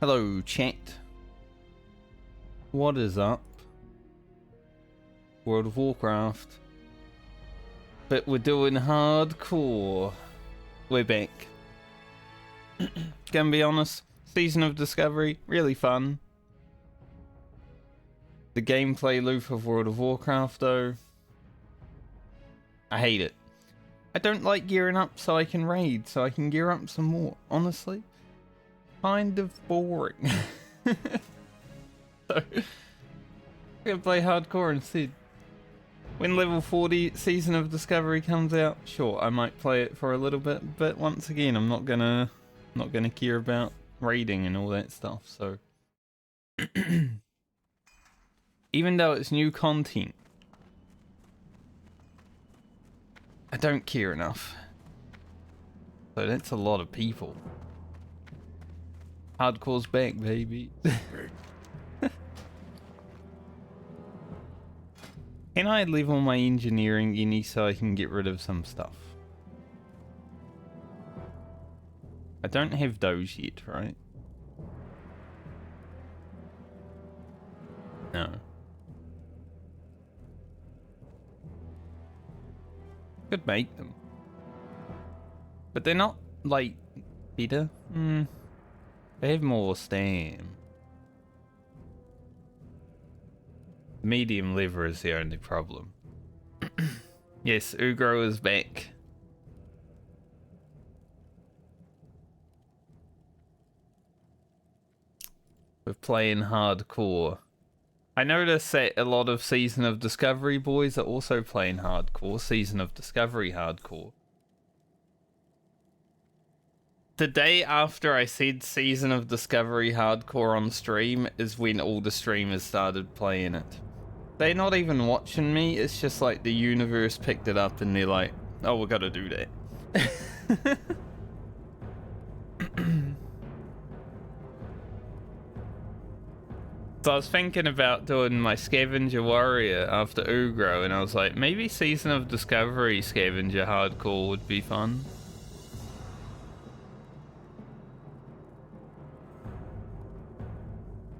Hello, chat. What is up? World of Warcraft. But we're doing hardcore. We're back. Gonna be honest, Season of Discovery, really fun. The gameplay loop of World of Warcraft, though, I hate it. I don't like gearing up so I can raid, so I can gear up some more, honestly. Kind of boring. So, I'm gonna play hardcore instead. When level 40 Season of Discovery comes out, sure, I might play it for a little bit, but once again, I'm not gonna care about raiding and all that stuff, so. Even though it's new content, I don't care enough. So that's a lot of people. Hardcore's back, baby. Can I level my engineering any so I can get rid of some stuff? I don't have those yet, right? No. Could make them. But they're not, like, better. They have more stam. Medium lever is the only problem. Yes, Ugro is back. We're playing hardcore. I noticed that a lot of Season of Discovery boys are also playing hardcore. Season of Discovery hardcore. The day after I said Season of Discovery hardcore on stream is when all the streamers started playing it. They're not even watching me, it's just like the universe picked it up and they're like, oh, we gotta do that. So I was thinking about doing my Scavenger Warrior after Ugro, and I was like, maybe Season of Discovery Scavenger hardcore would be fun.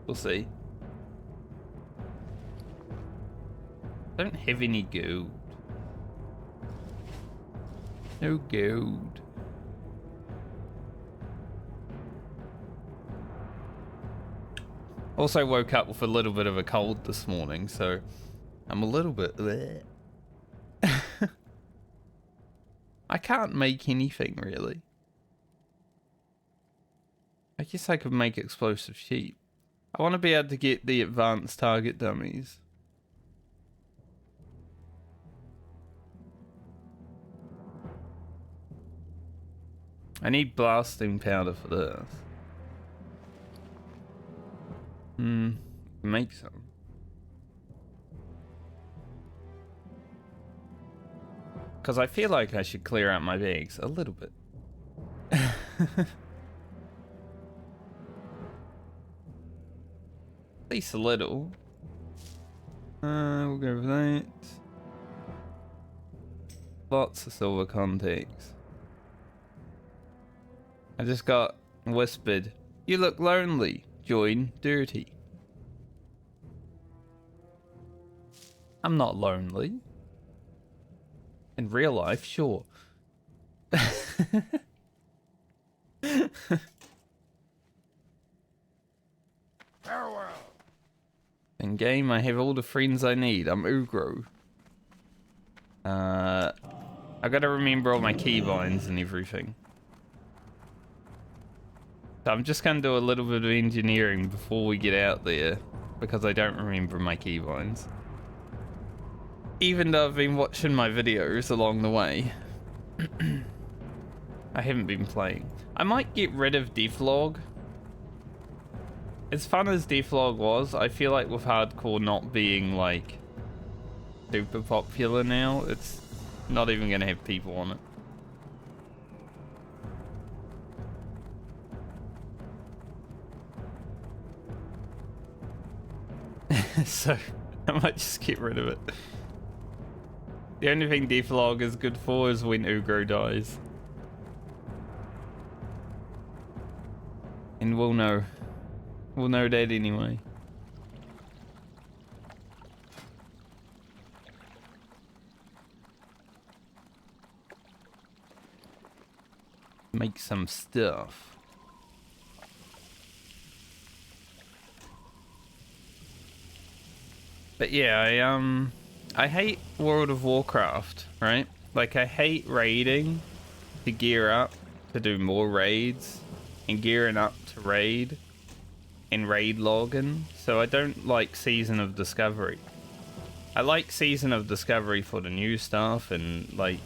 We'll see. Don't have any gold. No gold. Also woke up with a little bit of a cold this morning, so I'm a little bit bleh. I can't make anything really. I guess I could make explosive sheep. I want to be able to get the advanced target dummies. I need blasting powder for this. Make some. Because I feel like I should clear out my bags a little bit. At least a little. We'll go with that. Lots of silver contacts. I just got whispered, "You look lonely. Join Dirty." I'm not lonely. In real life, sure. Farewell. In game, I have all the friends I need. I'm Ugro. I gotta remember all my keybinds and everything. So I'm just gonna do a little bit of engineering before we get out there, because I don't remember my keybinds. Even though I've been watching my videos along the way. I haven't been playing. I might get rid of Devlog. As fun as Devlog was, I feel like with hardcore not being like super popular now, it's not even gonna have people on it. So I might just get rid of it. The only thing Devlog is good for is when Ugro dies. And we'll know We'll know that anyway. Make some stuff. But yeah, I hate World of Warcraft, right? Like, I hate raiding to gear up to do more raids and gearing up to raid and raid logging. So I don't like Season of Discovery. I like Season of Discovery for the new stuff and like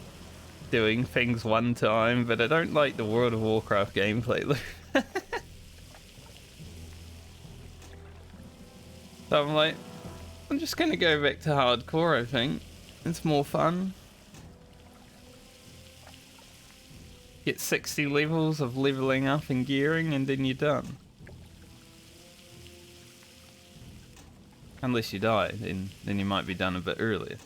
doing things one time, but I don't like the World of Warcraft gameplay loop. So I'm like, I'm just gonna go back to hardcore, I think. It's more fun. Get 60 levels of leveling up and gearing and then you're done. Unless you die, then you might be done a bit earlier.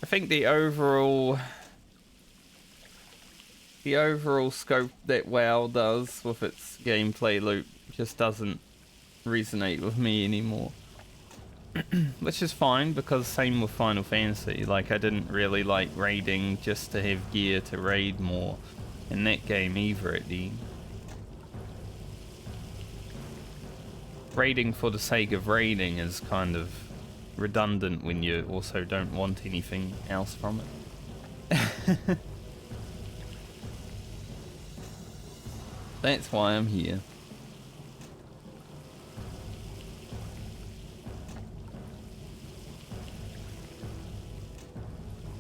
I think the overall scope that WoW does with its gameplay loop just doesn't resonate with me anymore. Which is fine, because same with Final Fantasy. Like, I didn't really like raiding just to have gear to raid more in that game either at the end. Raiding for the sake of raiding is kind of redundant when you also don't want anything else from it. That's why I'm here.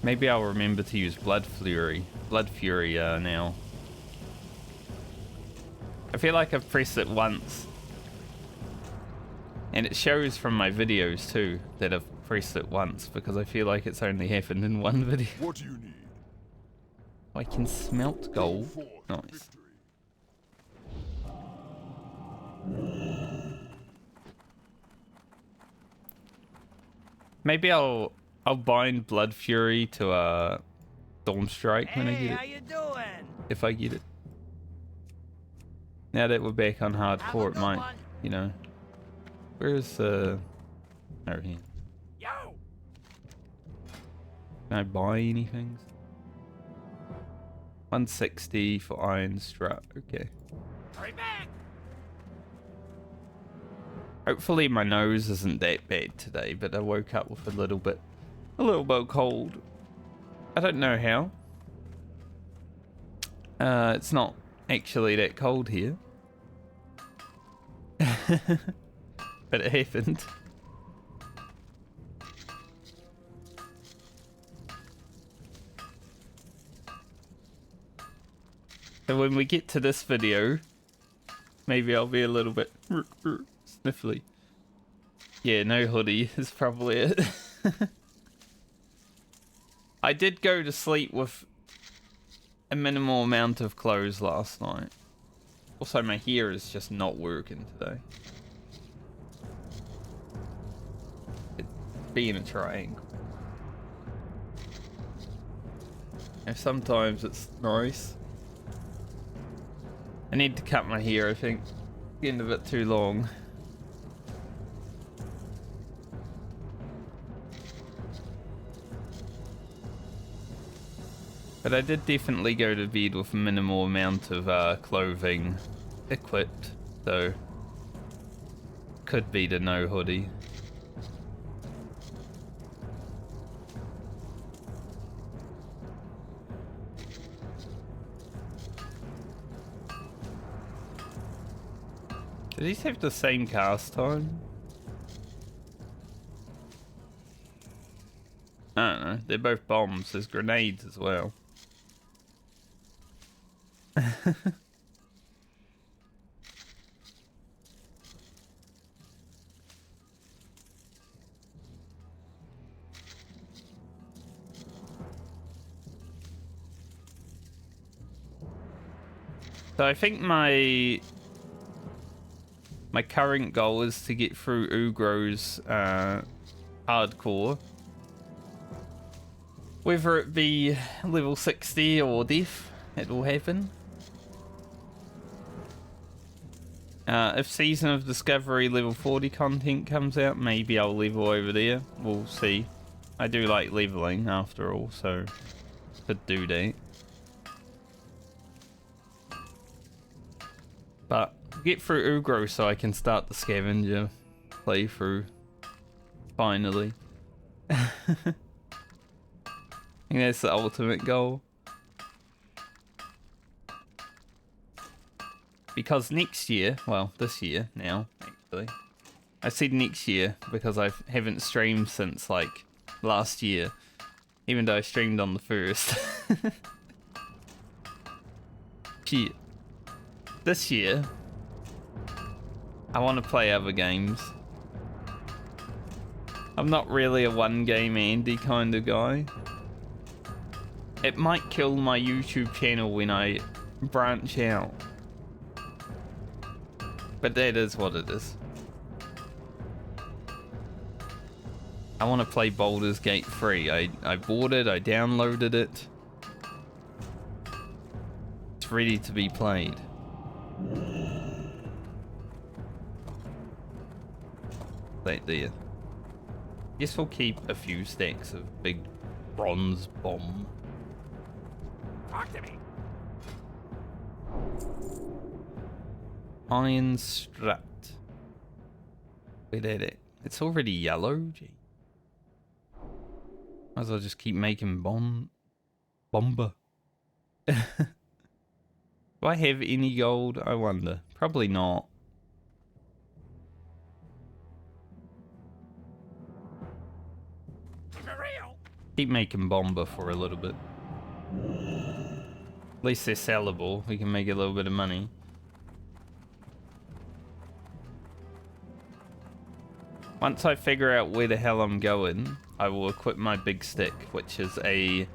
Maybe I'll remember to use Blood Fury now. I feel like I've pressed it once. And it shows from my videos too that I've pressed it once, because I feel like it's only happened in one video. What do you need? I can smelt gold. Nice. Maybe I'll bind Blood Fury to a Storm Strike when I get it. How you doing? If I get it. Now that we're back on hardcore, it might, you know. Where's over here? Yo. Can I buy anything? 160 for Iron Strut. Okay. Hurry back. Hopefully my nose isn't that bad today, but I woke up with a little bit cold. I don't know how. It's not actually that cold here. But it happened. So when we get to this video, maybe I'll be a little bit sniffly. Yeah, no hoodie is probably it. I did go to sleep with a minimal amount of clothes last night. Also, my hair is just not working today. It's being a triangle. And sometimes it's nice. I need to cut my hair, I think. It's getting a bit too long. But I did definitely go to bed with a minimal amount of clothing equipped, so could be the no hoodie. Do these have the same cast time? I don't know, they're both bombs, there's grenades as well. So I think my current goal is to get through Ugro's hardcore Whether it be level 60 or death, it will happen. If Season of Discovery level 40 content comes out, maybe I'll level over there. We'll see. I do like leveling after all, so could do that. But get through Ugro so I can start the scavenger playthrough. Finally. I think that's the ultimate goal. Because next year, well, this year now, actually. I said next year because I haven't streamed since, like, last year. Even though I streamed on the 1st. Shit. This year, I want to play other games. I'm not really a one-game Andy kind of guy. It might kill my YouTube channel when I branch out. But that is what it is. I want to play Baldur's Gate 3. I bought it, I downloaded it. It's ready to be played. That there. Guess we'll keep a few stacks of big bronze bomb. Talk to me. Iron strut. Wait at it. It's already yellow. Gee. Might as well just keep making bomber. Do I have any gold? I wonder. Probably not. For real. Keep making bomber for a little bit. At least they're sellable. We can make a little bit of money. Once I figure out where the hell I'm going, I will equip my big stick, which is a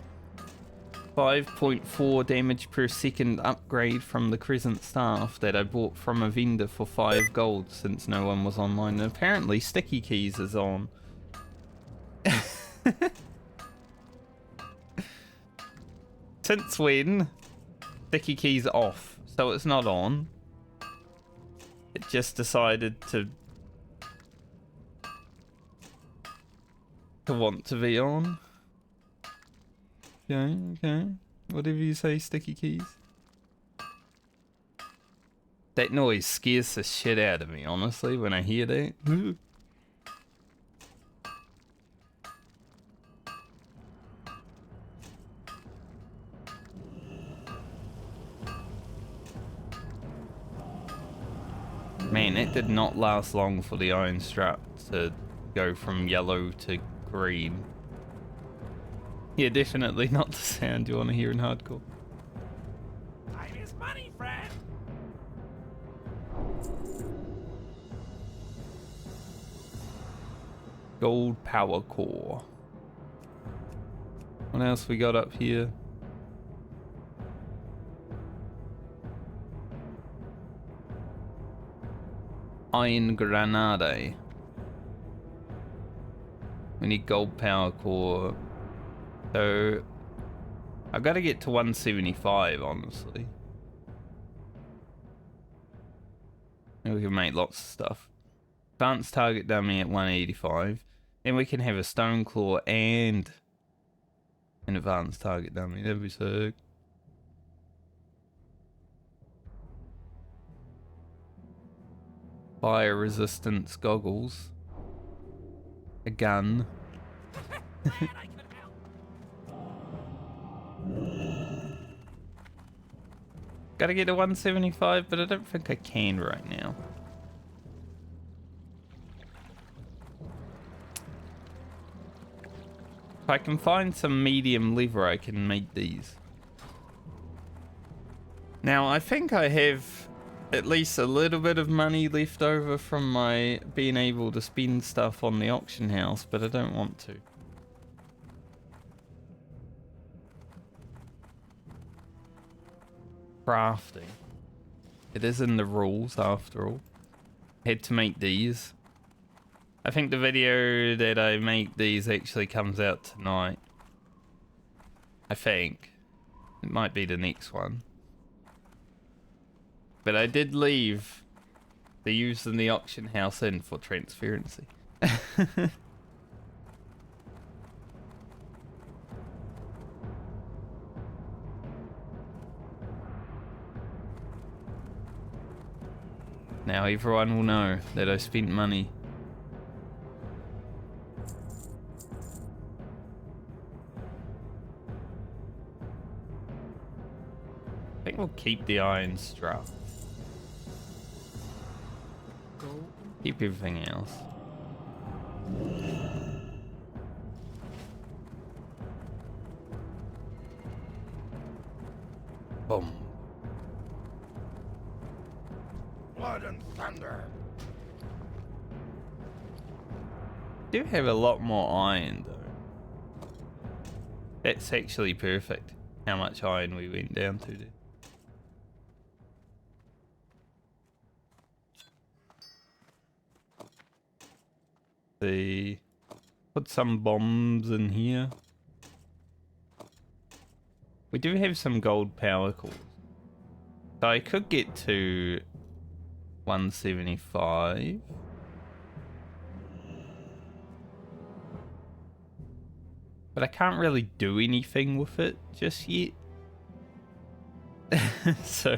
5.4 damage per second upgrade from the Crescent Staff that I bought from a vendor for 5 gold since no one was online. And apparently Sticky Keys is on. Since when? Sticky Keys off, so it's not on. It just decided to want to be on. Okay. Whatever you say, Sticky Keys. That noise scares the shit out of me, honestly, when I hear that. Man, it did not last long for the iron strut to go from yellow to green. Yeah, definitely not the sound you want to hear in hardcore. Time is money, friend. Gold power core. What else we got up here? Iron granade. We need gold power core. So I've got to get to 175, honestly. And we can make lots of stuff. Advanced target dummy at 185. Then we can have a stone claw and an advanced target dummy. That'd be sick. Fire resistance goggles. A gun. Glad I could help. Gotta get to 175, but I don't think I can right now. If I can find some medium leather, I can make these. Now, I think I have at least a little bit of money left over from my being able to spend stuff on the auction house, but I don't want to. Crafting. It is in the rules after all. Had to make these. I think the video that I make these actually comes out tonight. I think. It might be the next one. But I did leave the use in the auction house in for transparency. Now everyone will know that I spent money. I think we'll keep the iron strap. Keep everything else. Boom. Blood and thunder. Do have a lot more iron though. That's actually perfect. How much iron we went down to there. Put some bombs in here. We do have some gold power cores. So I could get to 175. But I can't really do anything with it just yet. So...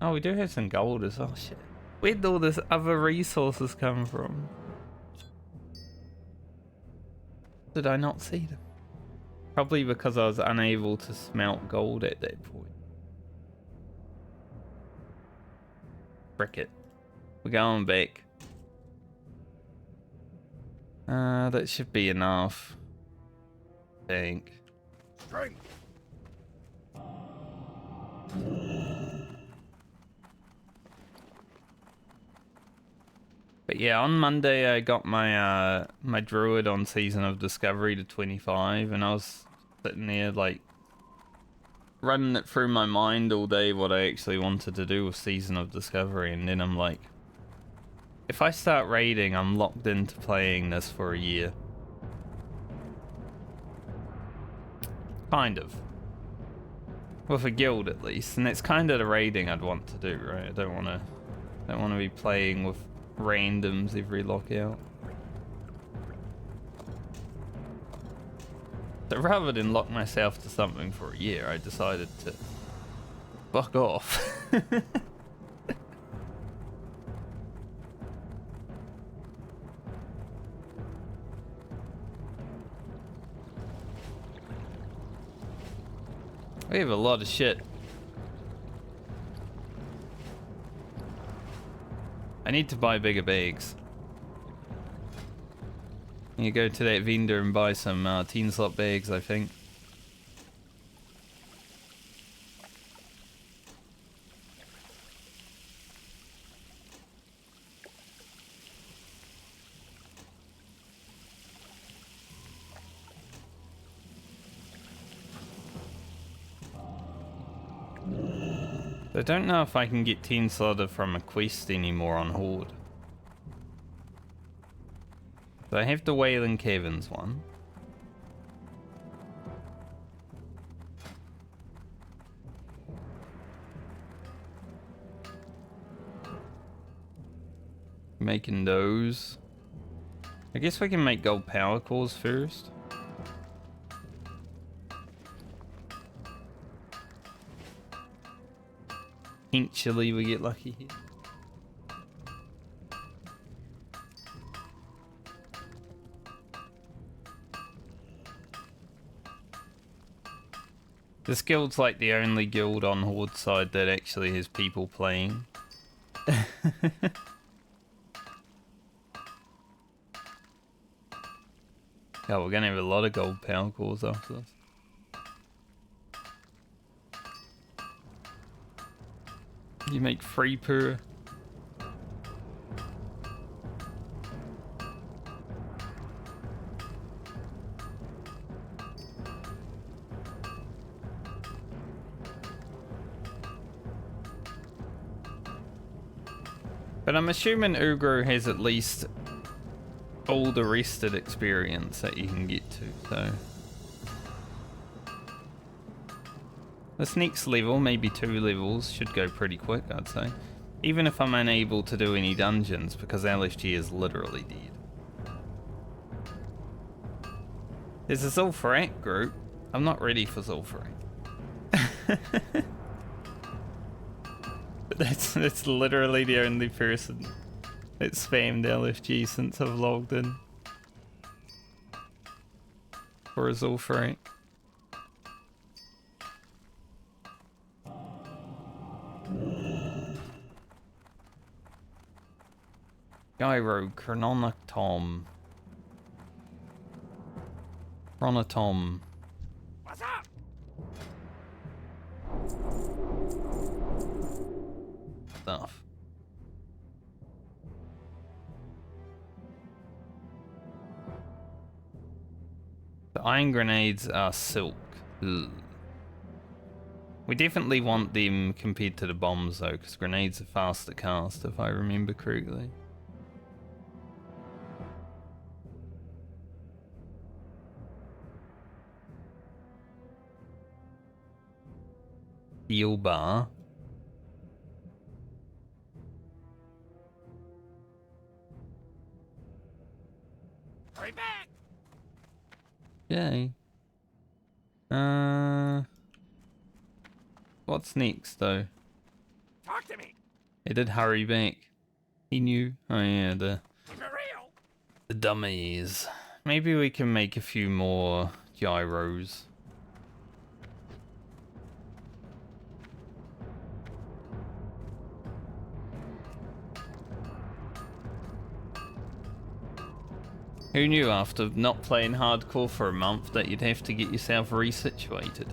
Oh, we do have some gold as well. Shit. Where'd all this other resources come from? Did I not see them? Probably because I was unable to smelt gold at that point. Frick it. We're going back. That should be enough. I think. Strength. But yeah, on Monday I got my my druid on Season of Discovery to 25, and I was sitting there like running it through my mind all day what I actually wanted to do with Season of Discovery, and then I'm like, if I start raiding, I'm locked into playing this for a year. Kind of. With a guild at least, and that's kind of the raiding I'd want to do, right? I don't want to be playing with randoms every lockout. So rather than lock myself to something for a year, I decided to fuck off. We have a lot of shit. I need to buy bigger bags. You go to that vendor and buy some 10 slot bags, I think. I don't know if I can get 10 slotted from a quest anymore on Horde. So I have the Wailing Caverns one. Making those. I guess we can make gold power cores first. Potentially we get lucky here. This guild's like the only guild on Horde side that actually has people playing. Oh, we're gonna have a lot of gold power cores after this. You make free per. But I'm assuming Ugro has at least all the rested experience that you can get to, so This next level, maybe 2 levels, should go pretty quick, I'd say. Even if I'm unable to do any dungeons, because LSG is literally dead. There's a Zul'Farrak group. I'm not ready for Zul'Farrak. That's literally the only person that's spammed LFG since I've logged in. For a Zul'Farrak. Gyro, Chronotom. Chronotom. What's up? Stuff. The iron grenades are silk. Ugh. We definitely want them compared to the bombs though, because grenades are fast to cast if I remember correctly. Steel bar. Hurry back! Yay. What's next though? Talk to me! He did hurry back. He knew. Oh yeah, Keep it real! the dummies. Maybe we can make a few more gyros. Who knew after not playing hardcore for a month that you'd have to get yourself resituated?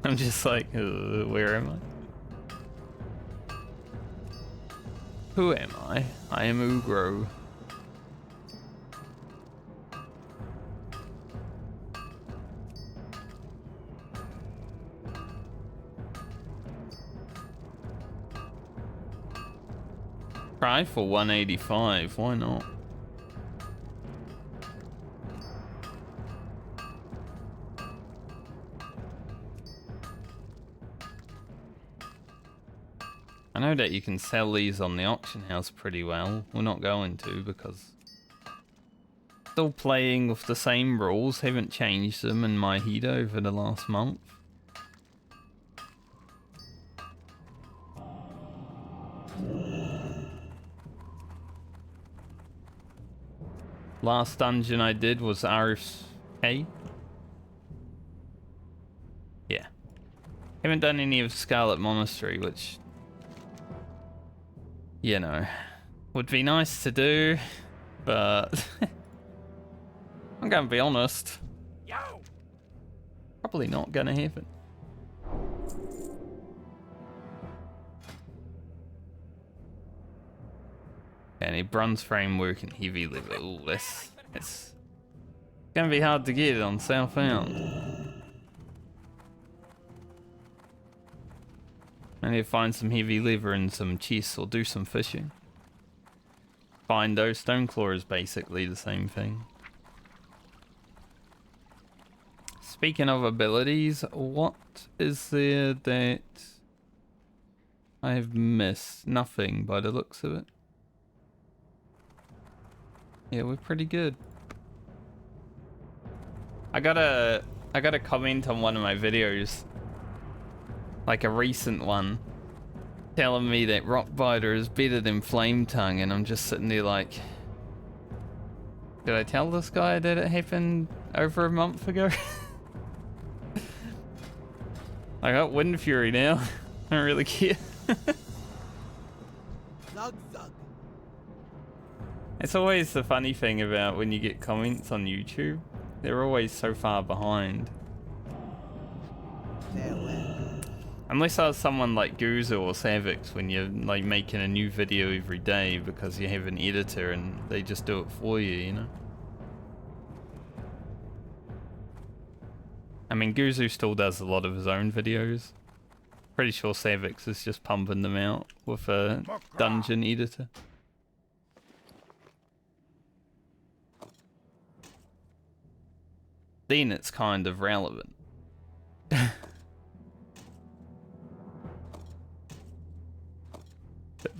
I'm just like, where am I? Who am I? I am Ugro. Try for 185, why not? I know that you can sell these on the auction house pretty well. We're not going to because still playing with the same rules, haven't changed them in my heat over the last month. Last dungeon I did was RFK. Yeah. Haven't done any of Scarlet Monastery, which, you know, would be nice to do, but I'm gonna be honest. Yo! Probably not gonna happen. Any bronze framework and heavy lever. Ooh, it's gonna be hard to get on Southbound. I need to find some heavy lever and some chests or do some fishing. Find those Stoneclaw is basically the same thing. Speaking of abilities, what is there that I have missed? Nothing by the looks of it. Yeah, we're pretty good. I got a comment on one of my videos, like a recent one, telling me that Rockbiter is better than Flame Tongue, and I'm just sitting there like, did I tell this guy that it happened over a month ago? I got Wind Fury now. I don't really care. Zug zug. It's always the funny thing about when you get comments on YouTube. They're always so far behind. Farewell. Unless I was someone like Guzo or Savix, when you're like making a new video every day because you have an editor and they just do it for you, you know? I mean, Guzo still does a lot of his own videos. Pretty sure Savix is just pumping them out with a dungeon editor. then it's kind of relevant. But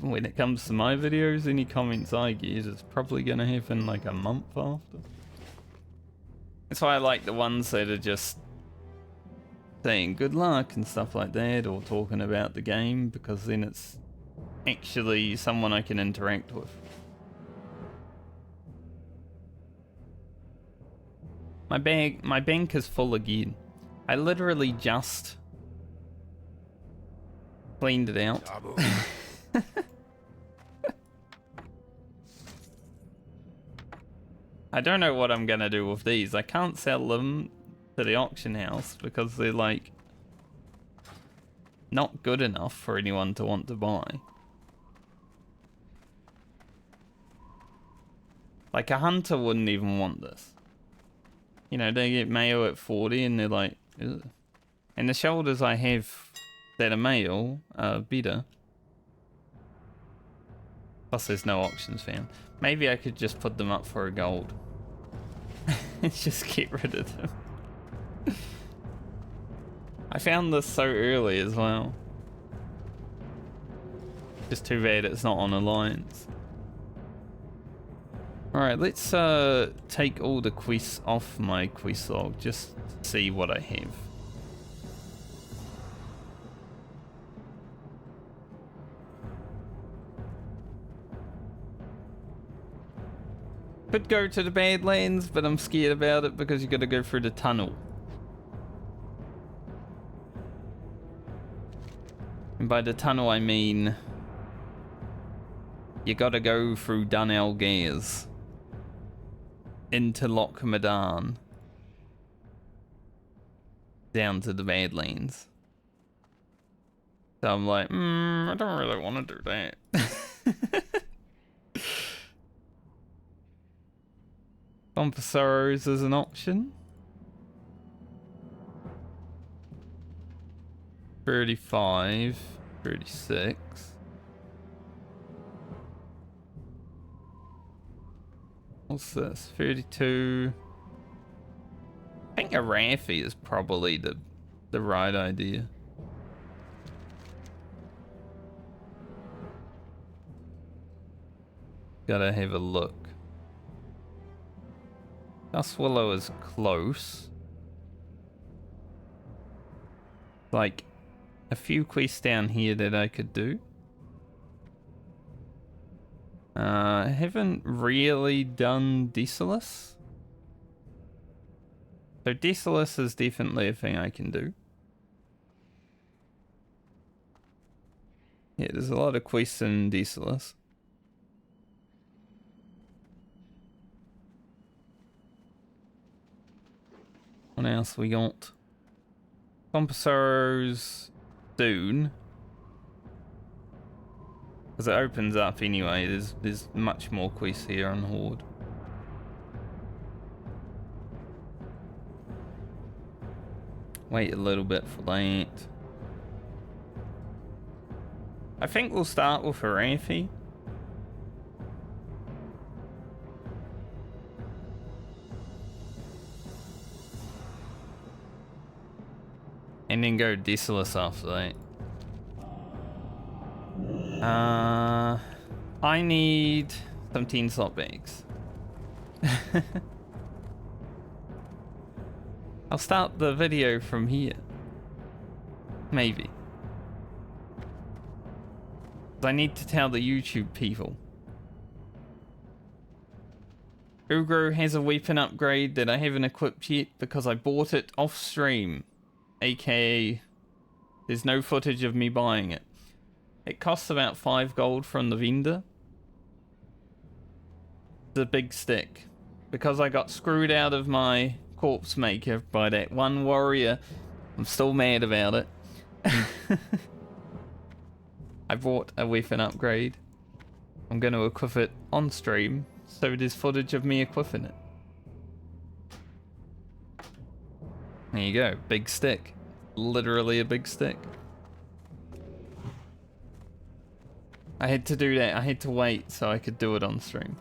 when it comes to my videos, any comments I get is probably gonna happen like a month after. That's why I like the ones that are just saying good luck and stuff like that, or talking about the game, because then it's actually someone I can interact with. My bank is full again. I literally just cleaned it out. Taboo. I don't know what I'm gonna do with these. I can't sell them to the auction house because they're like not good enough for anyone to want to buy. Like a hunter wouldn't even want this. You know, they get male at 40 and they're like, ugh. And the shoulders I have that are male are better. Plus there's no auctions found. Maybe I could just put them up for a gold. Just get rid of them. I found this so early as well. Just too bad it's not on Alliance. Alright, let's take all the quests off my quest log just to see what I have. Could go to the Badlands, but I'm scared about it because you gotta go through the tunnel. And by the tunnel I mean you gotta go through Dun Algairs into Loch Madan down to the Badlands. So I'm like, I don't really want to do that. Bumper Sorrows is an option. 35, 36. What's this? 32. I think Arathi is probably the right idea. Gotta have a look. Dustwillow is close. Like a few quests down here that I could do. I haven't really done Desolace. So Desolace is definitely a thing I can do. Yeah, there's a lot of quests in Desolace. What else we got? Compassos soon. Because it opens up anyway, there's much more quests here on Horde. Wait a little bit for that. I think we'll start with Arathi. And then go Desolace after that. I need some 10 slot bags. I'll start the video from here. Maybe. I need to tell the YouTube people. Ugro has a weapon upgrade that I haven't equipped yet because I bought it off stream. AKA, there's no footage of me buying it. It costs about 5 gold from the vendor. It's a big stick. Because I got screwed out of my corpse maker by that one warrior, I'm still mad about it. I bought a weapon upgrade. I'm going to equip it on stream, so there's footage of me equipping it. There you go, big stick. Literally a big stick. I had to do that. I had to wait so I could do it on stream.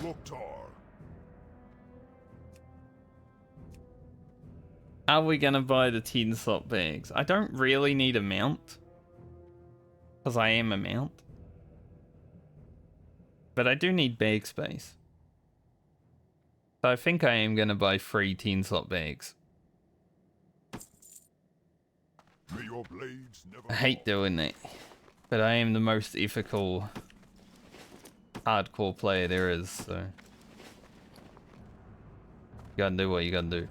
Loktar. How are we gonna buy the 10 slot bags? I don't really need a mount. Because I am a mount. But I do need bag space. So I think I am gonna buy 3 10 slot bags. May your blades never I hate doing that. But I am the most ethical hardcore player there is, so. You gotta do what you gotta do.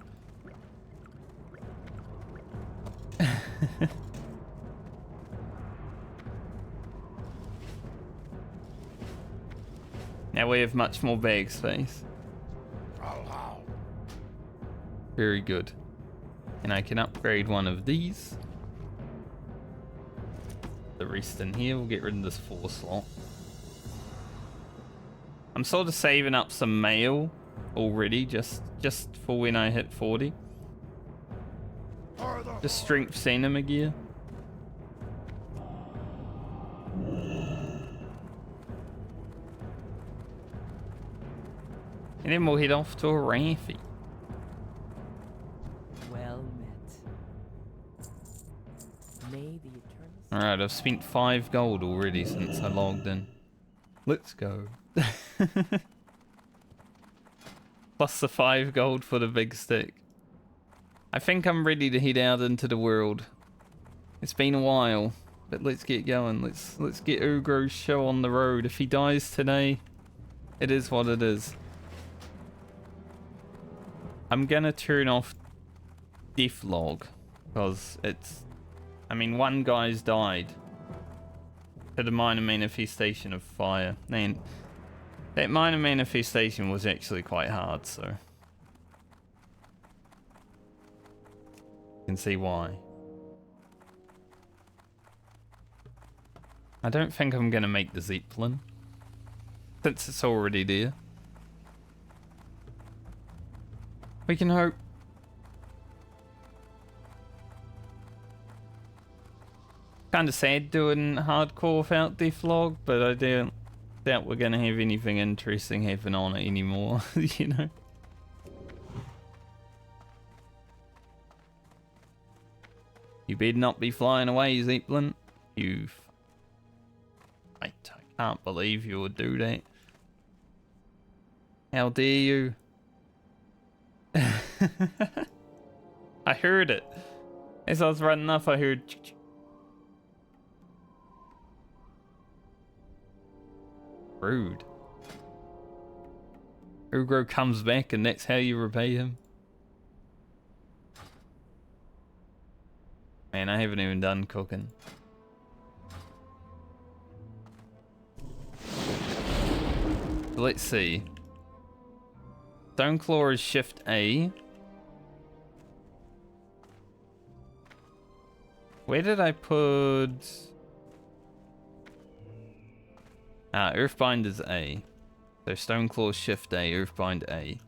Now we have much more bag space. How? Very good. And I can upgrade one of these. The rest in here, we'll get rid of this 4 slot. I'm sort of saving up some mail already, just for when I hit 40. Just strength cinema gear. And then we'll head off to Arathi. Well met. May the eternal. Alright, I've spent 5 gold already since I logged in. Let's go. Plus the 5 gold for the big stick. I think I'm ready to head out into the world. It's been a while, but let's get going. Let's get Ugro's show on the road. If he dies today, it is what it is. I'm gonna turn off death log because it's, I mean, one guy's died to the minor manifestation of fire. Man, that minor manifestation was actually quite hard, so you can see why. I don't think I'm gonna make the Zeppelin since it's already there. We can hope. Kind of sad doing hardcore without deflog, but I doubt we're gonna have anything interesting happen on it anymore, you know. You better not be flying away, Zeppelin. I can't believe you would do that. How dare you? I heard it. As I was running off, I heard. Rude. Ugro comes back and that's how you repay him. Man, I haven't even done cooking. Let's see. Stoneclaw is Shift A. Where did I put... Earthbind is A. So Stoneclaw is Shift A, Earthbind A.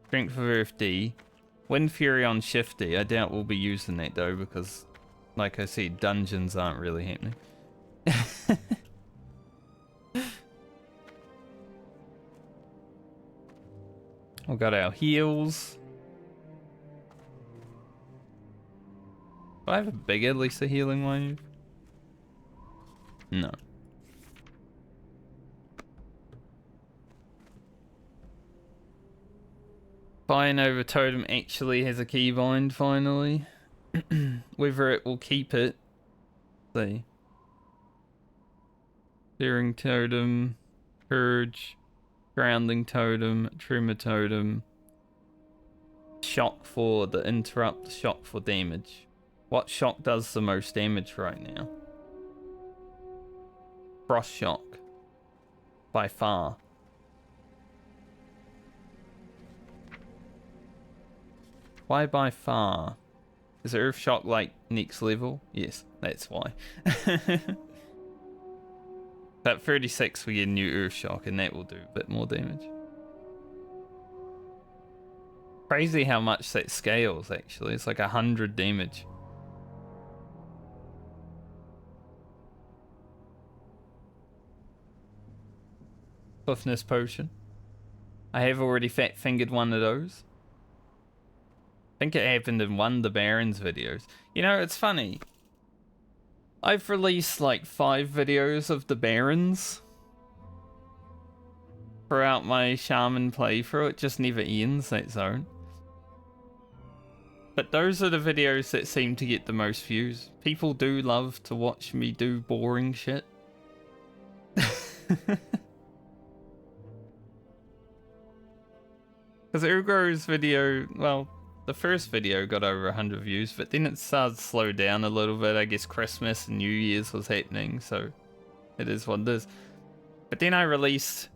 Strength of Earth D. Wind Fury on Shift D. I doubt we'll be using that though because, like I said, dungeons aren't really happening. We've got our heals. Do I have a bigger Lisa healing wave? No. Fire Nova Totem actually has a keybind finally. Whether it will keep it. Let's see. Searing Totem. Purge. Grounding Totem, Tremor Totem, Shock for the interrupt, Shock for damage. What shock does the most damage right now? Frost Shock. By far. Why by far? Is Earth Shock like next level? Yes, that's why. At 36 we get a new Earth Shock and that will do a bit more damage. Crazy how much that scales actually. It's like 100 damage. Swiftness Potion. I have already fat fingered one of those. think it happened in one of the Barons videos. You know, it's funny. I've released like 5 videos of the Barons throughout my Shaman playthrough. It just never ends, that zone. But those are the videos that seem to get the most views. People do love to watch me do boring shit. Because Ugro's video, well, the first video got over 100 views, but then it started to slow down a little bit. I guess Christmas and New Year's was happening, so it is what it is. But then I released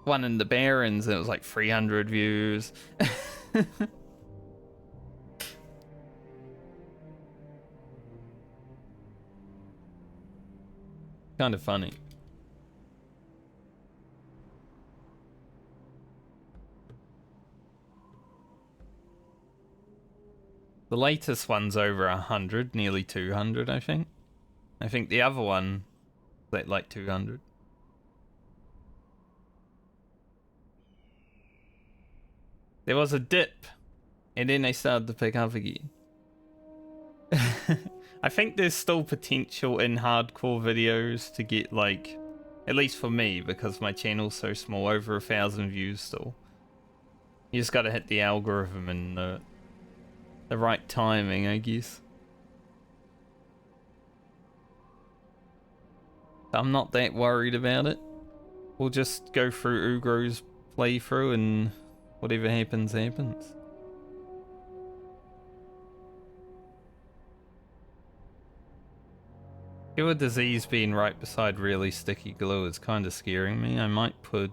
one in the Barons, and it was like 300 views. Kind of funny. The latest one's over 100, nearly 200, I think. I think the other one is like 200. There was a dip, and then they started to pick up again. I think there's still potential in hardcore videos to get, like, at least for me, because my channel's so small, over 1,000 views still. You just gotta hit the algorithm and the right timing, I guess. I'm not that worried about it. We'll just go through Ugro's playthrough and whatever happens, happens. Cure disease being right beside really sticky glue is kind of scaring me. I might put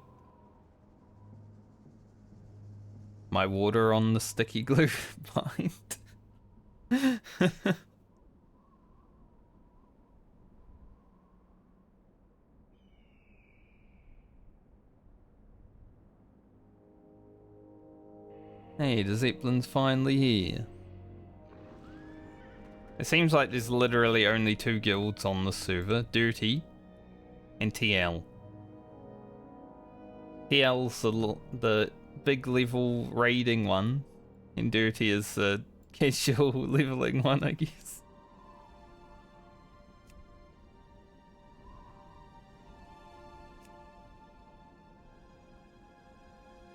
my water on the sticky glue bind. Hey, the Zeppelin's finally here. It seems like there's literally only 2 guilds on the server, Dirty and TL. TL's the big level raiding one, and Dirty is the casual leveling one, I guess.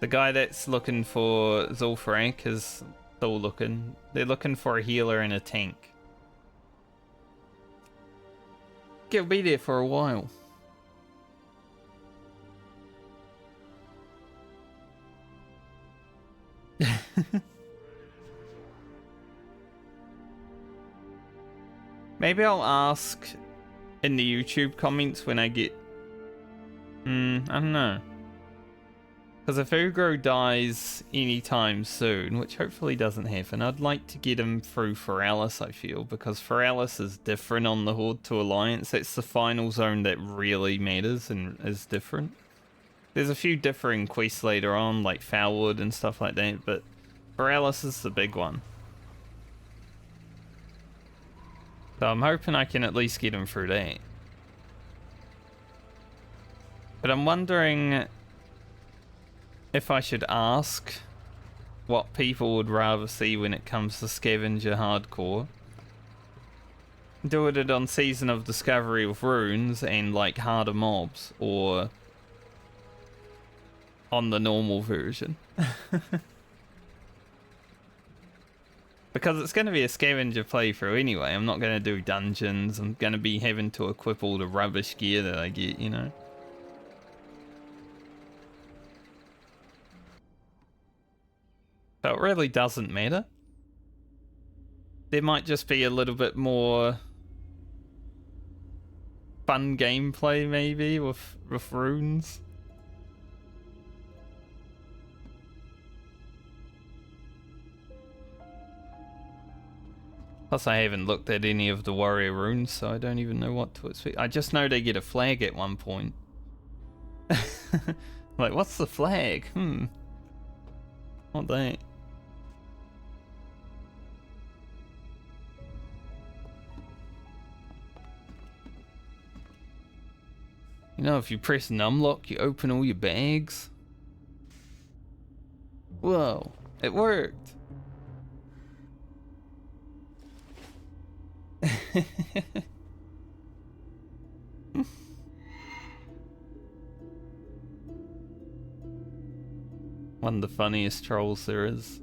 The guy that's looking for Zul'Farrak is still looking. They're looking for a healer and a tank. He'll be there for a while. Maybe I'll ask in the YouTube comments when I get... I don't know. Because if Ugro dies anytime soon, which hopefully doesn't happen, I'd like to get him through Foralis, I feel, because Foralis is different on the Horde to Alliance. It's the final zone that really matters and is different. There's a few differing quests later on, like Foulwood and stuff like that, but Foralis is the big one. So I'm hoping I can at least get him through that. But I'm wondering if I should ask what people would rather see when it comes to scavenger hardcore. Do it on Season of Discovery with runes and like harder mobs, or on the normal version. Because it's going to be a scavenger playthrough anyway. I'm not going to do dungeons. I'm going to be having to equip all the rubbish gear that I get, you know. So it really doesn't matter. There might just be a little bit more fun gameplay maybe with runes. Plus I haven't looked at any of the warrior runes, so I don't even know what to expect. I just know they get a flag at one point. Like, what's the flag? What that? You know, if you press and unlock, you open all your bags. Whoa, it worked. One of the funniest trolls there is.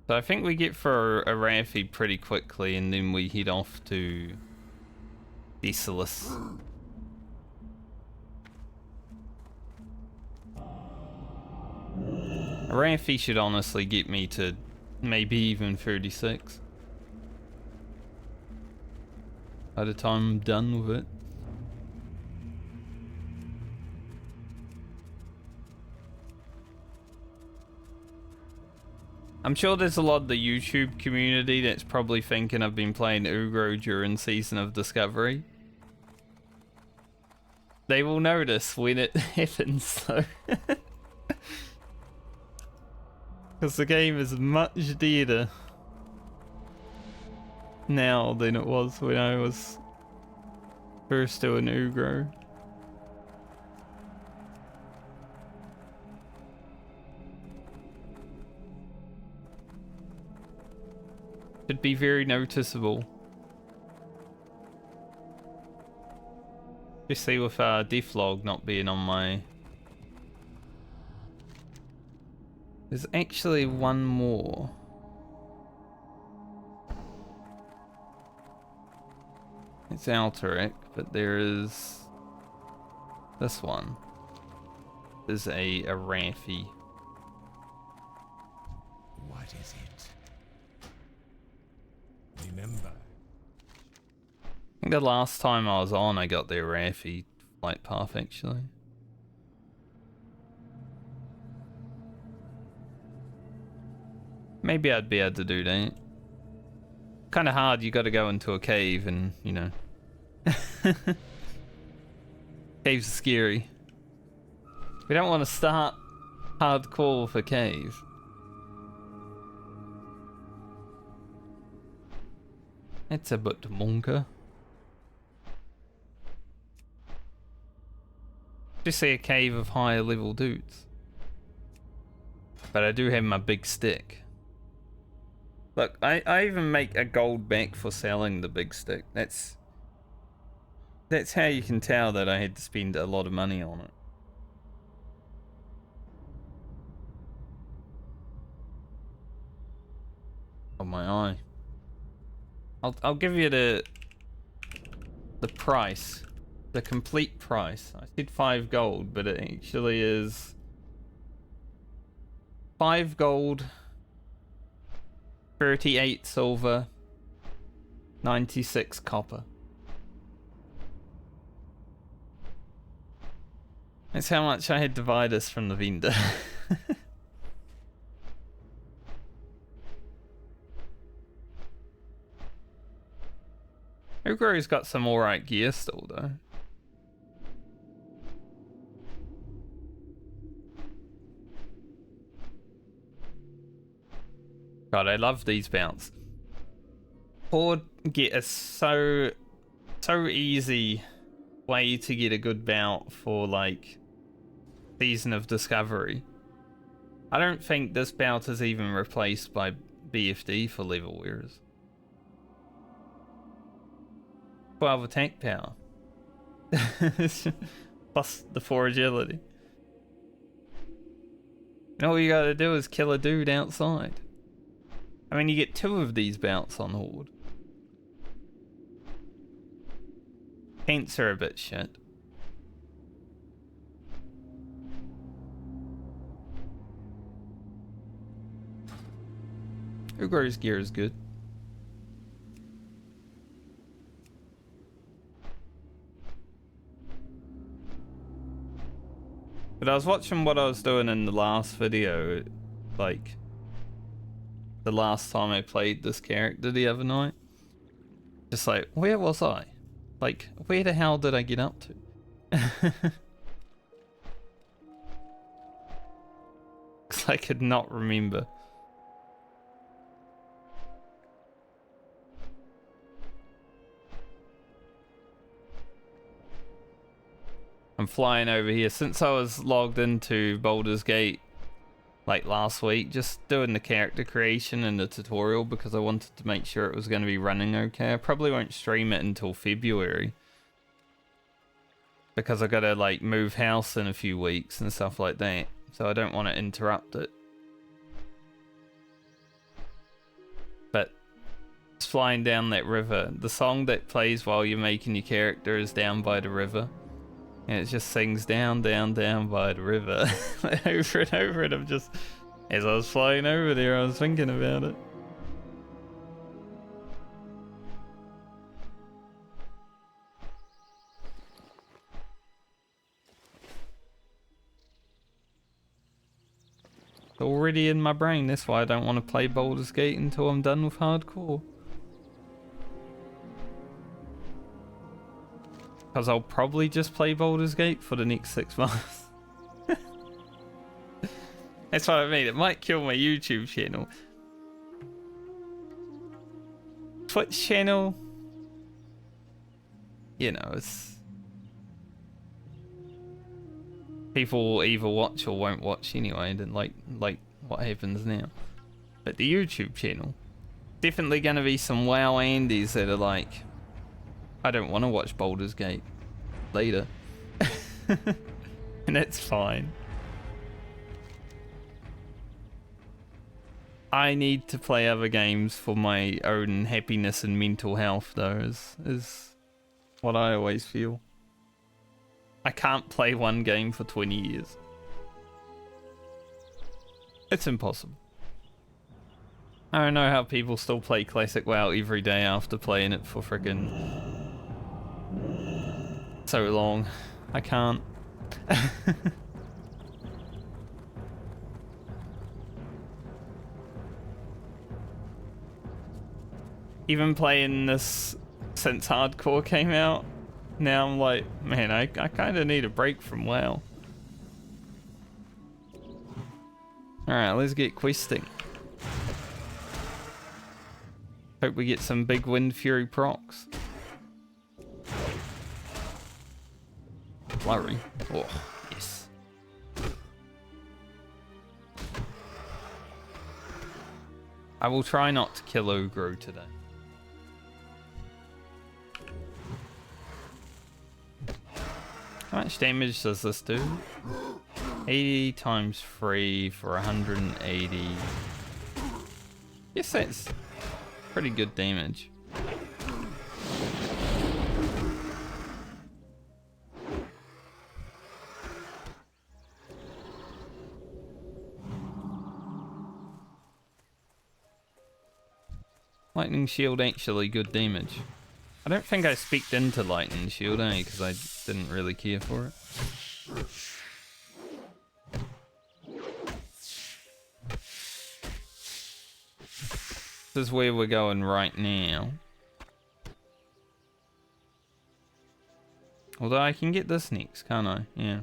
So I think we get for Arathi pretty quickly, and then we head off to Desolace. Arathi should honestly get me to maybe even 36 by the time I'm done with it. I'm sure there's a lot of the YouTube community that's probably thinking I've been playing Ugro during Season of Discovery. They will notice when it happens, though. Because the game is much deader now than it was when I was first doing Ugro. Should be very noticeable. Especially with Deflog not being on my... There's actually one more. It's Alterac, but there is... This one. There's a Arathi. What is it? Remember. I think the last time I was on, I got the Arathi flight path, actually. Maybe I'd be able to do that. Kind of hard, you gotta go into a cave and, you know. Caves are scary. We don't want to start hardcore with a cave. It's a bit monka. Just say a cave of higher level dudes. But I do have my big stick. Look, I even make a gold back for selling the big stick. That's how you can tell that I had to spend a lot of money on it. Oh, my eye. I'll give you the price. The complete price. I said 5 gold, but it actually is 5 gold, 38 silver, 96 copper. That's how much I had to buy this from the vendor. Ugro's got some alright gear still, though. God, I love these bounts. Horde get a so easy way to get a good bout for, like, Season of Discovery. I don't think this bout is even replaced by BFD for level wearers. 12 attack power. Plus the 4 agility. And all you gotta do is kill a dude outside. I mean, you get 2 of these bouts on Horde. Paints are a bit shit. Ugro's gear is good. But I was watching what I was doing in the last video, like, the last time I played this character the other night. Just like, where was I? Like, where the hell did I get up to? Because I could not remember. I'm flying over here. Since I was logged into Baldur's Gate like last week, just doing the character creation and the tutorial because I wanted to make sure it was going to be running okay. I probably won't stream it until February because I gotta like move house in a few weeks and stuff like that, so I don't want to interrupt it. But it's flying down that river. The song that plays while you're making your character is Down by the River. And it just sings down, down, down by the river. Over and over, and I'm just, as I was flying over there, I was thinking about it. It's already in my brain, that's why I don't want to play Baldur's Gate until I'm done with hardcore. Because I'll probably just play Baldur's Gate for the next 6 months. That's what I mean, it might kill my YouTube channel. Twitch channel, you know, it's... people will either watch or won't watch anyway, and like what happens now. But the YouTube channel, definitely gonna be some WoW Andies that are like, I don't want to watch Baldur's Gate later. And that's fine. I need to play other games for my own happiness and mental health though, is what I always feel. I can't play one game for 20 years. It's impossible. I don't know how people still play Classic WoW every day after playing it for frickin' so long. I can't. Even playing this since hardcore came out, now I'm like, man, I kind of need a break from WoW. Alright, let's get questing. Hope we get some big Wind Fury procs. Flurry. Oh, yes. I will try not to kill Ogro today. How much damage does this do? 80 times 3 for 180. Yes, that's pretty good damage. Lightning Shield actually good damage. I don't think I specced into Lightning Shield, because I didn't really care for it. This is where we're going right now. Although I can get this next, can't I? Yeah.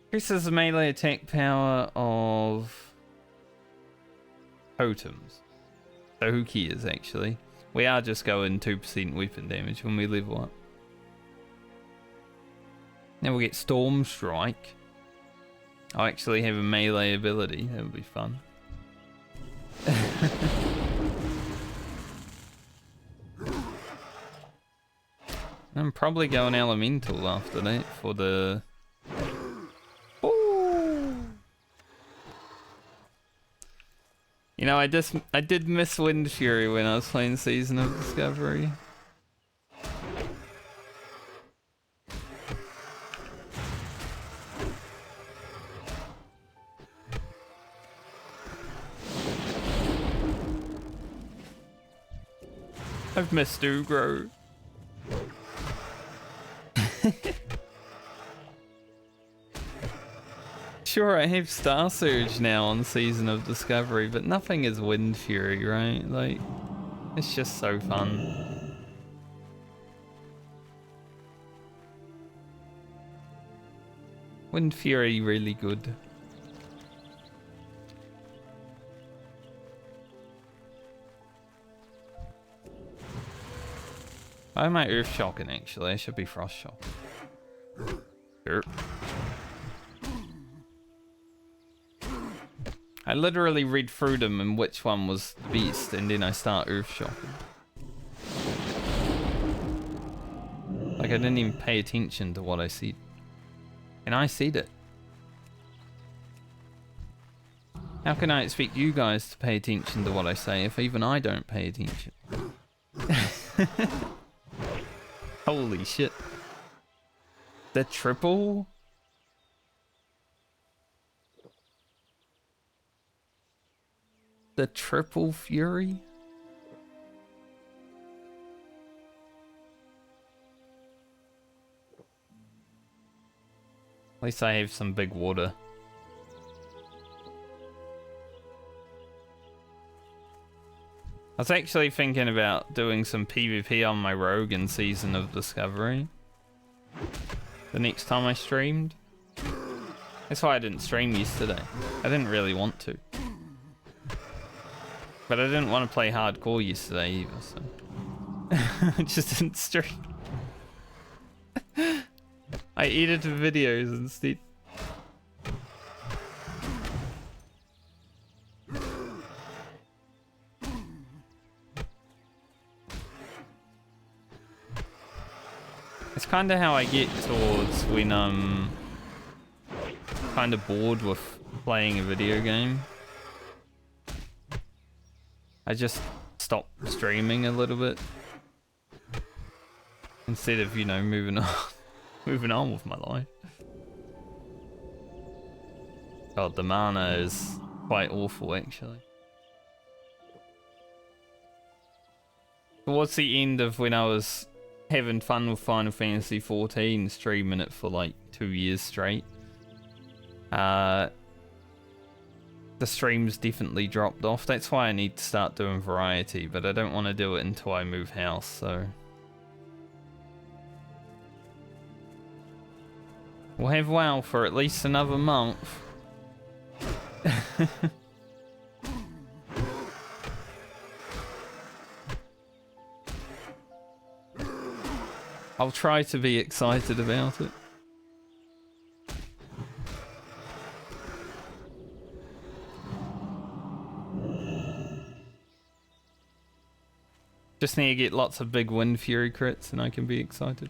Increases the melee attack power of totems. So who cares, actually? We are just going 2% weapon damage when we level up. Now we'll get Storm Strike. I'll actually have a melee ability. That would be fun. I'm probably going Elemental after that for the... You know, I did miss Wind Fury when I was playing Season of Discovery. I've missed Ugro. Sure, I have Star Surge now on Season of Discovery, but nothing is Wind Fury, right? Like, it's just so fun. Wind Fury really good. I might Earth Shocking actually, I should be Frost Shock. Sure. I literally read through them and which one was the beast, and then I start earth shopping. Like I didn't even pay attention to what I see. And I see it. How can I expect you guys to pay attention to what I say if even I don't pay attention? Holy shit. The triple? The triple fury? At least I have some big water. I was actually thinking about doing some PvP on my rogue in Season of Discovery. The next time I streamed. That's why I didn't stream yesterday. I didn't really want to. But I didn't want to play hardcore yesterday either, so... I just didn't stream. I edited videos instead. It's kind of how I get towards when I'm kind of bored with playing a video game. I just stop streaming a little bit instead of, you know, moving on, moving on with my life. God, the mana is quite awful actually. Towards the end of when I was having fun with Final Fantasy XIV, streaming it for like 2 years straight, the streams definitely dropped off. That's why I need to start doing variety, but I don't want to do it until I move house, so... We'll have WoW for at least another month. I'll try to be excited about it. Just need to get lots of big Wind Fury crits and I can be excited.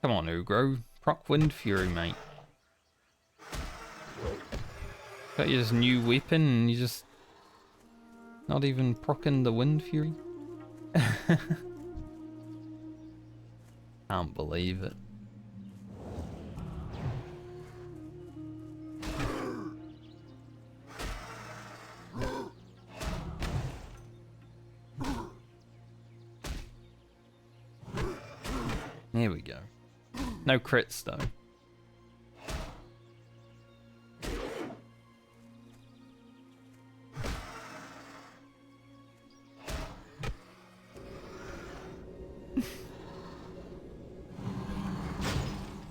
Come on, Ugro. Proc Wind Fury, mate. Got your new weapon and you just... not even proccing the Wind Fury? Can't believe it. There we go. No crits though.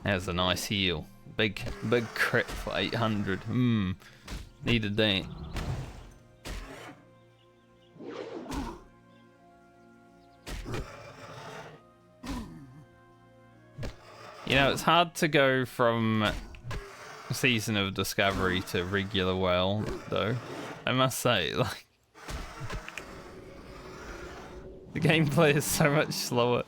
That's a nice heal. Big crit for 800. Needed that. You know, it's hard to go from Season of Discovery to regular WoW, though. I must say, like... the gameplay is so much slower.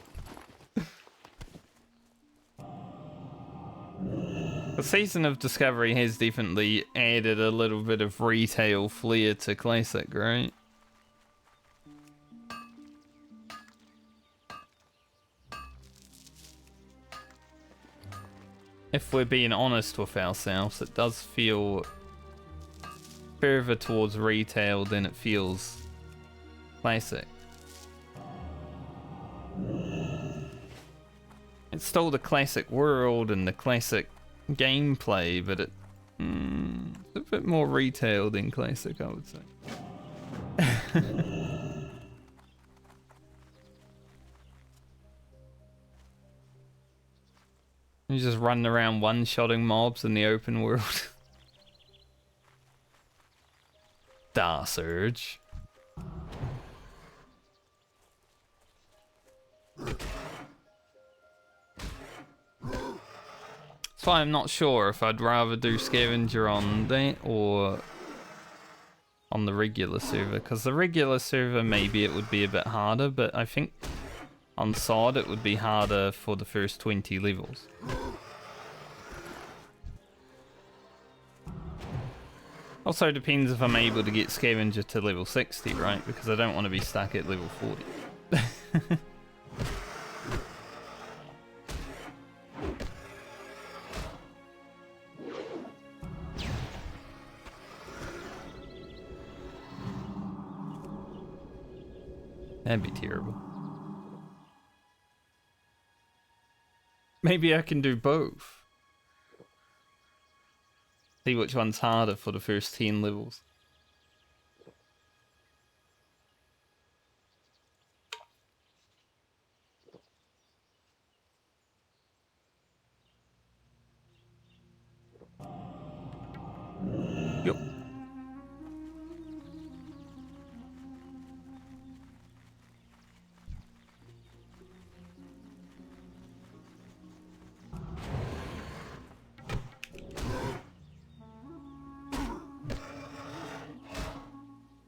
The Season of Discovery has definitely added a little bit of retail flair to Classic, right? If we're being honest with ourselves, it does feel further towards retail than it feels Classic. It's still the Classic world and the Classic gameplay, but it's a bit more retail than Classic, I would say. You just running around one-shotting mobs in the open world. Da Surge. That's why I'm not sure if I'd rather do Scavenger on that or on the regular server, because the regular server maybe it would be a bit harder, but I think on SOD it would be harder for the first 20 levels. Also depends if I'm able to get Scavenger to level 60, right? Because I don't want to be stuck at level 40. That'd be terrible. Maybe I can do both. See which one's harder for the first 10 levels. Yup.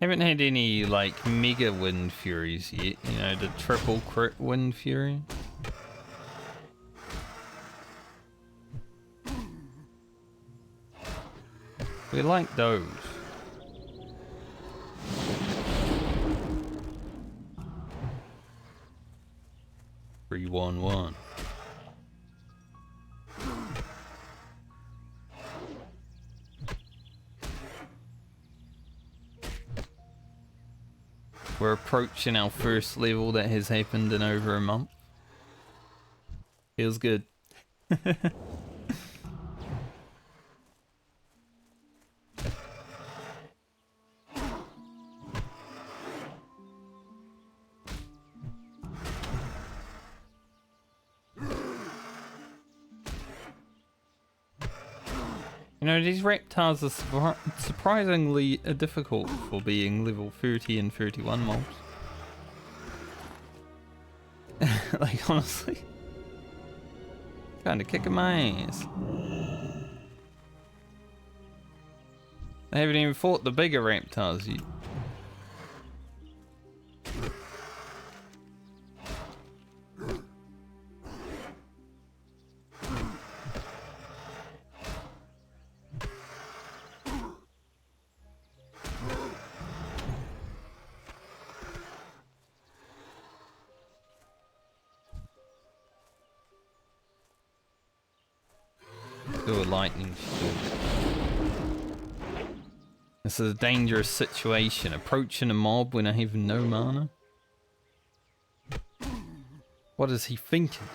Haven't had any like mega wind furies yet, you know, the triple crit wind fury. We like those. Three, 1-1. We're approaching our first level that has happened in over a month. Feels good. You know, these reptiles are surprisingly difficult for being level 30 and 31 mobs. Like, honestly. Kinda kicking my ass. I haven't even fought the bigger reptiles yet. Do a lightning shield. This is a dangerous situation. Approaching a mob when I have no mana. What is he thinking?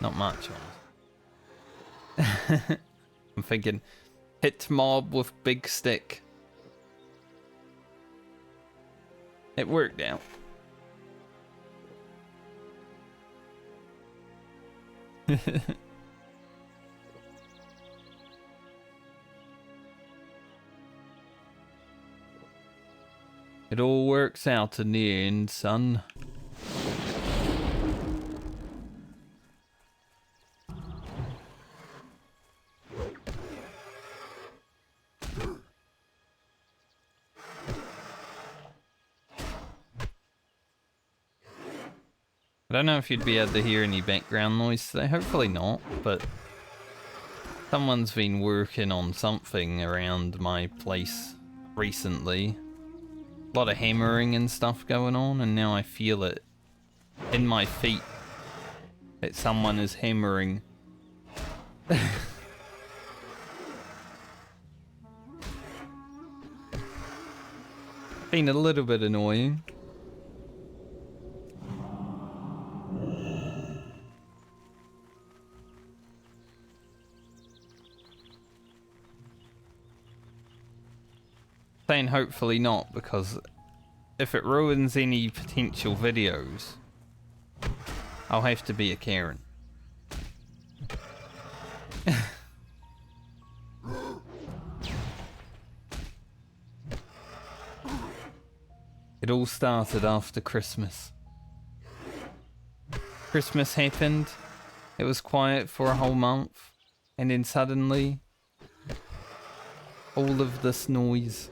Not much, honestly. I'm thinking, hit mob with big stick. It worked out. It all works out in the end, son. I don't know if you'd be able to hear any background noise today. Hopefully not, but someone's been working on something around my place recently. A lot of hammering and stuff going on, and now I feel it in my feet that someone is hammering. Been a little bit annoying. Saying hopefully not, because if it ruins any potential videos, I'll have to be a Karen. It all started after Christmas. Christmas happened. It was quiet for a whole month. And then suddenly, all of this noise.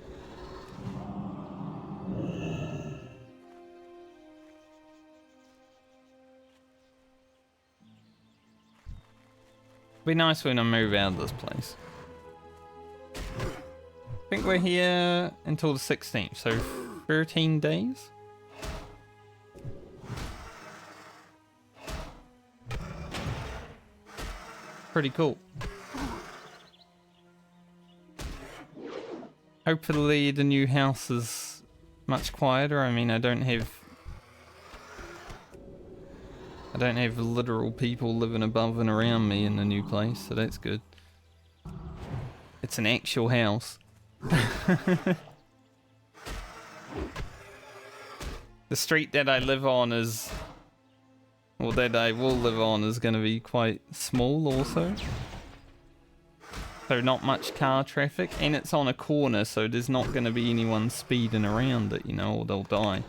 Be nice when I move out of this place. I think we're here until the 16th, so 13 days? Pretty cool. Hopefully the new house is much quieter. I mean, I don't have literal people living above and around me in the new place, so that's good. It's an actual house. The street that I live on is, or that I will live on, is going to be quite small also. So not much car traffic, and it's on a corner, so there's not going to be anyone speeding around it, you know, or they'll die.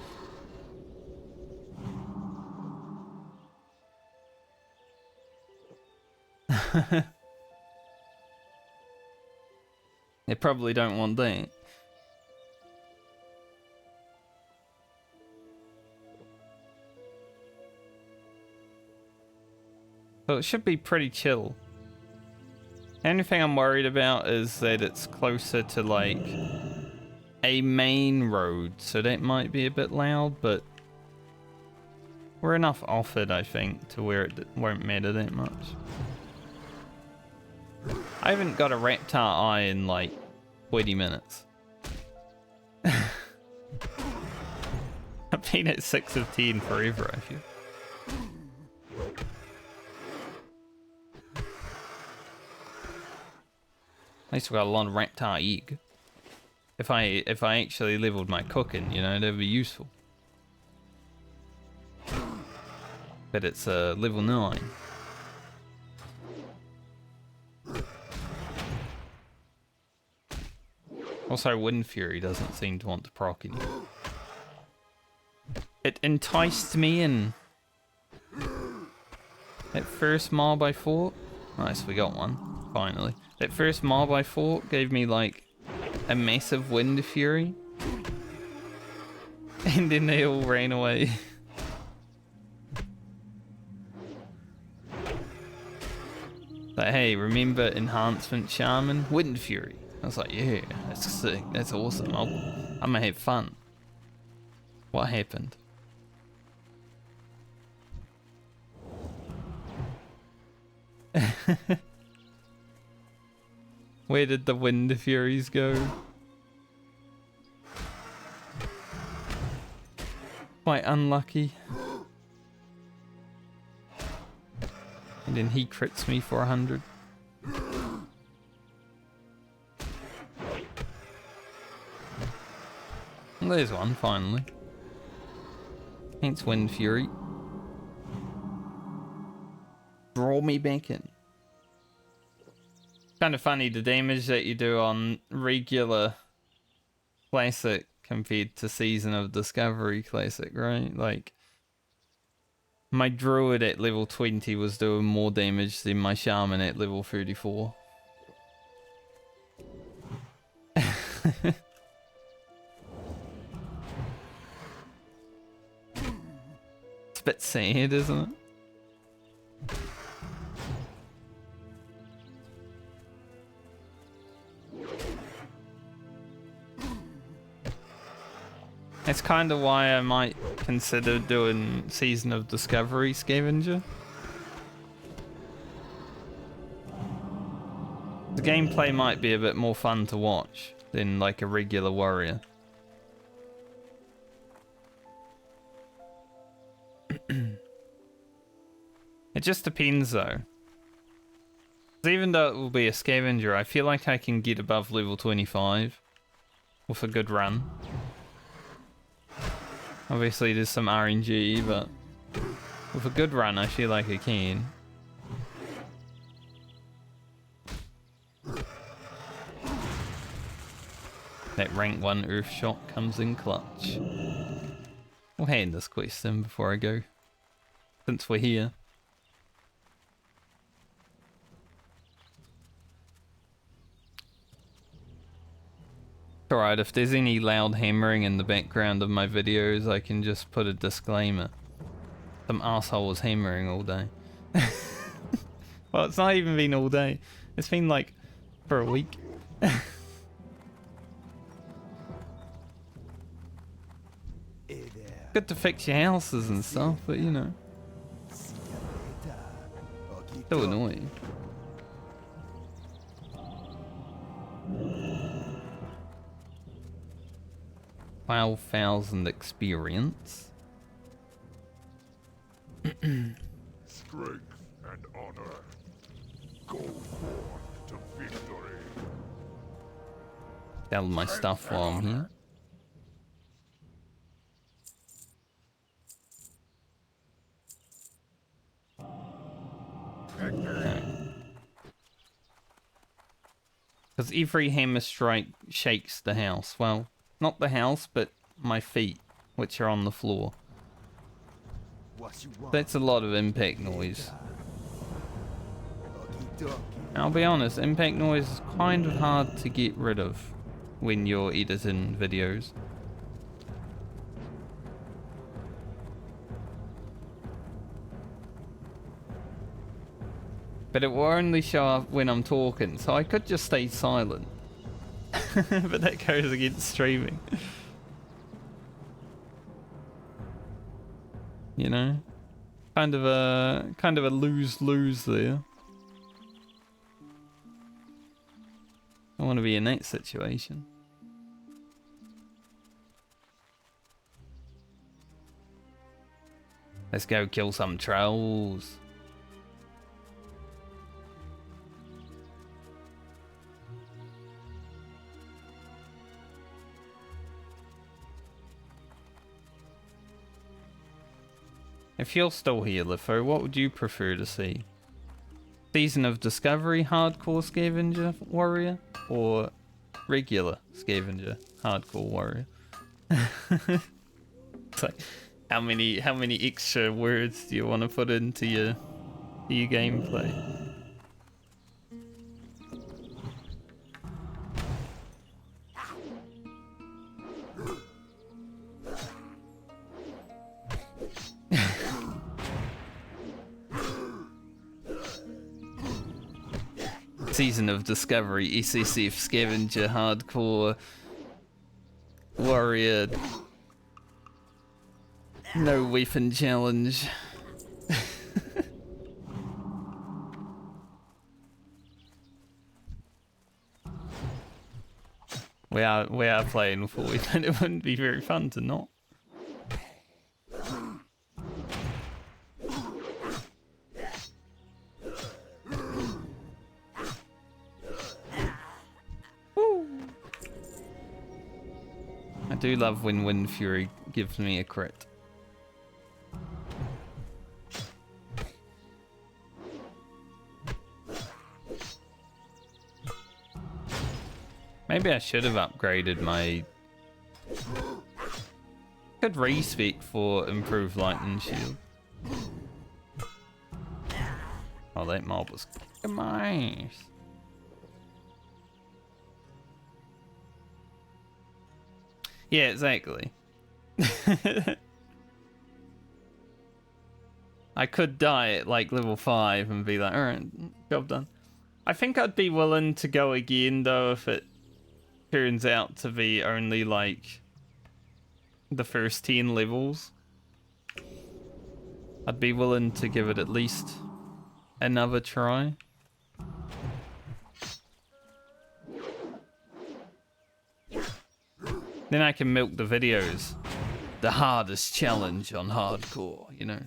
They probably don't want that. So it should be pretty chill. The only thing I'm worried about is that it's closer to like a main road, so that might be a bit loud, but we're enough off it, I think, to where it won't matter that much. I haven't got a reptile eye in like 20 minutes. I've been at 6 of 10 forever, I feel. At least we got a lot of reptile egg. If I actually leveled my cooking, you know, that'd be useful. But it's level 9. Also, Wind Fury doesn't seem to want to proc anymore. It enticed me in. That first mob I fought. Nice, we got one. Finally. That first mob I fought gave me like a massive Wind Fury. And then they all ran away. Like, hey, remember enhancement Shaman? Wind Fury. I was like, yeah, that's sick. That's awesome. I'm gonna have fun. What happened? Where did the Wind Furies go? Quite unlucky. And then he crits me for 100. There's one, finally. Thanks, Wind Fury. Draw me back in. Kind of funny, the damage that you do on regular Classic compared to Season of Discovery Classic, right? Like, my Druid at level 20 was doing more damage than my Shaman at level 34. It's a bit sad, isn't it? That's kind of why I might consider doing Season of Discovery Scavenger. The gameplay might be a bit more fun to watch than like a regular warrior. It just depends though. 'Cause even though it will be a scavenger, I feel like I can get above level 25 with a good run. Obviously there's some RNG, but With a good run, I feel like I can. That rank 1 Earth shot comes in clutch. We'll hand this quest in before I go, since we're here. Alright, if there's any loud hammering in the background of my videos, I can just put a disclaimer. Some asshole was hammering all day. Well, it's not even been all day. It's been like for a week. Good to fix your houses and stuff, but you know. So annoying. 12,000 experience. Strength and honor. Go forth to victory. Sell my stuff while I'm here. Because every hammer strike shakes the house. Well, not the house, but my feet, which are on the floor. That's a lot of impact noise. I'll be honest, impact noise is kind of hard to get rid of when you're editing videos. But it will only show up when I'm talking, so I could just stay silent. But that goes against streaming. You know? Kind of a lose-lose there. I want to be in that situation. Let's go kill some trolls. If you're still here, Lifo, what would you prefer to see? Season of Discovery Hardcore Scavenger Warrior or regular Scavenger Hardcore Warrior? It's like, how many extra words do you want to put into your gameplay? Season of Discovery, SSF, Scavenger, Hardcore, Warrior, no weapon challenge. we are playing full weapon. It wouldn't be very fun to not. I do love when Wind Fury gives me a crit. Maybe I should have upgraded my... Could respec for improved lightning shield. Oh, that mob was kicking my ass. Yeah, exactly. I could die at like level 5 and be like, alright, job done. I think I'd be willing to go again though if it turns out to be only like the first 10 levels. I'd be willing to give it at least another try. Then I can milk the videos. The hardest challenge on hardcore, you know.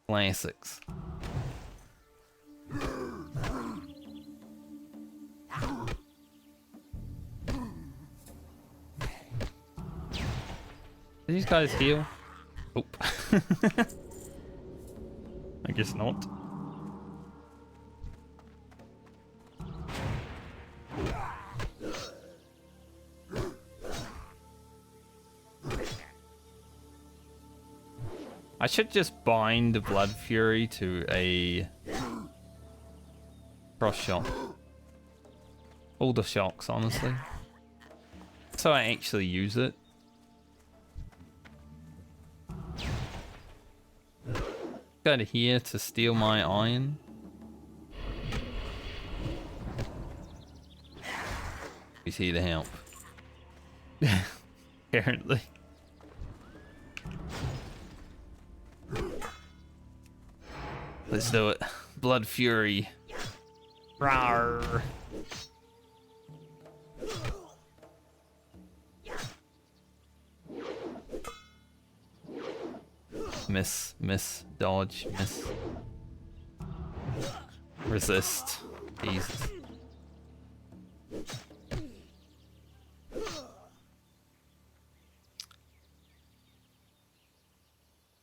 Classics. Did these guys heal? Oop. I guess not. I should just bind the Blood Fury to a cross shot. All the shocks, honestly. So I actually use it. Go to here to steal my iron. He's here to help. Apparently. Let's do it. Blood Fury. Rawr. Miss, dodge, miss. Resist. Jesus.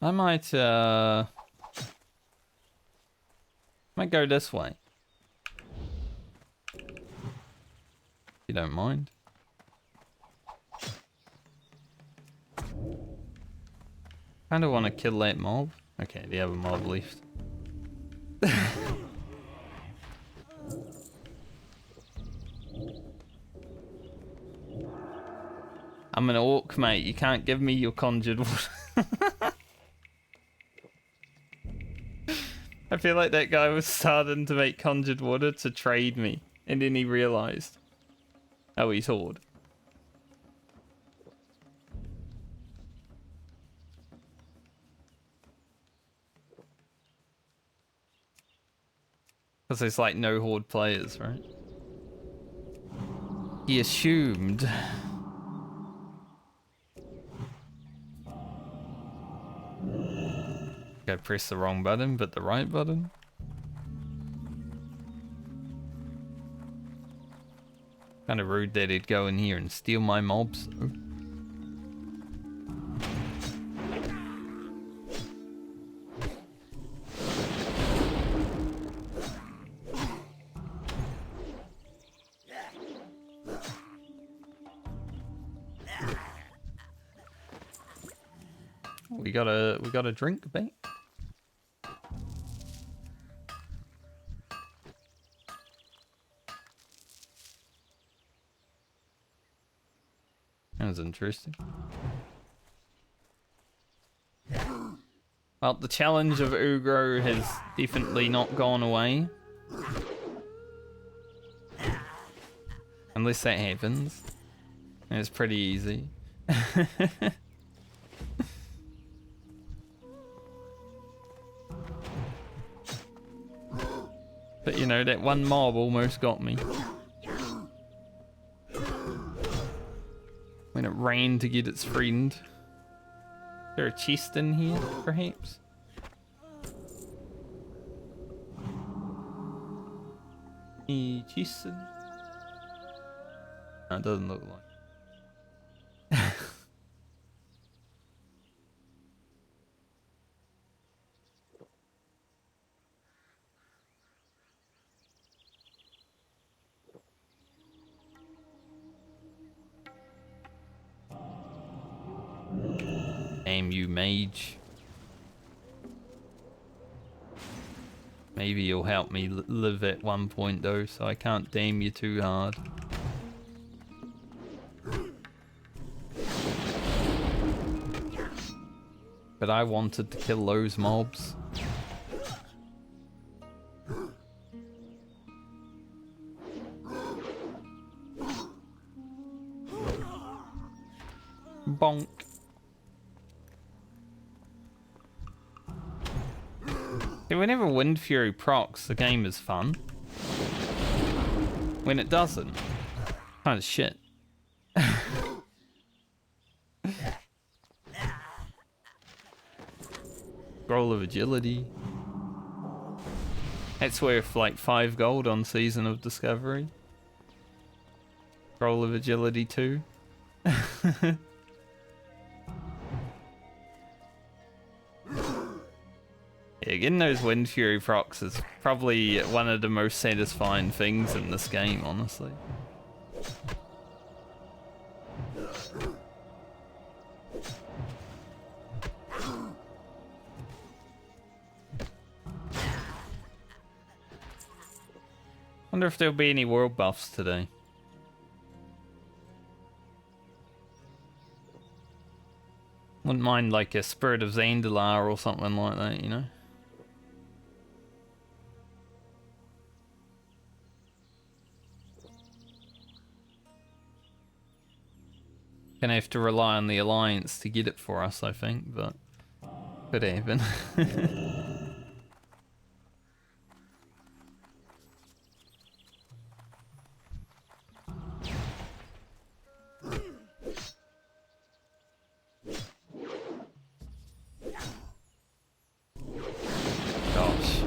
I might go this way. If you don't mind. Kinda wanna kill that mob. Okay, the other mob left. I'm an orc, mate. You can't give me your conjured water. I feel like that guy was starting to make conjured water to trade me, and then he realized, oh, he's Horde. Because there's like no Horde players, right? He assumed. I pressed the wrong button, but the right button. Kind of rude that he'd go in here and steal my mobs. Though. We got a drink back. That was interesting. Well, the challenge of Ugro has definitely not gone away. Unless that happens. And it's pretty easy. But you know, that one mob almost got me. When it ran to get its friend. Is there a chest in here, perhaps? Any chests in? No, it doesn't look like. Damn you, mage. Maybe you'll help me live at one point though, so I can't damn you too hard. But I wanted to kill those mobs. Bonk. See, whenever Wind Fury procs, the game is fun. When it doesn't, kind of shit. Scroll of Agility. That's worth like 5 gold on Season of Discovery. Scroll of Agility 2. Yeah, getting those Wind Fury procs is probably one of the most satisfying things in this game, honestly. Wonder if there'll be any world buffs today. Wouldn't mind like a Spirit of Zandalar or something like that, you know? Gonna have to rely on the Alliance to get it for us, I think, but could happen. Gosh.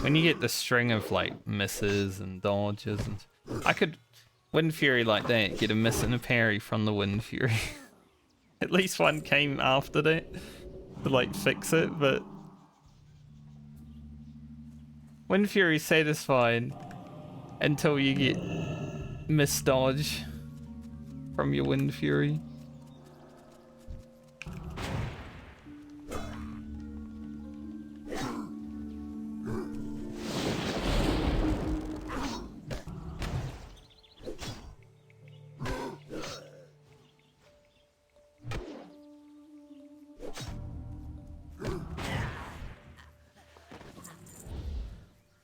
When you get the string of like misses and dodges and I could Wind Fury like that, get a miss and a parry from the Wind Fury. At least one came after that to like fix it, but Wind Fury satisfied until you get miss dodge from your Wind Fury.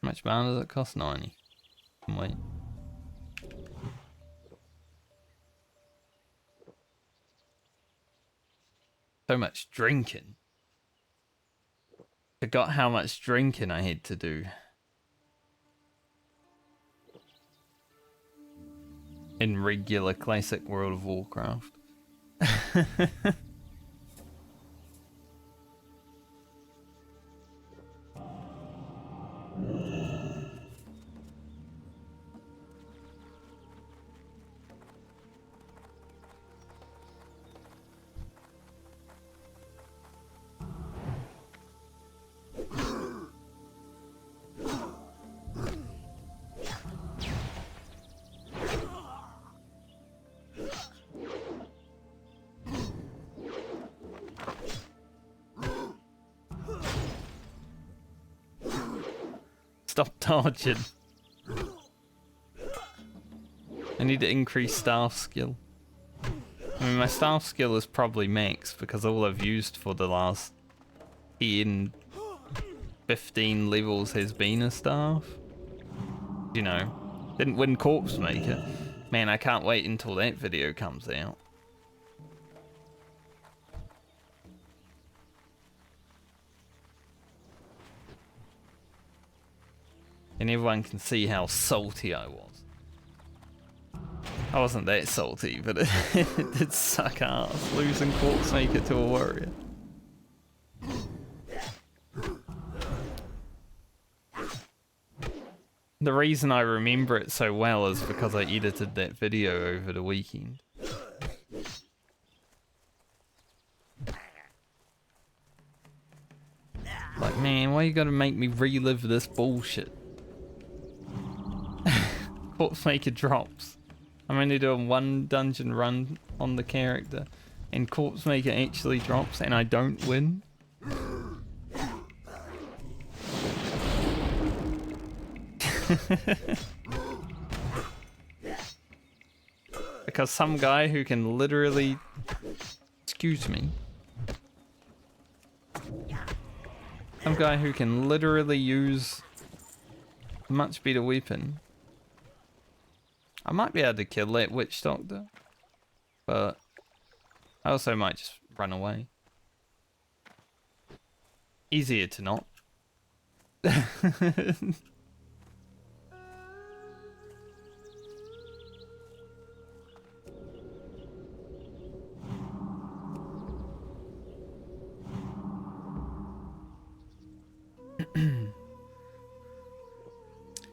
How much mana does it cost? 90. Wait. So much drinking. Forgot how much drinking I had to do. In regular classic World of Warcraft. Stop dodging. I need to increase staff skill. I mean, my staff skill is probably max because all I've used for the last 10, 15 levels has been a staff. You know, didn't win Corpse Maker. Man, I can't wait until that video comes out. And everyone can see how salty I was. I wasn't that salty, but it did suck ass losing Corpse Maker to a warrior. The reason I remember it so well is because I edited that video over the weekend. Like, man, why you gotta make me relive this bullshit? Corpse Maker drops. I'm only doing one dungeon run on the character, and Corpse Maker actually drops, and I don't win. Because some guy who can literally... Excuse me. Some guy who can literally use a much better weapon. I might be able to kill that witch doctor, but I also might just run away. Easier to not.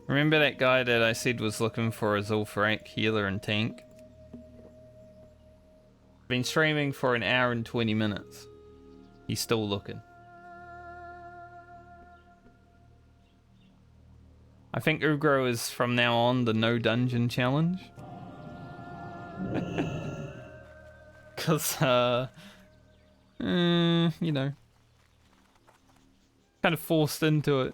Remember that guy that I said was looking for a Zul'Farrak healer and tank? Been streaming for an hour and 20 minutes. He's still looking. I think Ugro is from now on the no dungeon challenge. Cause you know, kind of forced into it.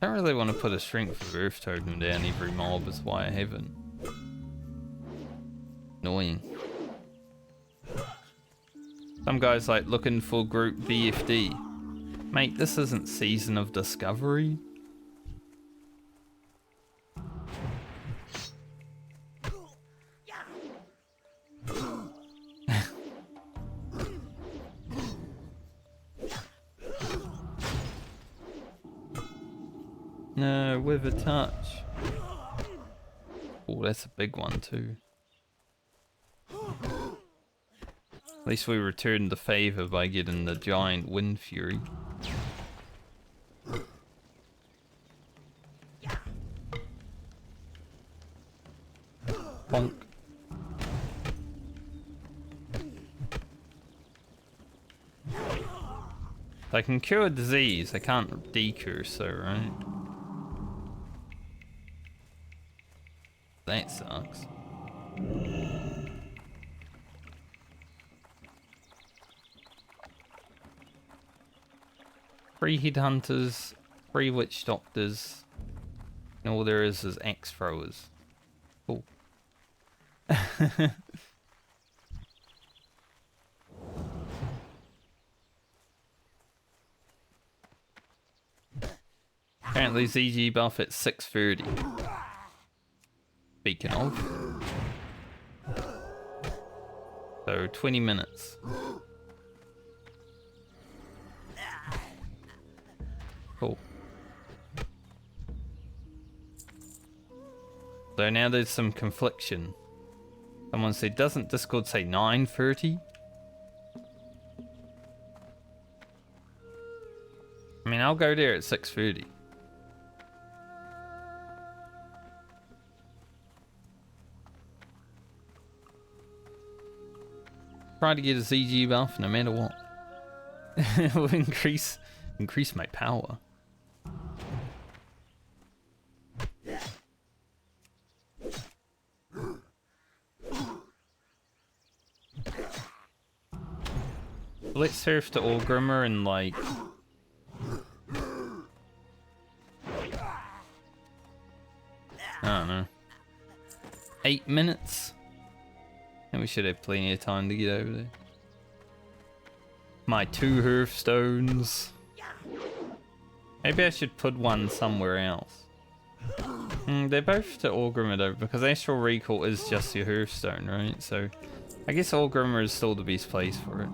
I don't really want to put a strength of Earth totem down every mob, is why I haven't. Annoying. Some guys like looking for group BFD. Mate, this isn't Season of Discovery. No, with a touch. Oh, that's a big one too. At least we returned the favor by getting the giant Wind Fury. Bonk. I can cure a disease, I can't decure, so right? That sucks. 3 headhunters, 3 witch doctors, and all there is axe throwers. Cool. Apparently ZG buff at 6:30. Speaking of. So 20 minutes. Cool. So now there's some confliction. Someone said, doesn't Discord say 9:30? I mean, I'll go there at 6:30. Try to get a ZG buff no matter what. It will increase my power. Let's surf to Orgrimmar in like... I don't know. 8 minutes? And we should have plenty of time to get over there. My 2 hearthstones. Maybe I should put one somewhere else. They're both to Orgrimmar though, because Astral Recall is just your hearthstone, right? So I guess Orgrimmar is still the best place for it.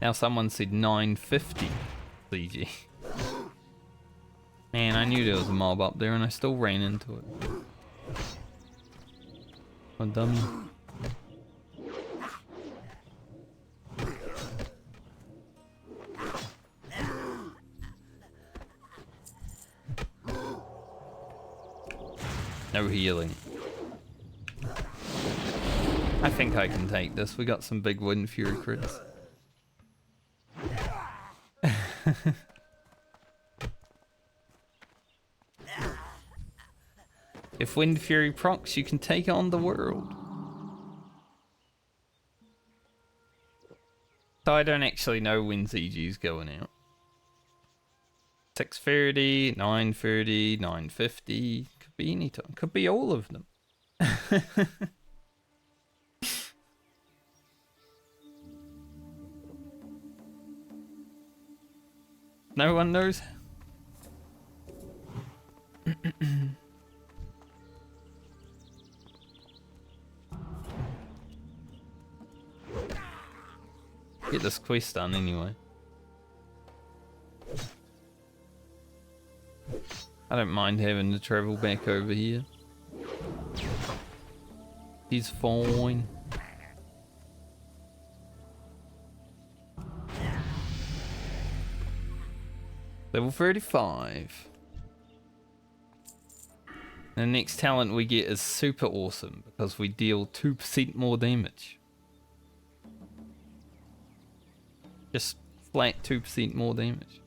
Now someone said 9:50 CG. Man, I knew there was a mob up there and I still ran into it. What a dummy. No healing. I think I can take this. We got some big Wind Fury crits. If Wind Fury procs, you can take on the world. So I don't actually know when ZG's going out. 6:30, 9:30, 9:50. Could be any time. Could be all of them. No one knows. Get this quest done anyway. I don't mind having to travel back over here. He's fine. Level 35. The next talent we get is super awesome because we deal 2% more damage. Just flat 2% more damage.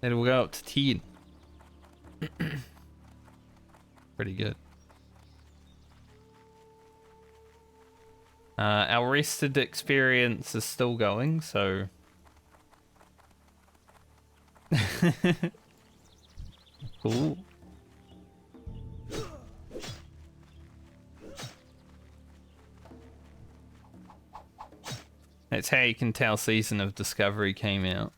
Then we'll go up to 10. Pretty good. Our rested experience is still going, so... Cool. That's how you can tell Season of Discovery came out.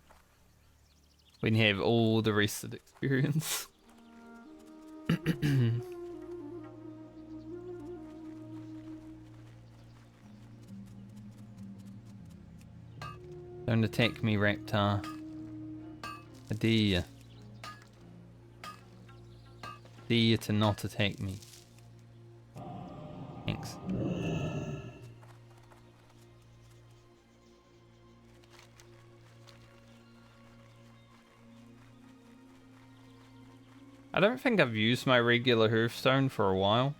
When you have all the rested experience. Don't attack me, Raptor. I dare you. Dare you to not attack me. Thanks. I don't think I've used my regular Hearthstone for a while.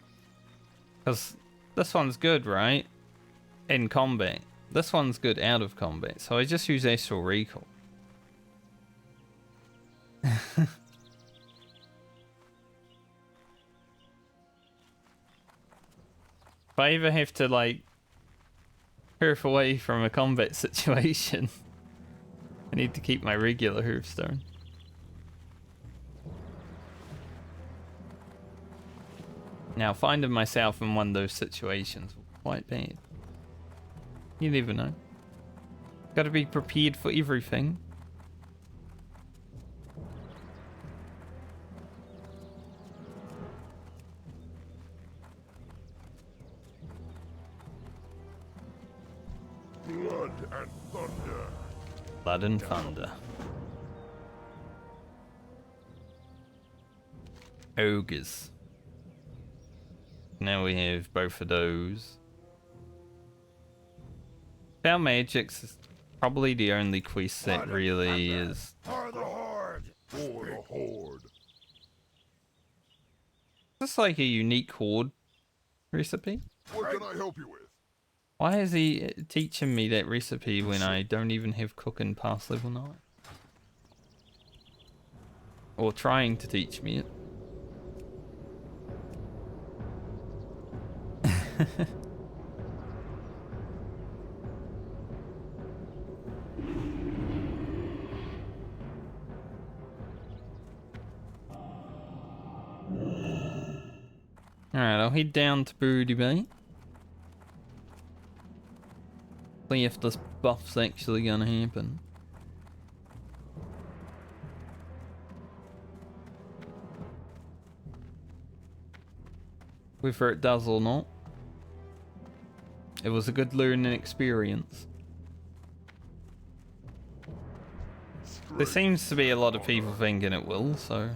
Because this one's good, right? In combat. This one's good out of combat. So I just use Astral Recall. If I ever have to, like, Hearth away from a combat situation, I need to keep my regular Hearthstone. Now, finding myself in one of those situations was quite bad. You never know. Gotta be prepared for everything. Blood and thunder. Blood and thunder. Ogres. Now we have both of those. Foul Magic's is probably the only quest that really is... For the Horde! For the Horde. Is this like a unique Horde recipe? What can I help you with? Why is he teaching me that recipe when I don't even have cooking past level 9? Or trying to teach me it. Alright, I'll head down to Broody Bay. See if this buff's actually gonna happen. Whether it does or not. It was a good learning experience. There seems to be a lot of people thinking it will, so...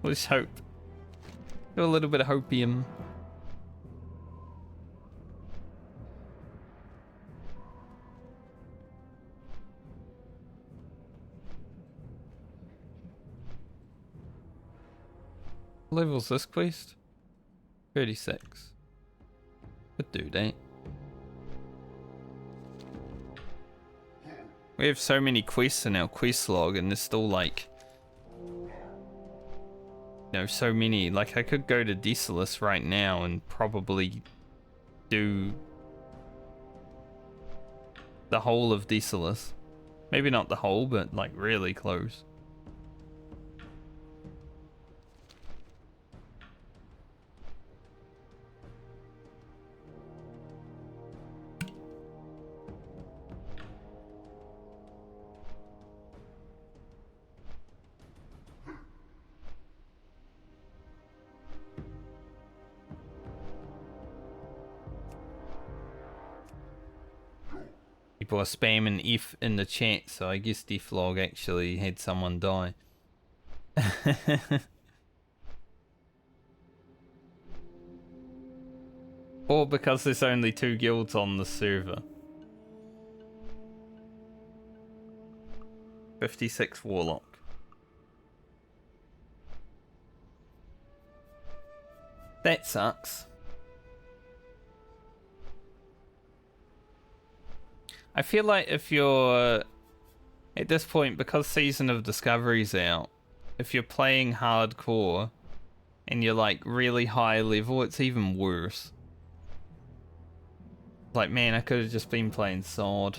Let's hope. Do a little bit of hopium. What level's this quest? 36. Could do that. We have so many quests in our quest log and there's still like... You know, so many. Like I could go to Desolace right now and probably do the whole of Desolace. Maybe not the whole, but like really close. People are spamming F in the chat, so I guess Deflog actually had someone die. Or because there's only 2 guilds on the server. 56 Warlock. That sucks. I feel like if you're at this point, because Season of Discovery's out, if you're playing hardcore and you're like really high level, it's even worse. Like, man, I could have just been playing Sword.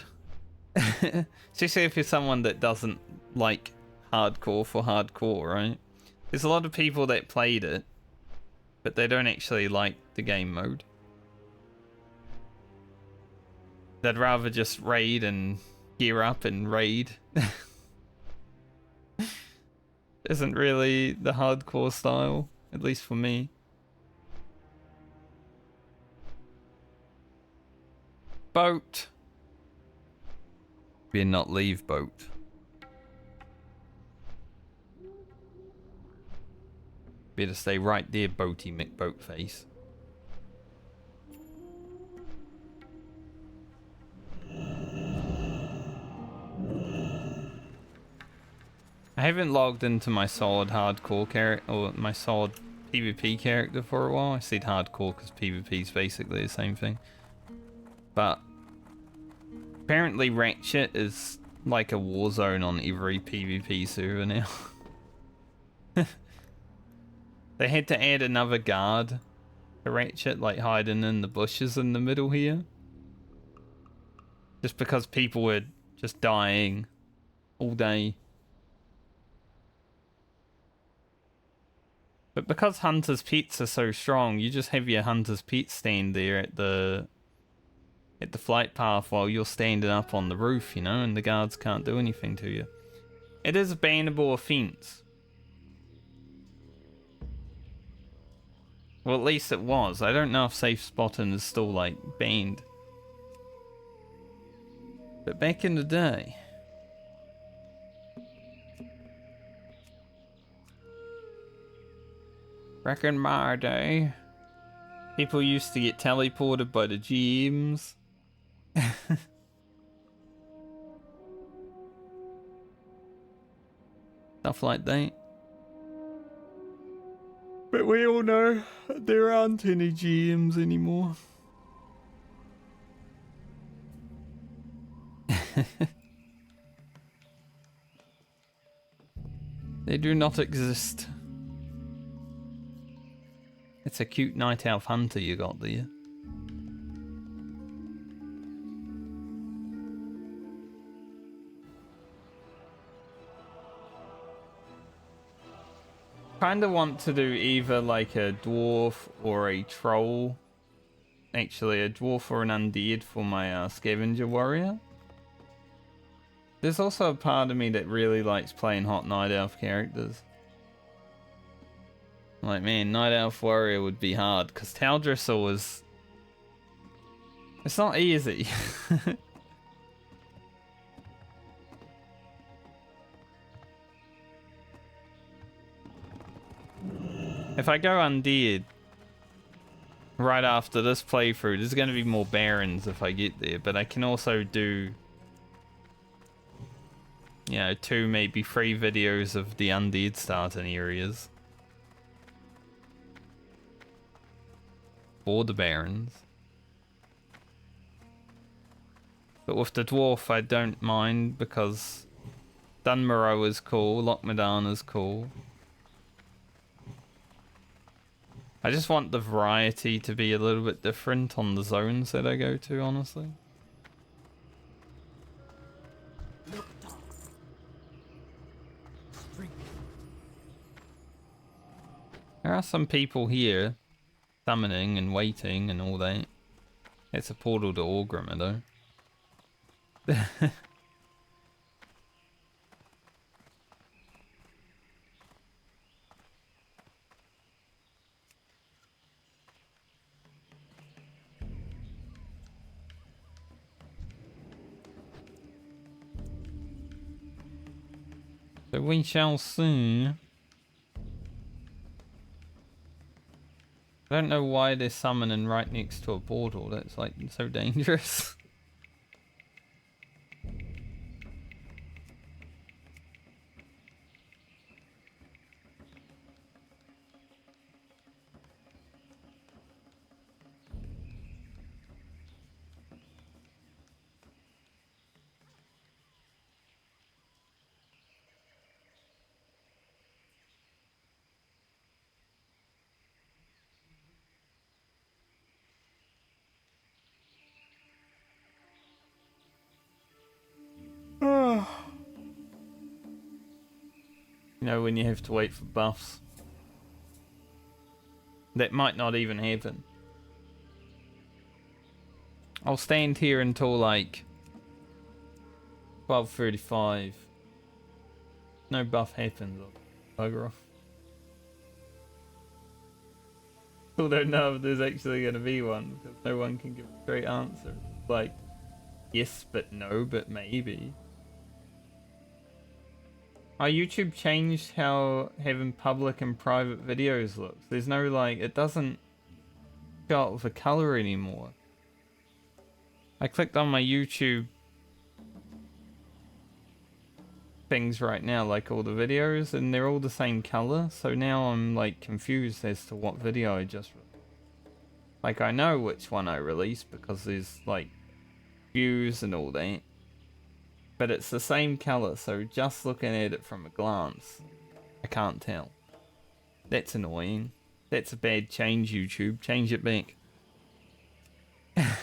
Especially if you're someone that doesn't like hardcore for hardcore, right? There's a lot of people that played it, but they don't actually like the game mode. They'd rather just raid and gear up and raid. Isn't really the hardcore style, at least for me. Boat. Better not leave boat. Better stay right there, Boaty McBoatface. I haven't logged into my solid hardcore character, or my solid PvP character for a while. I said hardcore because PvP is basically the same thing. But apparently Ratchet is like a war zone on every PvP server now. They had to add another guard to Ratchet, like hiding in the bushes in the middle here. Just because people were just dying all day. But because Hunter's Pets are so strong, you just have your Hunter's Pet stand there at the flight path while you're standing up on the roof, you know, and the guards can't do anything to you. It is a bannable offense. Well, at least it was. I don't know if safe spotting is still, like, banned. But back in the day... Back in my day, people used to get teleported by the GMs. Stuff like that. But we all know there aren't any GMs anymore. They do not exist. It's a cute night elf hunter you got there. Kinda want to do either like a dwarf or a troll. Actually, a dwarf or an undead for my scavenger warrior. There's also a part of me that really likes playing hot night elf characters. Like, man, night elf warrior would be hard because Taldrissel is... It's not easy. If I go undead right after this playthrough, there's going to be more barons if I get there, but I can also do, you know, 2, maybe 3 videos of the undead starting areas. For the barons. But with the dwarf, I don't mind because Dunmorrow is cool, Lochmadan is cool. I just want the variety to be a little bit different on the zones that I go to, honestly. There are some people here summoning and waiting and all that. It's a portal to Orgrimmar though. So we shall see. I don't know why they're summoning right next to a portal. That's like so dangerous. You know, when you have to wait for buffs. That might not even happen. I'll stand here until like 12:35. No buff happens. I'll bugger off. Still don't know if there's actually going to be one because no one can give a straight answer. Like, yes, but no, but maybe. Our YouTube changed how having public and private videos looks. There's no like, it doesn't show up with a color anymore. I clicked on my YouTube things right now, like all the videos, and they're all the same color. So now I'm like confused as to what video I just released. Like I know which one I released because there's like views and all that. But it's the same color, so just looking at it from a glance, I can't tell. That's annoying. That's a bad change, YouTube. Change it back. I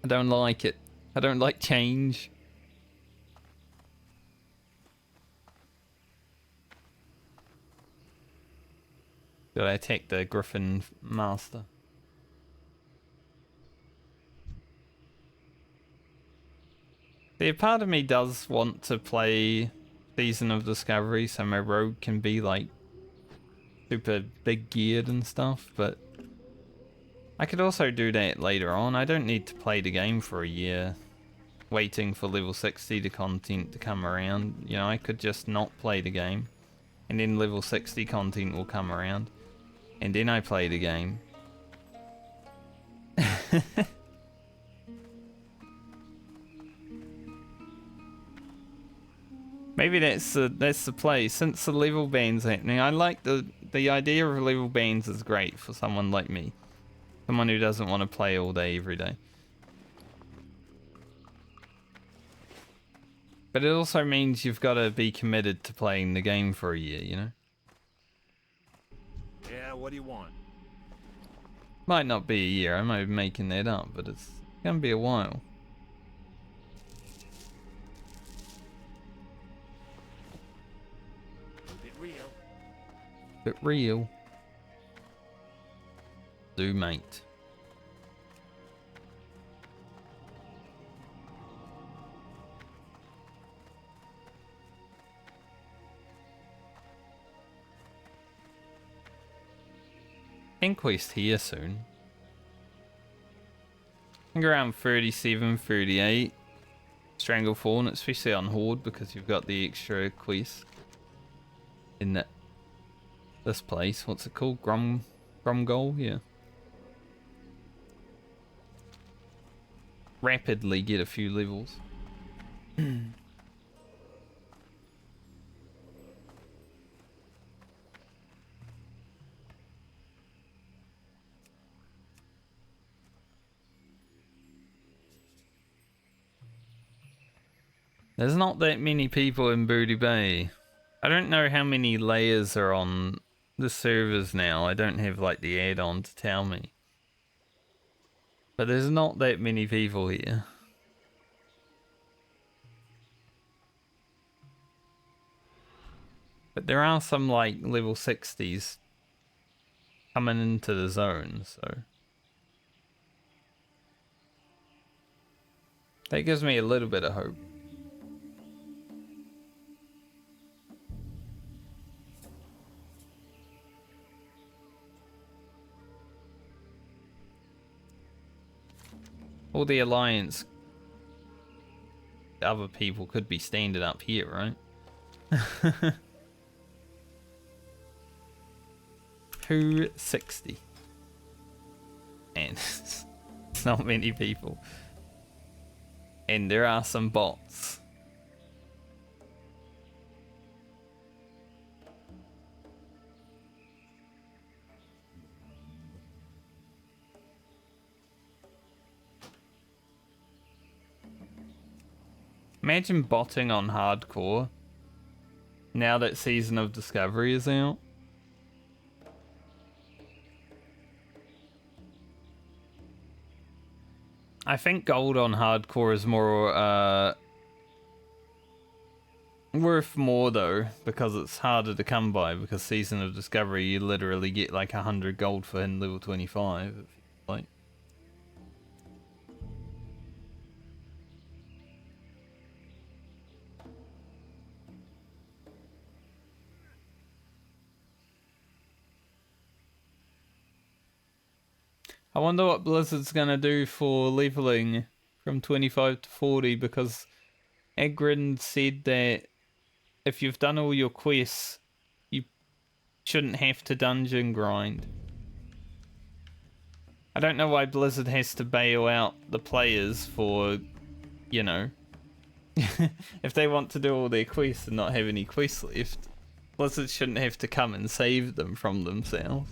don't like it. I don't like change. Did I attack the Griffin Master? See, a part of me does want to play Season of Discovery so my rogue can be like super big geared and stuff, but I could also do that later on. I don't need to play the game for a year waiting for level 60 to content to come around. You know, I could just not play the game and then level 60 content will come around and then I play the game. Maybe that's the play. Since the level ban's happening, I like the idea of level bans is great for someone like me. Someone who doesn't want to play all day, every day. But it also means you've got to be committed to playing the game for a year, you know? Yeah, what do you want? Might not be a year, I might be making that up, but it's gonna be a while. Keep it real. But real. Do mate. Inquest here soon. I think around 37, 38. Stranglethorn, especially on Horde because you've got the extra quest in this place. What's it called? Grumgol? Yeah. Rapidly get a few levels. There's not that many people in Booty Bay. I don't know how many layers are on the servers now. I don't have like the add-on to tell me. But there's not that many people here. But there are some like level 60s coming into the zone, so that gives me a little bit of hope. All the Alliance other people could be standing up here, right? 260. And it's not many people. And there are some bots. Imagine botting on hardcore now that Season of Discovery is out. I think gold on hardcore is more worth more though, because it's harder to come by, because Season of Discovery you literally get like 100 gold for in level 25 if you like. I wonder what Blizzard's gonna do for leveling from 25 to 40, because Egrin said that if you've done all your quests, you shouldn't have to dungeon grind. I don't know why Blizzard has to bail out the players for, you know, if they want to do all their quests and not have any quests left, Blizzard shouldn't have to come and save them from themselves.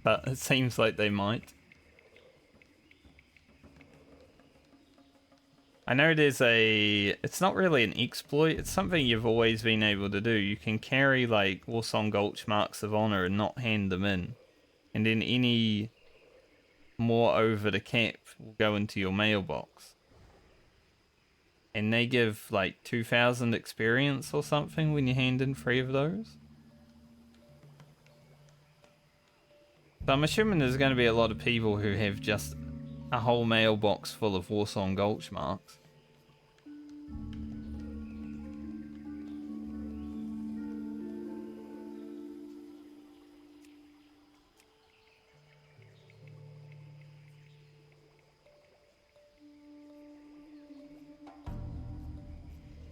But it seems like they might. I know there's it's not really an exploit, it's something you've always been able to do. You can carry like Warsong Gulch Marks of Honor and not hand them in. And then any more over the cap will go into your mailbox. And they give like 2,000 experience or something when you hand in 3 of those. So I'm assuming there's going to be a lot of people who have just a whole mailbox full of Warsong Gulch marks.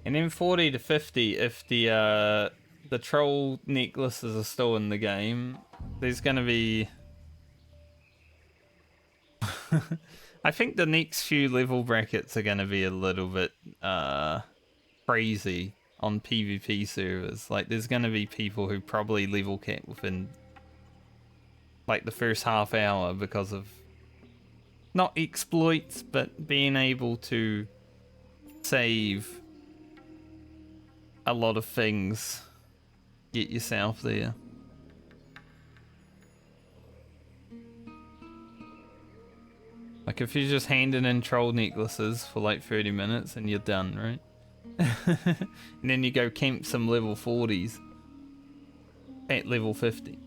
And then 40 to 50, if the troll necklaces are still in the game, there's going to be... I think the next few level brackets are going to be a little bit crazy on PvP servers. Like, there's going to be people who probably level cap within like the first half hour because of not exploits, but being able to save a lot of things. Get yourself there. Like if you're just handing in troll necklaces for like 30 minutes and you're done, right? And then you go camp some level 40s at level 50.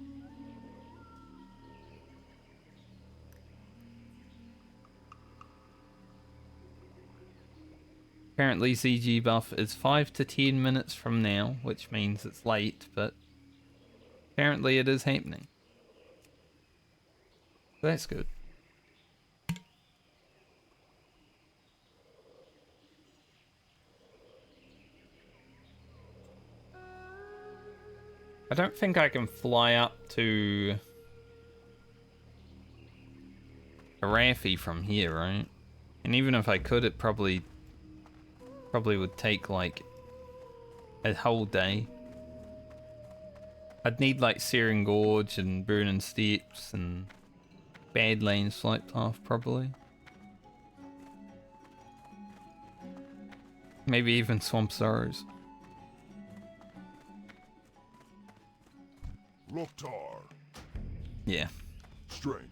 Apparently CG buff is 5 to 10 minutes from now, which means it's late, but apparently it is happening. That's good. I don't think I can fly up to Arathi from here, right? And even if I could, it probably would take like a whole day. I'd need like Searing Gorge and Burning Steps and Badlands Flight Path probably. Maybe even Swamp Sorrows. Loktar. Yeah. Strength.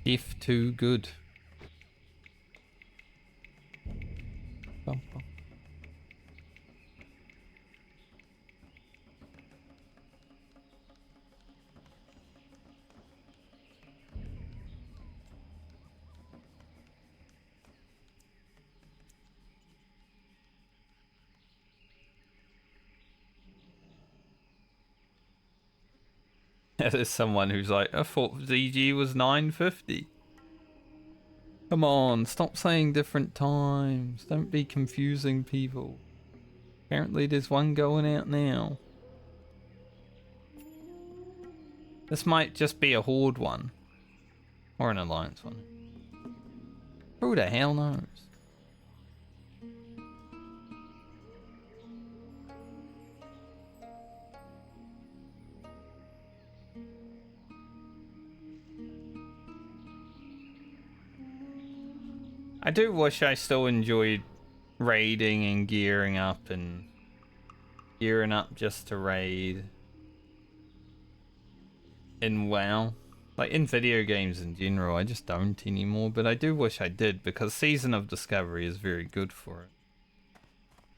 If too good. Bum, bum. There's someone who's like, I thought ZG was 950. Come on, stop saying different times. Don't be confusing people. Apparently there's one going out now. This might just be a Horde one. Or an Alliance one. Who the hell knows? I do wish I still enjoyed raiding and gearing up and gearing up just to raid in WoW. Like in video games in general, I just don't anymore, but I do wish I did because Season of Discovery is very good for it.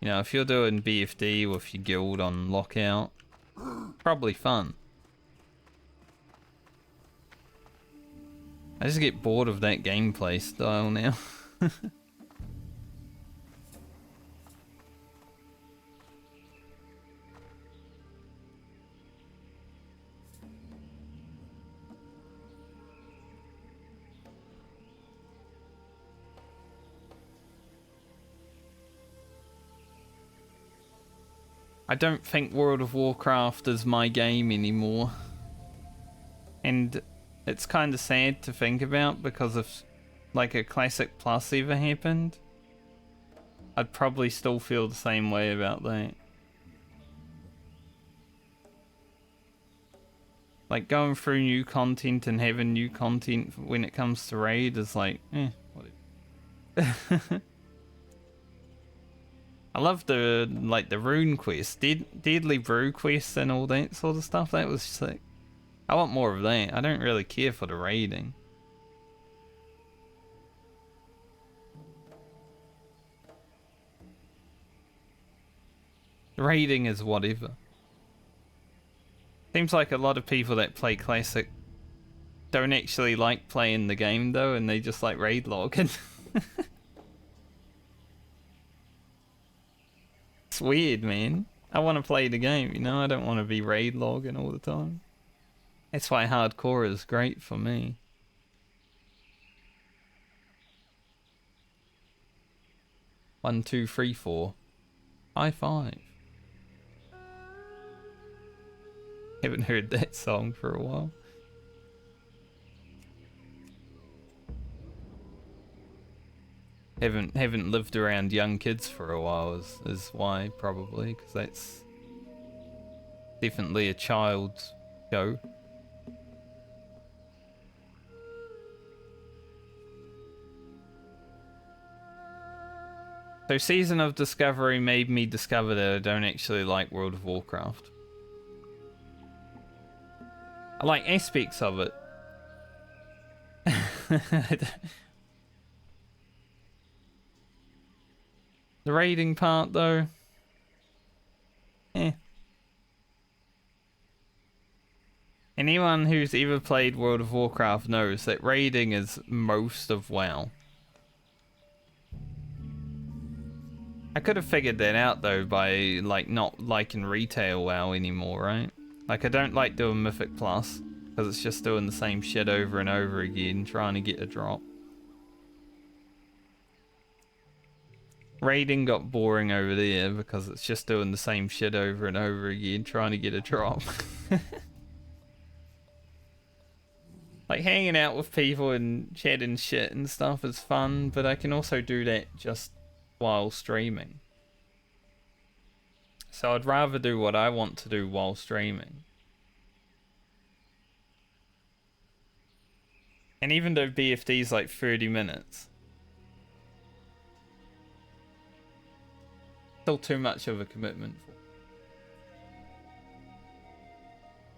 You know, if you're doing BFD with your guild on lockout, probably fun. I just get bored of that gameplay style now. I don't think World of Warcraft is my game anymore. And it's kind of sad to think about because if like a Classic Plus ever happened, I'd probably still feel the same way about that. Like going through new content and having new content when it comes to raid is like, whatever. I love the rune quest, deadly brew quest and all that sort of stuff. That was sick. I want more of that. I don't really care for the raiding. The raiding is whatever. Seems like a lot of people that play Classic don't actually like playing the game though, and they just like raid logging. It's weird, man. I want to play the game, you know? I don't want to be raid logging all the time. That's why hardcore is great for me. One, two, three, four. High five. Haven't heard that song for a while. Haven't lived around young kids for a while is why, probably, because that's definitely a child's show. So Season of Discovery made me discover that I don't actually like World of Warcraft. I like aspects of it. The raiding part, though, Anyone who's ever played World of Warcraft knows that raiding is most of WoW. I could have figured that out, though, by, like, not liking retail WoW anymore, right? Like, I don't like doing Mythic Plus, because it's just doing the same shit over and over again, trying to get a drop. Raiding got boring over there because it's just doing the same shit over and over again, trying to get a drop. Like hanging out with people and chatting shit and stuff is fun, but I can also do that just while streaming. So I'd rather do what I want to do while streaming. And even though BFD is like 30 minutes, still too much of a commitment for.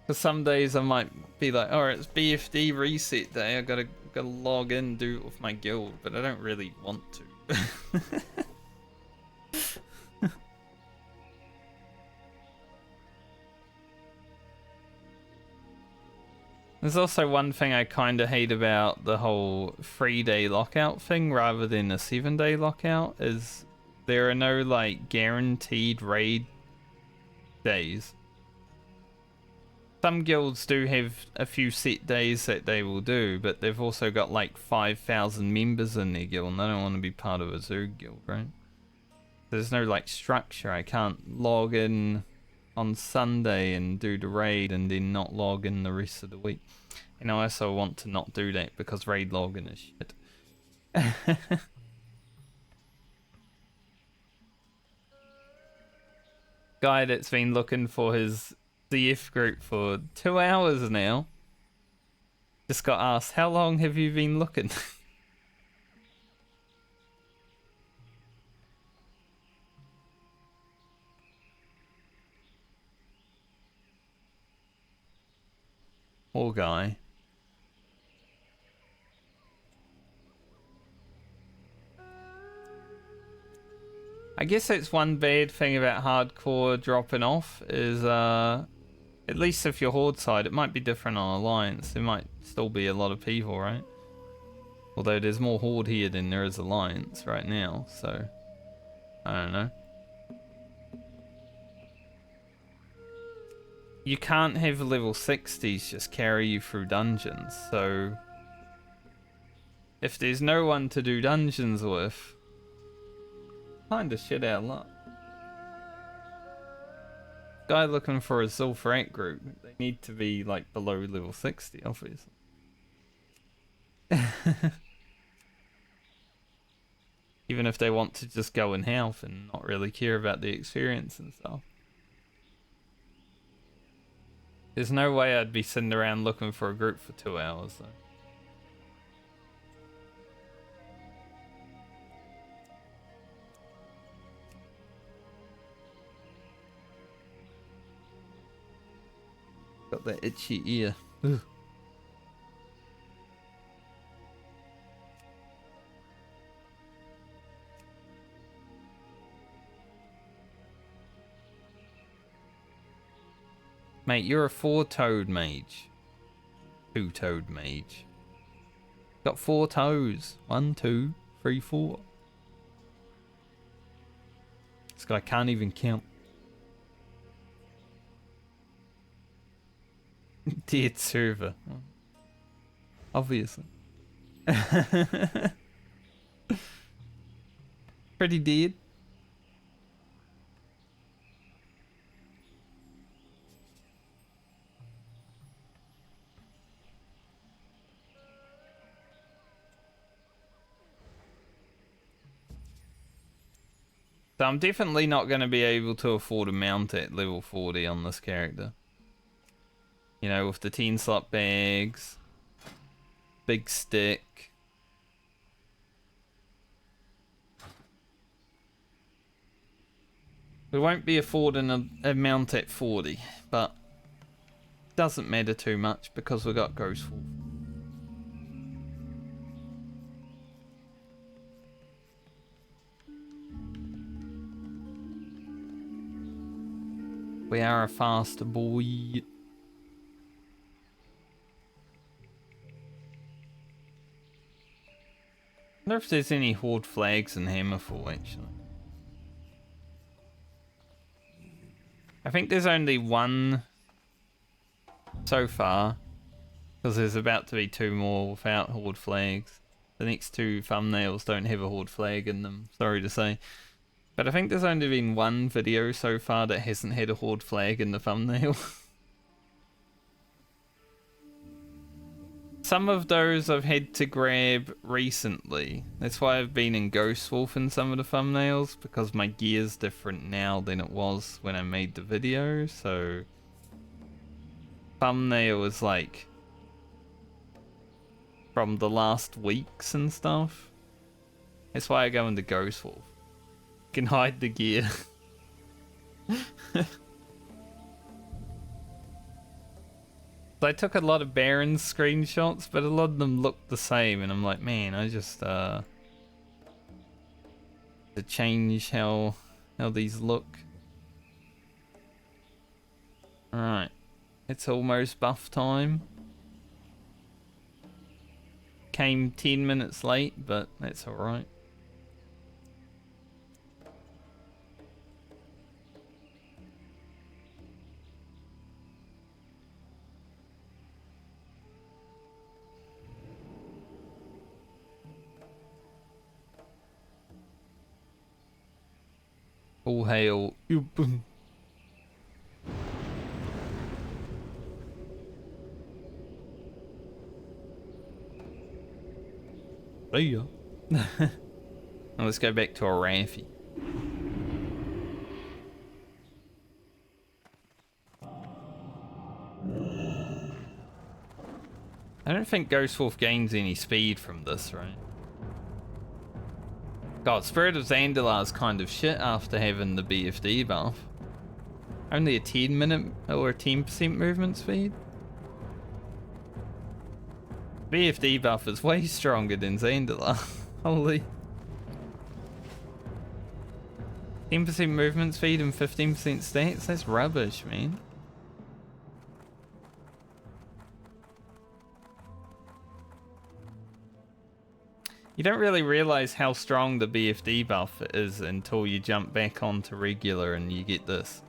Because some days I might be like, alright, it's BFD reset day, I gotta log in and do it with my guild, but I don't really want to. There's also one thing I kinda hate about the whole 3-day lockout thing rather than a 7-day lockout is there are no like guaranteed raid days. Some guilds do have a few set days that they will do, but they've also got like 5,000 members in their guild, and they don't want to be part of a Zerg guild, right? There's no like structure. I can't log in on Sunday and do the raid and then not log in the rest of the week. And I also want to not do that because raid login is shit. Guy that's been looking for his CF group for 2 hours now just got asked, how long have you been looking? Poor guy. I guess that's one bad thing about hardcore dropping off is at least if you're Horde side, it might be different on Alliance. There might still be a lot of people, right? Although there's more Horde here than there is Alliance right now, so I don't know. You can't have level 60s just carry you through dungeons, so if there's no one to do dungeons with, kinda shit out of luck. Guy looking for a Zul'Farrak group, they need to be like below level 60, obviously. Even if they want to just go in health and not really care about the experience and stuff. There's no way I'd be sitting around looking for a group for 2 hours though. Got that itchy ear. Ugh. Mate, you're a 4-toed mage. 2-toed mage. Got 4 toes. 1, 2, 3, 4. This guy can't even count. Dead server. Obviously. Pretty dead. So I'm definitely not going to be able to afford a mount at level 40 on this character. You know, with the 10 slot bags, big stick. We won't be affording a mount at 40, but doesn't matter too much because we got Ghost Wolf. We are a fast boy. I wonder if there's any Horde flags in Hammerfall actually. I think there's only one so far, because there's about to be 2 more without Horde flags. The next 2 thumbnails don't have a Horde flag in them, sorry to say. But I think there's only been 1 video so far that hasn't had a Horde flag in the thumbnail. Some of those I've had to grab recently. That's why I've been in Ghost Wolf in some of the thumbnails, because my gear's different now than it was when I made the video, so thumbnail is like from the last weeks and stuff. That's why I go into Ghost Wolf. Can hide the gear. I took a lot of Baron's screenshots, but a lot of them looked the same, and I'm like, man, I just to change how these look. Alright. It's almost buff time. Came 10 minutes late, but that's alright. All hail. Boom. See ya. Now let's go back to Arathi. I don't think Ghostwolf gains any speed from this, right? God, Spirit of Zandalar is kind of shit after having the BFD buff. Only a 10-minute or a 10% movement speed? BFD buff is way stronger than Zandalar. Holy. 10% movement speed and 15% stats? That's rubbish, man. You don't really realize how strong the BFD buff is until you jump back onto regular and you get this.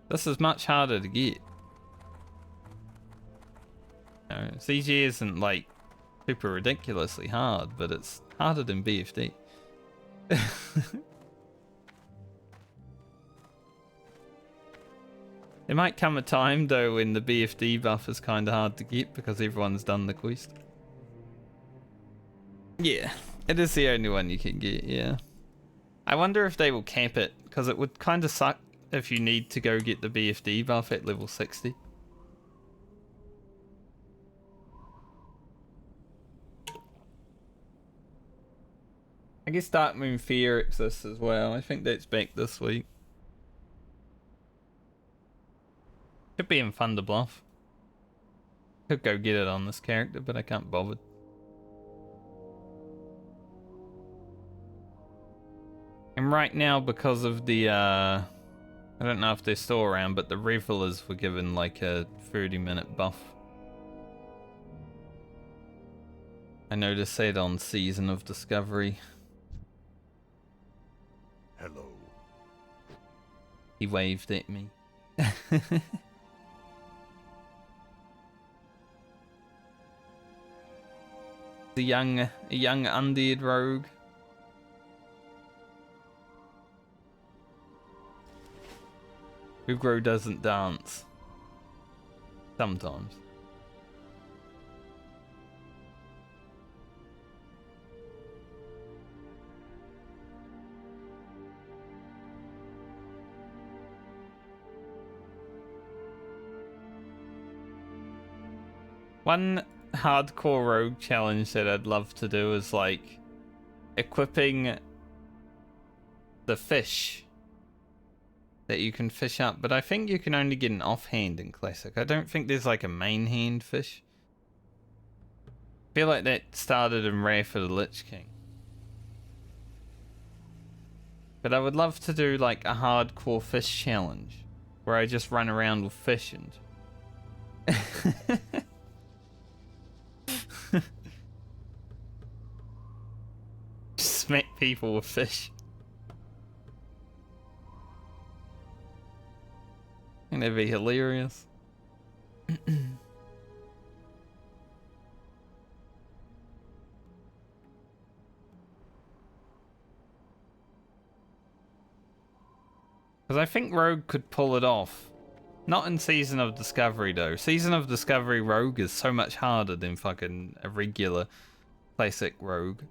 This is much harder to get. You know, CG isn't like super ridiculously hard, but it's harder than BFD. There might come a time though when the BFD buff is kind of hard to get because everyone's done the quest. Yeah, it is the only one you can get, yeah. I wonder if they will cap it, because it would kind of suck if you need to go get the BFD buff at level 60. I guess Dark Moon Fear exists as well. I think that's back this week. Could be in Thunder Bluff. Could go get it on this character, but I can't bother. And right now, because of the, I don't know if they're still around, but the Revelers were given like a 30-minute buff. I noticed that on Season of Discovery. Hello. He waved at me. A young undead rogue. Ugro doesn't dance. Sometimes. One hardcore rogue challenge that I'd love to do is like equipping the fish that you can fish up, but I think you can only get an offhand in Classic. I don't think there's like a main hand fish. I feel like that started in Rare for the Lich King. But I would love to do like a hardcore fish challenge where I just run around with fish and smack people with fish. I think that'd be hilarious. Because I think Rogue could pull it off. Not in Season of Discovery though. Season of Discovery Rogue is so much harder than fucking a regular Classic Rogue.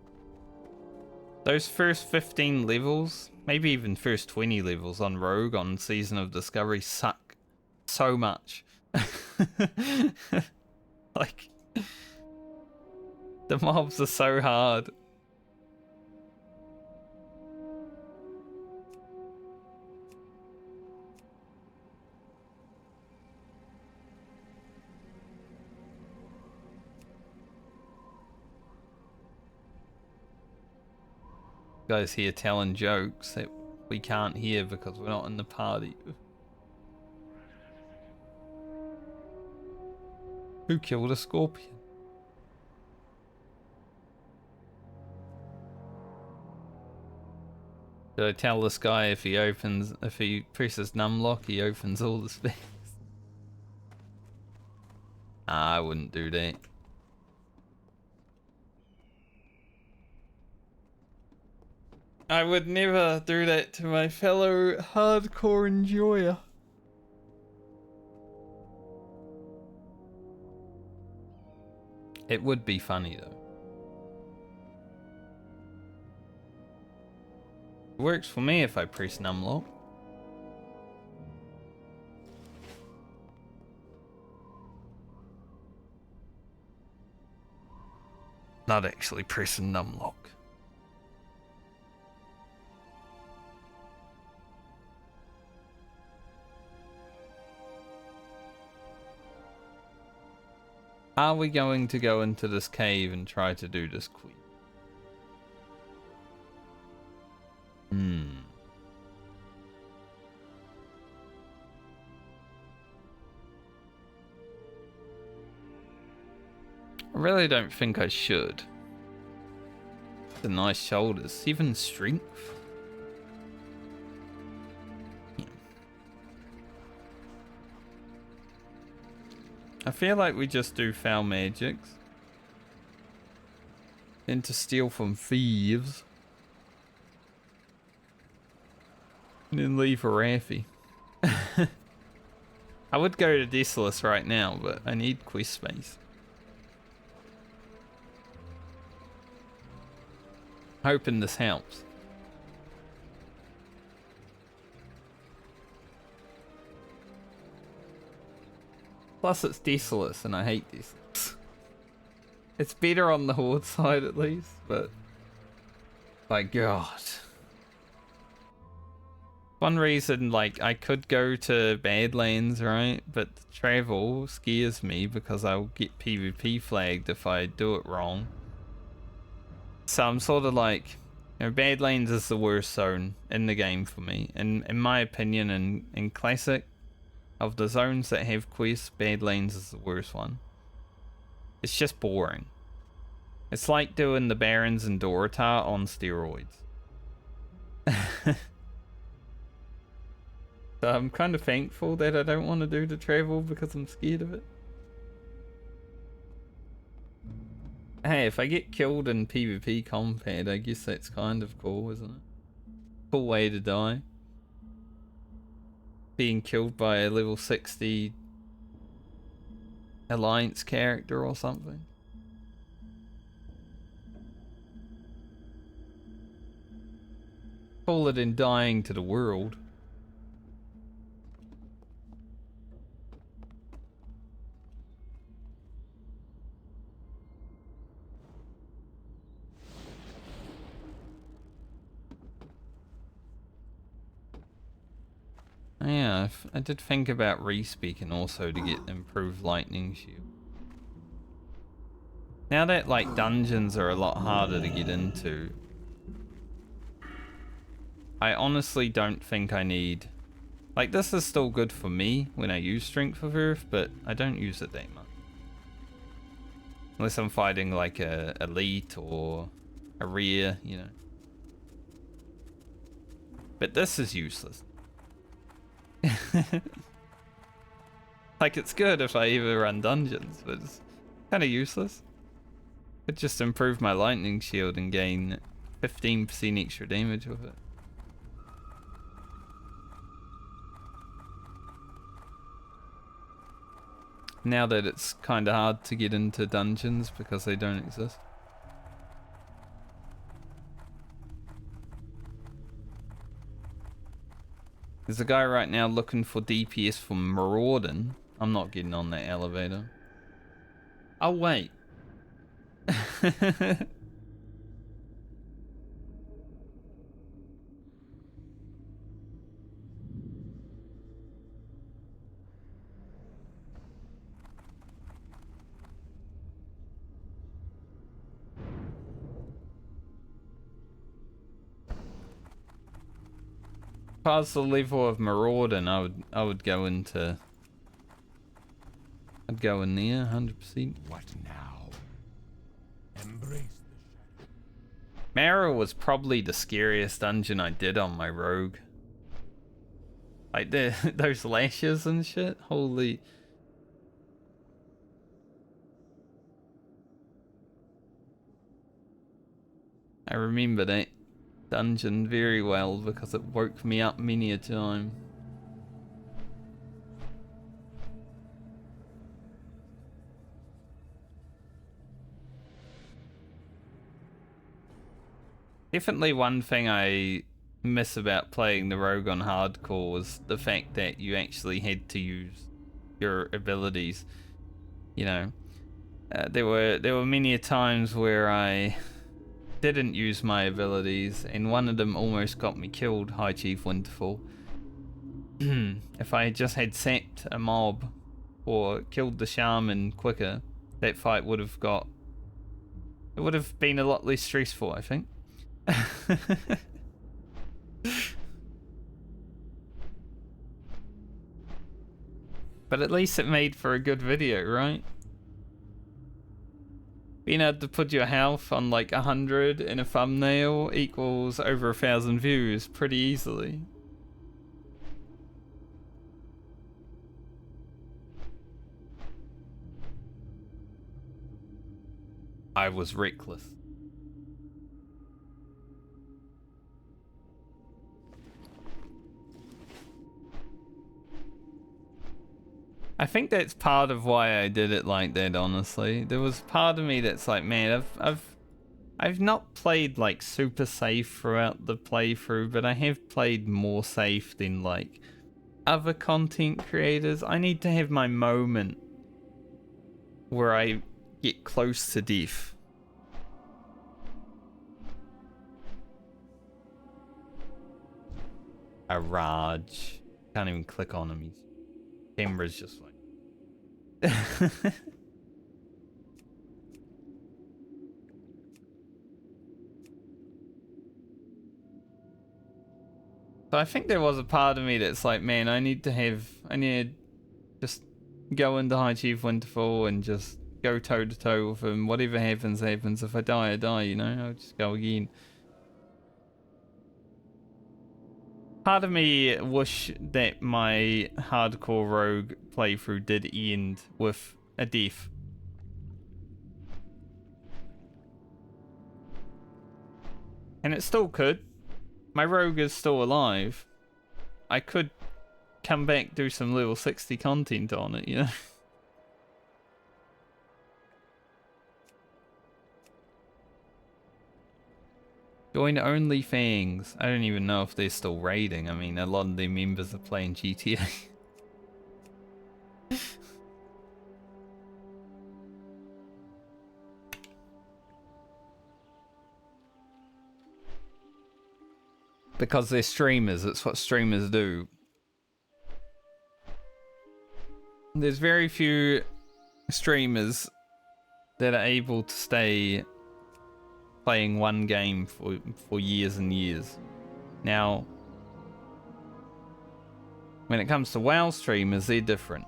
Those first 15 levels, maybe even first 20 levels on Rogue on Season of Discovery suck so much. Like, the mobs are so hard. Guys here telling jokes that we can't hear because we're not in the party. Who killed a scorpion? Did I tell this guy if he presses numlock, he opens all the space? I wouldn't do that. I would never do that to my fellow hardcore enjoyer. It would be funny though. It works for me if I press numlock. Not actually pressing numlock. Are we going to go into this cave and try to do this quest? I really don't think I should. The nice shoulders, 7 strength. Yeah. I feel like we just do foul magics. Then to steal from thieves. And then leave Arathi. I would go to Desolace right now, but I need quest space. Hoping this helps. Plus it's Desolace and I hate Desolace. It's better on the Horde side at least, but... my god. One reason, like, I could go to Badlands, right? But travel scares me because I'll get PvP flagged if I do it wrong. So I'm sort of like, you know, Badlands is the worst zone in the game for me. And in my opinion, in Classic, of the zones that have quests, Badlands is the worst one. It's just boring. It's like doing the Barrens and Dorotar on steroids. So I'm kind of thankful that I don't want to do the travel because I'm scared of it. Hey, if I get killed in PvP combat, I guess that's kind of cool, isn't it? Cool way to die. Being killed by a level 60 Alliance character or something. Cooler than dying to the world. Yeah, I did think about respeaking also to get improved lightning shield. Now that like dungeons are a lot harder to get into, I honestly don't think I need... like this is still good for me when I use Strength of Earth, but I don't use it that much. Unless I'm fighting like a elite or a rare, you know. But this is useless. Like it's good if I ever run dungeons, but it's kind of useless. Could just improve my lightning shield and gain 15% extra damage with it. Now that it's kind of hard to get into dungeons because they don't exist. There's a guy right now looking for DPS for Marauding. I'm not getting on that elevator. Oh wait. Past the level of Marauding, I would go into... I'd go in there, 100%. What now? Embrace the shadow. Mara was probably the scariest dungeon I did on my rogue. Like those lashes and shit, holy... I remember that dungeon very well because it woke me up many a time. Definitely one thing I miss about playing the Rogue on Hardcore was the fact that you actually had to use your abilities. You know, there were many a times where I didn't use my abilities, and one of them almost got me killed, High Chief Winterfall. If I just had sapped a mob or killed the Shaman quicker, that fight would have been a lot less stressful, I think. But at least it made for a good video, right? Being able to put your health on like 100 in a thumbnail equals over 1,000 views pretty easily. I was reckless. I think that's part of why I did it like that, honestly. There was part of me that's like, man, I've not played like super safe throughout the playthrough, but I have played more safe than like other content creators. I need to have my moment where I get close to death. A Raj. Can't even click on him. His camera's just like So I think there was a part of me that's like, man, I need to just go into High Chief Winterfall and just go toe to toe with him. Whatever happens, happens. If I die, I die, you know? I'll just go again. Part of me wish that my hardcore rogue playthrough did end with a death. And it still could. My rogue is still alive. I could come back, do some level 60 content on it, you know? Join OnlyFans. I don't even know if they're still raiding. I mean, a lot of their members are playing GTA. Because they're streamers. It's what streamers do. There's very few streamers that are able to stay playing one game for years and years. Now, when it comes to WoW streamers, they're different.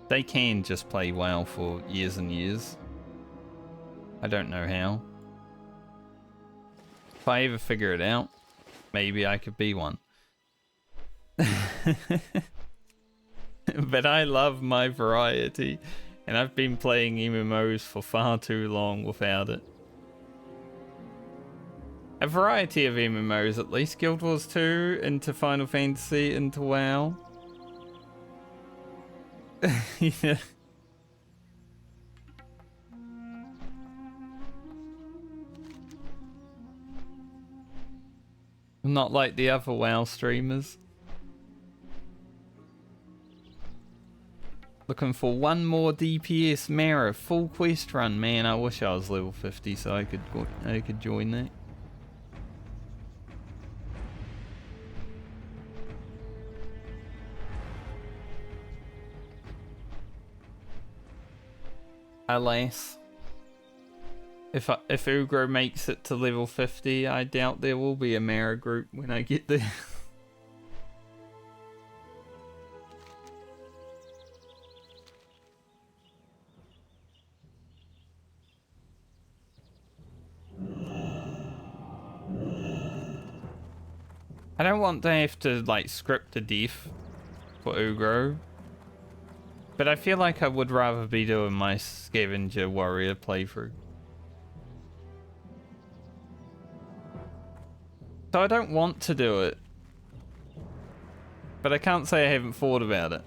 They can just play WoW for years and years. I don't know how. If I ever figure it out, maybe I could be one. But I love my variety, and I've been playing MMOs for far too long without it. A variety of MMOs at least. Guild Wars 2, into Final Fantasy, into WoW. Yeah. Not like the other WoW streamers. Looking for one more DPS Mara full quest run. Man, I wish I was level 50 so I could join that. Alas, if Ugro makes it to level 50, I doubt there will be a Mara group when I get there. I don't want to have to like script a death for Ugro, but I feel like I would rather be doing my scavenger warrior playthrough. So I don't want to do it. But I can't say I haven't thought about it.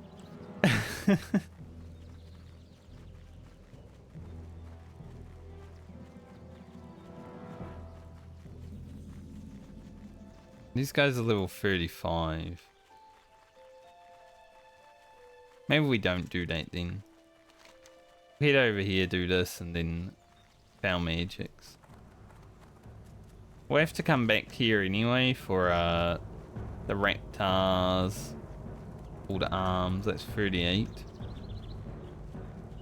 These guys are level 35. Maybe we don't do that then. Head over here, do this, and then foul magics. We'll have to come back here anyway for the Raptors. All the arms, that's 38.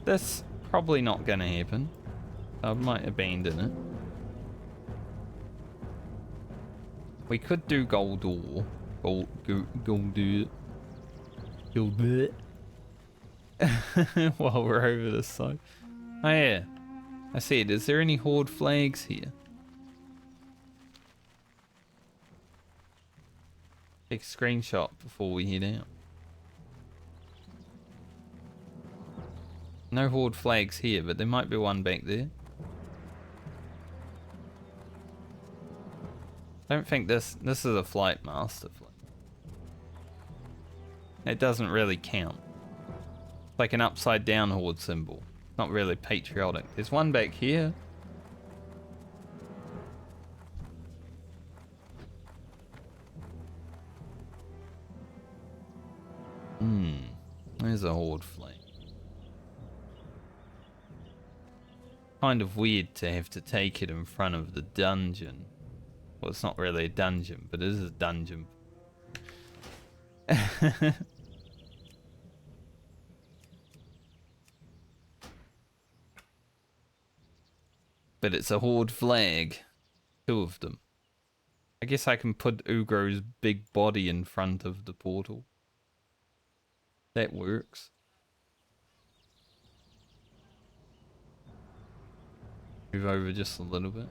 That's probably not gonna happen. I might abandon it. We could do gold ore. Gold while we're over this side. Oh yeah. I said, is there any horde flags here? Take a screenshot before we head out. No horde flags here, but there might be one back there. Don't think this is a flight master flag. It doesn't really count. It's like an upside down horde symbol. Not really patriotic. There's one back here. There's a horde flag. Kind of weird to have to take it in front of the dungeon. Well, it's not really a dungeon, but it is a dungeon. But it's a horde flag. 2 of them. I guess I can put Ugro's big body in front of the portal. That works. Move over just a little bit.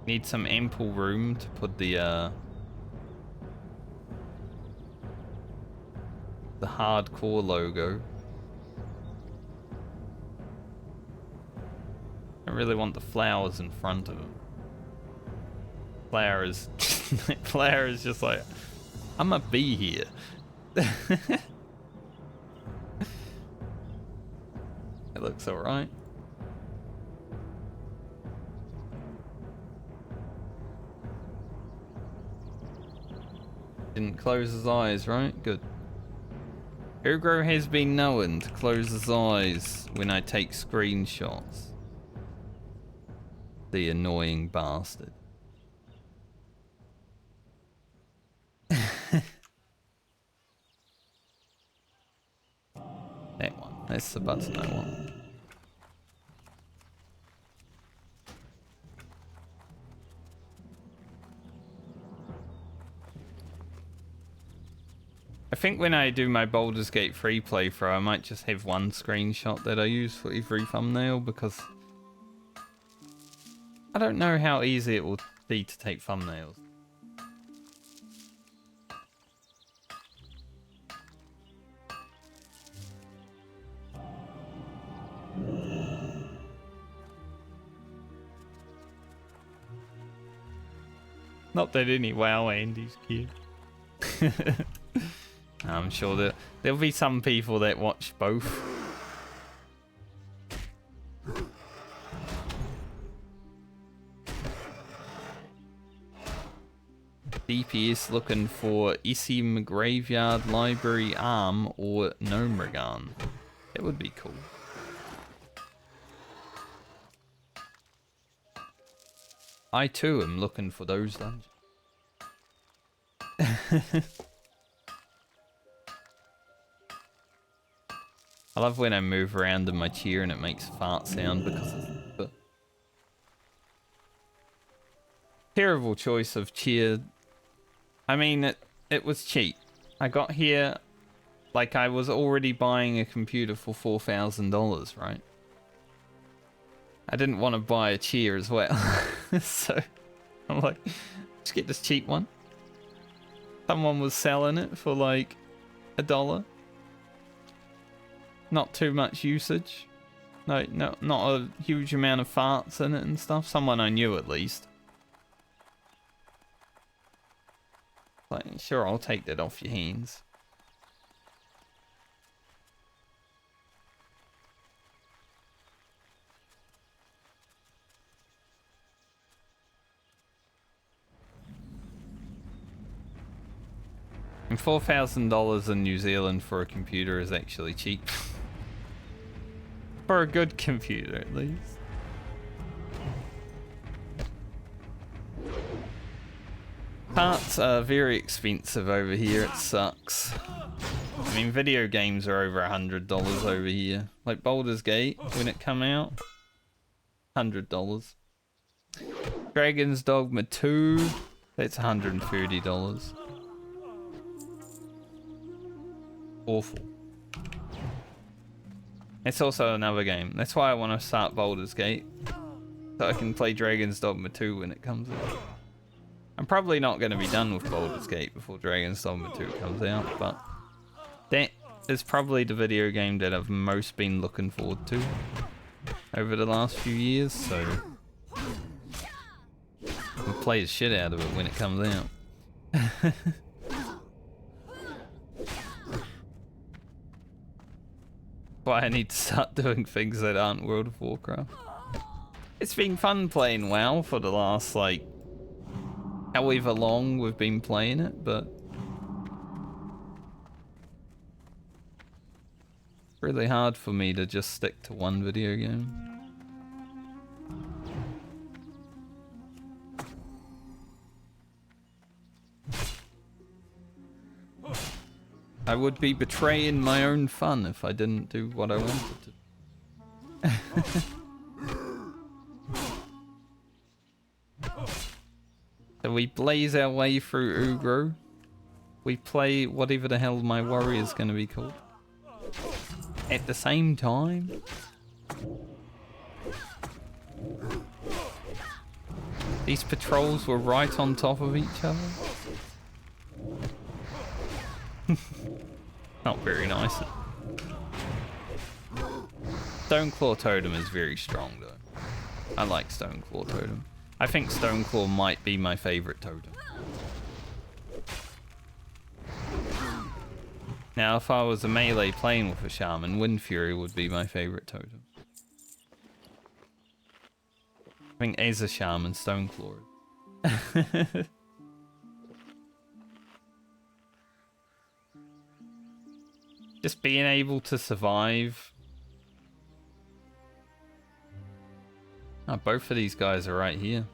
Need some ample room to put the hardcore logo. I really want the flowers in front of them. Flower is just like, I'm gonna be here. It looks alright. Didn't close his eyes, right? Good. Ugro has been known to close his eyes when I take screenshots. The annoying bastard. That one. That's the button I want. I think when I do my Baldur's Gate 3 playthrough, I might just have one screenshot that I use for every thumbnail, because I don't know how easy it will be to take thumbnails. Not that any WoW Andy's cute. I'm sure that there'll be some people that watch both. DPS looking for Isim Graveyard Library Arm or Gnomragan. That would be cool. I too am looking for those dungeons. I love when I move around in my chair and it makes a fart sound because of the terrible choice of chair. I mean, it was cheap. I got here like I was already buying a computer for $4,000, right? I didn't want to buy a chair as well. So I'm like, just get this cheap one. Someone was selling it for like $1. Not too much usage. Like, no, not a huge amount of farts in it and stuff. Someone I knew at least. Like, sure, I'll take that off your hands. And $4,000 in New Zealand for a computer is actually cheap. For a good computer, at least. Parts are very expensive over here, it sucks. I mean, video games are over $100 over here. Like Baldur's Gate, when it come out, $100. Dragon's Dogma 2, that's $130. Awful. It's also another game. That's why I want to start Baldur's Gate. So I can play Dragon's Dogma 2 when it comes out. I'm probably not going to be done with Baldur's Gate before Dragon's Dogma 2 comes out, but that is probably the video game that I've most been looking forward to over the last few years, so I'll play the shit out of it when it comes out. Why I need to start doing things that aren't World of Warcraft. It's been fun playing WoW for the last, like, however long we've been playing it, but it's really hard for me to just stick to one video game. I would be betraying my own fun if I didn't do what I wanted to. So we blaze our way through Ugro. We play whatever the hell my warrior's gonna be called. At the same time. These patrols were right on top of each other. Not very nice. Stoneclaw Totem is very strong though. I like Stoneclaw Totem. I think Stoneclaw might be my favorite totem. Now if I was a melee playing with a Shaman, Wind Fury would be my favorite totem. I think as a Shaman, Stoneclaw. Just being able to survive. Oh, both of these guys are right here.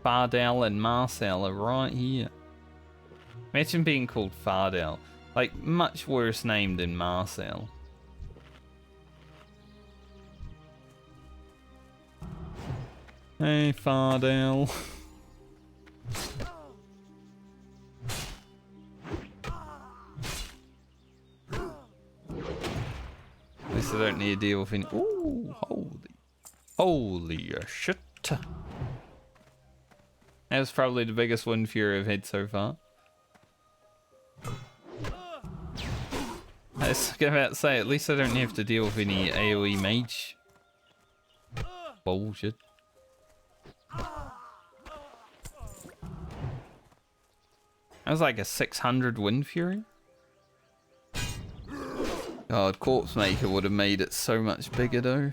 Fardal and Marcel are right here. Imagine being called Fardal. Like, much worse name than Marcel. Hey, Fardal. At least I don't need to deal with any. Ooh, holy shit. That was probably the biggest Wind Fury I've had so far. I was about to say, at least I don't have to deal with any AoE mage bullshit. That was like a 600 Wind Fury. God, Corpse Maker would have made it so much bigger though.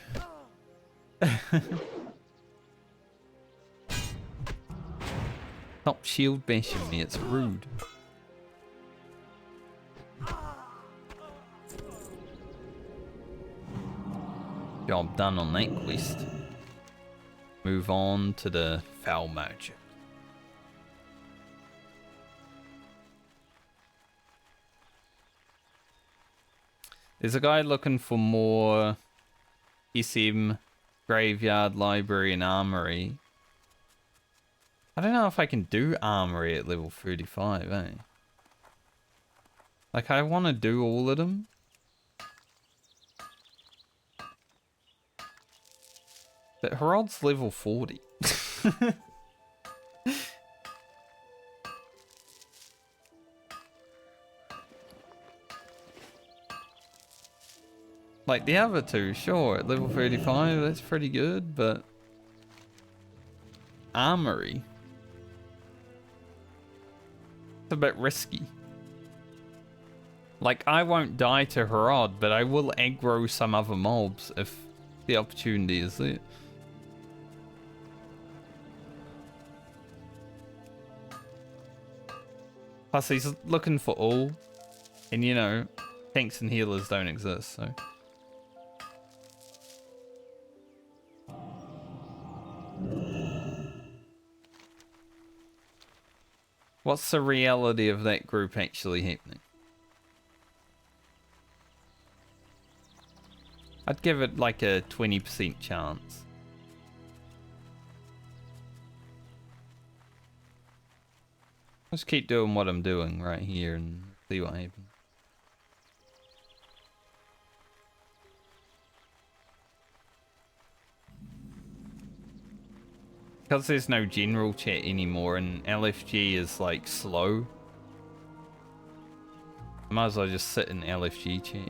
Stop shield bashing me, it's rude. Job done on that quest. Move on to the Foul Magic. There's a guy looking for more SM, Graveyard, Library, and Armory. I don't know if I can do Armory at level 35, eh? Like, I want to do all of them. But Herod's level 40. Like the other two, sure, at level 35, that's pretty good, but armory, it's a bit risky. Like, I won't die to Harad, but I will aggro some other mobs if the opportunity is there. Plus, he's looking for all, and you know, tanks and healers don't exist, so. What's the reality of that group actually happening? I'd give it like a 20% chance. Just keep doing what I'm doing right here and see what happens. Because there's no general chat anymore and LFG is like slow, I might as well just sit in LFG chat.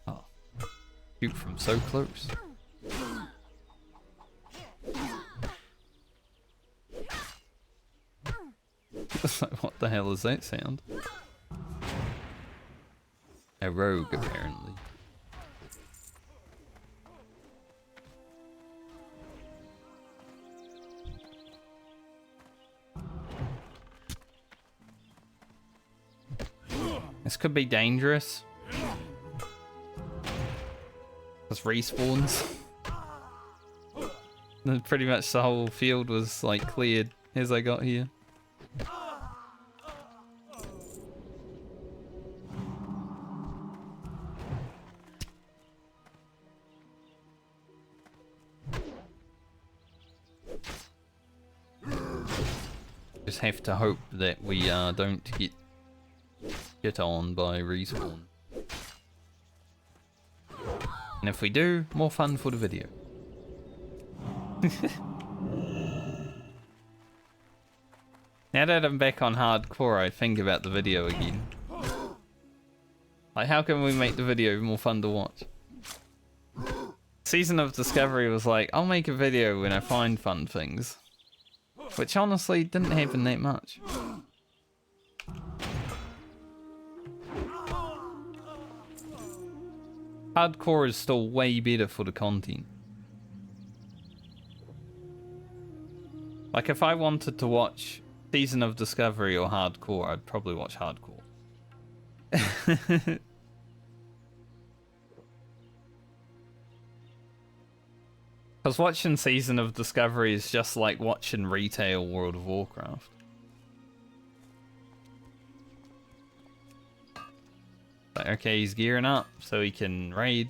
Oh, shoot from so close. What the hell is that sound? A rogue, apparently. This could be dangerous. Because respawns. Pretty much the whole field was like cleared as I got here. Just have to hope that we don't get on by respawn. And if we do, more fun for the video. Now that I'm back on hardcore, I think about the video again. Like, how can we make the video more fun to watch? Season of Discovery was like, I'll make a video when I find fun things. Which honestly didn't happen that much. Hardcore is still way better for the content. Like if I wanted to watch Season of Discovery or Hardcore, I'd probably watch Hardcore. Because watching Season of Discovery is just like watching retail World of Warcraft. Like, okay, he's gearing up so he can raid.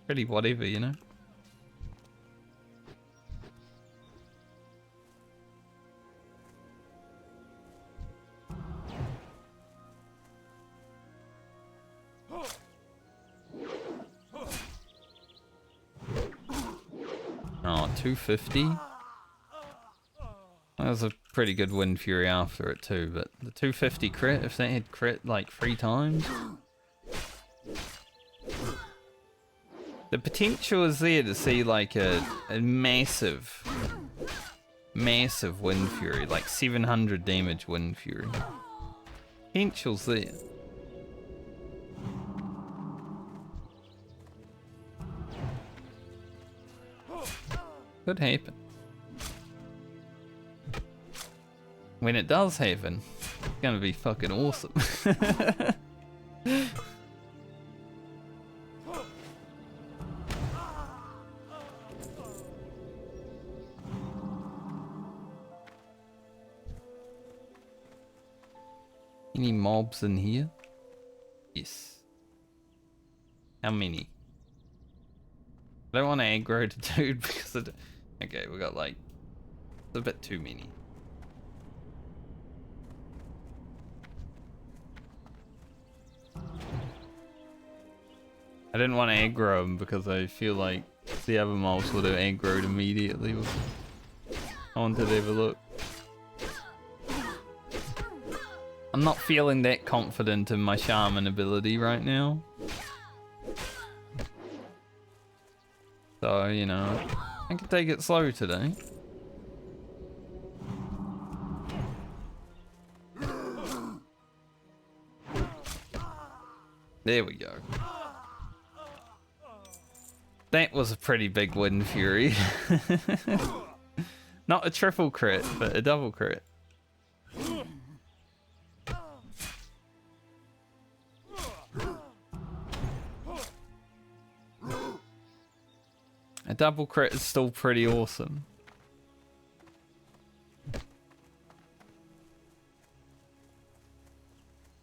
Pretty whatever, you know? Oh, 250. That was a pretty good Wind Fury after it too, but the 250 crit, if they had crit like 3 times. The potential is there to see like a massive Wind Fury, like 700 damage Wind Fury. Potential's there. Could happen. When it does happen, it's gonna be fucking awesome. Any mobs in here? Yes. How many? I don't want to aggro the dude because of the... Okay, we got like... It's a bit too many. I didn't want to aggro him because I feel like the other mobs would have aggroed immediately. I wanted to have a look. I'm not feeling that confident in my Shaman ability right now. So, you know, I can take it slow today. There we go. That was a pretty big win, Fury. Not a triple crit, but a double crit. A double crit is still pretty awesome.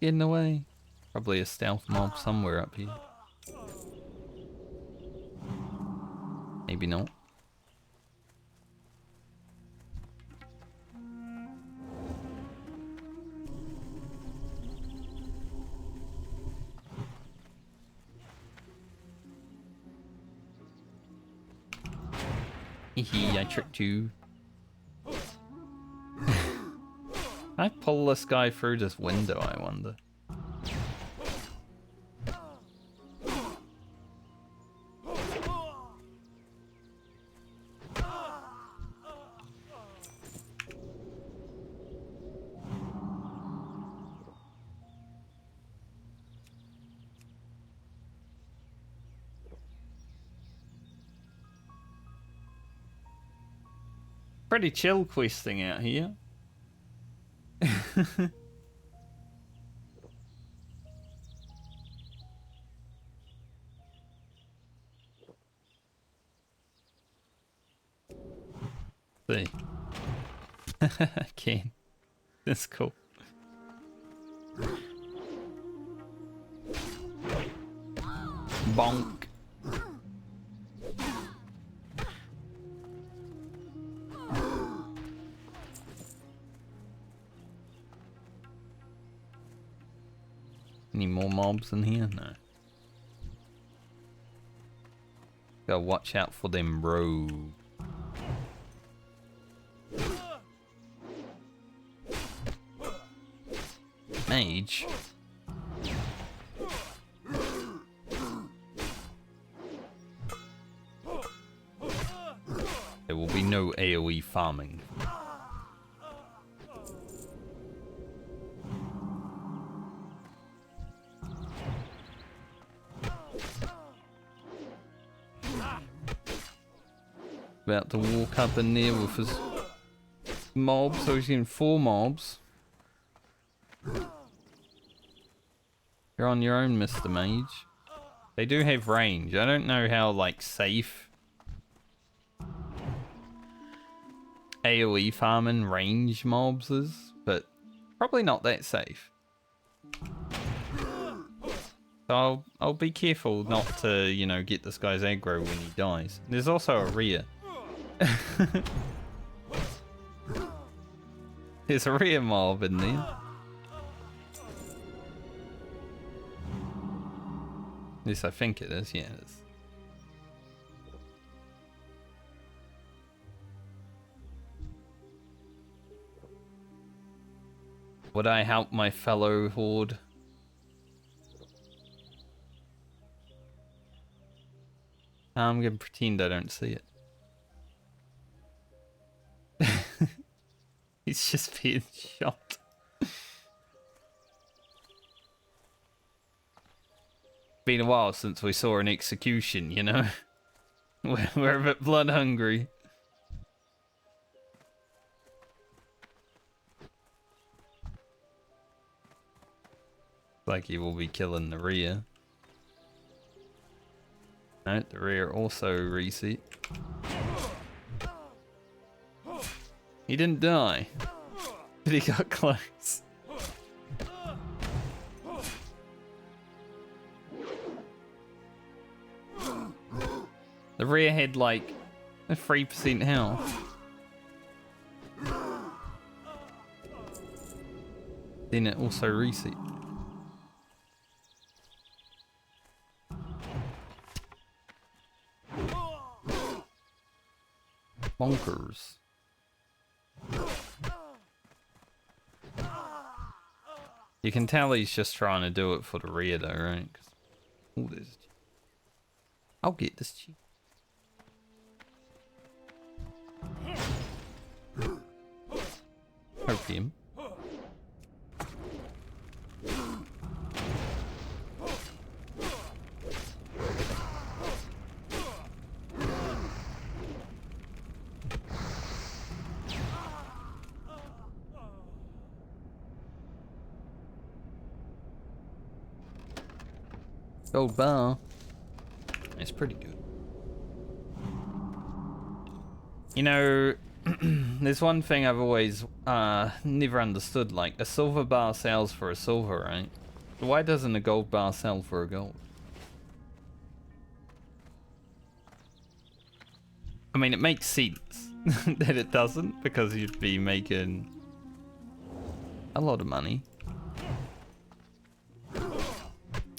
Get in the way. Probably a stealth mob somewhere up here. Maybe not. Hehe, I tricked you. I pull this guy through this window, I wonder. Pretty chill questing out here. See. Okay. That's cool. Bonk. Any more mobs in here? No. Gotta watch out for them, bro. Mage. There will be no AoE farming. About to walk up in there with his mob, so he's getting 4 mobs. You're on your own, Mr. Mage. They do have range. I don't know how, like, safe AoE farming range mobs is, but probably not that safe. So I'll be careful not to, you know, get this guy's aggro when he dies. There's also a rear. There's a rear mob in there. At least I think it is, yeah it is. Would I help my fellow horde? I'm gonna pretend I don't see it. He's just being shot. Been a while since we saw an execution, you know? We're a bit blood hungry. Like he will be killing the rear. No, the rear also reset. He didn't die, but he got close. The rear had like a 3% health. Then it also reset. Bonkers. You can tell he's just trying to do it for the rear though, right? Oh, there's... I'll get this cheap. Opium. Gold bar. It's pretty good. You know, there's one thing I've always never understood. Like, a silver bar sells for a silver, right? Why doesn't a gold bar sell for a gold? I mean, it makes sense that it doesn't, because you'd be making a lot of money.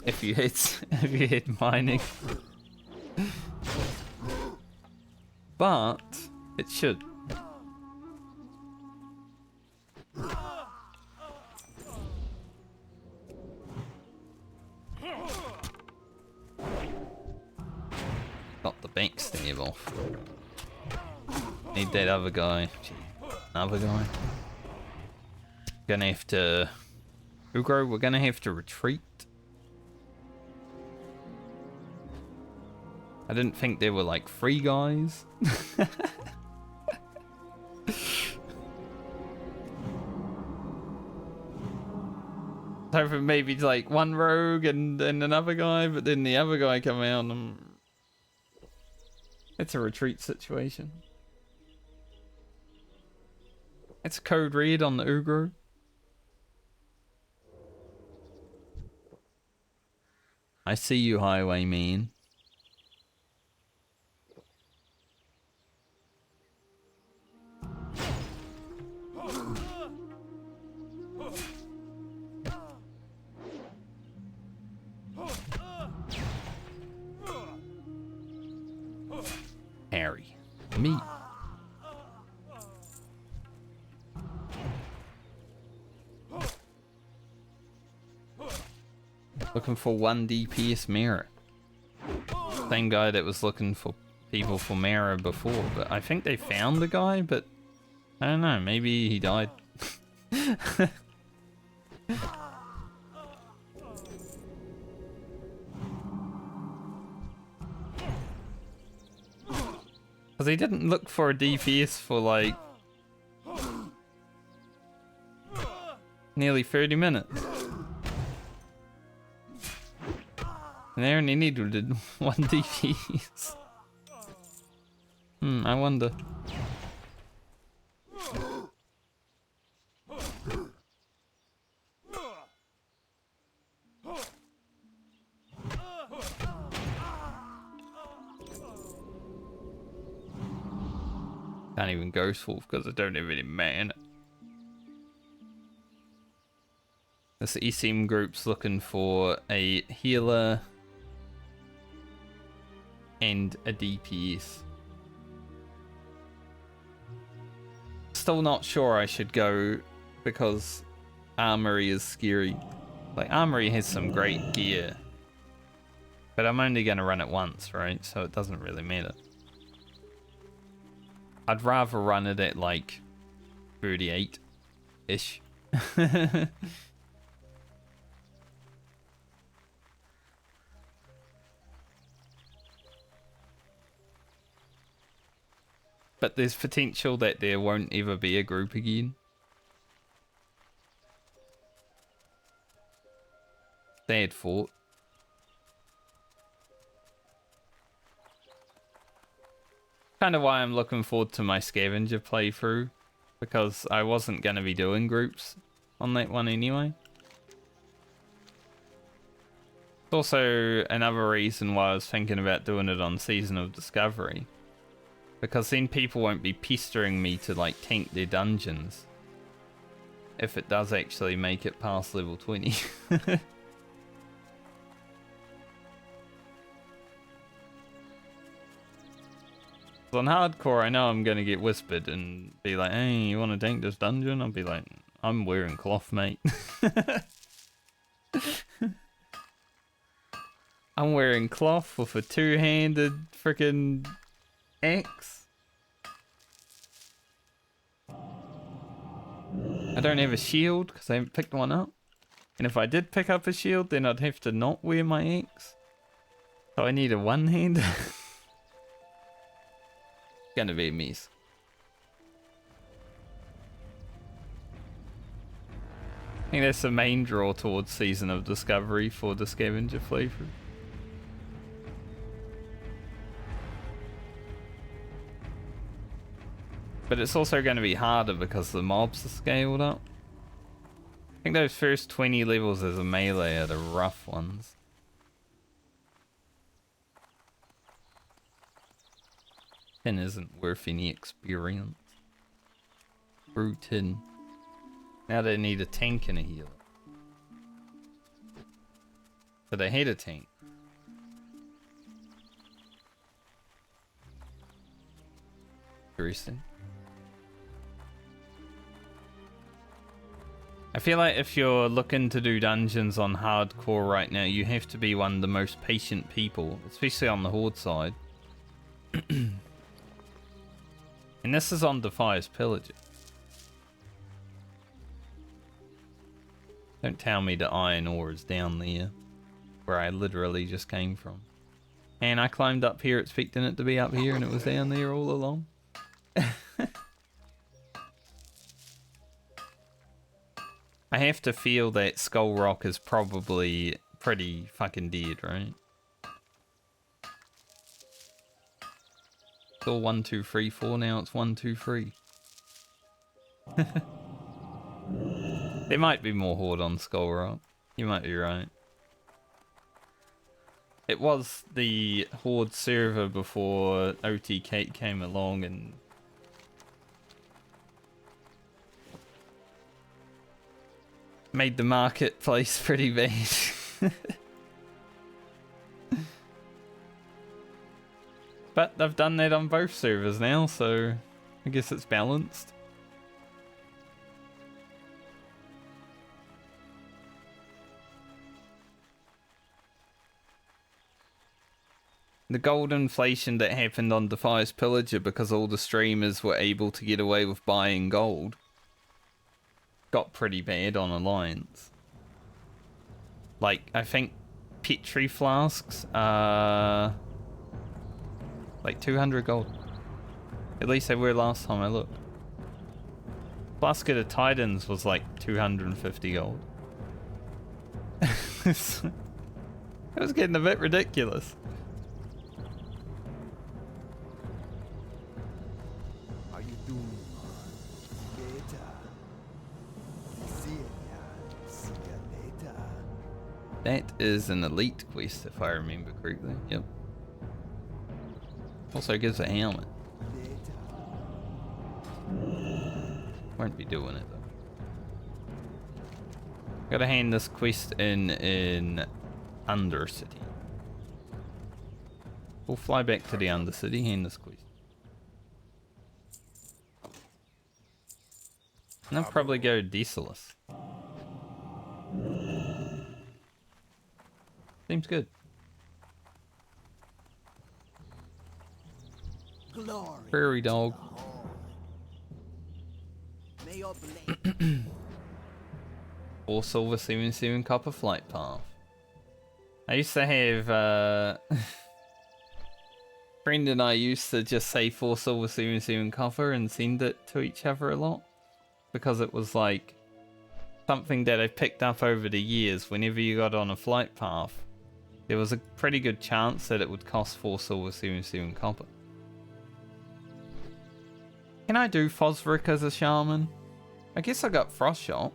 If you hit mining. But it should. Got the bank stab off. Need that other guy. Another guy. Gonna have to... Ugro, we're gonna have to retreat. I didn't think there were like 3 guys. So for maybe like 1 rogue and another guy, but then the other guy come out and... It's a retreat situation. It's a code red on the Ugro. I see you, highwayman. Harry. Me. Looking for 1 DPS mirror. Same guy that was looking for people for mirror before, but I think they found the guy, but I don't know, maybe he died. Because he didn't look for a DPS for like nearly 30 minutes. And they only needed 1 DPS. I wonder. Can't even Ghost Wolf because I don't have any mana. This ECM group's looking for a healer and a DPS. Still not sure I should go because Armory is scary. Like, Armory has some great gear, but I'm only going to run it once, right? So it doesn't really matter. I'd rather run it at like 38-ish. But there's potential that there won't ever be a group again. Sad thought. Kind of why I'm looking forward to my scavenger playthrough, because I wasn't going to be doing groups on that one anyway. It's also another reason why I was thinking about doing it on Season of Discovery, because then people won't be pestering me to like tank their dungeons if it does actually make it past level 20. On hardcore, I know I'm gonna get whispered and be like, hey, you wanna tank this dungeon? I'll be like, I'm wearing cloth, mate. I'm wearing cloth with a two-handed freaking axe. I don't have a shield because I haven't picked one up. And if I did pick up a shield, then I'd have to not wear my axe. So I need a one-hander. Gonna be a mess. I think that's the main draw towards Season of Discovery for the scavenger flavor. But it's also going to be harder because the mobs are scaled up. I think those first 20 levels as a melee are the rough ones. Tin isn't worth any experience. Brew tin. Now they need a tank and a healer. So they had a tank. Interesting. I feel like if you're looking to do dungeons on hardcore right now, you have to be one of the most patient people, especially on the Horde side. And this is on Defias Pillager. Don't tell me the iron ore is down there, where I literally just came from. And I climbed up here expecting it to be up here and it was down there all along. I have to feel that Skull Rock is probably pretty fucking dead, right? It's all 1, 2, 3, 4 now, it's 1, 2, 3. There might be more Horde on Skull Rock. You might be right. It was the Horde server before OT Kate came along and made the marketplace pretty bad. But they've done that on both servers now, so I guess it's balanced. The gold inflation that happened on Defias Pillager because all the streamers were able to get away with buying gold got pretty bad on Alliance. Like, I think Petri flasks are like 200 gold. At least they were last time I looked. Basket of Titans was like 250 gold. It was getting a bit ridiculous. How you doing? Later. See ya later. That is an elite quest if I remember correctly. Yep. Also gives a helmet. Won't be doing it though. Gotta hand this quest in Undercity. We'll fly back to the Undercity, hand this quest. And I'll probably go Desolace. Seems good. Glory. Prairie dog. May your blade 4 silver, 7 copper flight path. I used to have friend and I used to just say 4 silver, 7 copper and send it to each other a lot. Because it was like something that I picked up over the years. Whenever you got on a flight path, there was a pretty good chance that it would cost 4 silver, 7 copper. Can I do Fosric as a shaman? I guess I got Frost Shot.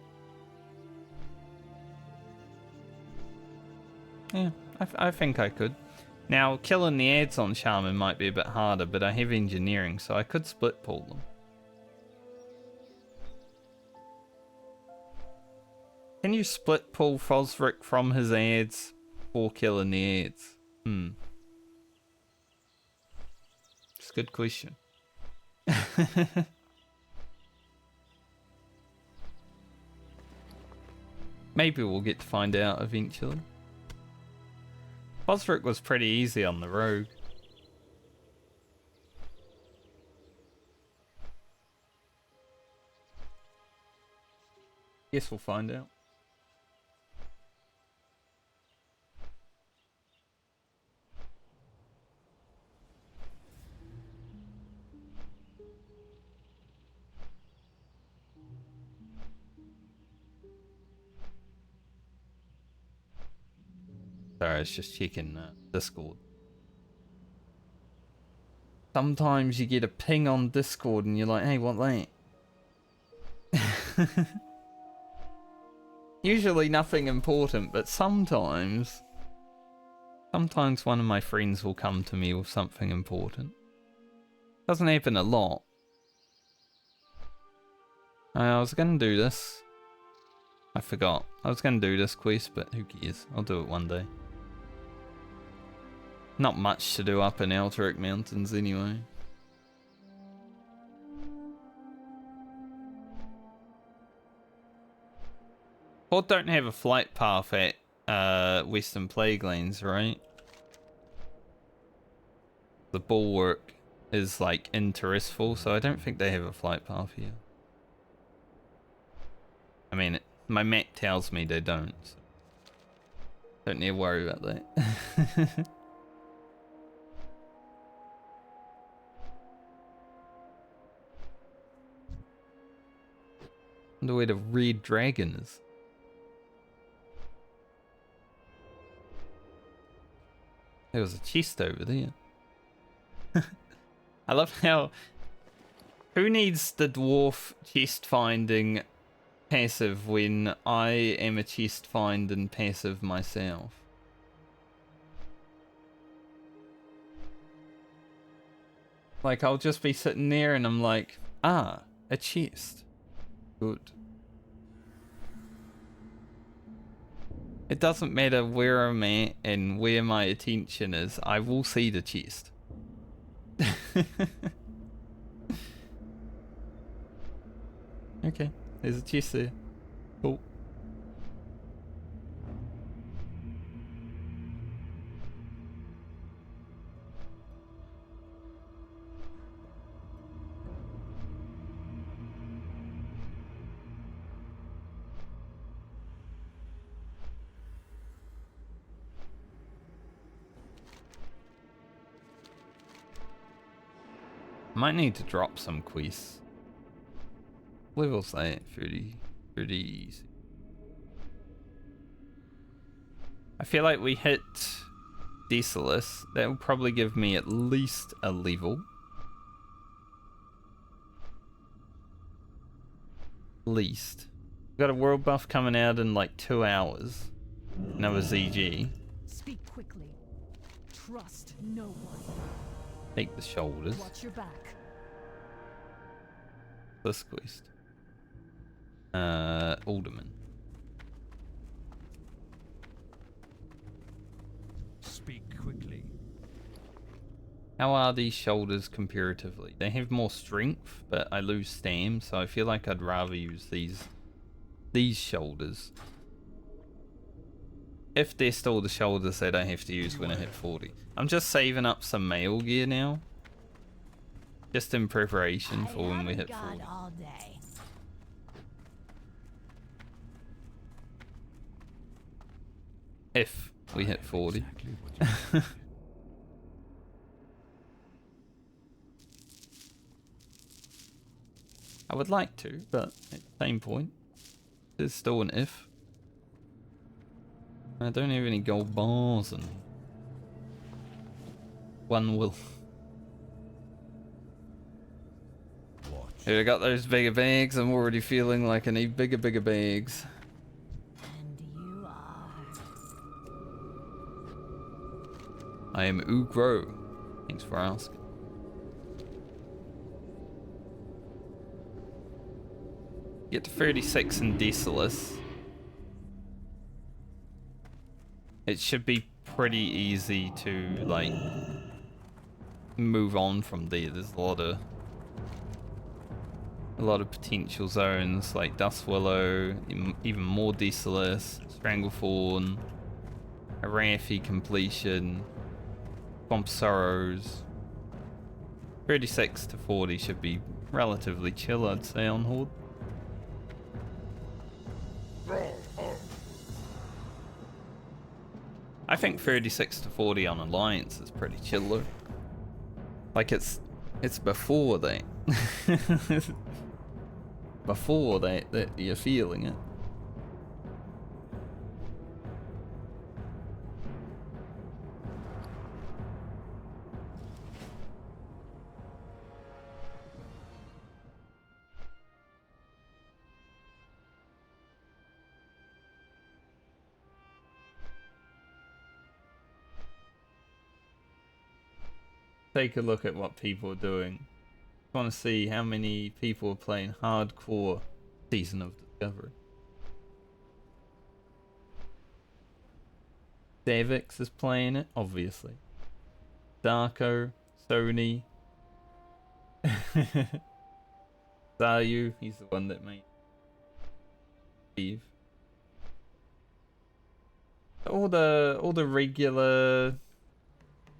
Yeah, I think I could. Now, killing the ads on shaman might be a bit harder, but I have engineering, so I could split pull them. Can you split pull Fosric from his ads for killing the ads? It's a good question. Maybe we'll get to find out eventually. Bosric was pretty easy on the rogue. Guess we'll find out. Sorry, I was just checking Discord. Sometimes you get a ping on Discord and you're like, hey, what that? Usually nothing important, but sometimes one of my friends will come to me with something important. Doesn't happen a lot. I was gonna do this. I forgot. I was gonna do this quest, but who cares? I'll do it one day. Not much to do up in Alterac Mountains anyway. Port don't have a flight path at Western Plaguelands, right? The bulwark is like interestful, so I don't think they have a flight path here. I mean, my map tells me they don't. So don't need to worry about that. I wonder where the red dragon is. There was a chest over there. I love how... Who needs the dwarf chest finding passive when I am a chest finding passive myself? Like, I'll just be sitting there and I'm like, ah, a chest. Good. It doesn't matter where I'm at and where my attention is, I will see the chest. Okay, there's a chest there. Cool. Might need to drop some quests. Level's that? 30 easy. I feel like we hit Desolace. That will probably give me at least a level. Least. We've got a world buff coming out in like 2 hours. Another ZG. Speak quickly. Trust no one. Take the shoulders. Watch your back. This quest. Alderman. Speak quickly. How are these shoulders comparatively? They have more strength, but I lose stam, so I feel like I'd rather use these shoulders. If they're still the shoulders that I have to use when I hit 40. I'm just saving up some mail gear now. Just in preparation for when we hit 40. All day. If we hit 40. Exactly what you I would like to, but at the same point, it's still an if. I don't have any gold bars and one will. Here, I got those bigger bags. I'm already feeling like I need bigger bags. And you are. I am Ugro. Thanks for asking. Get to 36 in Desolace. It should be pretty easy to, like, move on from there. There's a lot of potential zones like Dust Willow, even more Desolace, Stranglethorn, Arathi completion, Swamp Sorrows. 36 to 40 should be relatively chill, I'd say, on Horde. I think 36 to 40 on Alliance is pretty chill though. Like it's before that. Before that you're feeling it. Take a look at what people are doing. I want to see how many people are playing hardcore Season of Discovery. Davix is playing it, obviously. Darko, Sony, Zayu, he's the one that made Steve. All the regular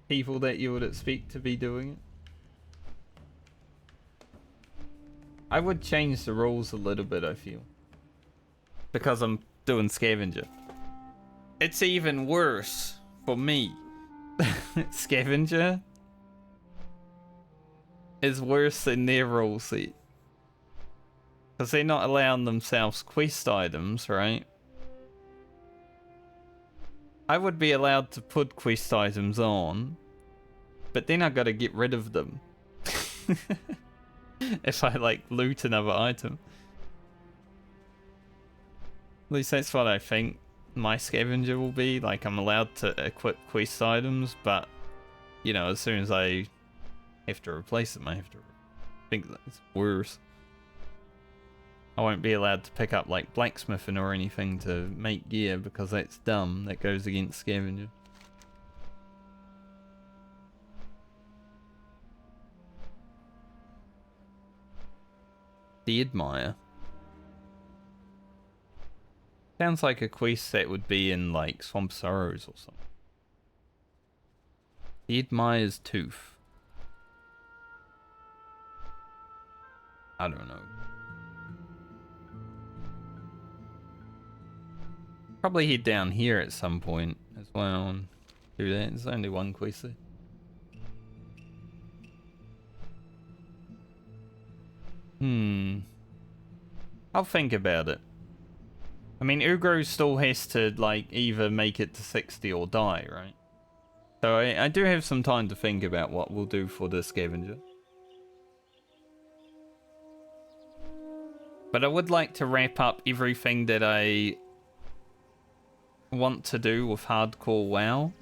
people that you would expect to be doing it. I would change the rules a little bit, I feel. Because I'm doing Scavenger. It's even worse for me. Scavenger is worse than their rule set. Because they're not allowing themselves quest items, right? I would be allowed to put quest items on, but then I gotta get rid of them. If I like loot another item. At least that's what I think my scavenger will be. Like, I'm allowed to equip quest items, but you know, as soon as I have to replace them, I have to think that's worse. I won't be allowed to pick up like blacksmithing or anything to make gear because that's dumb. That goes against scavenger. The Admire. Sounds like a quest that would be in like Swamp Sorrows or something. The Admire's Tooth. I don't know. Probably head down here at some point as well and do that. There's only one quest there. I'll think about it. I mean, Ugro still has to, like, either make it to 60 or die, right? So I do have some time to think about what we'll do for the scavenger. But I would like to wrap up everything that I want to do with hardcore WoW.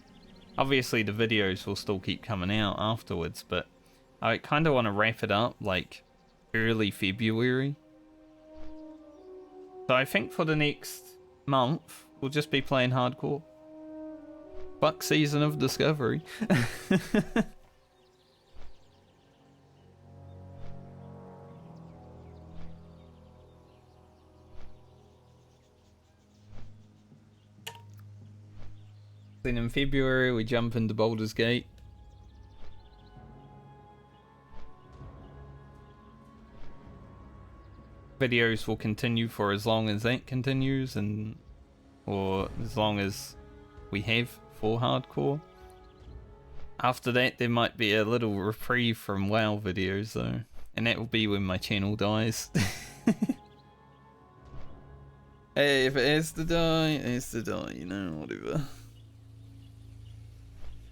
Obviously the videos will still keep coming out afterwards, but I kind of want to wrap it up, like, early February. So I think for the next month, we'll just be playing hardcore. Fuck Season of Discovery. Then in February, we jump into Baldur's Gate. Videos will continue for as long as that continues, or as long as we have for hardcore. After that, there might be a little reprieve from WoW videos though, and that will be when my channel dies. Hey, if it has to die, it has to die, you know, whatever.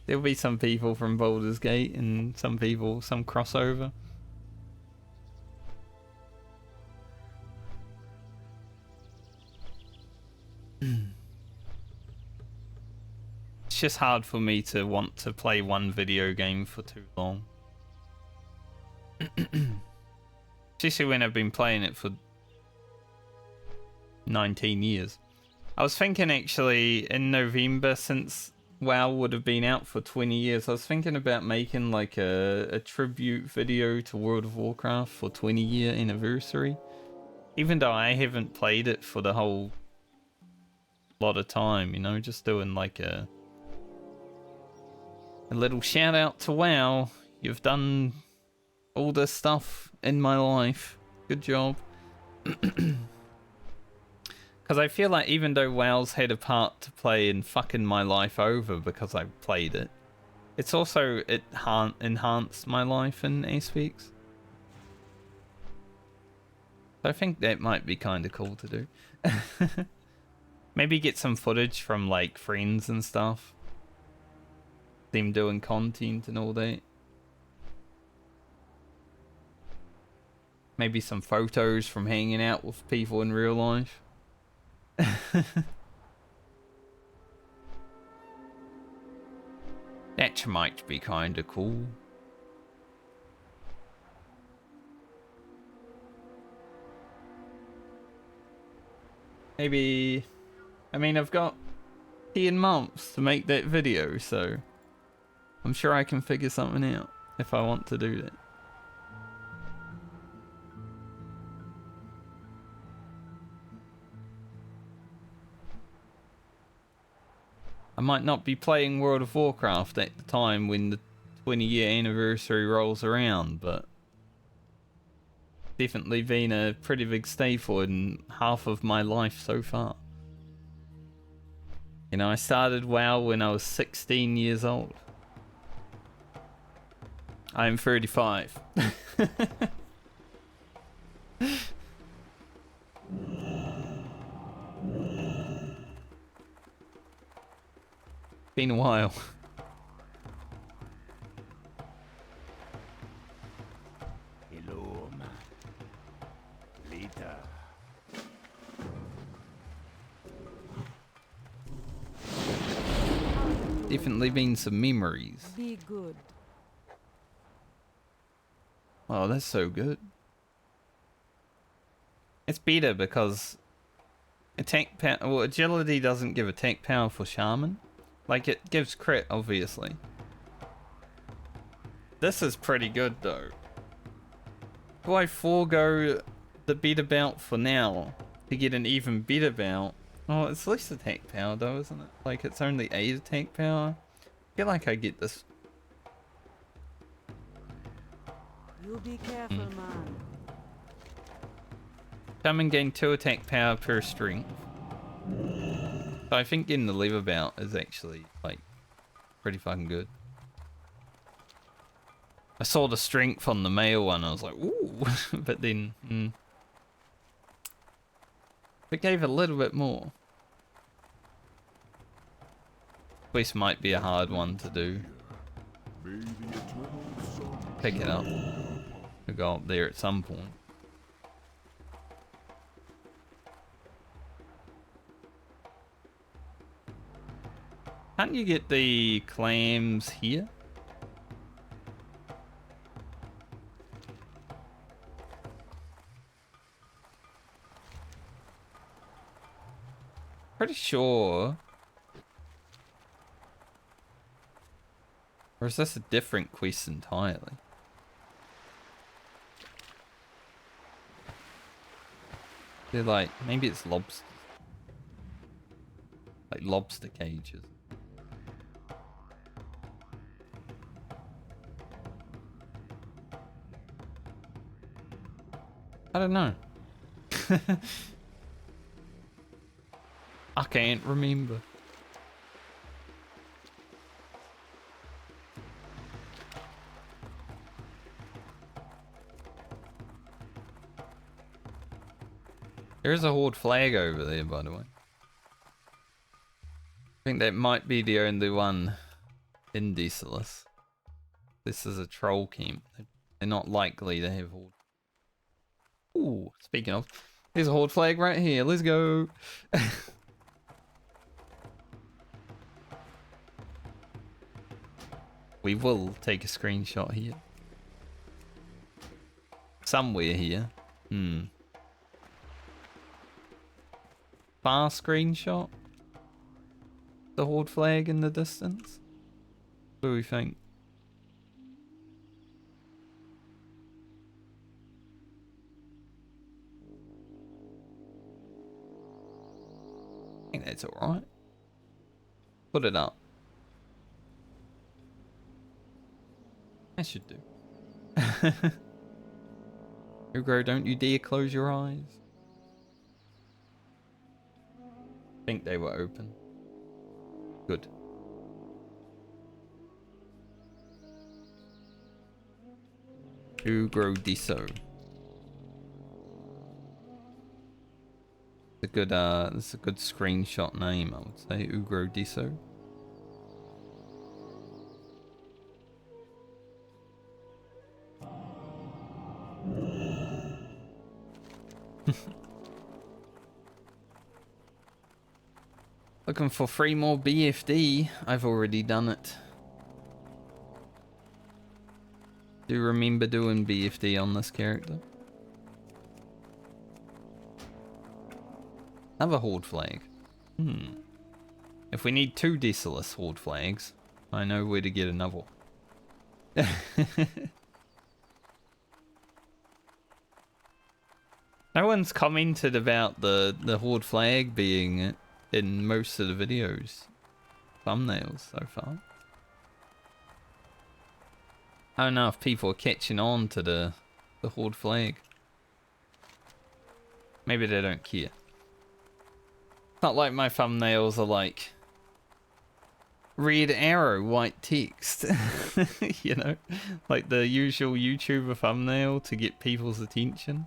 There'll be some people from Baldur's Gate and some crossover. It's just hard for me to want to play one video game for too long. Especially when I've been playing it for 19 years. I was thinking actually in November, since WoW would have been out for 20 years, I was thinking about making like a tribute video to World of Warcraft for 20-year anniversary. Even though I haven't played it for the whole lot of time, you know, just doing like a little shout out to WoW. You've done all this stuff in my life. Good job. Because I feel like even though WoW's had a part to play in fucking my life over because I played it, it's also enhanced my life in aspects. So I think that might be kind of cool to do. Maybe get some footage from like friends and stuff. Them doing content and all that. Maybe some photos from hanging out with people in real life. That might be kind of cool. Maybe, I mean, I've got 10 months to make that video, so I'm sure I can figure something out if I want to do that. I might not be playing World of Warcraft at the time when the 20-year anniversary rolls around, but definitely been a pretty big staple in half of my life so far. You know, I started WoW when I was 16 years old. I'm 35. Been a while. Hello, man. Later. Definitely been some memories. Be good. Oh, that's so good. It's better because attack power, well, agility doesn't give attack power for Shaman. Like, it gives crit, obviously. This is pretty good, though. Do I forego the better bout for now to get an even better bout? Oh, it's less attack power, though, isn't it? Like, it's only 8 attack power. I feel like I get this. You be careful, man. Shaman gain 2 attack power per strength. So I think getting the lever bout is actually, like, pretty fucking good. I saw the strength on the male one, I was like, ooh, but then, it gave a little bit more. Quest might be a hard one to do. May the eternal sun Pick it up. We'll go up there at some point. Can't you get the clams here? Pretty sure. Or is this a different quest entirely? They're like, maybe it's lobsters. Like lobster cages. I don't know. I can't remember. There is a horde flag over there, by the way. I think that might be the only one in Desolace. This is a troll camp. They're not likely to have horde. Ooh, speaking of, there's a horde flag right here. Let's go. We will take a screenshot here. Somewhere here. Far screenshot? The Horde flag in the distance? What do we think? I think that's alright. Put it up. I should do. Ugro, don't you dare close your eyes. I think they were open. Good. Ugro Diso. It's a good it's a good screenshot name, I would say. Ugro Diso. Looking for 3 more BFD. I've already done it. Do you remember doing BFD on this character? Another Horde flag. If we need 2 Desolace Horde flags, I know where to get another one. No one's commented about the Horde flag being in most of the videos. Thumbnails so far. I don't know if people are catching on to the Horde flag. Maybe they don't care. It's not like my thumbnails are like red arrow, white text. You know? Like the usual YouTuber thumbnail to get people's attention.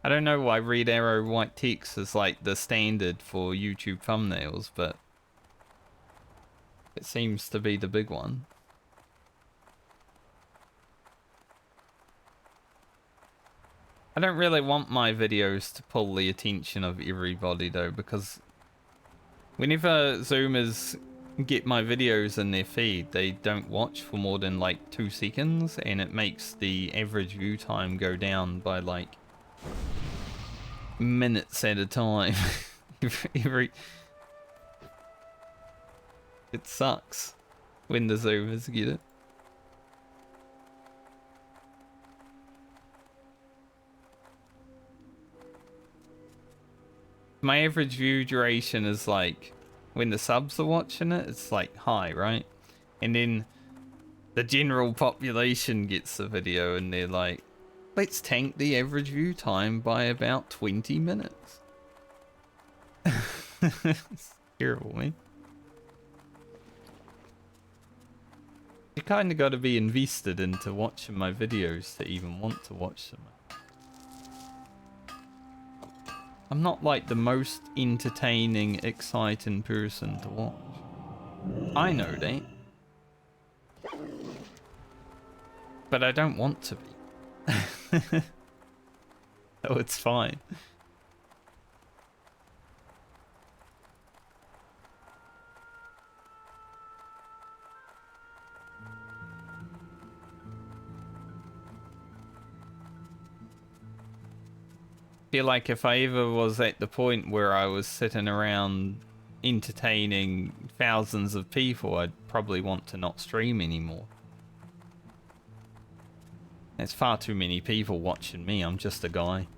I don't know why red arrow, white text is like the standard for YouTube thumbnails, but it seems to be the big one. I don't really want my videos to pull the attention of everybody though, because whenever Zoomers get my videos in their feed, they don't watch for more than like 2 seconds, and it makes the average view time go down by like minutes at a time. It sucks when the Zoomers get it. My average view duration is like, when the subs are watching it, it's like high, right? And then the general population gets the video and they're like, let's tank the average view time by about 20 minutes. It's terrible, man. You kind of got to be invested into watching my videos to even want to watch them. I'm not like the most entertaining, exciting person to watch. I know that. But I don't want to be. Oh, it's fine. Feel like if I ever was at the point where I was sitting around entertaining thousands of people, I'd probably want to not stream anymore. There's far too many people watching me, I'm just a guy.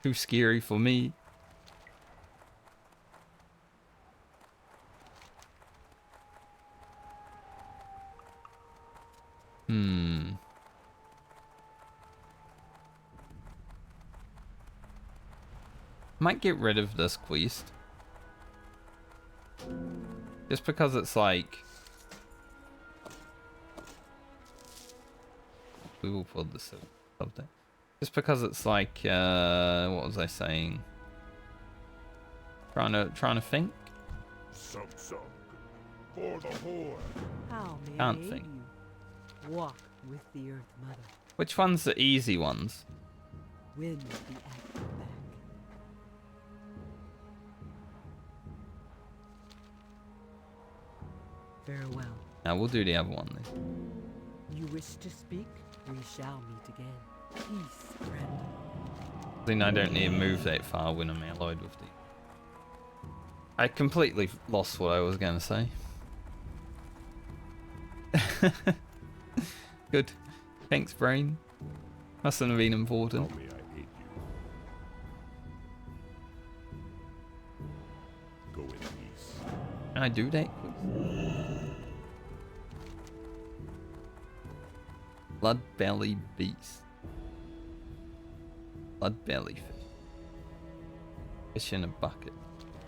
Too scary for me. Might get rid of this quest. Just because it's like... We will put this up there. Just because it's like, what was I saying? Trying to think? Sub for the Horde. How may Can't I aid think. you? Walk with the Earth Mother. Which one's the easy ones? Win the active back. Farewell. Now we'll do the other one then. You wish to speak? We shall meet again. Peace, friend. Then I don't need to move that far when I'm allied with these. I completely lost what I was going to say. Good. Thanks, brain. Mustn't have been important. How may I aid you? Go in peace. Can I do that? Blood belly beast. Blood belly fish. Fish in a bucket.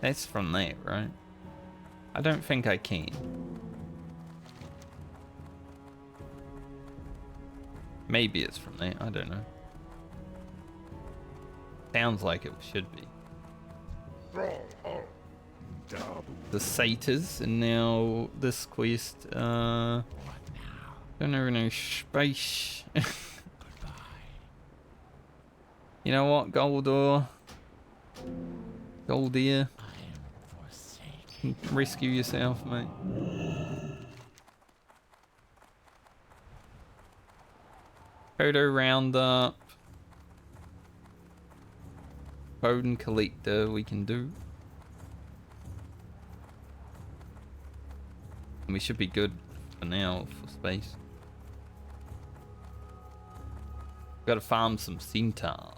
That's from there, right? I don't think I can. Maybe it's from there, I don't know. Sounds like it should be. The satyrs, and now this quest, don't have no space. You know what, Goldor? Goldier. Rescue yourself, mate. Photo roundup. Bowden collector we can do. And we should be good for now for space. Gotta farm some centaurs.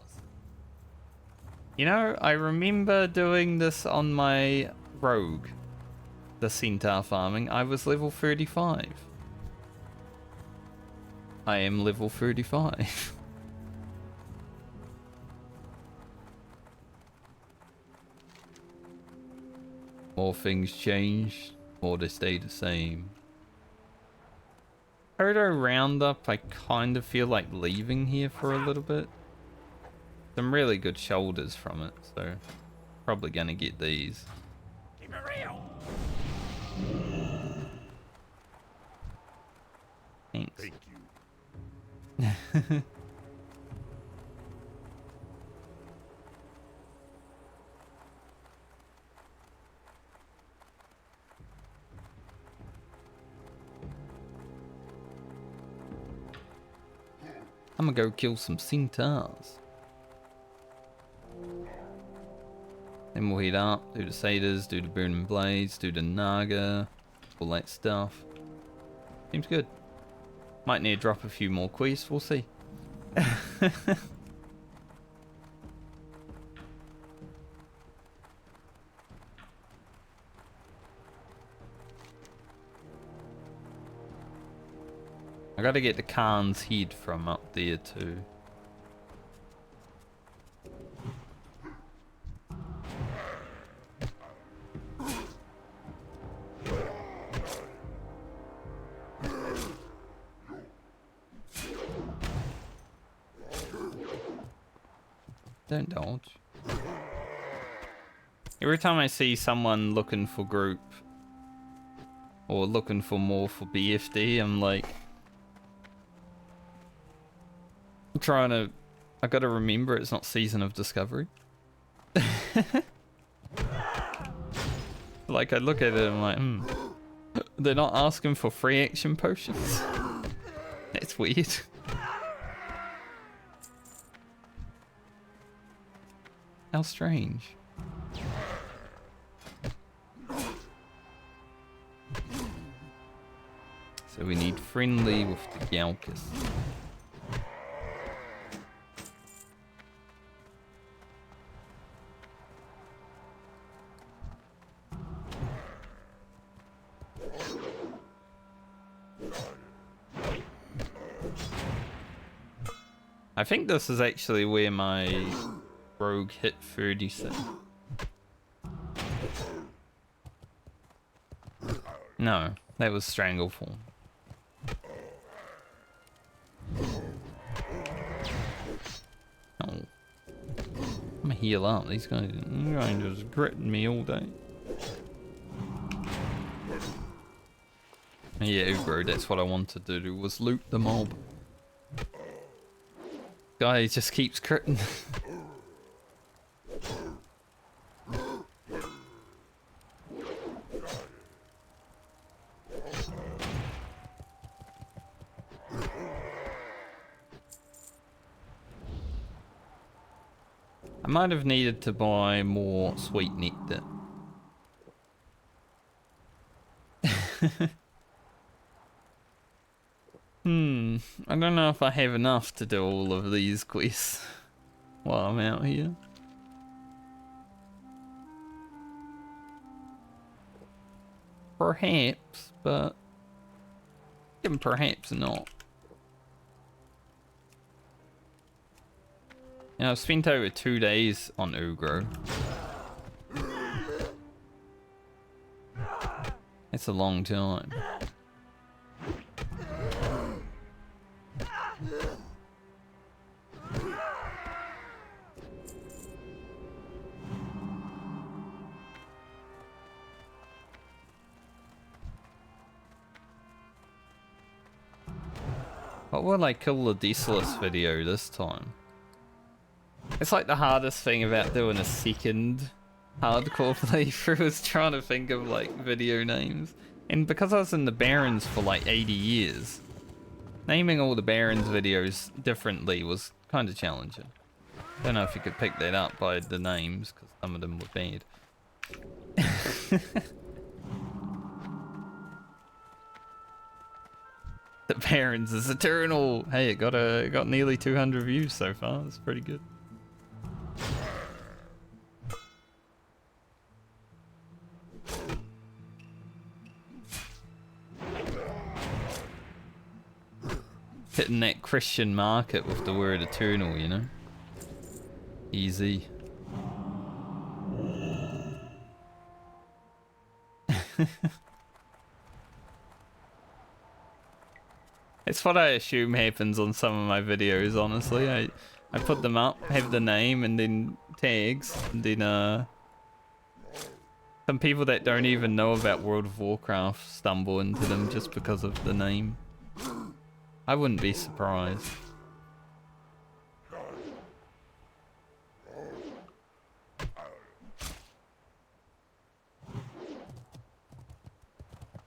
You know, I remember doing this on my rogue. The centaur farming. I was level 35. I am level 35. More things change, or they stay the same. Photo roundup, I kind of feel like leaving here for a little bit. Some really good shoulders from it, so probably gonna get these. Keep it real. Thanks. Thank you. I'm gonna go kill some centaurs. Then we'll head up, do the satyrs, do the burning blades, do the naga, all that stuff. Seems good. Might need to drop a few more quests, we'll see. I gotta get the Khan's head from up there too. Don't dodge. Every time I see someone looking for group or looking for more for BFD, I'm like, I gotta remember it's not Season of Discovery. Like, I look at it and I'm like, they're not asking for free action potions? That's weird. How strange. So we need friendly with the Galkus. I think this is actually where my rogue hit 36. No, that was Strangleform. Oh. I'm gonna heal up. These guys are just gritting me all day. Yeah, bro, that's what I wanted to do, was loot the mob. Guy just keeps critting. I might have needed to buy more sweet nectar. I don't know if I have enough to do all of these quests while I'm out here. Perhaps, but perhaps not. You know, I've spent over 2 days on Ugro. That's a long time. What will I kill the Desolace video this time? It's like the hardest thing about doing a second hardcore playthrough is trying to think of like video names. And because I was in the Barrens for like 80 years, naming all the Barrens videos differently was kind of challenging. Don't know if you could pick that up by the names, because some of them were bad. The Barrens is eternal. Hey, it got nearly 200 views so far. That's pretty good. Hitting that Christian market with the word eternal, you know? Easy. It's what I assume happens on some of my videos, honestly. I put them up, have the name and then tags, and then some people that don't even know about World of Warcraft stumble into them just because of the name. I wouldn't be surprised.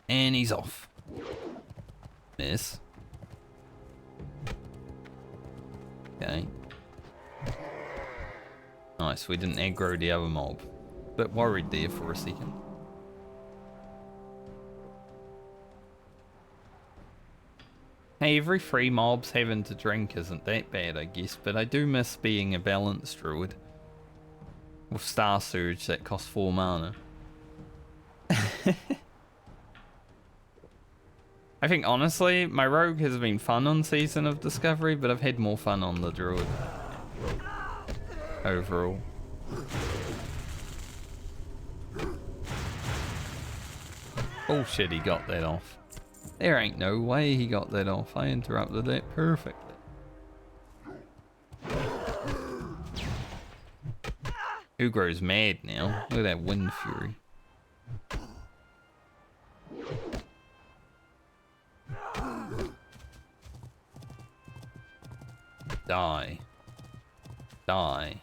And he's off. Miss. Okay. Nice, we didn't aggro the other mob. Bit worried there for a second. Hey, every 3 mobs having to drink isn't that bad, I guess, but I do miss being a balanced druid. With Star Surge that costs 4 mana. I think honestly, my rogue has been fun on Season of Discovery, but I've had more fun on the druid. Overall. Bullshit, he got that off. There ain't no way he got that off. I interrupted that perfectly. Ugro's mad now. Look at that wind fury. Die. Die.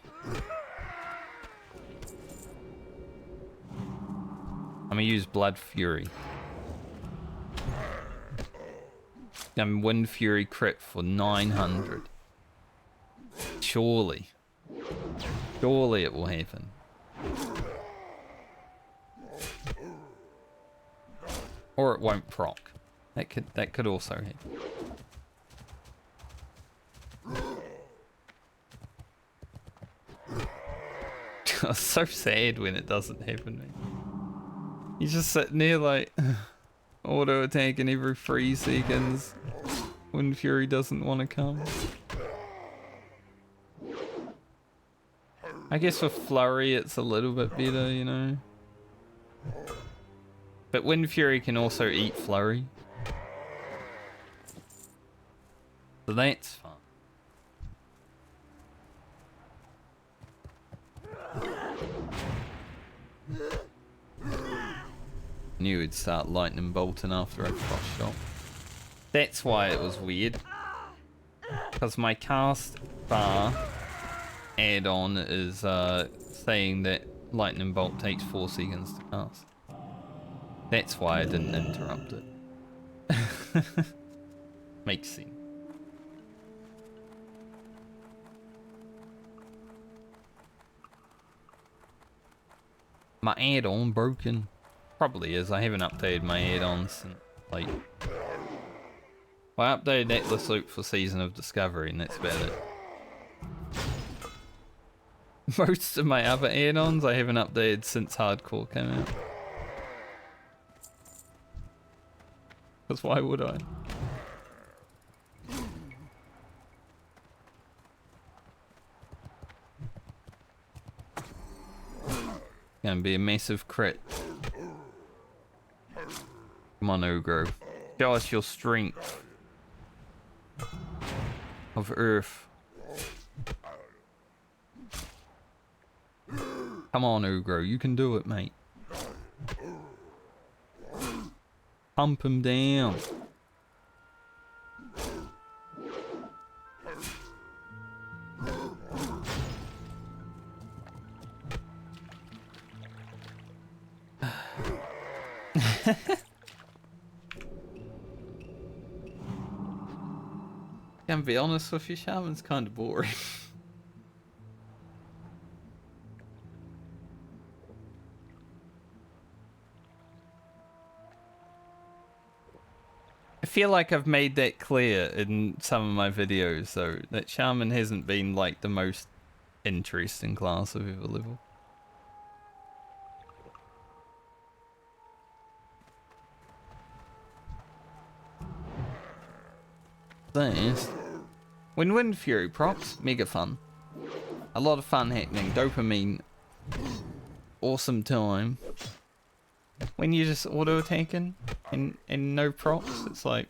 I'm gonna use Blood Fury. Wind Fury crit for 900. Surely. Surely it will happen. Or it won't proc. That could also happen. I'm so sad when it doesn't happen, man. He's just sitting there like auto attacking every 3 seconds when Fury doesn't want to come. I guess with Flurry it's a little bit better, you know. But Wind Fury can also eat Flurry. So that's fun. Knew he'd start lightning bolting after a frost shot. That's why it was weird. Because my cast bar add-on is saying that lightning bolt takes 4 seconds to cast. That's why I didn't interrupt it. Makes sense. My add-on broken. Probably is. I haven't updated my add-ons since, like... I updated Necklace Loop for Season of Discovery, and that's about it. Most of my other add-ons I haven't updated since Hardcore came out. Because why would I? Gonna be a massive crit. Come on, Ogro. Show us your strength of Earth. Come on, Ogro. You can do it, mate. Pump him down. Can be honest with you, Shaman's kind of boring. I feel like I've made that clear in some of my videos, though, that Shaman hasn't been like the most interesting class I've ever leveled. This. Wind Fury props, mega fun. A lot of fun happening, dopamine. Awesome time. When you're just auto attacking and no props, it's like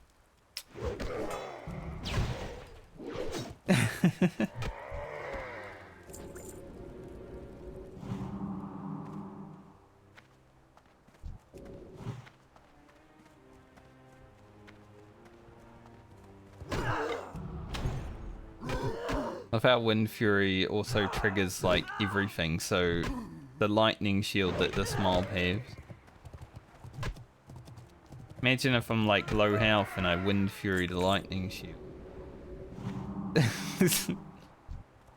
of how Wind Fury also triggers like everything, so the lightning shield that this mob has. Imagine if I'm like low health and I Wind Fury the lightning shield.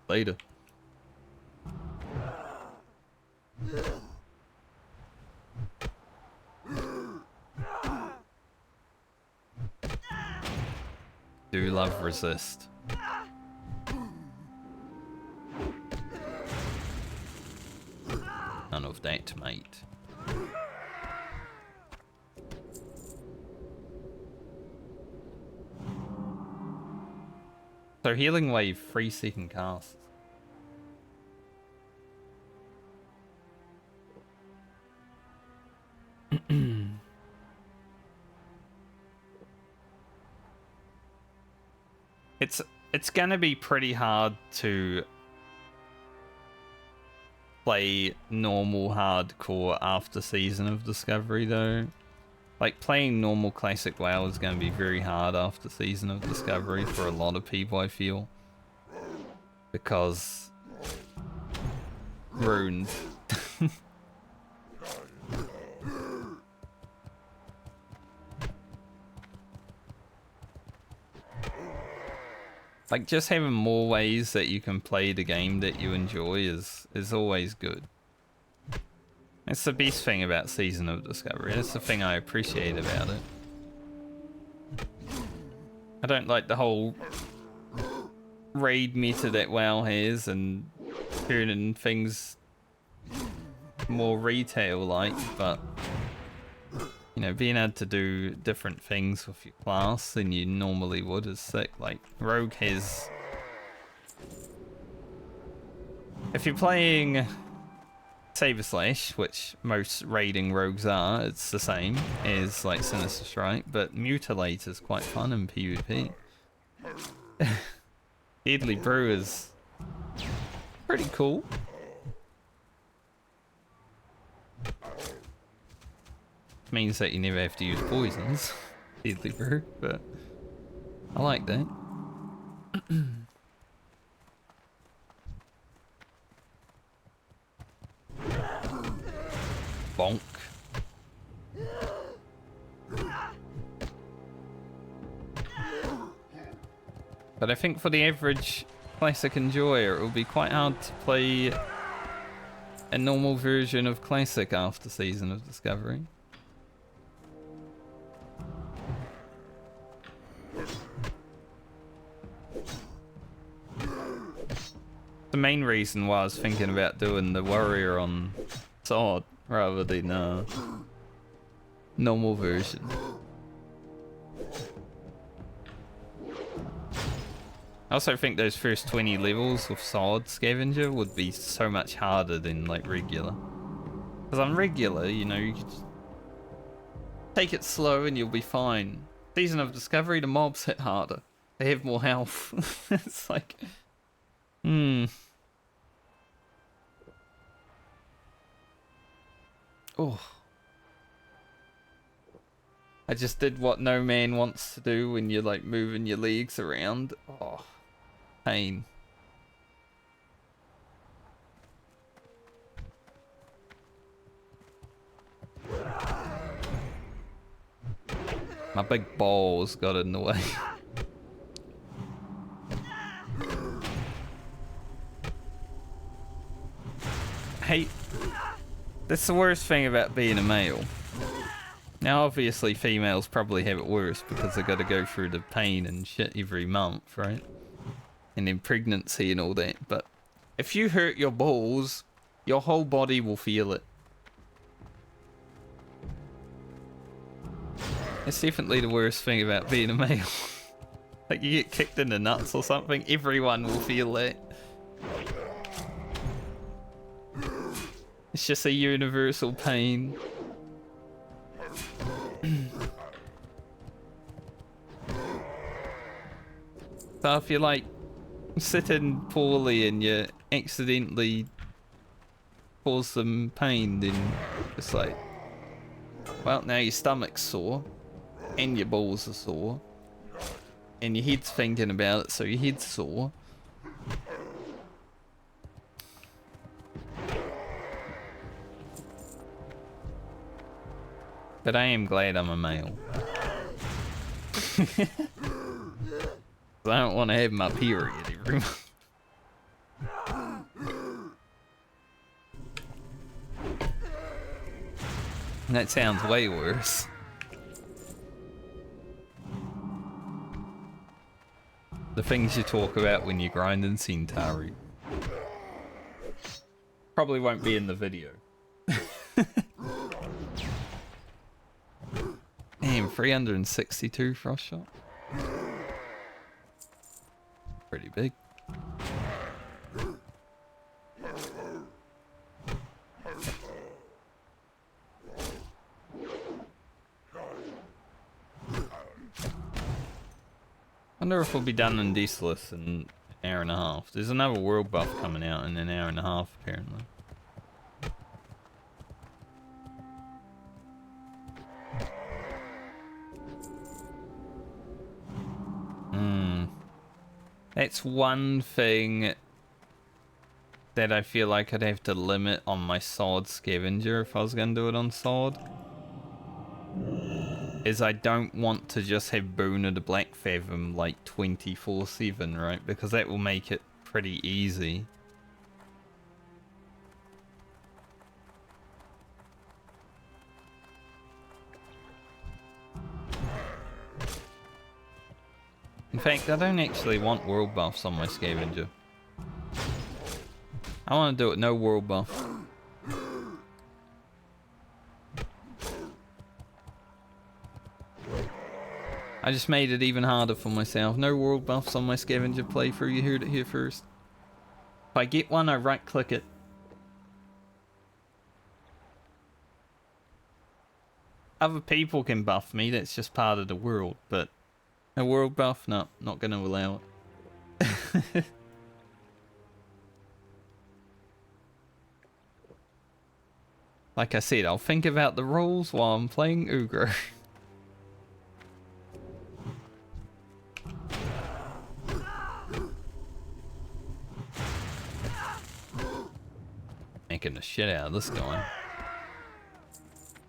Later. Do love resist. None of that, mate. So healing wave 3-second casts. It's gonna be pretty hard to play normal hardcore after Season of Discovery though. Like playing normal classic WoW is going to be very hard after Season of Discovery for a lot of people, I feel. Because runes. Like just having more ways that you can play the game that you enjoy is always good. It's the best thing about Season of Discovery. That's the thing I appreciate about it. I don't like the whole raid meta that WoW has and turning things more retail-like, but you know, being able to do different things with your class than you normally would is sick. Like, Rogue has... If you're playing Saber Slash, which most raiding rogues are, it's the same as like Sinister Strike, but Mutilate is quite fun in PvP. Deadly Brew is pretty cool. Means that you never have to use poisons. Deadly Brew, but I like that. Bonk. But I think for the average classic enjoyer, it will be quite hard to play a normal version of Classic after Season of Discovery. The main reason why I was thinking about doing the warrior on sword rather than normal version. I also think those first 20 levels with sword scavenger would be so much harder than like regular. Because on regular, you know, you could just take it slow and you'll be fine. Season of Discovery, the mobs hit harder. They have more health. It's like, Oh. I just did what no man wants to do when you're like moving your legs around. Oh, pain. My big balls got in the way. Hey, that's the worst thing about being a male. Now obviously females probably have it worse because they got to go through the pain and shit every month, right? And then pregnancy and all that. But if you hurt your balls, your whole body will feel it. It's definitely the worst thing about being a male. Like you get kicked in the nuts or something, everyone will feel that. It's just a universal pain. So if you're like sitting poorly and you accidentally cause some pain, then it's like, well, now your stomach's sore and your balls are sore and your head's thinking about it, so your head's sore. But I am glad I'm a male. I don't want to have my period every month. That sounds way worse. The things you talk about when you're grinding Centauri. Probably won't be in the video. Damn, 362 frost shot. Pretty big. Wonder if we'll be done in Desolace in an hour and a half. There's another world buff coming out in an hour and a half, apparently. That's one thing that I feel like I'd have to limit on my sword scavenger if I was going to do it on sword. Is I don't want to just have Boon of the Black Fathom like 24/7, right? Because that will make it pretty easy. In fact, I don't actually want world buffs on my scavenger. I want to do it no world buff. I just made it even harder for myself. No world buffs on my scavenger playthrough. You heard it here first. If I get one, I right click it. Other people can buff me, that's just part of the world, but a world buff? No, not going to allow it. Like I said, I'll think about the rules while I'm playing Ugro. Making the shit out of this guy.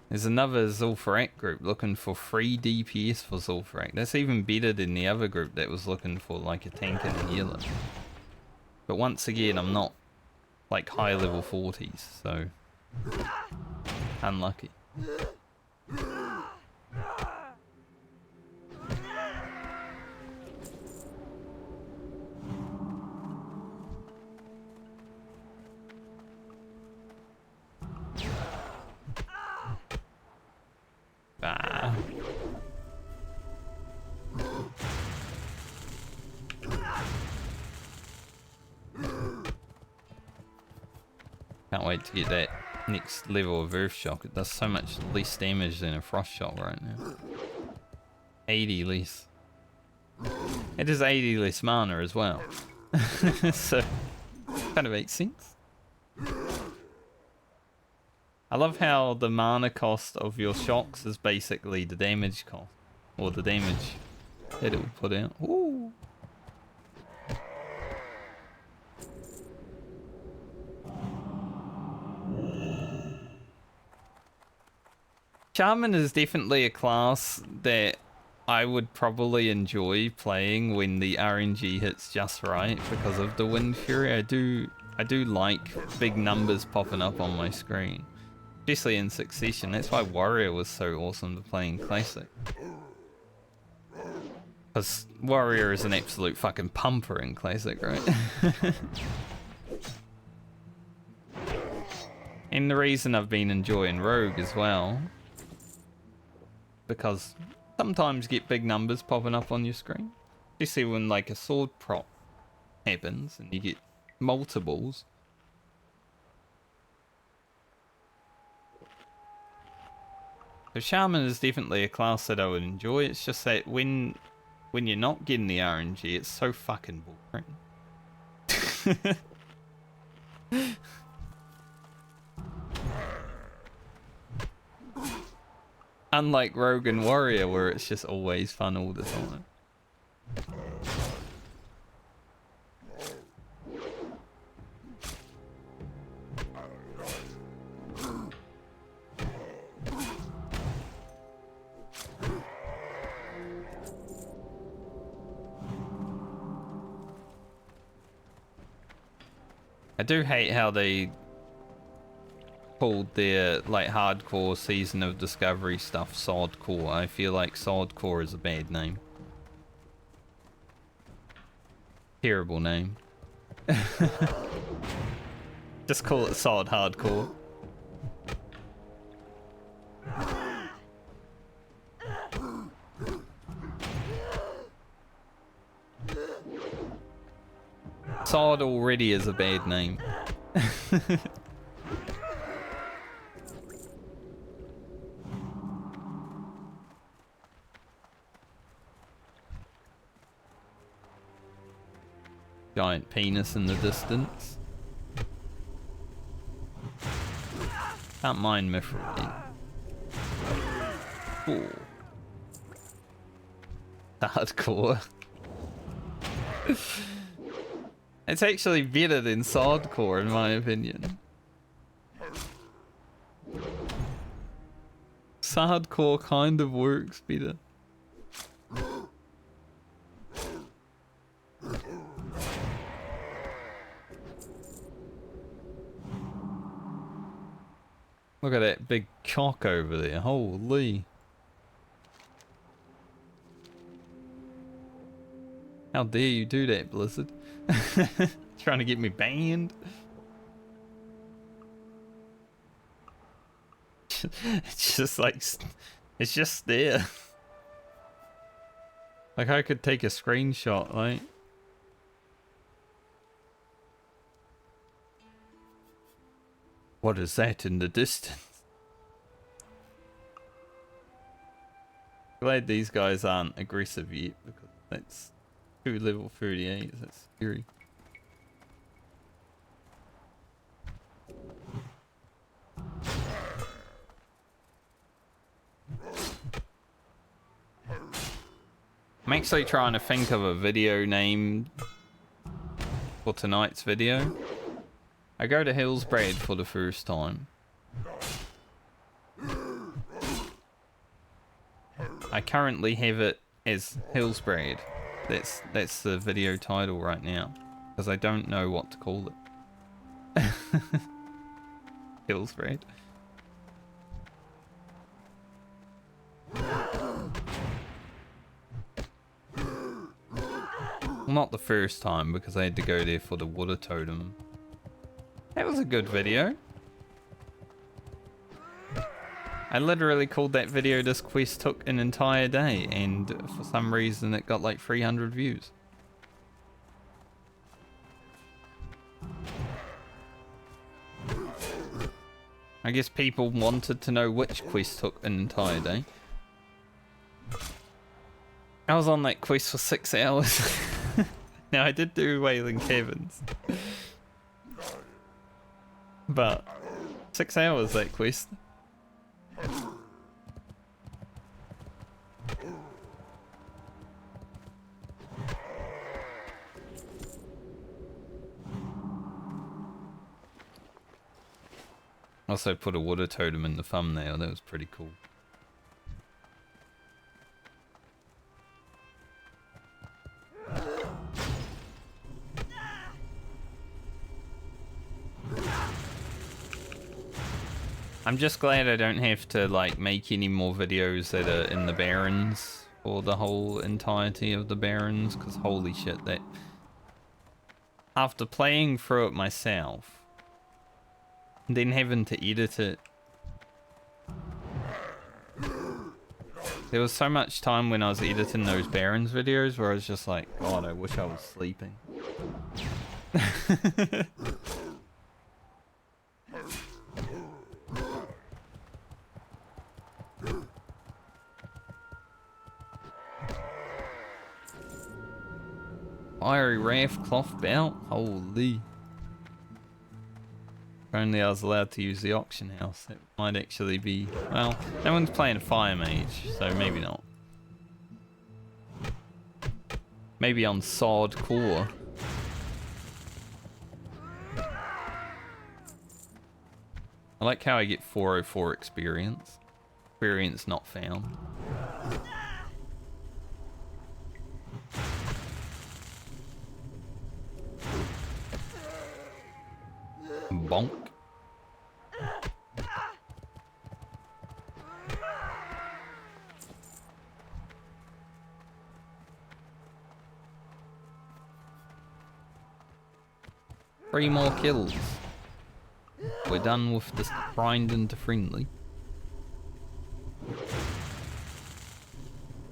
There's another Zul'Farrak group looking for free DPS for Zul'Farrak. That's even better than the other group that was looking for like a tank and a healer. But once again, I'm not like high level 40s, so unlucky. Ah. Can't wait to get that next level of Earth Shock. It does so much less damage than a Frost Shock right now. 80 less. It is 80 less mana as well. So, kind of makes sense. I love how the mana cost of your shocks is basically the damage cost. Or the damage that it will put out. Ooh. Shaman is definitely a class that I would probably enjoy playing when the RNG hits just right because of the Wind Fury. I do like big numbers popping up on my screen, especially in succession. That's why Warrior was so awesome to play in Classic. Because Warrior is an absolute fucking pumper in Classic, right? And the reason I've been enjoying Rogue as well, because sometimes you get big numbers popping up on your screen. Especially when like a sword prop happens and you get multiples. So Shaman is definitely a class that I would enjoy. It's just that when you're not getting the RNG, it's so fucking boring. Unlike Rogue and Warrior, where it's just always fun all the time. I do hate how they called their like hardcore Season of Discovery stuff Sodcore. I feel like Sodcore is a bad name. Terrible name. Just call it Sod Hardcore. Sod already is a bad name. Giant penis in the distance. Can't mind Mithril. Ooh. Hardcore. It's actually better than Sodcore in my opinion. Sodcore kind of works better. Look at that big cock over there, holy. How dare you do that, Blizzard? Trying to get me banned? It's just like, it's just there. Like I could take a screenshot, like. What is that in the distance? Glad these guys aren't aggressive yet because that's 2 level 38, that's scary. I'm actually trying to think of a video name for tonight's video. I go to Hillsbrad for the first time. I currently have it as Hillsbrad. That's the video title right now, because I don't know what to call it. Kill spread. Well, not the first time, because I had to go there for the water totem. That was a good video. I literally called that video "This quest took an entire day," and for some reason it got like 300 views. I guess people wanted to know which quest took an entire day. I was on that quest for 6 hours. Now I did do Wailing Caverns. But 6 hours that quest. Also put a water totem in the thumbnail, that was pretty cool. I'm just glad I don't have to like make any more videos that are in the Barrens or the whole entirety of the Barrens, because holy shit, that after playing through it myself and then having to edit it, there was so much time when I was editing those Barrens videos where I was just like, God, I wish I was sleeping. Fiery Wrath cloth belt? Holy. If only I was allowed to use the auction house. It might actually be... Well, no one's playing a fire mage, so maybe not. Maybe on Sword Core. I like how I get 404 experience. Experience not found. Bonk. 3 more kills. We're done with this grinding to friendly.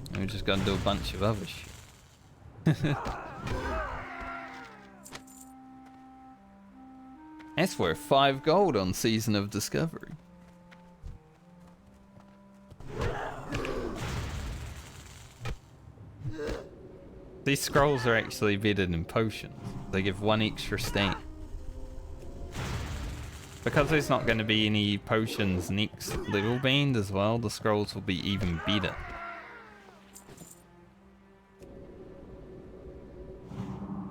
And we just gotta do a bunch of other shit. That's worth 5 gold on Season of Discovery. These scrolls are actually better than potions. They give 1 extra stat. Because there's not going to be any potions next level band as well, the scrolls will be even better.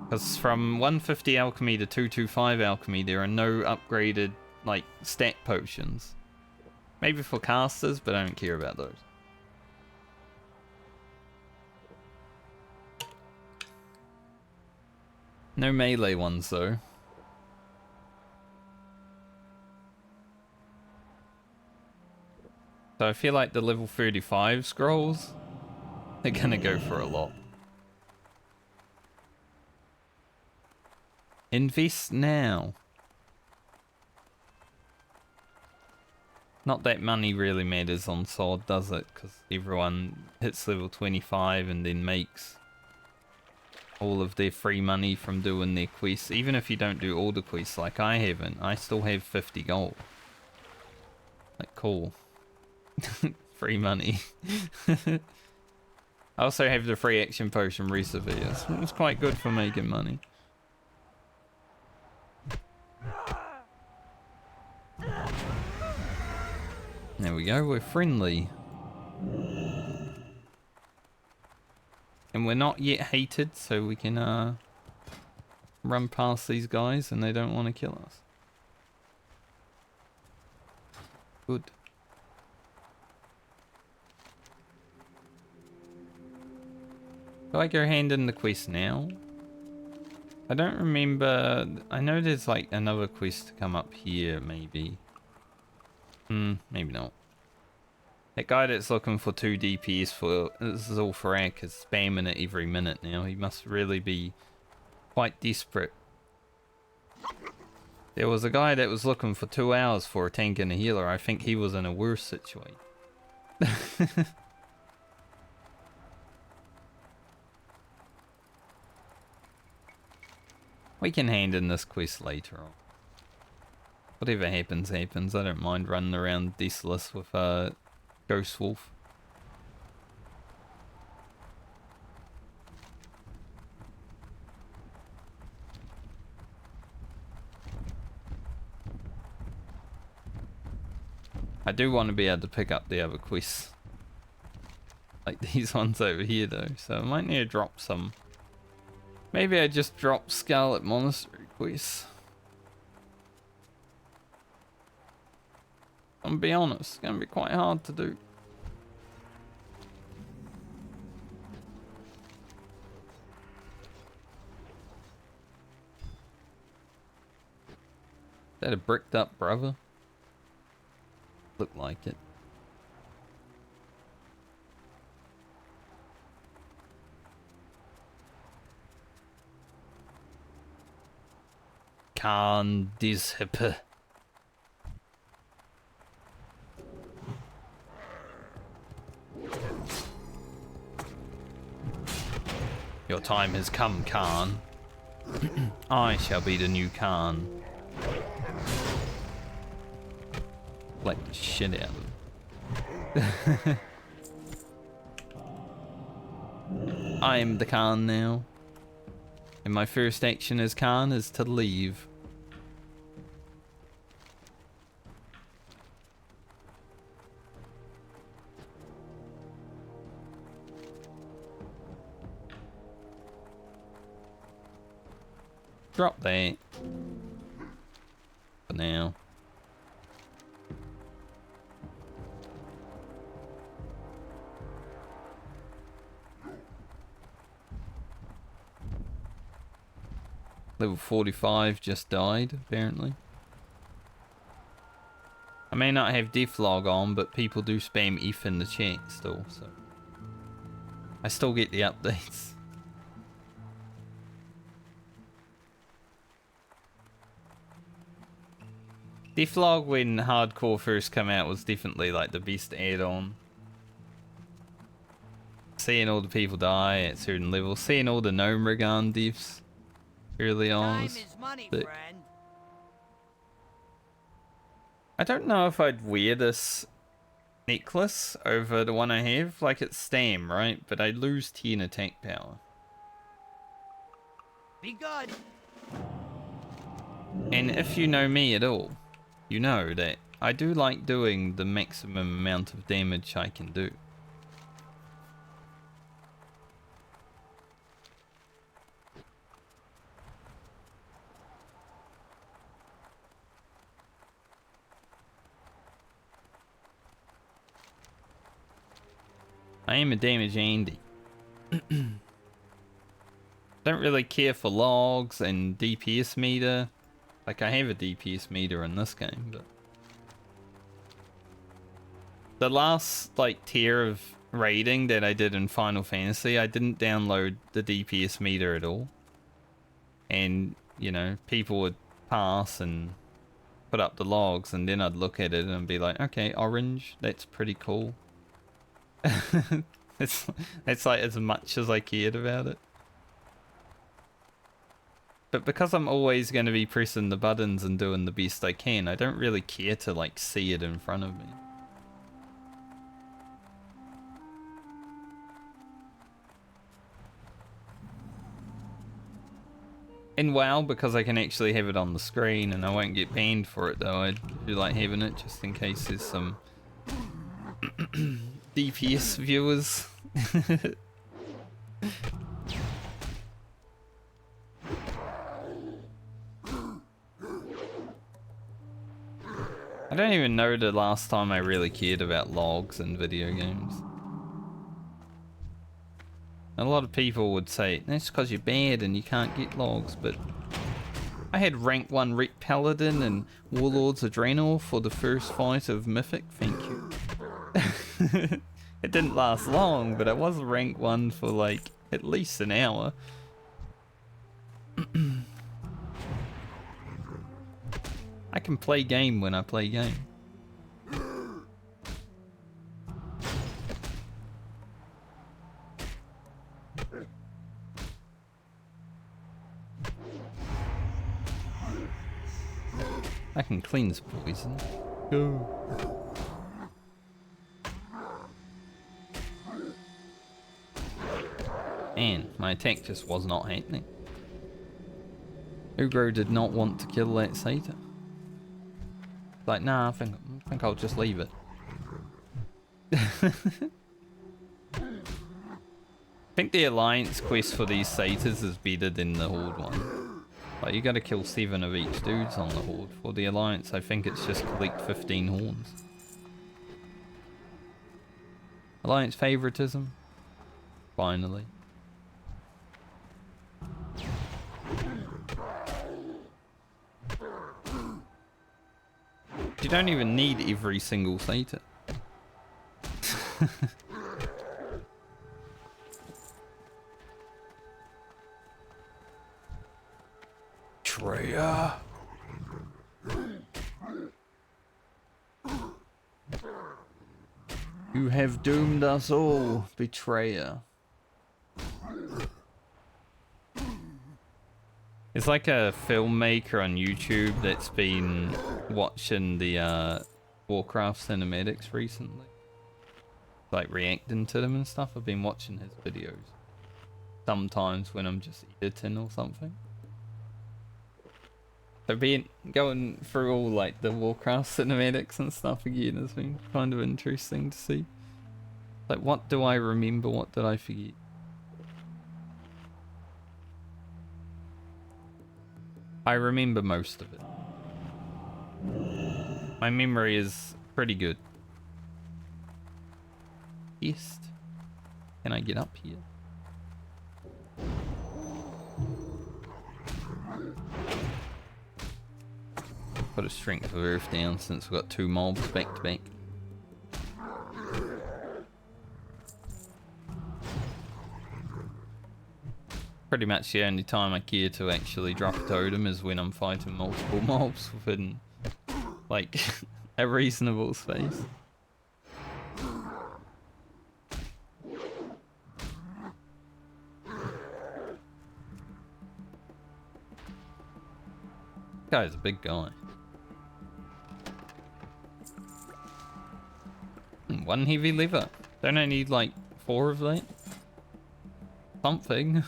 Because from 150 alchemy to 225 alchemy, there are no upgraded, like, stat potions. Maybe for casters, but I don't care about those. No melee ones, though. So I feel like the level 35 scrolls, they're gonna go for a lot. Invest now. Not that money really matters on sword, does it? Because everyone hits level 25 and then makes all of their free money from doing their quests. Even if you don't do all the quests like I haven't, I still have 50 gold. Like, cool. Free money. I also have the free action potion Reservius. It's quite good for making money. There we go, we're friendly. And we're not yet hated, so we can run past these guys and they don't want to kill us. Good. Do I go hand in the quest now? I don't remember. I know there's like another quest to come up here, maybe. Maybe not. That guy that's looking for 2 DPS for Zul'Farrak is spamming it every minute now. He must really be quite desperate. There was a guy that was looking for 2 hours for a tank and a healer. I think he was in a worse situation. We can hand in this quest later on. Whatever happens, happens. I don't mind running around Desolace with a Ghost Wolf. I do want to be able to pick up the other quests. Like these ones over here though, so I might need to drop some. Maybe I just drop Scarlet Monastery quests. I'm gonna be honest, it's gonna be quite hard to do. Is that a bricked up brother? Look like it. Khan Dizhip. Your time has come, Khan. I shall be the new Khan. Like the shit out of him. I am the Khan now. And my first action as Khan is to leave. Drop that. For now. Level 45 just died, apparently. I may not have Deflog on, but people do spam F in the chat still, so I still get the updates. Deflog when Hardcore first came out was definitely like the best add-on. Seeing all the people die at certain levels, seeing all the Gnome Regan devs early on was sick. I don't know if I'd wear this necklace over the one I have. Like, it's Stam, right? But I lose 10 attack power. Be good. And if you know me at all, you know that I do like doing the maximum amount of damage I can do. I am a damage Andy. Don't really care for logs and DPS meter. Like, I have a DPS meter in this game, but the last like tier of raiding that I did in Final Fantasy, I didn't download the DPS meter at all. And, you know, people would pass and put up the logs, and then I'd look at it and be like, okay, orange, that's pretty cool. it's like as much as I cared about it. But because I'm always going to be pressing the buttons and doing the best I can, I don't really care to like see it in front of me. In WoW, because I can actually have it on the screen and I won't get banned for it though, I do like having it just in case there's some DPS viewers. I don't even know the last time I really cared about logs in video games. A lot of people would say, that's because you're bad and you can't get logs, but I had rank 1 Ret Paladin and Warlord's Adrenal for the first fight of Mythic, thank you. It didn't last long, but I was rank 1 for like at least an hour. I can play game when I play game. I can cleanse poison. Go. And my attack just was not happening. Ugro did not want to kill that satyr. Like, nah, I think I'll just leave it. I think the alliance quest for these satyrs is better than the horde one. Like, you gotta kill 7 of each dudes on the horde. For the alliance, I think it's just collect 15 horns. Alliance favoritism? Finally. You don't even need every single satyr. Betrayer. You have doomed us all, betrayer. It's like a filmmaker on YouTube that's been watching the Warcraft cinematics recently. Like reacting to them and stuff. I've been watching his videos. Sometimes when I'm just editing or something. So going through all like the Warcraft cinematics and stuff again has been kind of interesting to see. Like, what do I remember? What did I forget? I remember most of it. My memory is pretty good. East. Can I get up here? Put a strength of earth down since we've got 2 mobs back to back. Pretty much the only time I care to actually drop a totem is when I'm fighting multiple mobs within like a reasonable space. Guy's a big guy. 1 heavy lever. Don't I need like 4 of that? Something.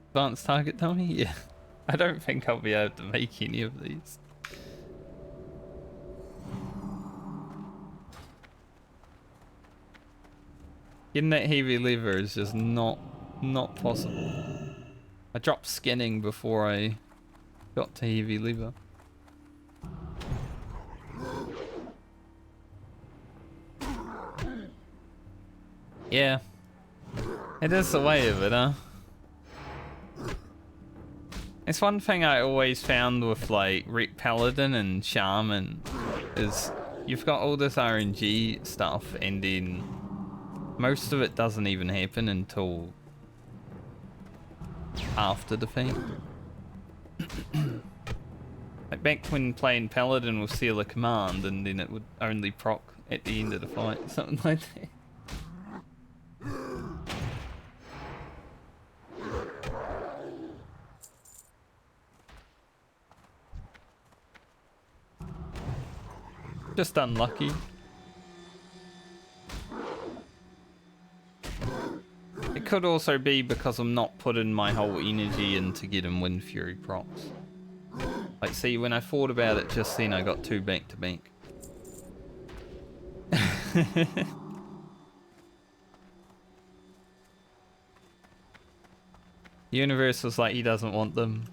Advanced target dummy? Yeah. I don't think I'll be able to make any of these. Getting that heavy lever is just not possible. I dropped scanning before I got to heavy lever. Yeah. It is the way of it, huh? It's one thing I always found with like Ret Paladin and Shaman is you've got all this RNG stuff and then most of it doesn't even happen until after the fact. Like back when playing Paladin with Seal of Command and then it would only proc at the end of the fight, something like that. Just unlucky. It could also be because I'm not putting my whole energy into getting Wind Fury procs. Like, see, when I thought about it just then, I got 2 back to back. The universe was like, he doesn't want them.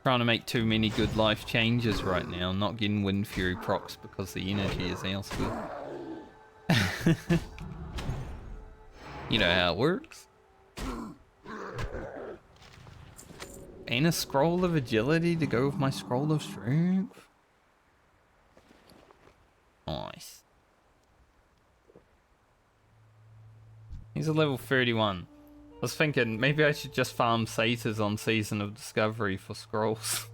Trying to make too many good life changes right now. I'm not getting Wind Fury procs because the energy is elsewhere. You know how it works. And a scroll of agility to go with my scroll of strength. Nice. He's a level 31. I was thinking maybe I should just farm satyrs on Season of Discovery for scrolls.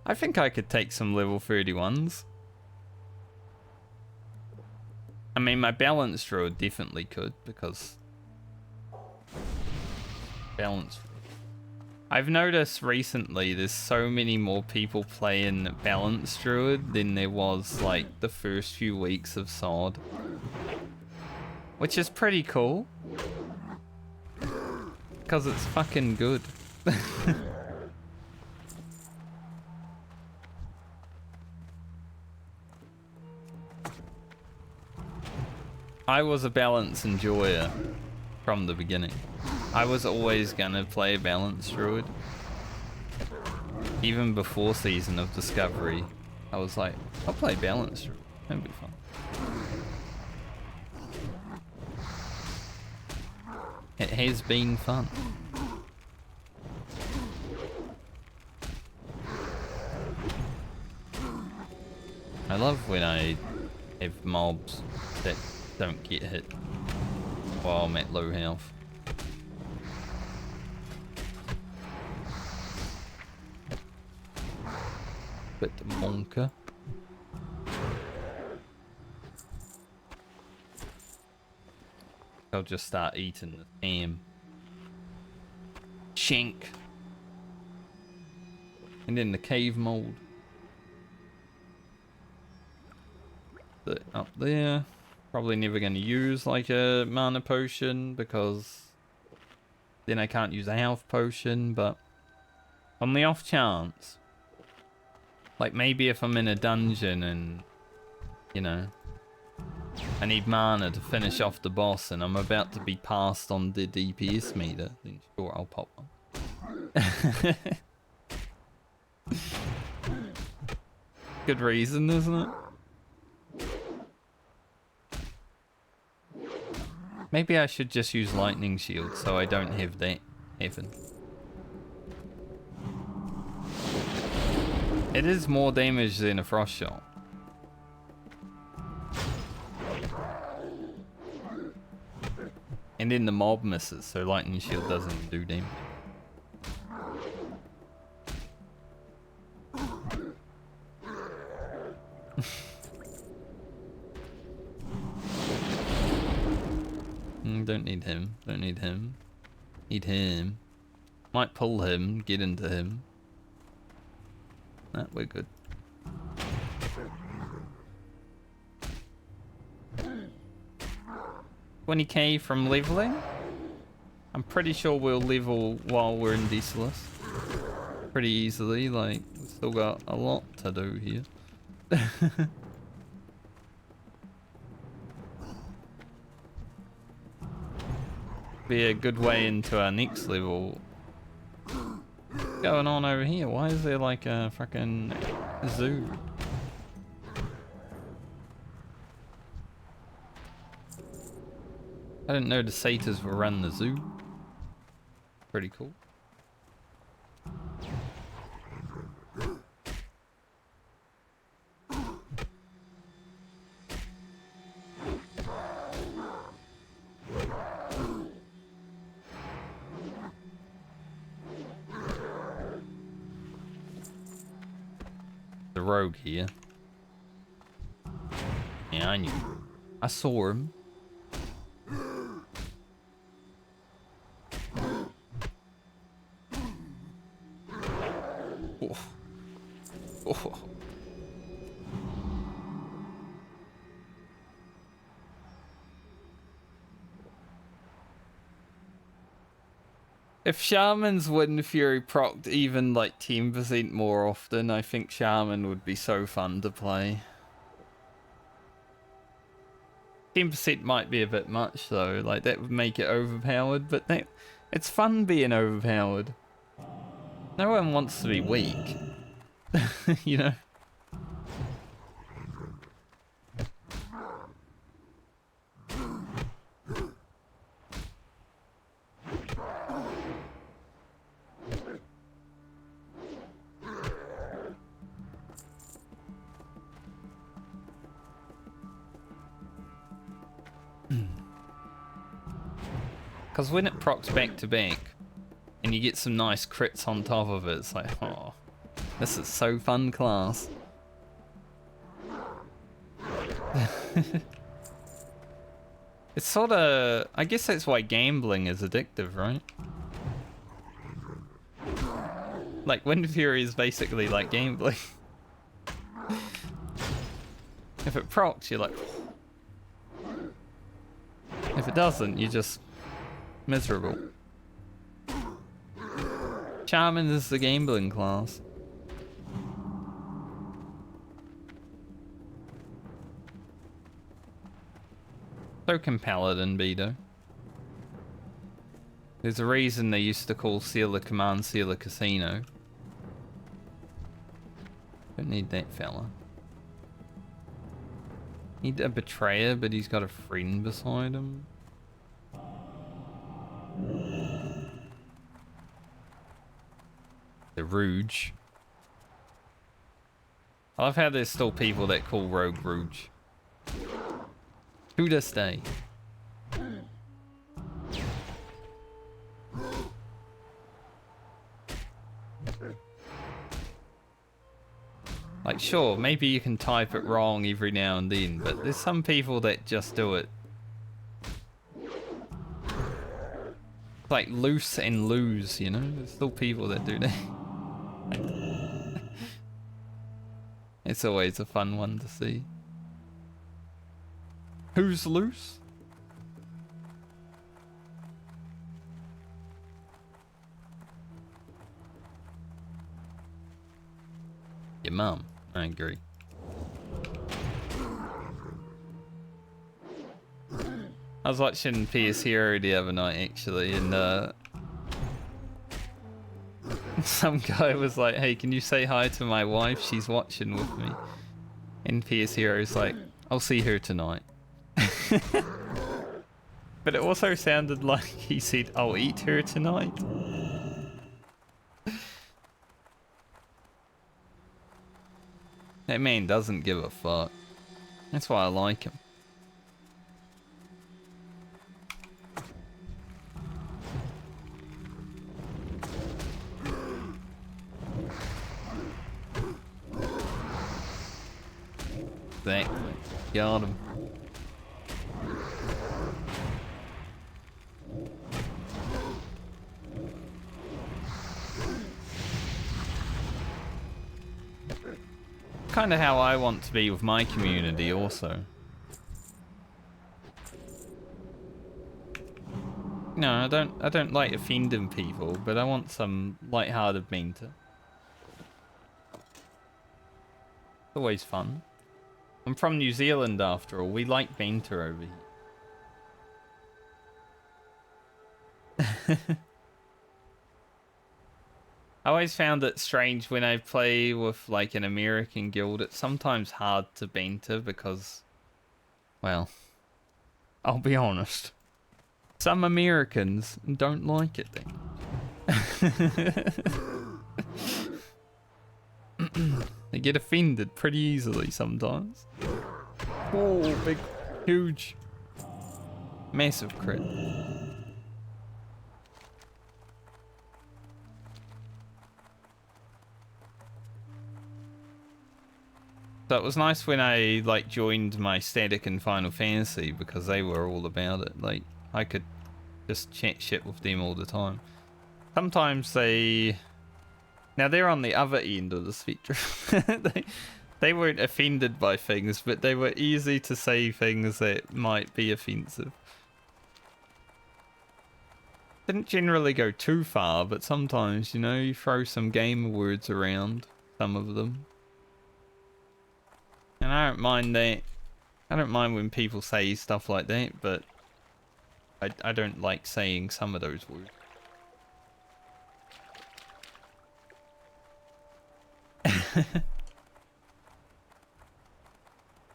I think I could take some level 31s. I mean, my balance druid definitely could, because balance. I've noticed recently there's so many more people playing balance druid than there was like the first few weeks of SOD, which is pretty cool because it's fucking good. I was a balance enjoyer from the beginning. I was always gonna play balance druid. Even before Season of Discovery, I was like, I'll play balance druid. That'd be fun. It has been fun. I love when I have mobs that don't get hit while I'm at low health. Bit monka. I'll just start eating the ham. Shank. And then the cave mold. Up there. Probably never going to use like a mana potion because then I can't use a health potion, but on the off chance, like maybe if I'm in a dungeon and, you know, I need mana to finish off the boss and I'm about to be passed on the DPS meter, then sure, I'll pop one. Good reason, isn't it? Maybe I should just use lightning shield so I don't have that happen. It is more damage than a frost shot. And then the mob misses, so lightning shield doesn't even do damage. Don't need him. Don't need him. Need him. Might pull him, get into him. Nah, we're good. $20k from leveling? I'm pretty sure we'll level while we're in Desolace. Pretty easily, like, we've still got a lot to do here. Be a good way into our next level. What's going on over here? Why is there like a fucking zoo? I didn't know the satyrs were run the zoo. Pretty cool. The rogue here. Yeah, I knew. I saw him. Oh. Oh. If Shaman's Wind Fury procced even like 10% more often, I think Shaman would be so fun to play. 10% might be a bit much though, like that would make it overpowered, but it's fun being overpowered. No one wants to be weak. You know? Because when it procs back to back, and you get some nice crits on top of it, it's like, oh, this is so fun, class. It's sort of, I guess that's why gambling is addictive, right? Like, Wind Fury is basically like gambling. If it procs, you're like... If it doesn't, you're just miserable. Shaman is the gambling class. So can Paladin be though. There's a reason they used to call Sealer Command Sealer Casino. Don't need that fella. Need a betrayer, but he's got a friend beside him. The Rouge. I love how there's still people that call Rogue Rouge. To this day. Like, sure, maybe you can type it wrong every now and then, but there's some people that just do it. It's like loose and lose, you know? There's still people that do that. It's always a fun one to see. Who's loose? Your mum. I agree. I was watching PS Hero the other night actually, and some guy was like, "Hey, can you say hi to my wife? She's watching with me." And PS Hero's like, "I'll see her tonight." But it also sounded like he said, "I'll eat her tonight." That man doesn't give a fuck. That's why I like him. Exactly. Got him. Kind of how I want to be with my community also. No, I don't like offending people, but I want some light-hearted banter. It's always fun. I'm from New Zealand after all, we like banter over here. I always found it strange when I play with like an American guild. It's sometimes hard to banter because, well, I'll be honest. Some Americans don't like it then. They get offended pretty easily sometimes. Oh, big, huge, massive crit. So it was nice when I like joined my static in Final Fantasy because they were all about it. Like I could just chat shit with them all the time. Sometimes now they're on the other end of the spectrum. they weren't offended by things, but they were easy to say things that might be offensive. Didn't generally go too far, but sometimes, you know, you throw some game words around, some of them. And I don't mind that. I don't mind when people say stuff like that, but I don't like saying some of those words.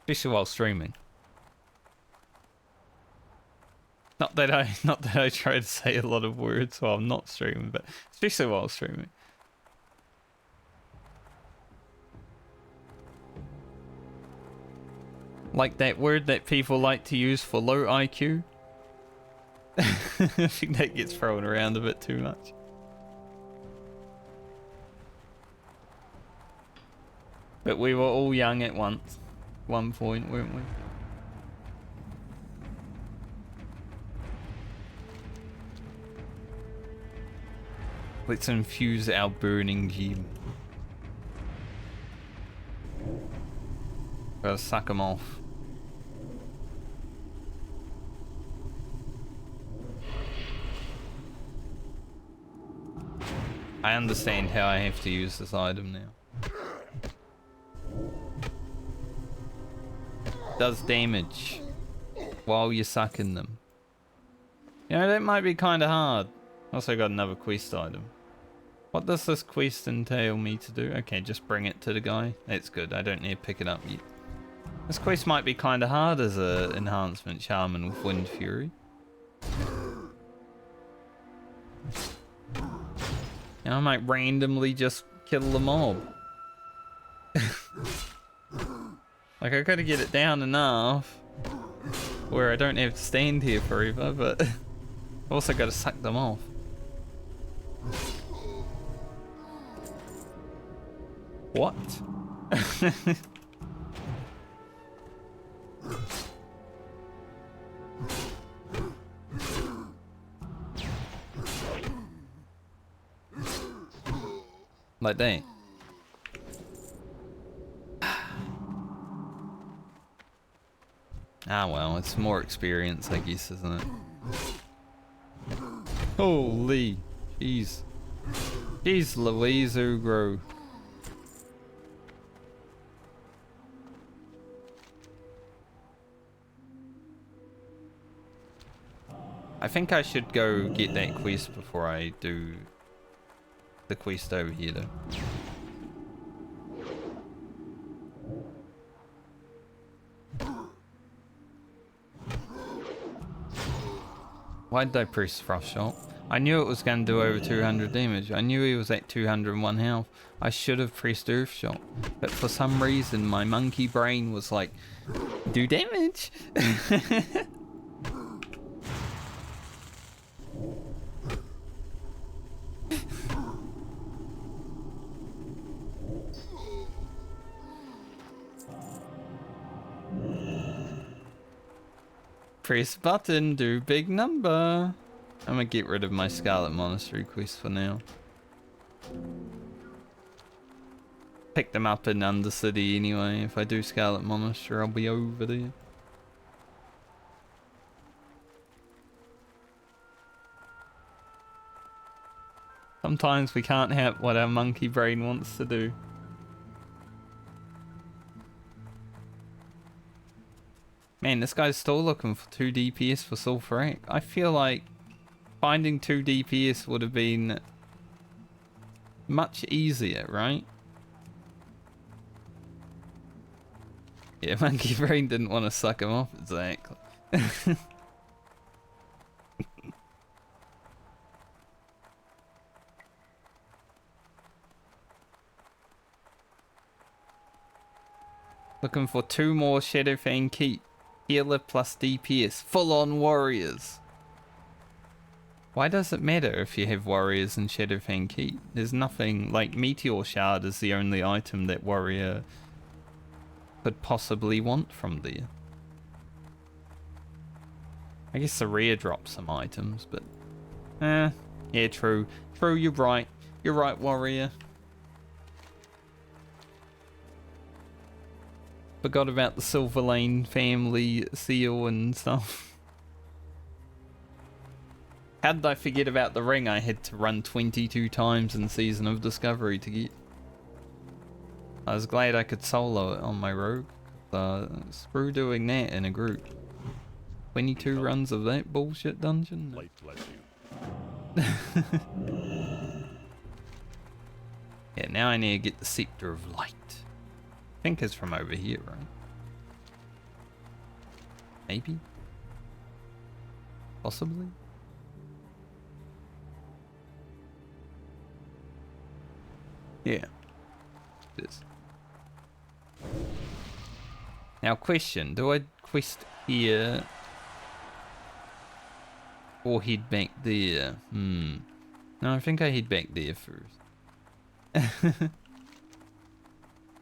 Especially while streaming. Not that I try to say a lot of words while I'm not streaming, but especially while streaming. Like that word that people like to use for low IQ. I think that gets thrown around a bit too much. But we were all young at one point, weren't we? Let's infuse our burning gem. Gotta suck them off. I understand how I have to use this item now. Does damage while you're sucking them. You know, that might be kind of hard. Also got another quest item. What does this quest entail me to do? Okay, just bring it to the guy. That's good. I don't need to pick it up yet. This quest might be kind of hard as a enhancement shaman with Wind Fury. You know, I might randomly just kill the mob. Like, I gotta get it down enough where I don't have to stand here forever, but I also gotta suck them off. What? Like that. Ah well, it's more experience, I guess, isn't it? Holy, jeez. Jeez Louise, Ugro. I think I should go get that quest before I do the quest over here though. Why did I press Frost Shot? I knew it was going to do over 200 damage. I knew he was at 201 health. I should have pressed Earth Shot. But for some reason my monkey brain was like, do damage! Press button, do big number. I'm gonna get rid of my Scarlet Monastery quest for now. Pick them up in Undercity anyway. If I do Scarlet Monastery, I'll be over there. Sometimes we can't help what our monkey brain wants to do. Man, this guy's still looking for 2 DPS for Sulfuric. I feel like finding 2 DPS would have been much easier, right? Yeah, Monkey Brain didn't want to suck him off, exactly. Looking for 2 more Shadowfang Keep. Healer plus DPS. Full-on warriors. Why does it matter if you have warriors in Shadowfang Keep? There's nothing... Like, Meteor Shard is the only item that warrior could possibly want from there. I guess the rare drops some items, but... yeah, true. True, you're right. You're right, warrior. Forgot about the Silver Lane family seal and stuff. How did I forget about the ring I had to run 22 times in Season of Discovery to get? I was glad I could solo it on my rogue. Screw doing that in a group. 22 runs of that bullshit dungeon? Light bless you. Yeah, now I need to get the Scepter of Light. I think it's from over here, right? Maybe? Possibly? Yeah. It is. Now question, do I quest here or head back there? No, I think I head back there first.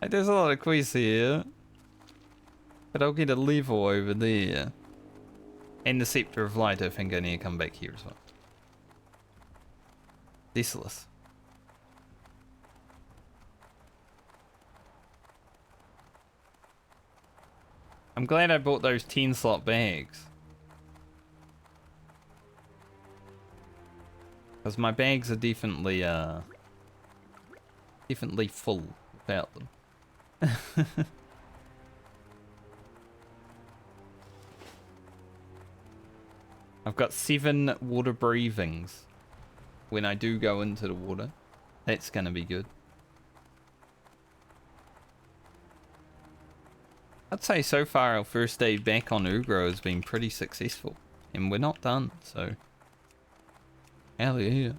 There's a lot of quests here. But I'll get a level over there. And the Scepter of Light, I think I need to come back here as well. Desolace. I'm glad I bought those 10 slot bags. Because my bags are definitely full without them. I've got 7 water breathings when I do go into the water. That's gonna be good. I'd say so far our first day back on Ugro has been pretty successful. And we're not done, so... hell yeah.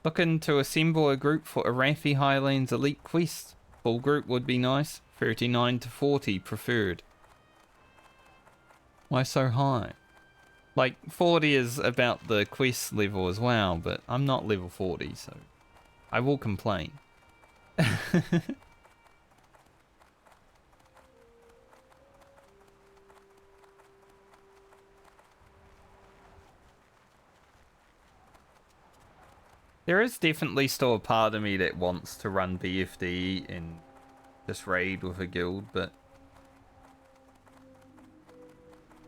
Looking to assemble a group for Arathi Highlands Elite Quest. Full group would be nice. 39 to 40 preferred. Why so high? Like, 40 is about the quest level as well, but I'm not level 40, so... I will complain. There is definitely still a part of me that wants to run BFD and just raid with a guild, but...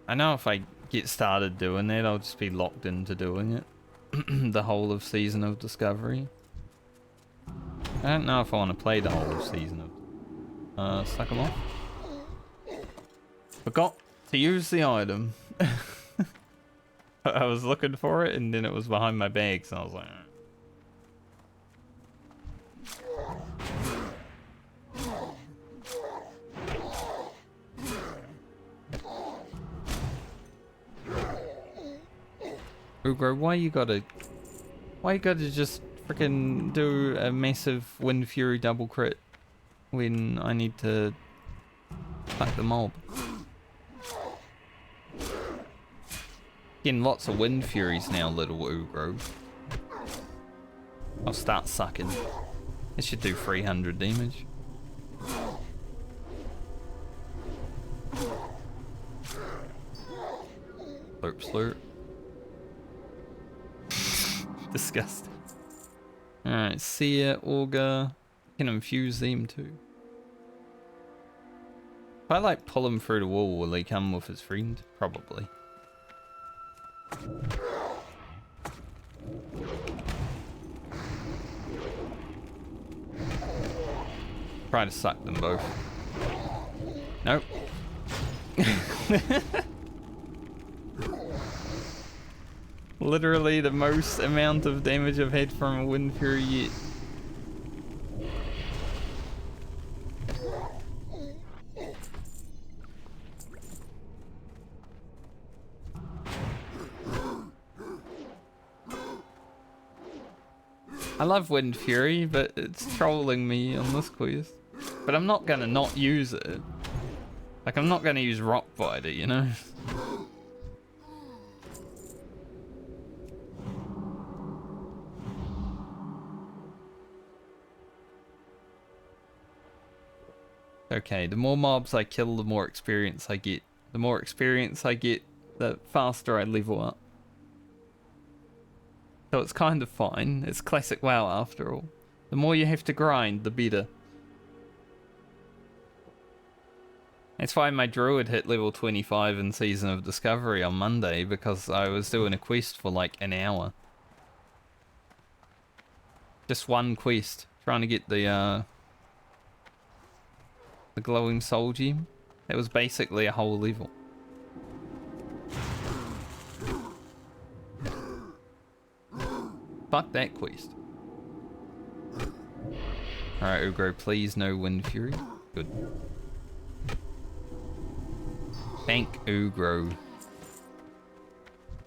I know if I get started doing that, I'll just be locked into doing it. The whole of Season of Discovery. I don't know if I want to play the whole of Season of... suck 'em off. Forgot to use the item. I was looking for it and then it was behind my bag, so I was like... Ugro, why you gotta just freaking do a massive Wind Fury double crit when I need to fuck the mob? Getting lots of Wind Furies now, little Ugro. I'll start sucking. It should do 300 damage. Slurp slurp. Disgusting. Alright, Seer, Augur. Can infuse them too. If I like pull him through the wall, will he come with his friend? Probably. Try to suck them both. Nope. Literally the most amount of damage I've had from a Wind Fury yet. I love Wind Fury, but it's trolling me on this quest. But I'm not gonna not use it. Like, I'm not gonna use Rock Biter, you know? Okay, the more mobs I kill, the more experience I get. The more experience I get, the faster I level up. So it's kind of fine. It's classic WoW after all. The more you have to grind, the better. That's why my druid hit level 25 in Season of Discovery on Monday, because I was doing a quest for like an hour. Just one quest, trying to get the glowing soul gem. That was basically a whole level. Fuck that quest. Alright, Ugro, please no Wind Fury. Good. Thank Ugro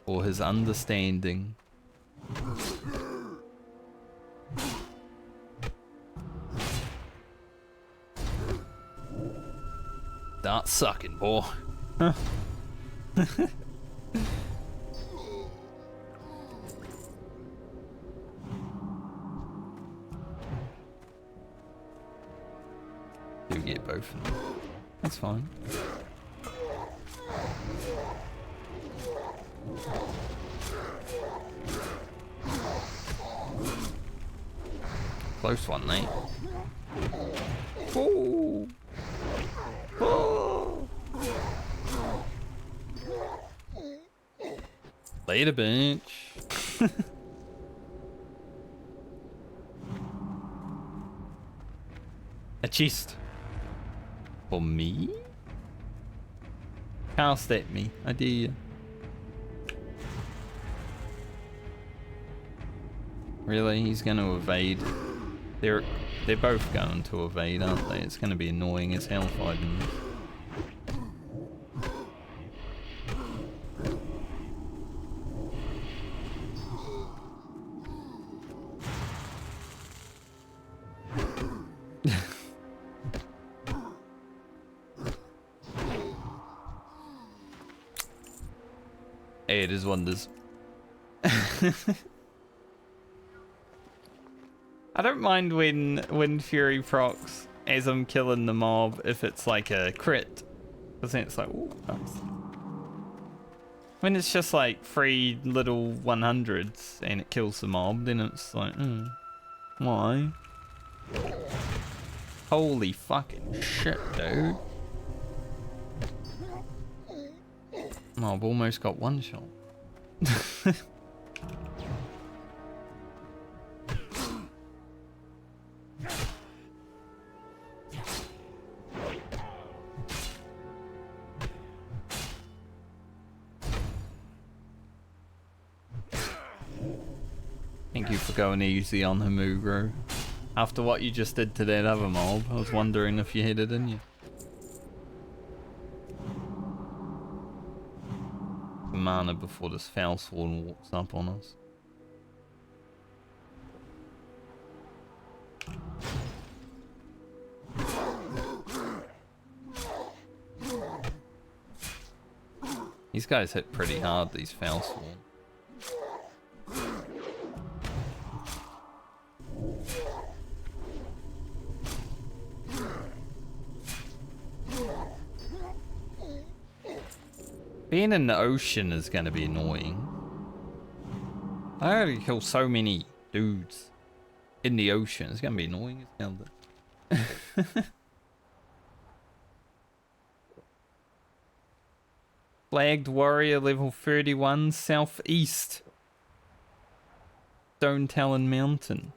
for his understanding. Start sucking, boy. Do get both. That's fine. Close one, mate. Oh. Oh. Later, bench. A chest. For me? Cast at me, I dare you. Really? He's going to evade? They're both going to evade, aren't they? It's going to be annoying as hell fighting this. Hey, it is wonders. I don't mind when Wind Fury procs as I'm killing the mob if it's like a crit. Because then it's like, ooh, nice. When it's just like 3 little 100s and it kills the mob, then it's like, why? Holy fucking shit, dude. Mob almost got one shot. Thank you for going easy on Hamugro. After what you just did to that other mob, I was wondering if you had it in you. Mana before this foul sworn walks up on us. These guys hit pretty hard, these foul sworn. Being in the ocean is going to be annoying. I already kill so many dudes in the ocean. It's going to be annoying as hell. Flagged warrior level 31 southeast. Stone Talon Mountain.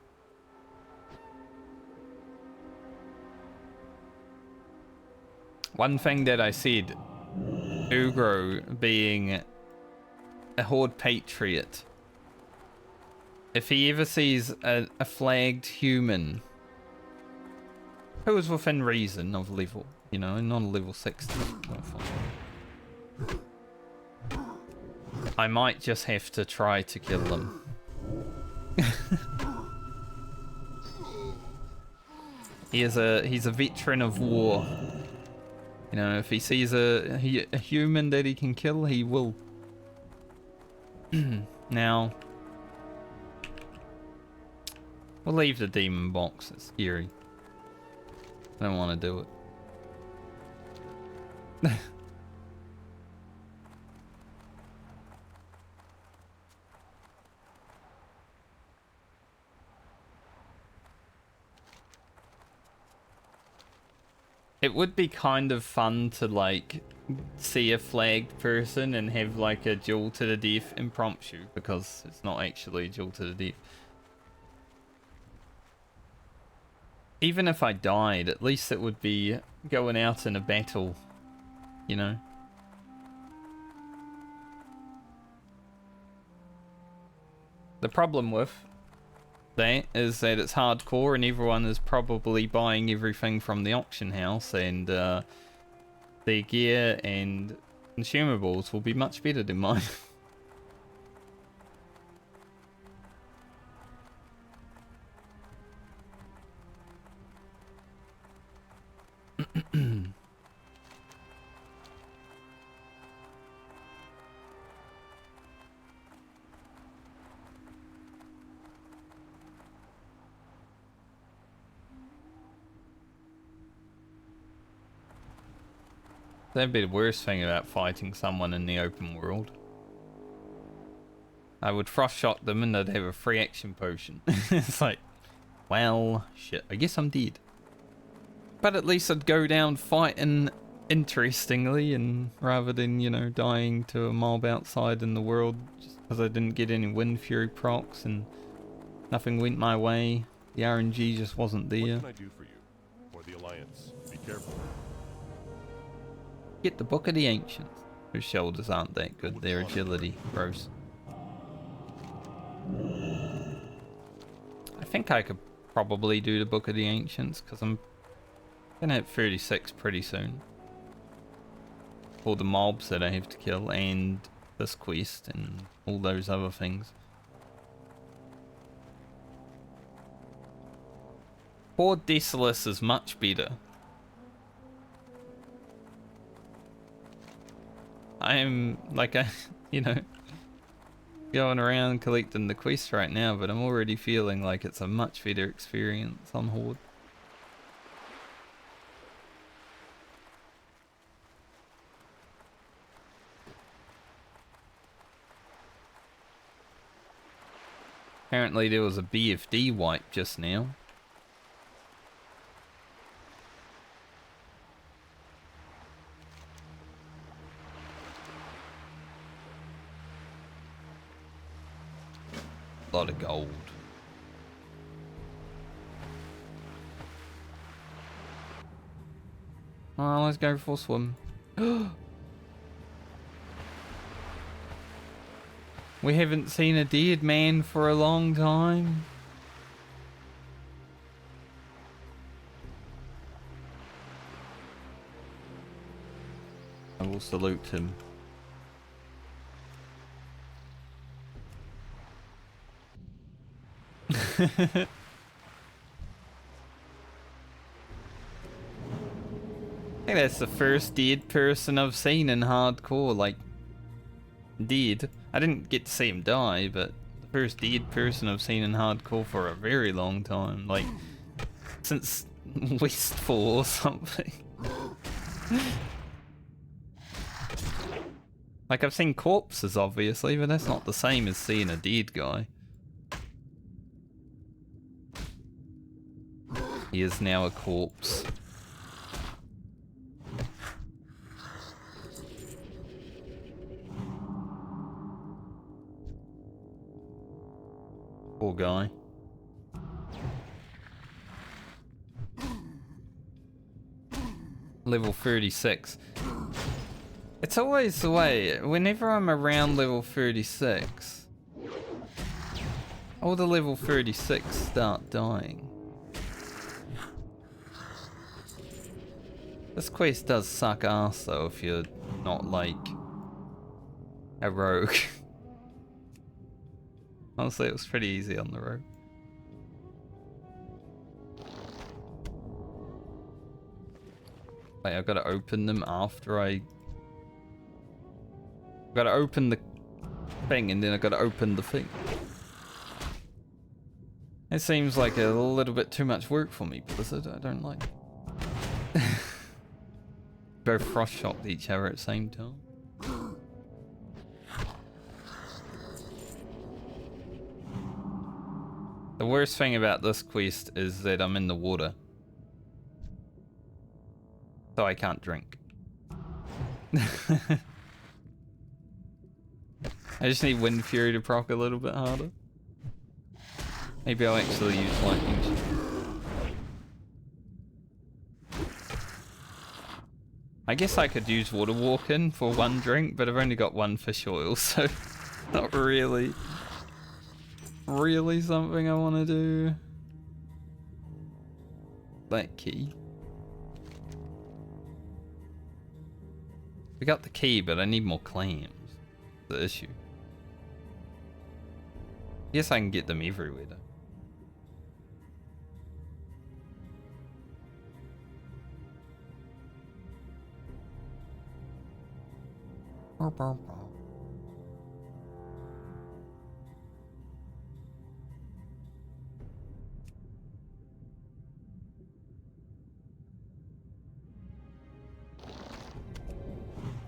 One thing that I said, Ugro being a Horde Patriot, if he ever sees a flagged human who is within reason of level, you know, not a level 60, I might just have to try to kill them. He's a veteran of war. You know, if he sees a human that he can kill, he will. Now, we'll leave the demon box. It's scary. I don't want to do it. It would be kind of fun to like see a flagged person and have like a duel to the death impromptu, because it's not actually a duel to the death. Even if I died, at least it would be going out in a battle, you know? The problem with that is that it's hardcore and everyone is probably buying everything from the auction house, and their gear and consumables will be much better than mine. That'd be the worst thing about fighting someone in the open world. I would frost shot them and they'd have a free action potion. It's like, well, shit, I guess I'm dead. But at least I'd go down fighting interestingly, and rather than, you know, dying to a mob outside in the world just because I didn't get any Wind Fury procs and nothing went my way. The RNG just wasn't there. What can I do for you? Or the Alliance? Be careful. Get the Book of the Ancients. Whose shoulders aren't that good. Their agility gross. I think I could probably do the Book of the Ancients because I'm gonna hit 36 pretty soon. All the mobs that I have to kill and this quest and all those other things. Poor Desolace is much better. I am like you know, going around collecting the quests right now, but I'm already feeling like it's a much better experience on Horde. Apparently there was a BFD wipe just now. Lot of gold. Oh, let's go for a swim. We haven't seen a dead man for a long time. I will salute him. I think that's the first dead person I've seen in hardcore, like, dead. I didn't get to see him die, but the first dead person I've seen in hardcore for a very long time, like, since Westfall or something. Like, I've seen corpses, obviously, but that's not the same as seeing a dead guy. He is now a corpse. Poor guy. Level 36. It's always the way. Whenever I'm around level 36, all the level 36 start dying. This quest does suck ass though if you're not like a rogue. Honestly, it was pretty easy on the rogue. Wait, I've got to open them after I've got to open the thing and then I've got to open the thing. It seems like a little bit too much work for me, Blizzard. I don't like it. Both frost shocked each other at the same time. The worst thing about this quest is that I'm in the water. So I can't drink. I just need Wind Fury to proc a little bit harder. Maybe I'll actually use lightning. I guess I could use water walking for one drink, but I've only got one fish oil, so not really. really something I want to do. That key. We got the key, but I need more claims. The issue. Yes, I can get them everywhere though.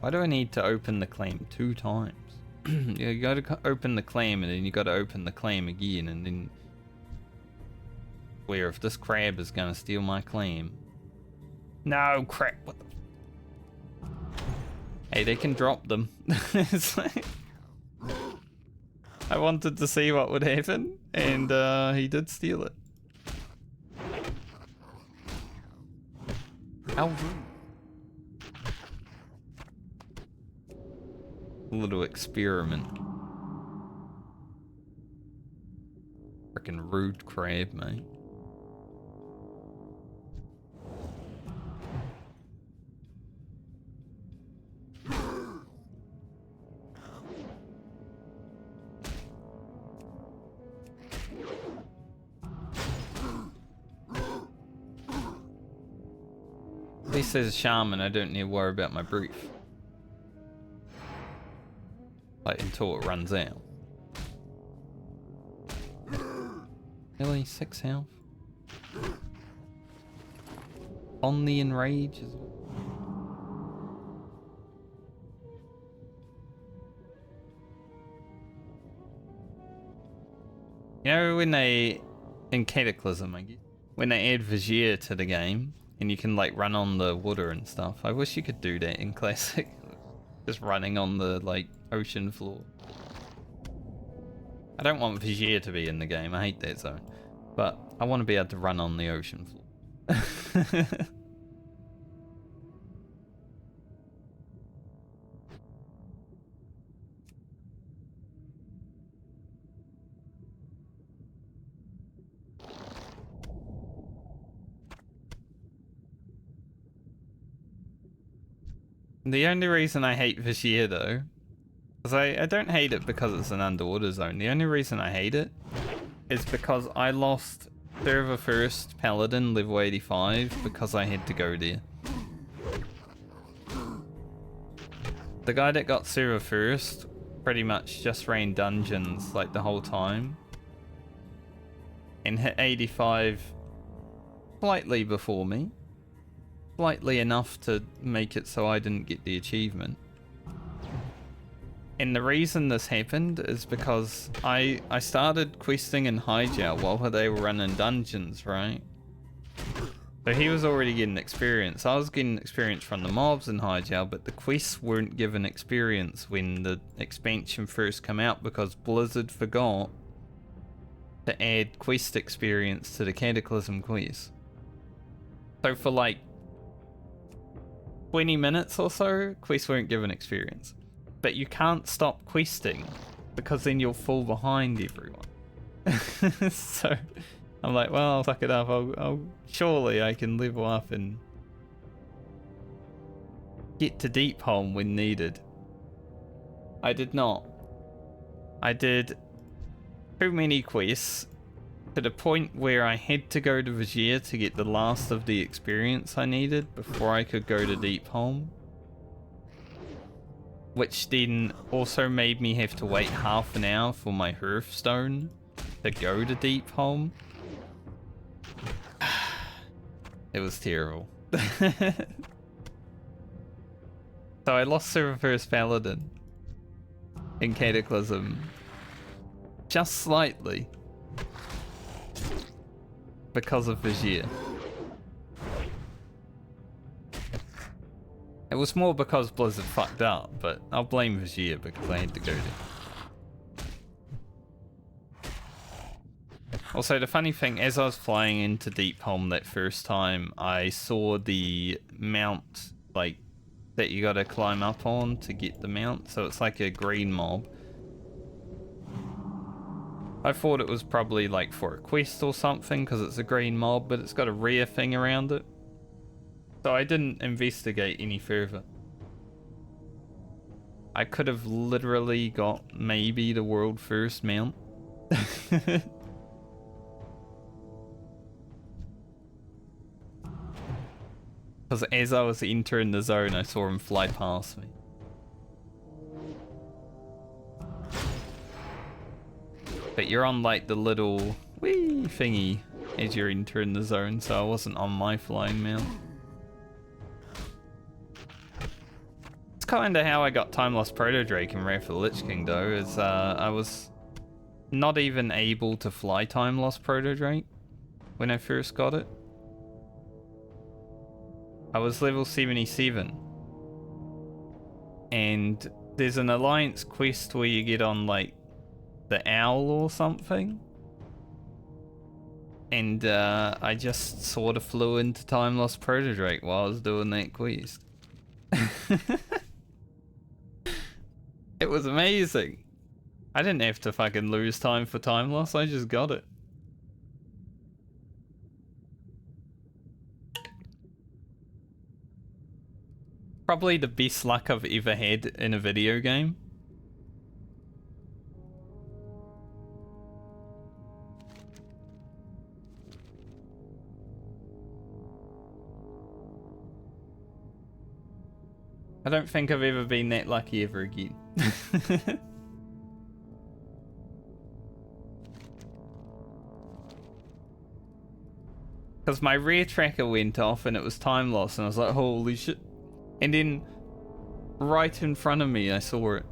Why do I need to open the claim 2 times? Yeah, you gotta open the claim and then you gotta open the claim again and then... Where if this crab is gonna steal my claim... No, crap, what the... Hey, they can drop them. It's like... I wanted to see what would happen, and he did steal it. How rude. A little experiment. Freaking rude crab, mate. At least as a shaman, I don't need to worry about my brief. Like, until it runs out. Really? 6 health? On the enrage as well? You know when they... In Cataclysm, I guess. When they add Vizier to the game, and you can like run on the water and stuff. I wish you could do that in Classic. Just running on the like ocean floor. I don't want Vizier to be in the game, I hate that zone. But I want to be able to run on the ocean floor. The only reason I hate Vizier though, because I don't hate it because it's an underwater zone. The only reason I hate it is because I lost server first Paladin level 85 because I had to go there. The guy that got server first pretty much just ran dungeons like the whole time and hit 85 slightly before me. Slightly enough to make it so I didn't get the achievement. And the reason this happened is because I started questing in Highjail while they were running dungeons, right? So he was already getting experience. I was getting experience from the mobs in Highjail, but the quests weren't given experience when the expansion first came out because Blizzard forgot to add quest experience to the Cataclysm quest. So for like 20 minutes or so, quests weren't given experience. But you can't stop questing because then you'll fall behind everyone. So I'm like, well, I'll suck it up. Surely I can level up and get to Deepholm when needed. I did not. I did too many quests to the point where I had to go to Vizier to get the last of the experience I needed before I could go to Deepholm. Which then also made me have to wait half an hour for my Hearthstone to go to Deepholm. It was terrible. So I lost server first Paladin in Cataclysm just slightly because of Vizier. It was more because Blizzard fucked up, but I'll blame Vizier because I had to go there. Also, the funny thing, as I was flying into Deepholm that first time, I saw the mount, like, that you gotta climb up on to get the mount, so it's like a green mob. I thought it was probably like for a quest or something because it's a green mob, but it's got a rare thing around it. So I didn't investigate any further. I could have literally got maybe the world first mount. Because as I was entering the zone, I saw him fly past me. But you're on like the little wee thingy as you're entering the zone, so I wasn't on my flying mount. It's kind of how I got Time Lost Proto Drake in Wrath of the Lich King though, is I was not even able to fly Time Lost Proto Drake when I first got it. I was level 77, and there's an Alliance quest where you get on like the owl or something, and I just sort of flew into Time Lost Proto Drake while I was doing that quest. It was amazing. I didn't have to fucking lose time for time loss, I just got it. Probably the best luck I've ever had in a video game. I don't think I've ever been that lucky ever again. Because my rare tracker went off and it was time loss, and I was like, holy shit. And then right in front of me I saw it,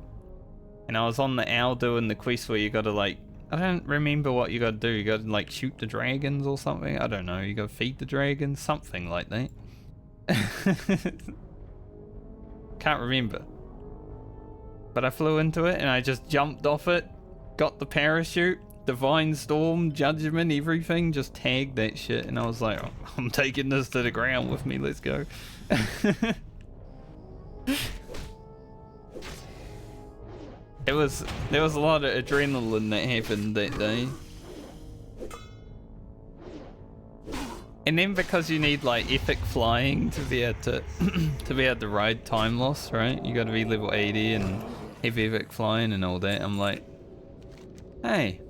and I was on the owl doing the quest where you gotta like, I don't remember what you gotta do, you gotta like shoot the dragons or something, I don't know, you gotta feed the dragons, something like that. Can't remember, but I flew into it and I just jumped off it, got the parachute, Divine Storm, Judgment, everything, just tagged that shit, and I was like, oh, I'm taking this to the ground with me, let's go. There was a lot of adrenaline that happened that day. And then because you need like epic flying to be able to to be able to ride time loss, right? You gotta be level 80 and have epic flying and all that. I'm like, hey,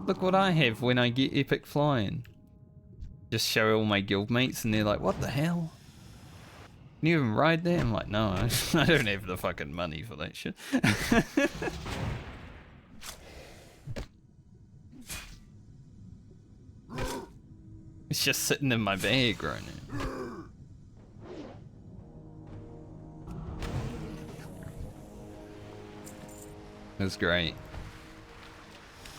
look what I have when I get epic flying. Just show all my guildmates and they're like, what the hell? Can you even ride that? I'm like, no, I don't have the fucking money for that shit. It's just sitting in my bag right now. It was great.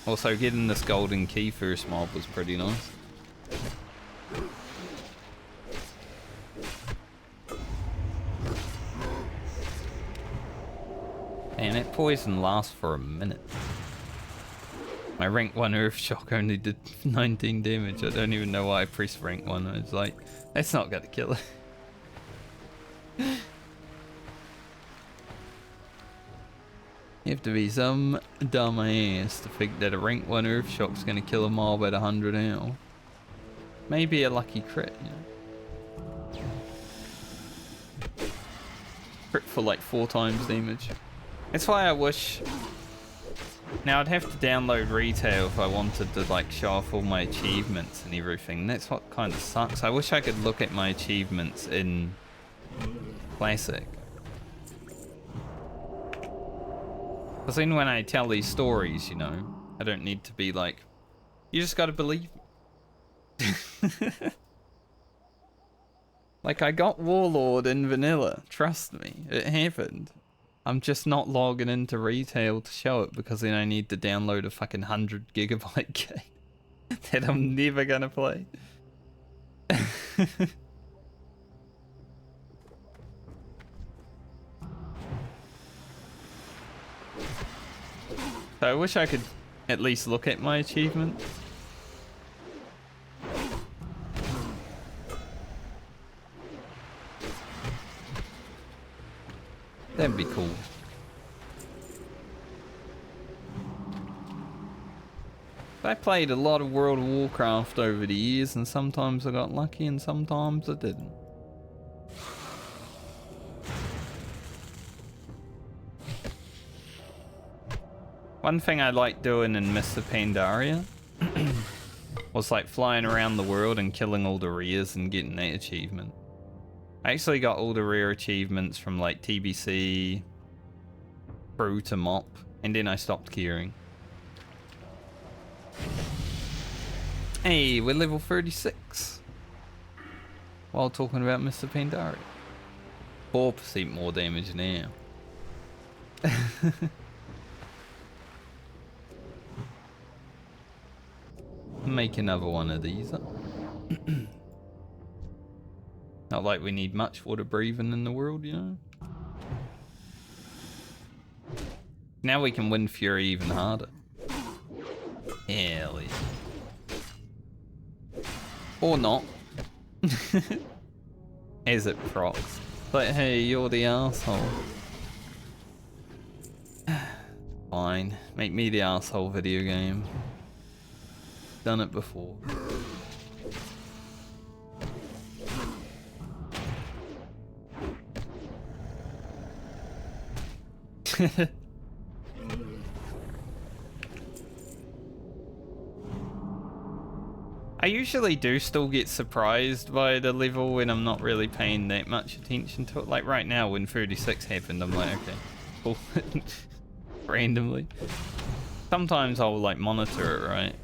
Also, getting this golden key first mob was pretty nice. And that poison lasts for a minute. My rank 1 Earth Shock only did 19 damage. I don't even know why I pressed rank 1. I was like, that's not gonna kill it. You have to be some dumb ass to think that a rank 1 Earth Shock's gonna kill a mob at 100 now. Maybe a lucky crit, you know. Crit for like 4 times damage. That's why I wish... Now I'd have to download retail if I wanted to like show off all my achievements and everything. That's what kind of sucks. I wish I could look at my achievements in Classic. Because then when I tell these stories, you know, I don't need to be like, you just gotta believe me. Like, I got Warlord in vanilla, trust me, it happened. I'm just not logging into retail to show it because then I need to download a fucking 100 gigabyte game that I'm never gonna play. So I wish I could at least look at my achievements. That'd be cool. I played a lot of World of Warcraft over the years, and sometimes I got lucky and sometimes I didn't. One thing I liked doing in Mr. Pandaria was like flying around the world and killing all the rares and getting that achievement. I actually got all the rare achievements from like TBC through to MOP, and then I stopped caring. Hey, we're level 36 while talking about Mr. Pandaria. 4% more damage now. Make another one of these up. Not like we need much water breathing in the world, you know? Now we can win Fury even harder. Hell yeah. Or not. As it procs. Like, hey, you're the asshole. Fine. Make me the asshole, video game. Done it before. I usually do still get surprised by the level when I'm not really paying that much attention to it. Like right now when 36 happened, I'm like, okay, cool. Randomly. Sometimes I'll like monitor it, right?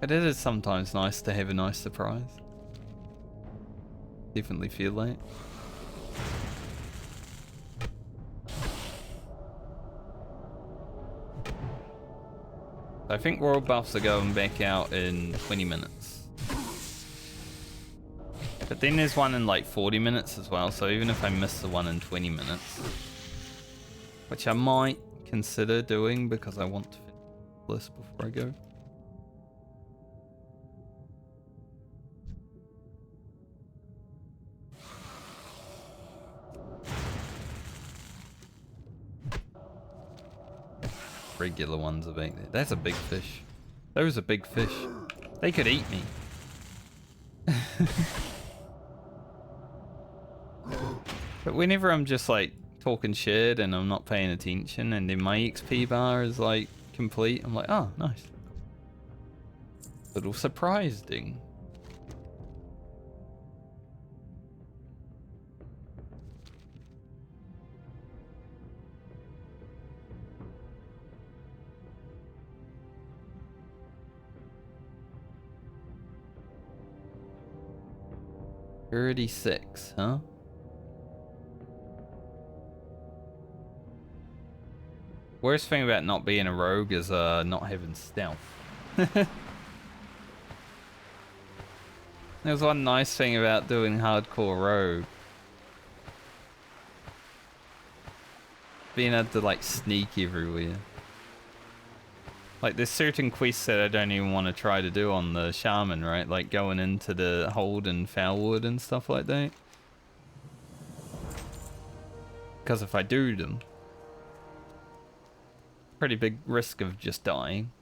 But it is sometimes nice to have a nice surprise. Definitely feel that. I think world buffs are going back out in 20 minutes. But then there's one in like 40 minutes as well, so even if I miss the one in 20 minutes, which I might consider doing because I want to finish the list before I go. Regular ones are back there. That's a big fish. Those are big fish. They could eat me. But whenever I'm just like talking shit and I'm not paying attention and then my XP bar is like complete, I'm like, oh, nice. Little surprise ding. $36, huh? Worst thing about not being a rogue is not having stealth. There's one nice thing about doing hardcore rogue. Being able to like sneak everywhere. Like there's certain quests that I don't even want to try to do on the Shaman, right? Like going into the hold and Foulwood and stuff like that. Because if I do them, pretty big risk of just dying.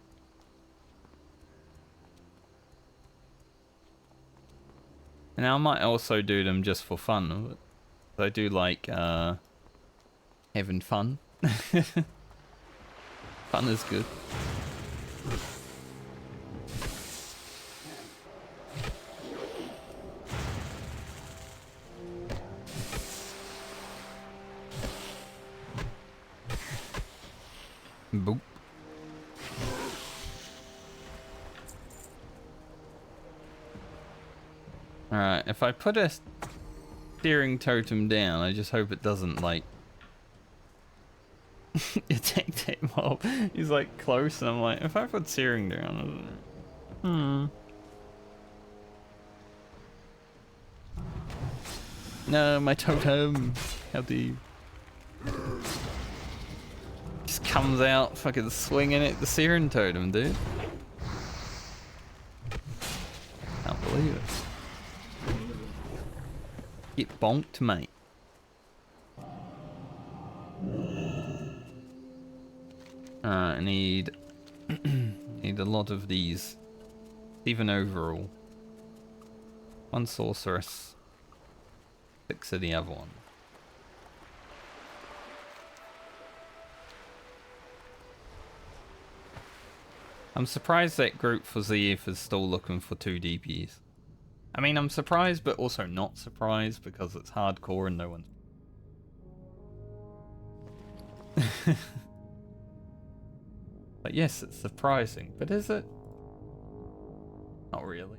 And I might also do them just for fun. But I do like having fun. Fun is good. Boop. Alright, if I put a steering totem down, I just hope it doesn't like attack that mob. He's like close and I'm like, if I put steering down, No, my totem. How do you... Just comes out fucking swinging at the Siren totem, dude. Can't believe it. Get bonked, mate. I need need a lot of these. Even overall. One sorceress. 6 of the other one. I'm surprised that group for ZF is still looking for 2 DPs. I mean, I'm surprised, but also not surprised because it's hardcore and no one's... But yes, it's surprising. But is it? Not really.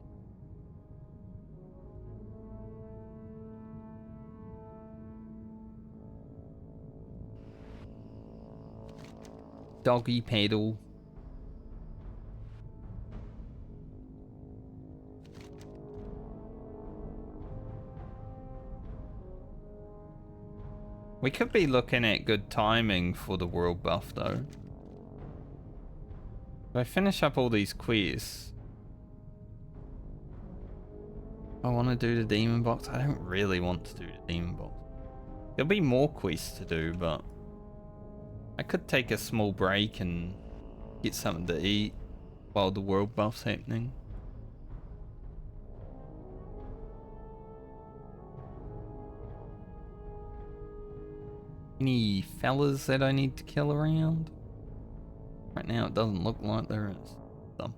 Doggy pedal. We could be looking at good timing for the world buff though. If I finish up all these quests, I want to do the demon box. I don't really want to do the demon box. There'll be more quests to do, but I could take a small break and get something to eat while the world buff's happening. Any fellas that I need to kill around? Right now it doesn't look like there is. Some.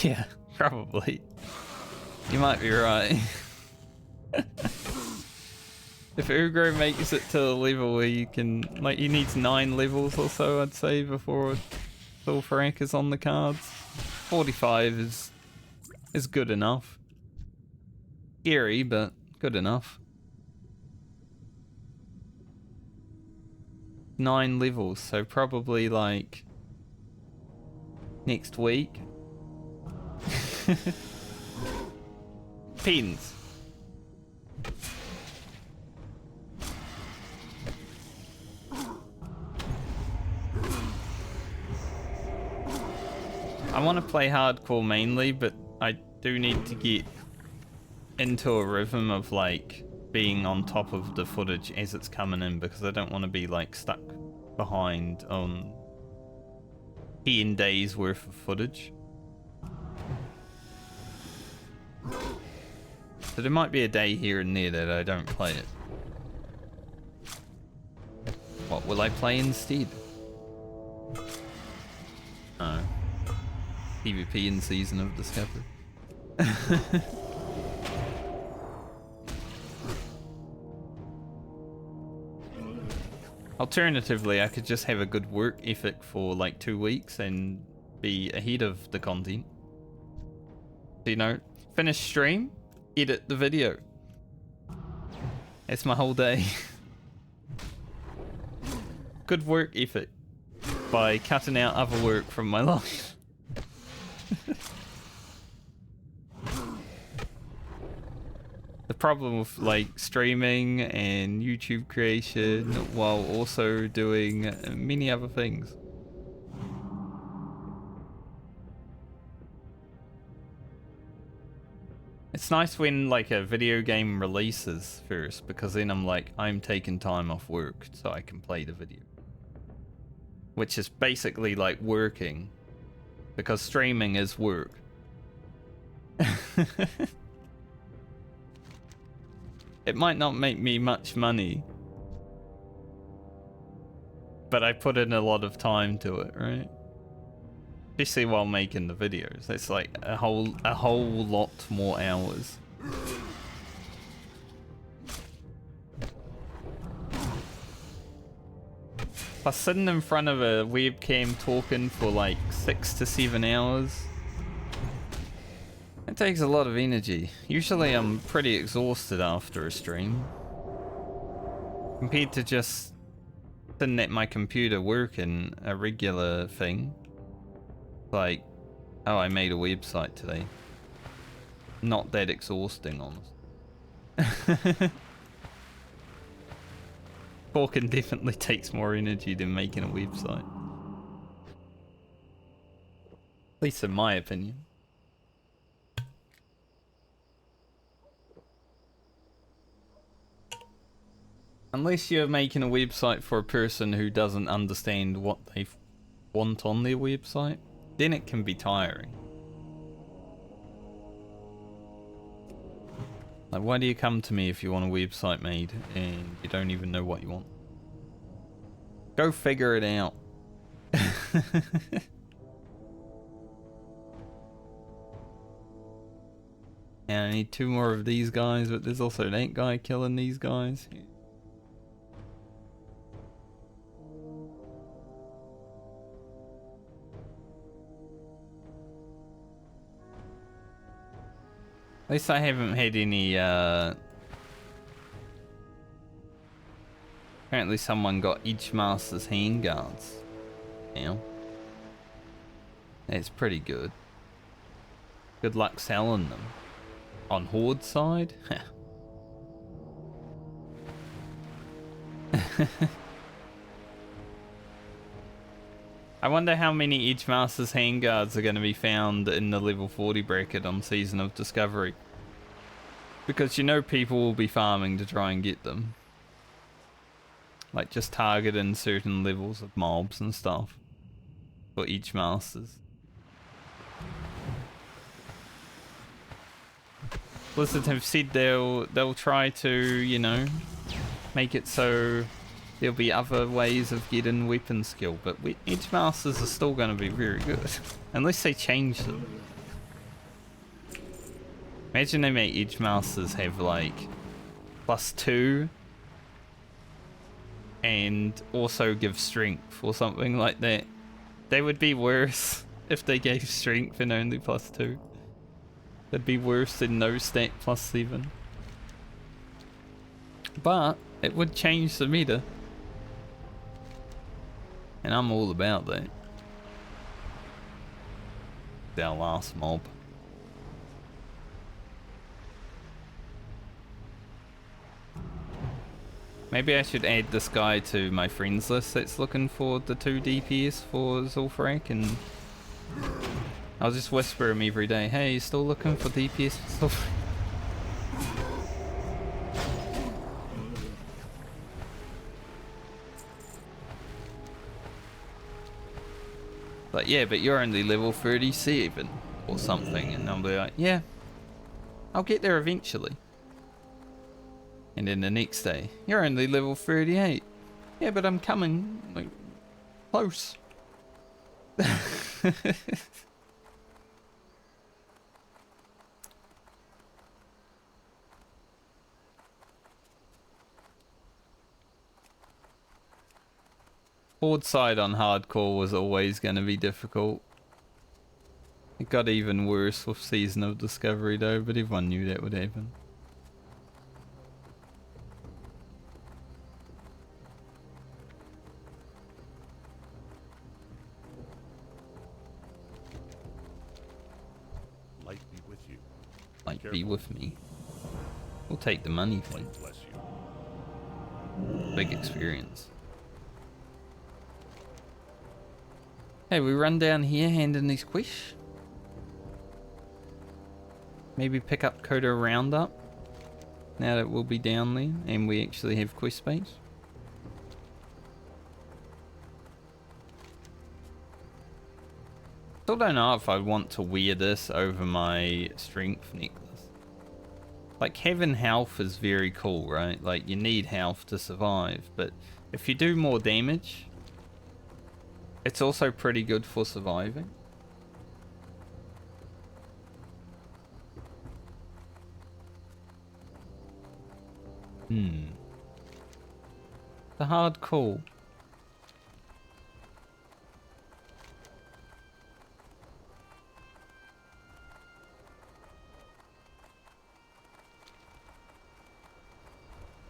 Yeah, probably. You might be right. If Ugro makes it to a level where you can, like, he needs 9 levels or so, I'd say, before Sulfurak is on the cards. 45 is good enough. Scary, but good enough. 9 levels, so probably like next week. Pins. I want to play hardcore mainly, but I do need to get into a rhythm of like being on top of the footage as it's coming in, because I don't want to be like stuck behind on 10 days worth of footage. So there might be a day here and there that I don't play it. What will I play instead? Oh. PvP in Season of Discovery. Alternatively, I could just have a good work ethic for like 2 weeks and be ahead of the content. You know, finish stream, edit the video. That's my whole day. Good work ethic by cutting out other work from my life. The problem with like streaming and YouTube creation while also doing many other things. It's nice when like a video game releases first, because then I'm taking time off work so I can play the video. Which is basically like working, because streaming is work. It might not make me much money, but I put in a lot of time to it, right? Especially while making the videos. It's like a whole lot more hours. Plus sitting in front of a webcam talking for like 6 to 7 hours, it takes a lot of energy. Usually I'm pretty exhausted after a stream, compared to just sitting at my computer working a regular thing. Like, oh, I made a website today. Not that exhausting, honestly. Talking definitely takes more energy than making a website. At least in my opinion. Unless you're making a website for a person who doesn't understand what they want on their website, then it can be tiring. Like, why do you come to me if you want a website made and you don't even know what you want? Go figure it out. And I need 2 more of these guys, but there's also that guy killing these guys. At least I haven't had any, apparently someone got Edge Master's handguards now. That's pretty good. Good luck selling them. On Horde side? I wonder how many Edge Master's handguards are going to be found in the level 40 bracket on Season of Discovery. Because you know people will be farming to try and get them. Like just targeting certain levels of mobs and stuff for Edge Masters. Blizzard have said they'll try to, you know, make it so there'll be other ways of getting weapon skill, but Edge Masters are still going to be very good. Unless they change them. Imagine they make Edge Masters have like +2 and also give strength or something like that. They would be worse if they gave strength and only +2. That'd be worse than no stat +7. But it would change the meta. And I'm all about that. Our last mob. Maybe I should add this guy to my friends list that's looking for the 2 DPS for Zul'Farrak, and I'll just whisper him every day, hey, you still looking for DPS for Zul'Farrak? Like, yeah, but you're only level 37 or something, and I'll be like, yeah, I'll get there eventually. And then the next day, you're only level 38. Yeah, but I'm coming, like, close. Horde side on hardcore was always going to be difficult. It got even worse with Season of Discovery though, but everyone knew that would happen. Light be with you. Like, be with me. We'll take the money thing. Light bless you. Big experience. Hey, we run down here, hand in these quests. Maybe pick up Coda Roundup. Now that we'll be down there and we actually have quest space. Still don't know if I want to wear this over my strength necklace. Like, having health is very cool, right? Like, you need health to survive, but if you do more damage, it's also pretty good for surviving. The hard call.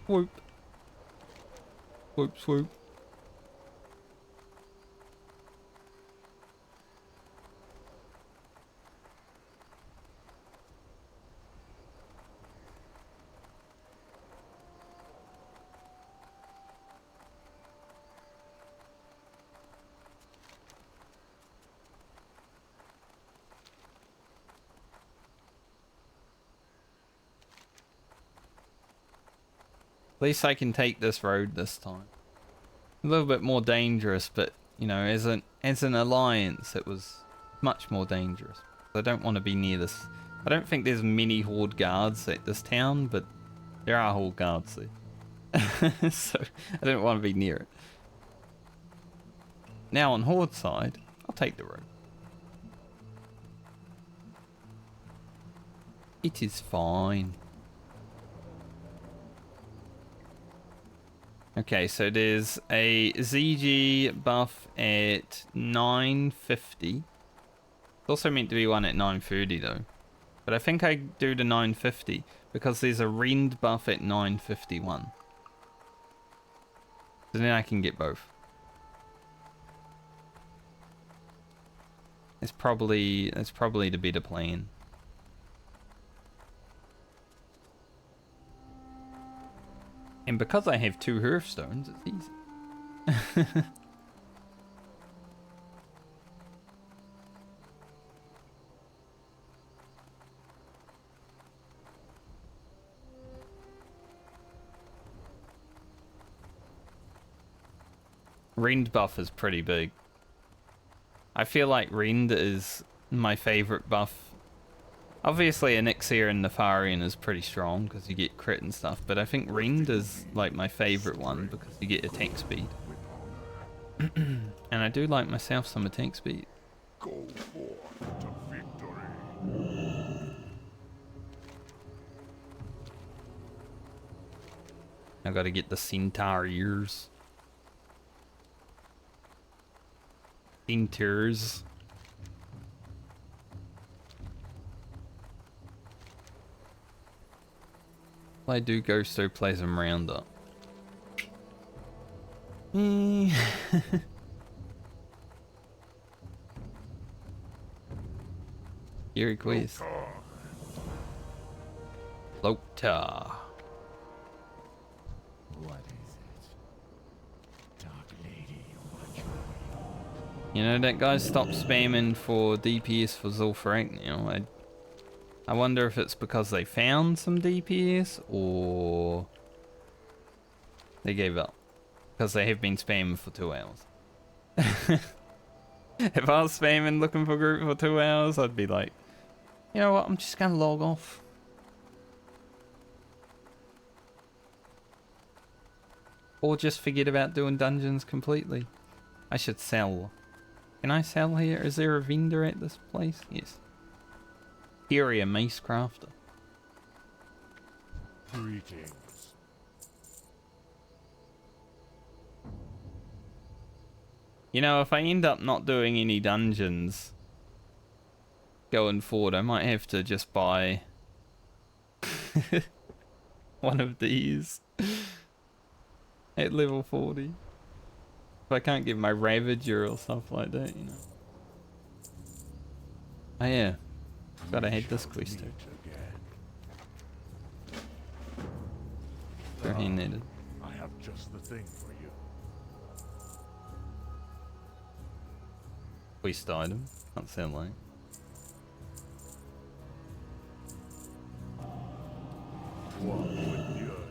Swoop. Swoop, swoop. At least I can take this road this time. A little bit more dangerous, but you know, as an alliance, it was much more dangerous. I don't want to be near this. I don't think there's many horde guards at this town, but there are horde guards there. So I don't want to be near it. Now on horde side, I'll take the road. It is fine. Okay, so there's a ZG buff at 950. It's also meant to be one at 930 though. But I think I do the 950 because there's a rend buff at 951. So then I can get both. That's probably the better plan. And because I have 2 hearthstones, it's easy. Rend buff is pretty big. I feel like Rend is my favorite buff. Obviously, Elixir and Nefarian is pretty strong because you get crit and stuff, but I think Rend is like my favorite one because you get attack speed. And I do like myself some attack speed. Go forth to victory. I gotta get the centaur ears. Centaurs. I do Ghosto plays them round up. Eerie quiz. Lota. What is it? Dark Lady, what You know, that guy stopped spamming for DPS for Zul'Farrak now. I wonder if it's because they found some DPS or they gave up. Because they have been spamming for 2 hours. If I was spamming looking for group for 2 hours, I'd be like, you know what, I'm just gonna log off. Or just forget about doing dungeons completely. I should sell. Can I sell here? Is there a vendor at this place? Yes. Area Mace Crafter. Greetings. You know, if I end up not doing any dungeons going forward, I might have to just buy one of these at level 40. If I can't get my Ravager or stuff like that, you know. Oh yeah, gotta hate this quest too. Very needed. I have just the thing for you. Quest item, can't sound like. Walk with the earth.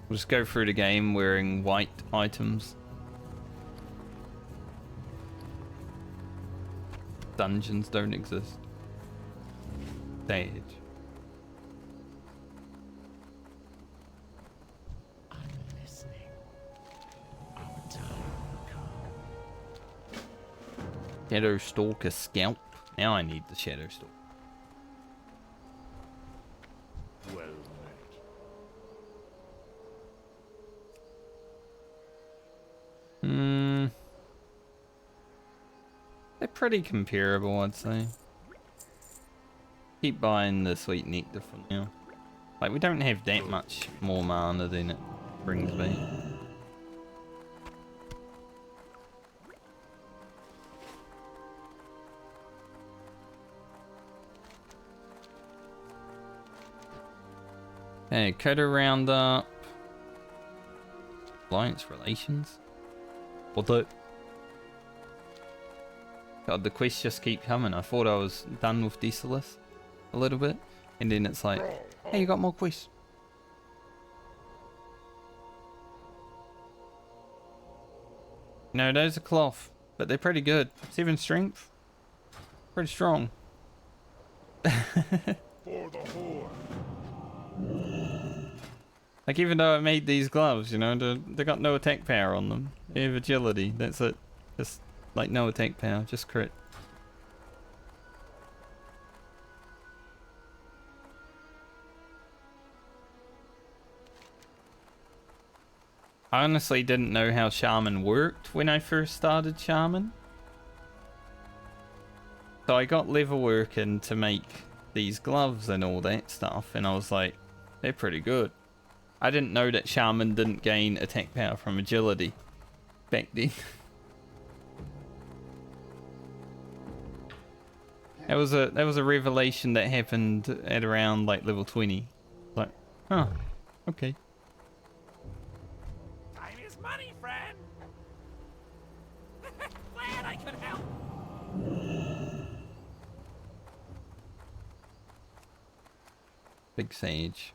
We'll just go through the game wearing white items. Dungeons don't exist. Stage. I'm listening. Our time will come. Shadow Stalker Scalp. Now I need the Shadow Stalker. Well met. They're pretty comparable, I'd say. Keep buying the Sweet Nectar for now. Like, we don't have that much more mana than it brings me. Okay, Coda Roundup. Alliance Relations. What the? God, the quests just keep coming. I thought I was done with Desolace a little bit. And then it's like, hey, you got more quests. No, those are cloth, but they're pretty good. 7 strength. Pretty strong. For the horde. Like, even though I made these gloves, you know, they got no attack power on them. They have agility, that's it. Just, like, no attack power, just crit. I honestly didn't know how Shaman worked when I first started Shaman. So I got level working to make these gloves and all that stuff, and I was like, they're pretty good. I didn't know that Shaman didn't gain attack power from agility back then. That was a revelation that happened at around like level 20. Like, oh, okay. Time is money, friend. Glad I could help. Big Sage.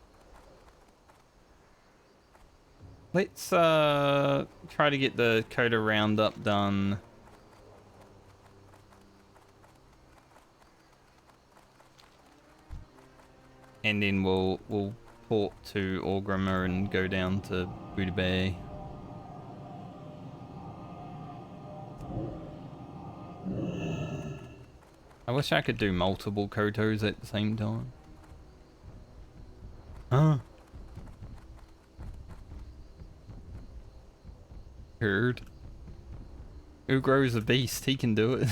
Let's try to get the Coda roundup done. And then we'll port to Orgrimmar and go down to Buda Bay. I wish I could do multiple Kotos at the same time. Huh? Heard. Ugro's a beast, he can do it.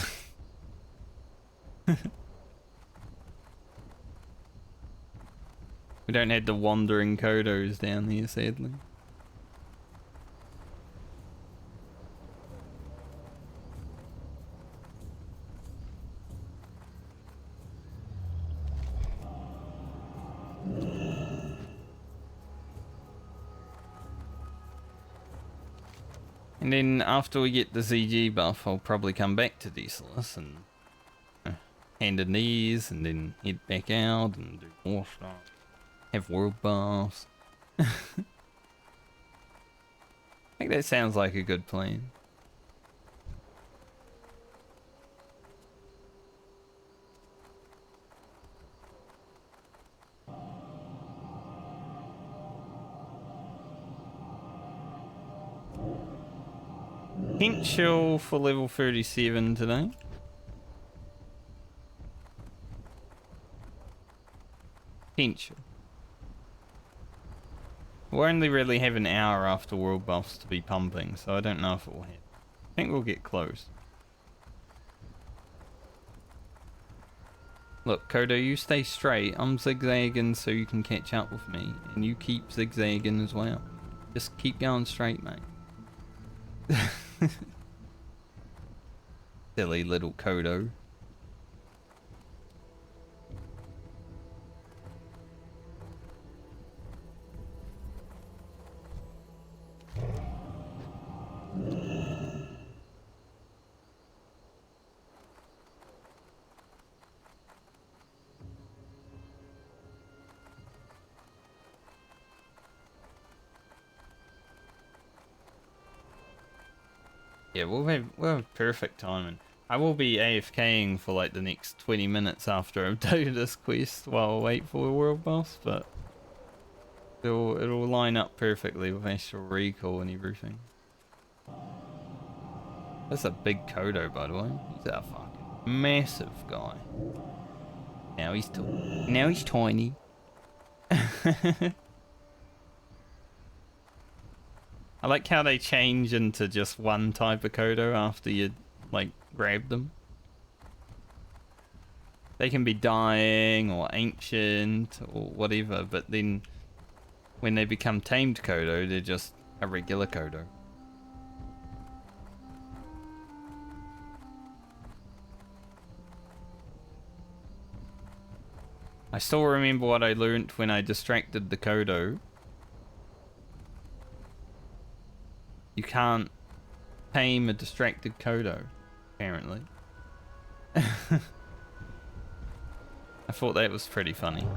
We don't have the wandering Kodos down here, sadly. And then after we get the ZG buff, I'll probably come back to Desolace and hand in these, and then head back out and do more stuff. Have world buffs. I think that sounds like a good plan. Hint chill for level 37 today. Potential. We'll only really have an hour after world buffs to be pumping, so I don't know if it will hit. I think we'll get close. Look, Kodo, you stay straight. I'm zigzagging so you can catch up with me, and you keep zigzagging as well. Just keep going straight, mate. Silly little Kodo. Yeah, we'll have perfect timing. I will be AFKing for like the next 20 minutes after I've done this quest while I wait for a world boss, but it'll line up perfectly with Astral Recall and everything. That's a big Kodo, by the way. He's a fucking massive guy. Now he's tiny. I like how they change into just one type of Kodo after you, like, grab them. They can be dying or ancient or whatever, but then when they become tamed Kodo, they're just a regular Kodo. I still remember what I learned when I distracted the Kodo. You can't tame a distracted Kodo, apparently. I thought that was pretty funny.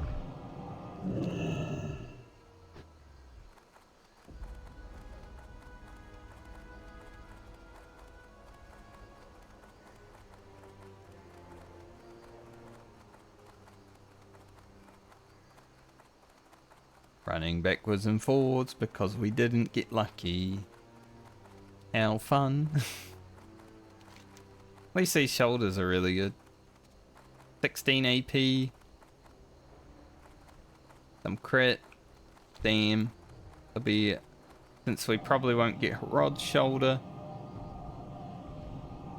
Running backwards and forwards because we didn't get lucky. How fun. At least these shoulders are really good. 16 AP. Some crit. Damn. It'll be... Since we probably won't get Rod's shoulder.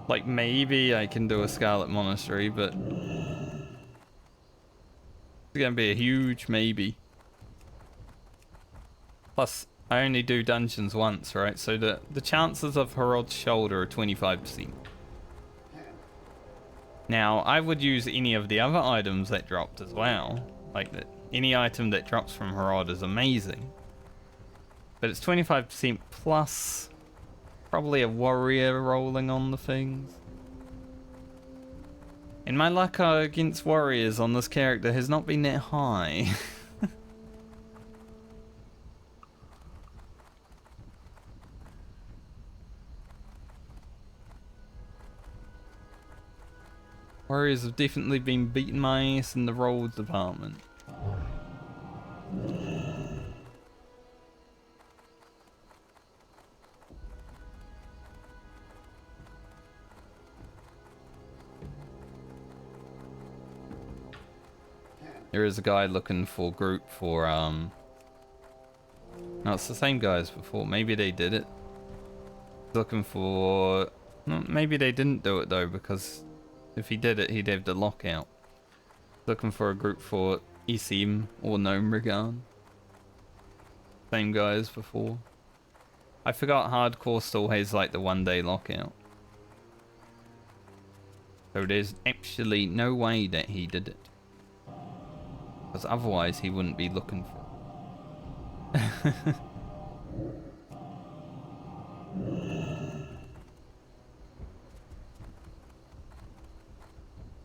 Like, maybe I can do a Scarlet Monastery, but... It's gonna be a huge maybe. Plus, I only do dungeons once, right? So the chances of Herod's shoulder are 25%. Now, I would use any of the other items that dropped as well. Like, any item that drops from Herod is amazing. But it's 25% plus probably a warrior rolling on the things. And my luck against warriors on this character has not been that high. Warriors have definitely been beating my ass in the roll department. There is a guy looking for group for no, it's the same guy as before. Maybe they did it. Looking for... No, maybe they didn't do it though, because if he did it, he'd have the lockout. Looking for a group for SM or Gnomeregan. Same guy as before. I forgot hardcore still has like the 1-day lockout. So there's actually no way that he did it. Because otherwise he wouldn't be looking for it.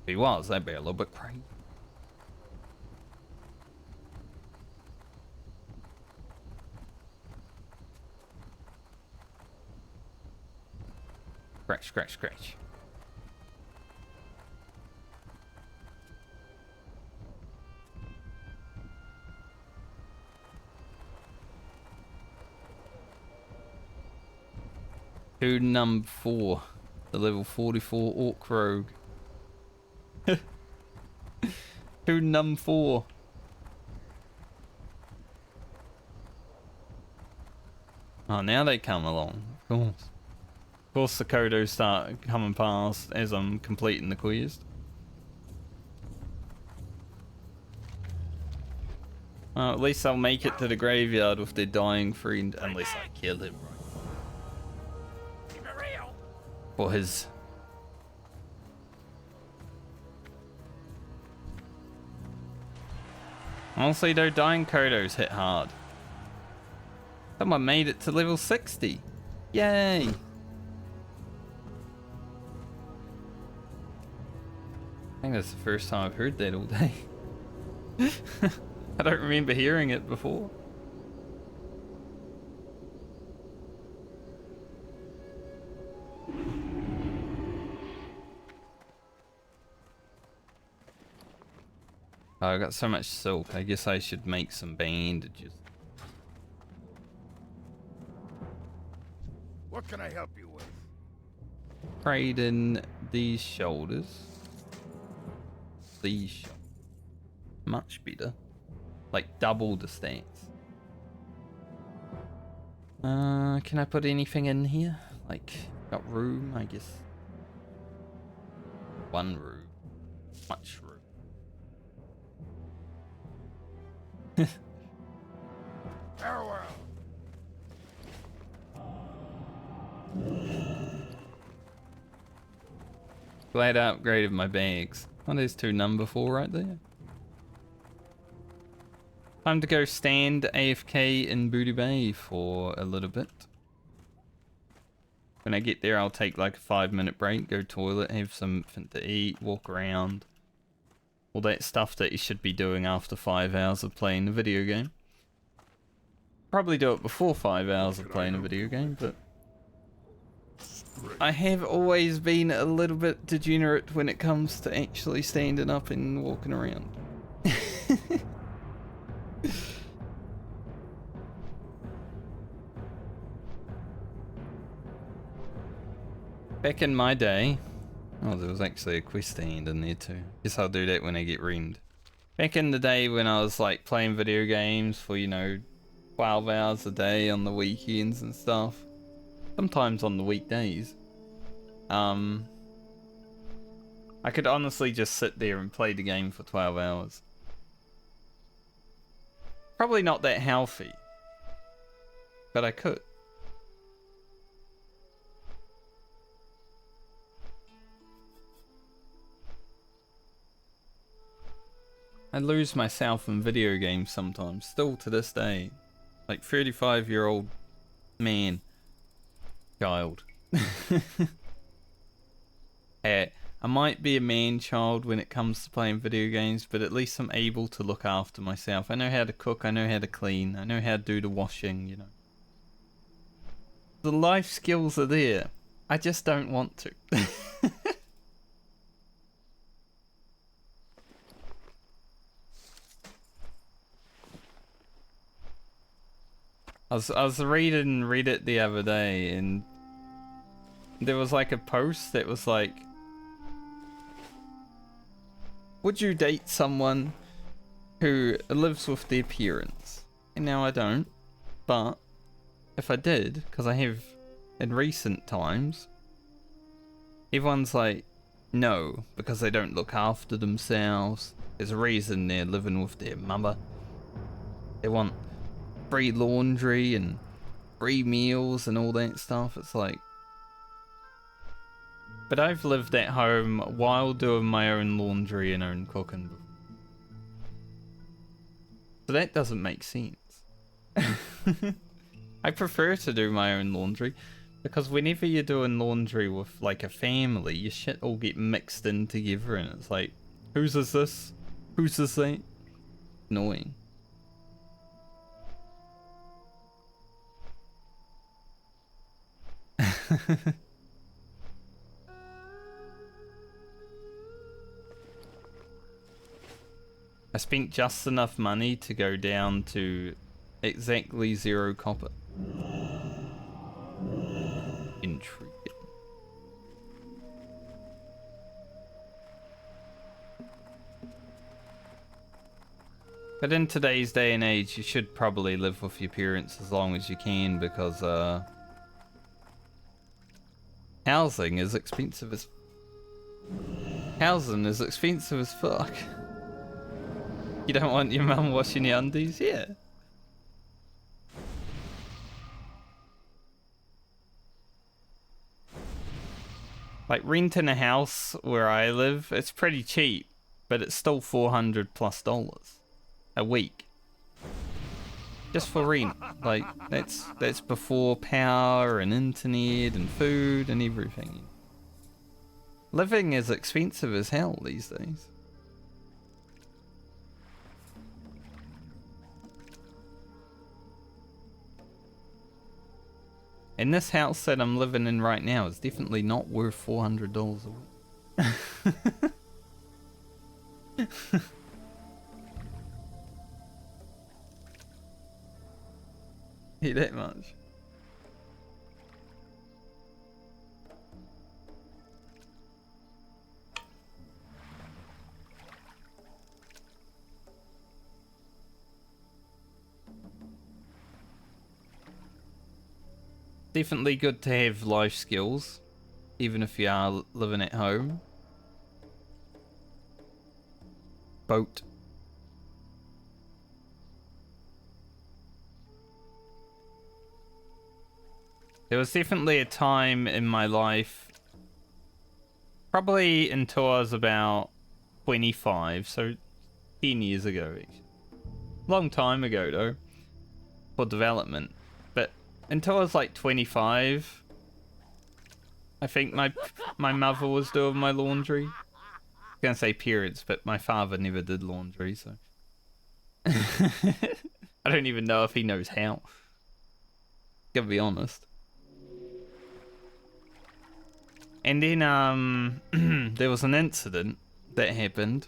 If he was, that'd be a little bit crazy. Scratch, scratch, scratch. Who number 4? The level 44 Orc Rogue. Who number 4? Oh, now they come along. Of course. Of course the Kodos start coming past as I'm completing the quest. Well, at least I'll make it to the graveyard with their dying friend, unless I kill him. For his... Honestly though, dying Kodos hit hard. Someone made it to level 60. Yay! I think that's the first time I've heard that all day. I don't remember hearing it before. Oh, I got so much silk. I guess I should make some bandages. What can I help you with? Trade in these shoulders. These shoulders. Much better. Like double the stats. Can I put anything in here? Like, got room, I guess. One room. Much room. Farewell. Glad I upgraded my bags. Oh, there's 2 number 4 right there. Time to go stand AFK in Booty Bay for a little bit. When I get there, I'll take like a 5-minute break, go toilet, have something to eat, walk around. All that stuff that you should be doing after 5 hours of playing the video game. Probably do it before 5 hours of playing a video game, but... I have always been a little bit degenerate when it comes to actually standing up and walking around. Back in my day, oh, there was actually a quest stand in there too. Guess I'll do that when I get reamed. Back in the day when I was like playing video games for, you know, 12 hours a day on the weekends and stuff. Sometimes on the weekdays. I could honestly just sit there and play the game for 12 hours. Probably not that healthy, but I could. I lose myself in video games sometimes, still to this day. Like 35-year-old man. Child. I might be a man-child when it comes to playing video games, but at least I'm able to look after myself. I know how to cook, I know how to clean, I know how to do the washing, you know. The life skills are there. I just don't want to. I was reading Reddit the other day, and there was like a post that was like, would you date someone who lives with their parents? And now I don't, but if I did, because I have in recent times, everyone's like, no, because they don't look after themselves. There's a reason they're living with their mother. They want free laundry and free meals and all that stuff. It's like, but I've lived at home while doing my own laundry and own cooking. So that doesn't make sense. I prefer to do my own laundry because whenever you're doing laundry with like a family, your shit all get mixed in together and it's like, whose is this? Whose is that? Annoying. I spent just enough money to go down to exactly 0 copper. Intriguing. But in today's day and age, you should probably live with your parents as long as you can because housing is expensive as fuck. You don't want your mum washing your undies? Yeah. Like renting a house where I live, it's pretty cheap, but it's still $400 plus a week. Just for rent. Like that's before power and internet and food and everything. Living is expensive as hell these days. And this house that I'm living in right now is definitely not worth $400 a week. Ain't that much. Definitely good to have life skills, even if you are living at home. Boat. There was definitely a time in my life, probably until I was about 25, so 10 years ago. Long time ago though, for development. But until I was like 25, I think my mother was doing my laundry. I was gonna say periods, but my father never did laundry, so I don't even know if he knows how. Gotta be honest. And then there was an incident that happened.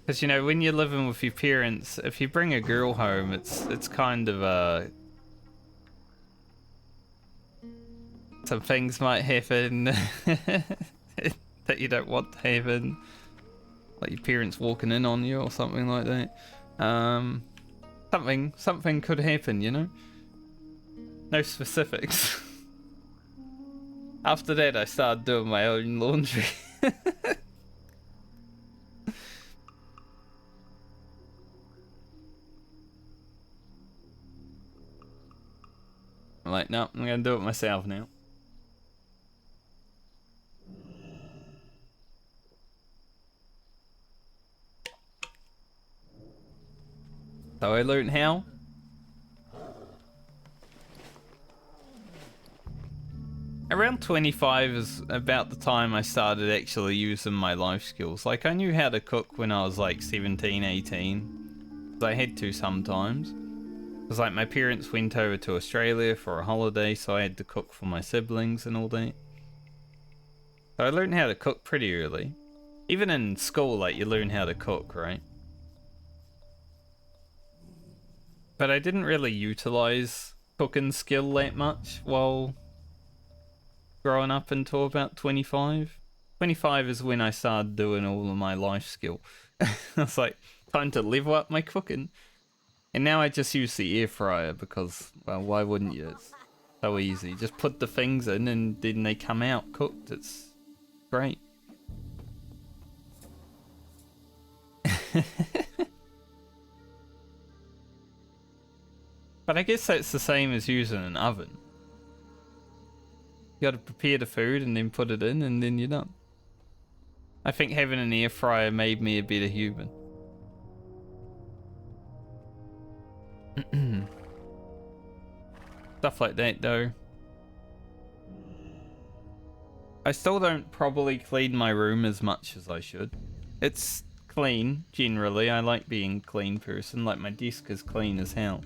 Because, you know, when you're living with your parents, if you bring a girl home, it's kind of Some things might happen that you don't want to happen. Like your parents walking in on you or something like that. Something could happen, you know? No specifics. After that, I started doing my own laundry. I'm like, no, I'm gonna do it myself now. So I learned how. Around 25 is about the time I started actually using my life skills. Like, I knew how to cook when I was like 17, 18. I had to sometimes. Because like my parents went over to Australia for a holiday, so I had to cook for my siblings and all that. So I learned how to cook pretty early. Even in school, like, you learn how to cook, right? But I didn't really utilize cooking skill that much while growing up until about 25. 25 is when I started doing all of my life skill. I was like, time to level up my cooking. And now I just use the air fryer because, well, why wouldn't you? It's so easy. Just put the things in and then they come out cooked. It's great. But I guess that's the same as using an oven. You gotta prepare the food and then put it in and then you're done. I think having an air fryer made me a better human. Stuff like that though. I still don't probably clean my room as much as I should. It's clean, generally. I like being a clean person. Like, my desk is clean as hell.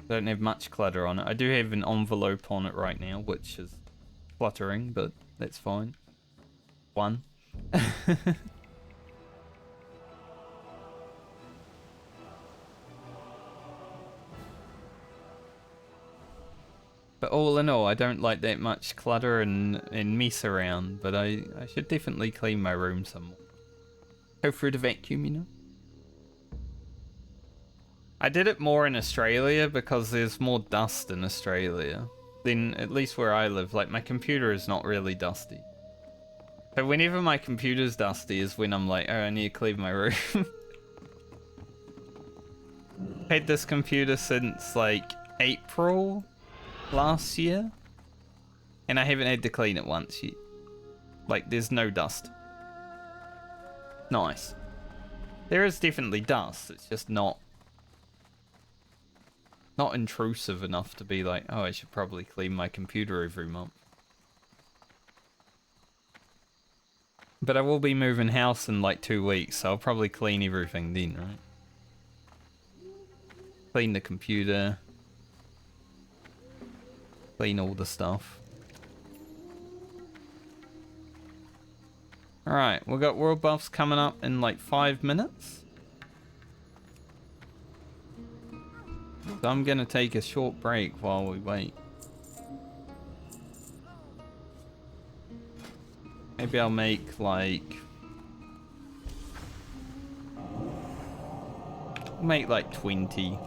Don't have much clutter on it. I do have an envelope on it right now, which is cluttering, but that's fine. One. But all in all, I don't like that much clutter and mess around, but I should definitely clean my room some more. Go through the vacuum, you know? I did it more in Australia because there's more dust in Australia than at least where I live. Like, my computer is not really dusty. So whenever my computer's dusty is when I'm like, oh, I need to clean my room. Had this computer since like April last year, and I haven't had to clean it once yet. Like, there's no dust. Nice. There is definitely dust, it's just not intrusive enough to be like, oh, I should probably clean my computer every month. But I will be moving house in like 2 weeks, so I'll probably clean everything then, right? Clean the computer. Clean all the stuff. Alright, we've got world buffs coming up in like 5 minutes. So I'm gonna take a short break while we wait. Maybe I'll make like... I'll make like 20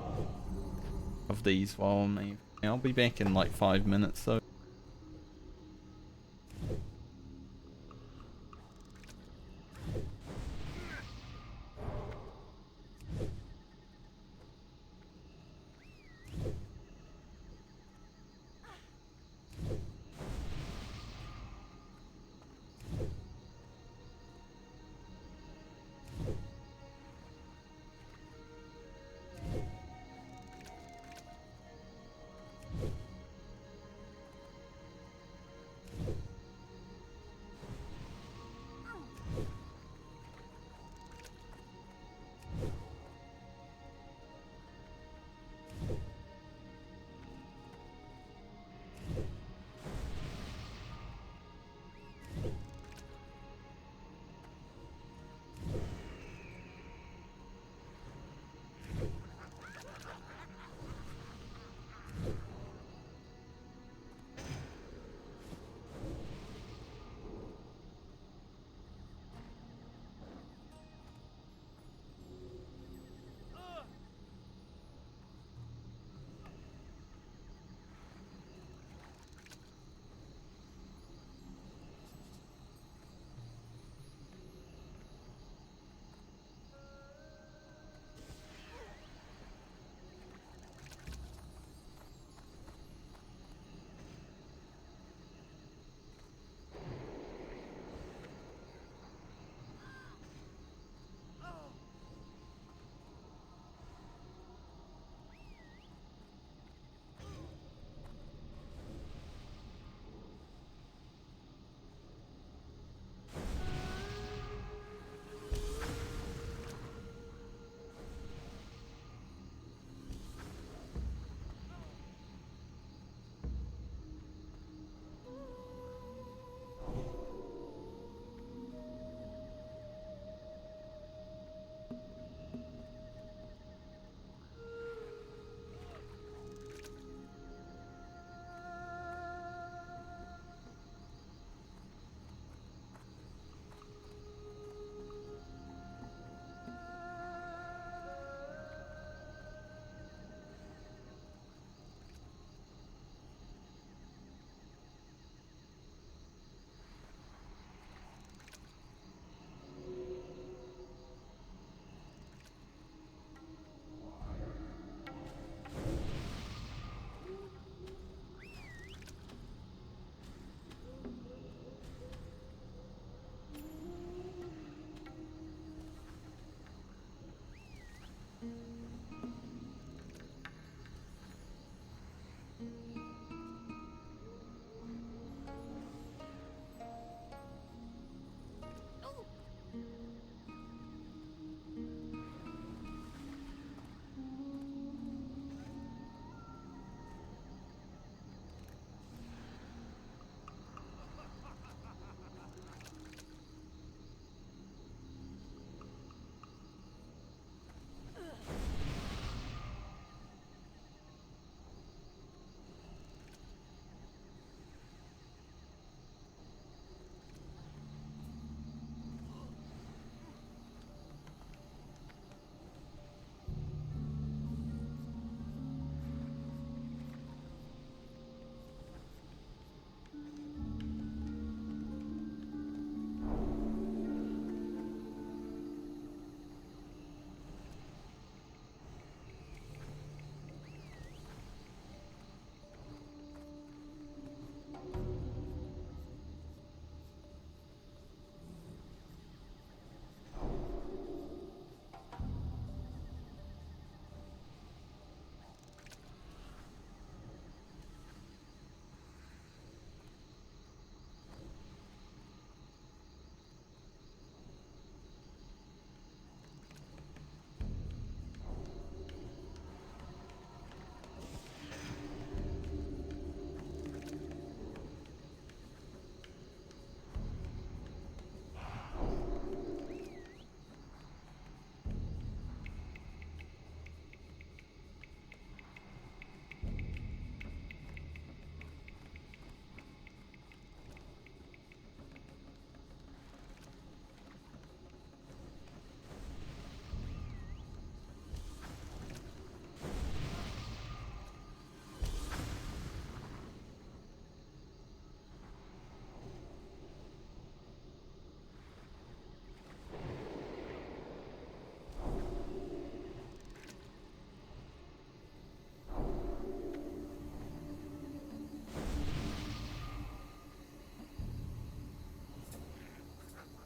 of these while I'm... I'll be back in like 5 minutes though.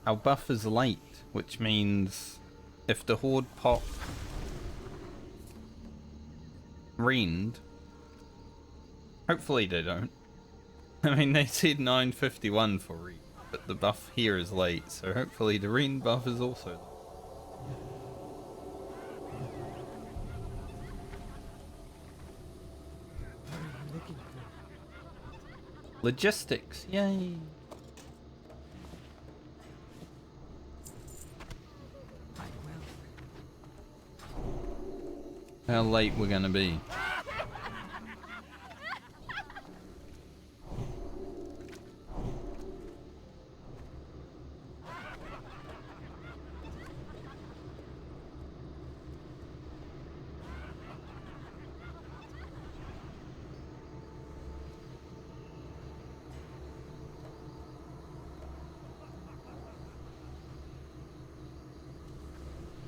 Our buff is late, which means if the Horde pop Rend, hopefully they don't. I mean, they said 9:51 for Rend, but the buff here is late, so hopefully the Rend buff is also late. What are you looking for? Logistics, yay! I will. How late we're gonna be?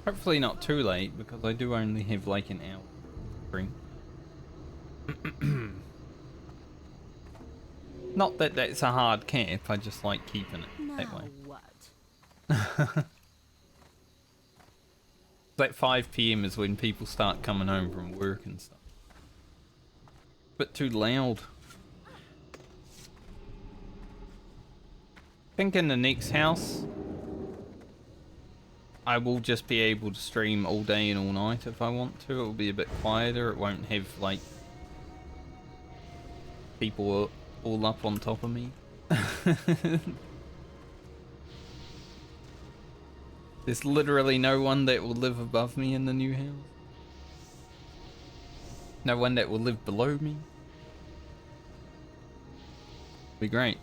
Hopefully not too late, because I do only have like an hour. Not that that's a hard cap, I just like keeping it that Now way. what? Like 5 PM is when people start coming home from work and stuff. Bit too loud. I think in the next house, I will just be able to stream all day and all night if I want to. It will be a bit quieter. It won't have like people all up on top of me. There's literally no one that will live above me in the new house. No one that will live below me. Be great.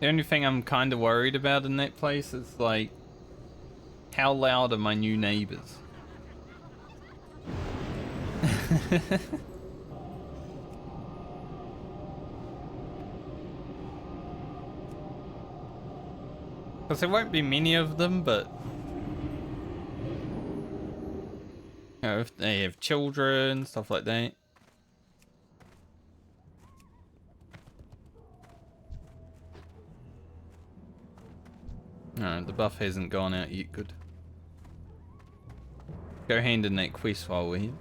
The only thing I'm kind of worried about in that place is like, how loud are my new neighbors? Because there won't be many of them, but you know, if they have children, stuff like that. No, the buff hasn't gone out yet, good. Go hand in that quest while we're here.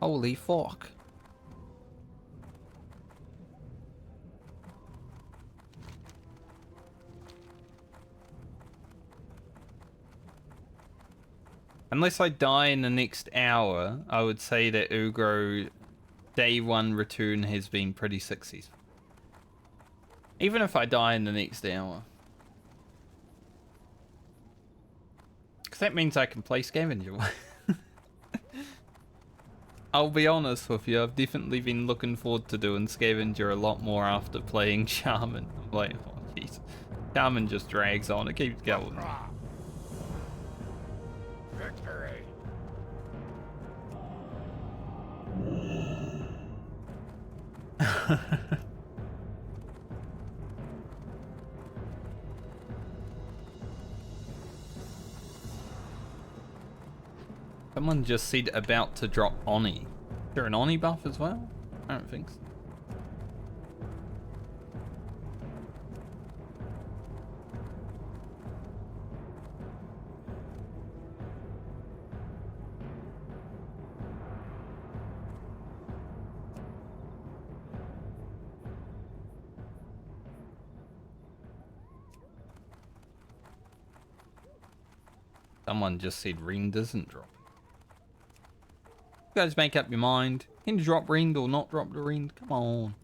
Holy fuck. Unless I die in the next hour, I would say that Ugro day 1 return has been pretty successful. Even if I die in the next hour. Because that means I can play Scavenger. I'll be honest with you, I've definitely been looking forward to doing Scavenger a lot more after playing Shaman. I'm like, oh jeez. Shaman just drags on, it keeps going. Victory. Someone just said about to drop Oni. Is there an Oni buff as well? I don't think so. Someone just said Rend isn't dropping. You guys make up your mind. Can you drop Rend or not drop the Rend? Come on.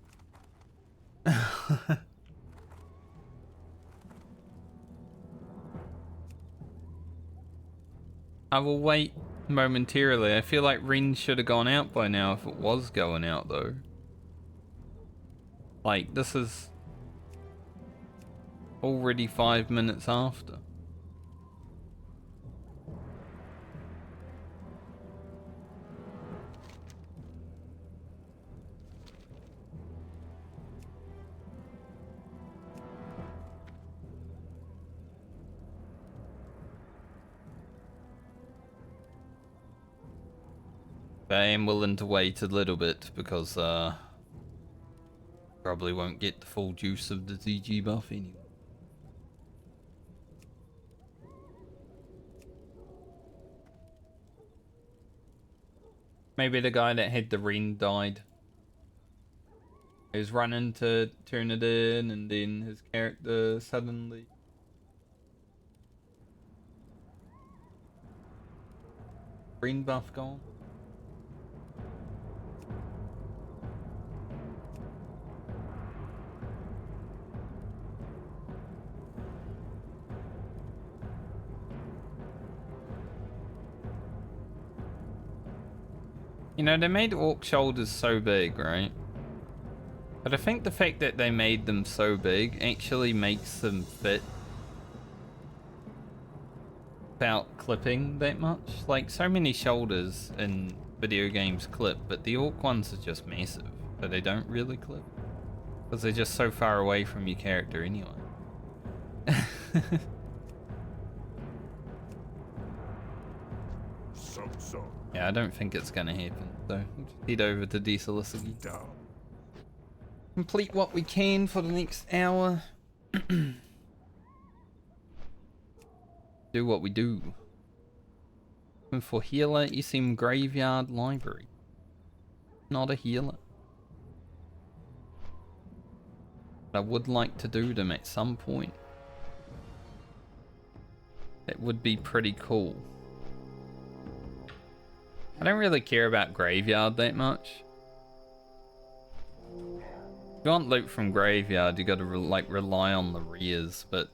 I will wait momentarily. I feel like Ren should have gone out by now if it was going out though. Like, this is already 5 minutes after. But I am willing to wait a little bit because probably won't get the full juice of the ZG buff anyway. Maybe the guy that had the Ren died. He was running to turn it in and then his character suddenly... Ren buff gone. You know, they made orc shoulders so big, right? But I think the fact that they made them so big actually makes them fit without clipping that much. Like, so many shoulders in video games clip, but the orc ones are just massive, but they don't really clip. Because they're just so far away from your character anyway. So. Yeah, I don't think it's gonna happen, so we'll just head over to Desolace again. Down. Complete what we can for the next hour. Do what we do. And for healer, you seem Graveyard Library. Not a healer. But I would like to do them at some point. That would be pretty cool. I don't really care about Graveyard that much. If you want loot from Graveyard, you gotta rely on the rears, but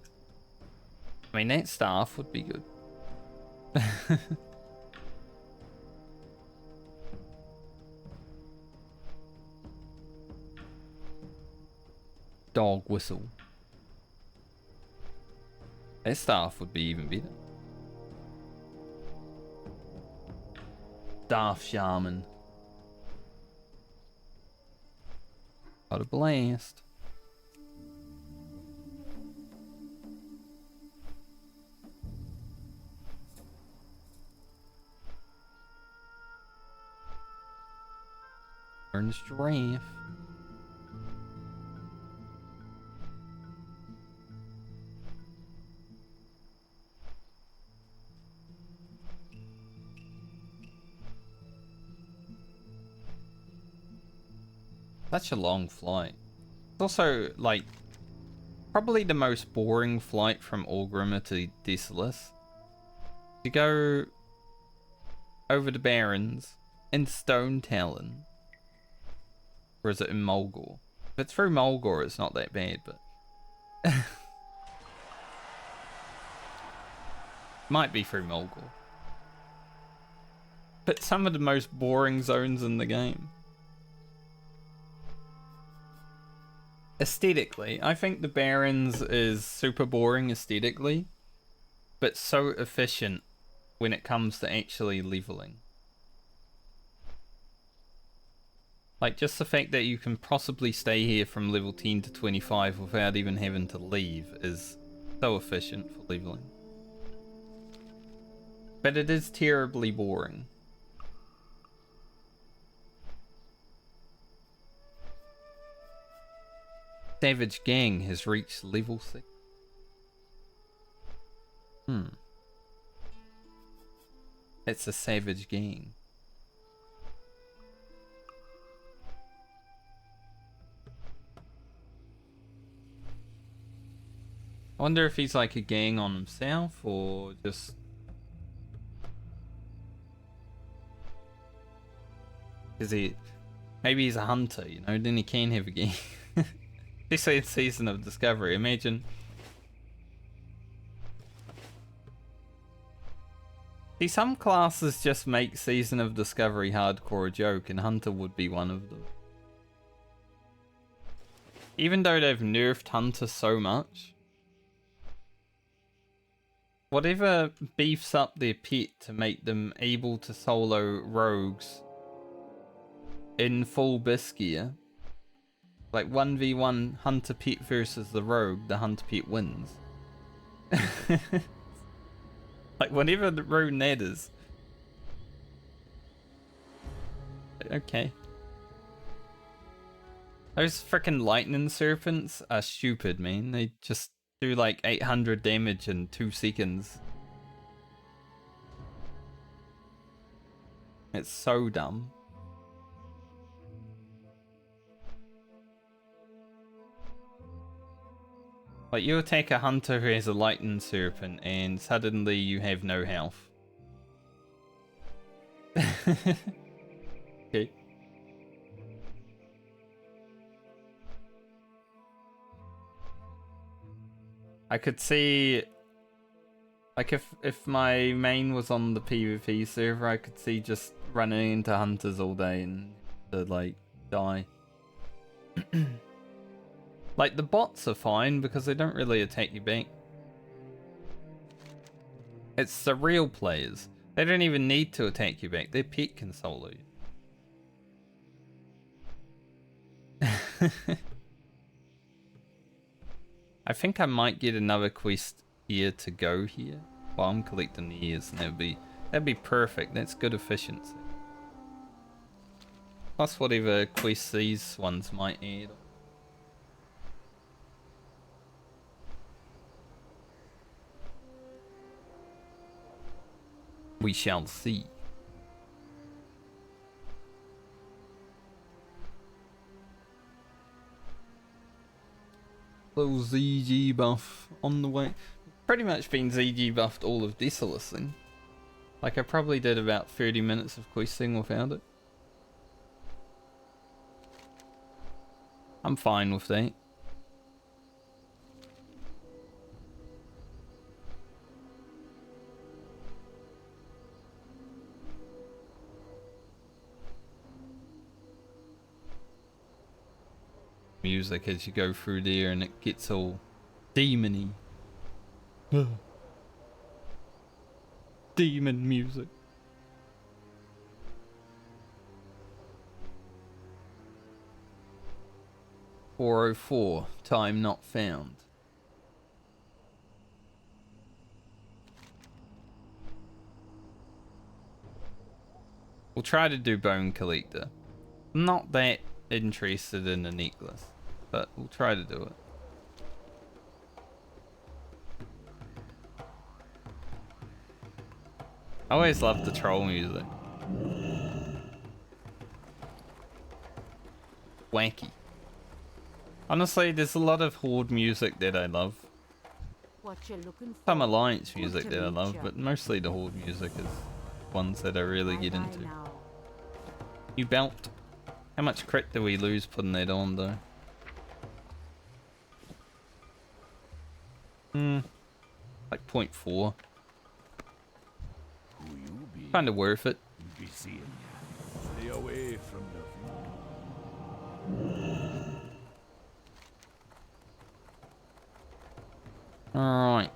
I mean, that staff would be good. Dog whistle. That staff would be even better. Staff Shaman. What a blast. Orange giraffe. Such a long flight. It's also, like, probably the most boring flight from Orgrimmar to Desolace. You go over the Barrens in Stone Talon. Or is it in Mulgore? If it's through Mulgore, it's not that bad, but... Might be through Mulgore. But some of the most boring zones in the game. Aesthetically, I think the Barrens is super boring aesthetically, but so efficient when it comes to actually leveling. Like, just the fact that you can possibly stay here from level 10 to 25 without even having to leave is so efficient for leveling. But it is terribly boring. Savage Gang has reached level 6. It's a Savage Gang. I wonder if he's like a gang on himself or just... Is he... Maybe he's a hunter, you know, then he can have a gang. Especially in Season of Discovery, imagine See, some classes just make Season of Discovery hardcore a joke, and Hunter would be one of them. Even though they've nerfed Hunter so much, whatever beefs up their pet to make them able to solo rogues in full bisc gear, like 1v1 Hunter pet versus the rogue, the Hunter pet wins. Like, whatever the rune that is. Okay. Those frickin' lightning serpents are stupid, man. They just do like 800 damage in 2 seconds. It's so dumb. Like, you attack a hunter who has a lightning serpent and suddenly you have no health. Okay. I could see, like, if my main was on the PvP server, I could see just running into hunters all day and to like die. Like, the bots are fine because they don't really attack you back. It's the real players. They don't even need to attack you back. Their pet can solo you. I think I might get another quest here to go here. While I'm collecting the ears, and that'd be perfect. That's good efficiency. Plus whatever quests these ones might add. We shall see. Little ZG buff on the way. Pretty much been ZG buffed all of Desolace thing. Like, I probably did about 30 minutes of questing without it. I'm fine with that. Music as you go through there and it gets all demony. Demon music. .404, time not found. We'll try to do Bone Collector. I'm not that interested in a necklace, but we'll try to do it. I always love the troll music. Wacky. Honestly, there's a lot of Horde music that I love. What you looking for? Some Alliance music that I love, but mostly the Horde music is ones that I really get into. New belt. How much crit do we lose putting that on though? Like 0.4. Who you be? Kind of worth it. Be seeing ya. Stay away from the view. Alright.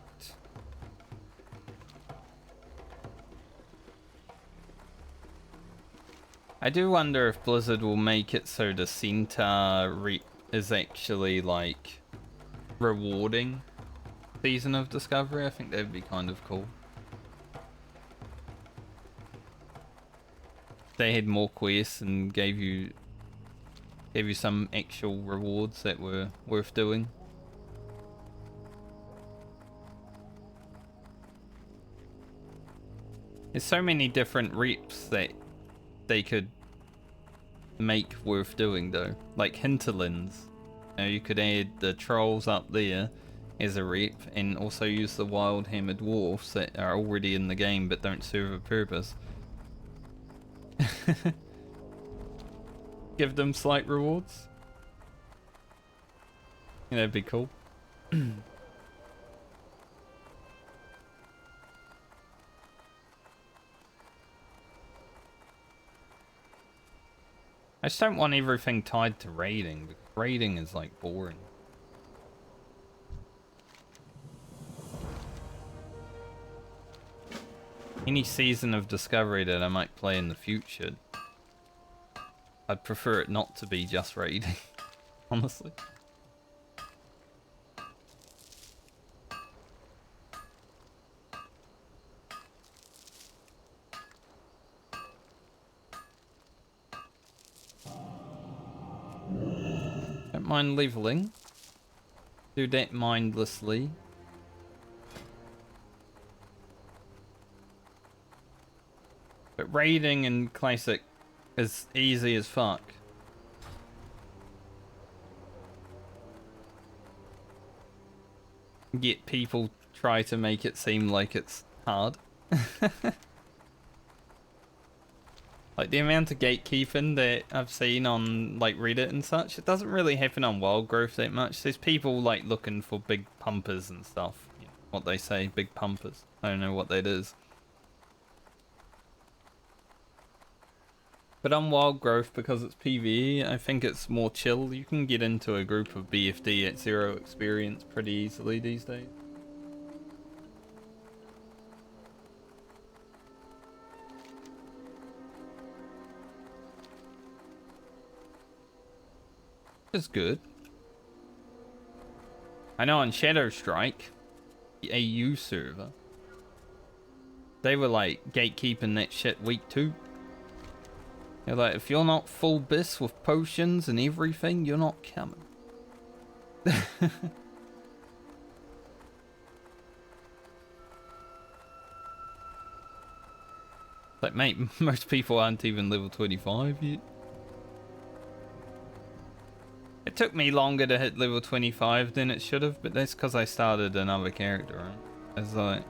I do wonder if Blizzard will make it so the Centaur rep is actually like rewarding Season of Discovery. I think that'd be kind of cool. They had more quests and gave you some actual rewards that were worth doing. There's so many different reps that they could make worth doing though. Like hinterlands. You know, you could add the trolls up there as a rep and also use the wild hammer dwarfs that are already in the game but don't serve a purpose. Give them slight rewards. Yeah, that'd be cool. I just don't want everything tied to raiding, because raiding is like boring. Any season of Discovery that I might play in the future, I'd prefer it not to be just raiding, honestly. Don't mind leveling. Do that mindlessly. But raiding in Classic is easy as fuck. Yet people try to make it seem like it's hard. Like the amount of gatekeeping that I've seen on like Reddit and such, it doesn't really happen on Wild Growth that much. There's people like looking for big pumpers and stuff. You know, what they say, big pumpers. I don't know what that is. But on Wild Growth, because it's PvE, I think it's more chill. You can get into a group of BFD at 0 experience pretty easily these days. Is good. I know on Shadow Strike, the AU server, they were like gatekeeping that shit week 2. They're like, if you're not full bis with potions and everything, you're not coming. Like, mate, most people aren't even level 25 yet. It took me longer to hit level 25 than it should have, but that's because I started another character, right? I was like,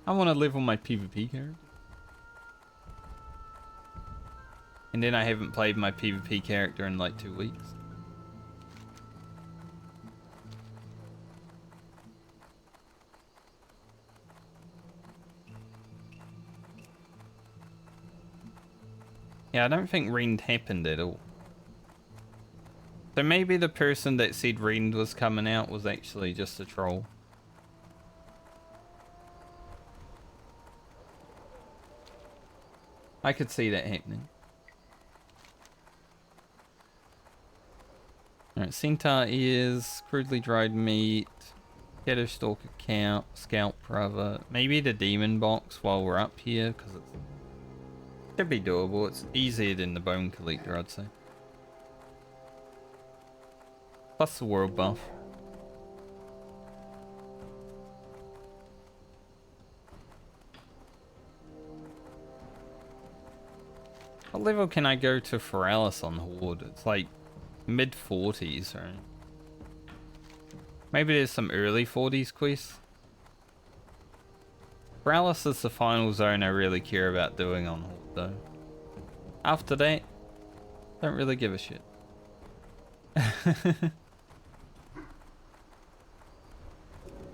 I want to level my PvP character. And then I haven't played my PvP character in like 2 weeks. Yeah, I don't think Rend happened at all. So maybe the person that said Rend was coming out was actually just a troll. I could see that happening. Alright, Centaur ears, crudely dried meat, Shadowstalker count, scalp brother, maybe the demon box while we're up here, because it should be doable. It's easier than the bone collector, I'd say. Plus the world buff. What level can I go to Foralis on Horde? It's like mid 40s, right? Maybe there's some early 40s quests. Foralis is the final zone I really care about doing on Horde though. After that, don't really give a shit.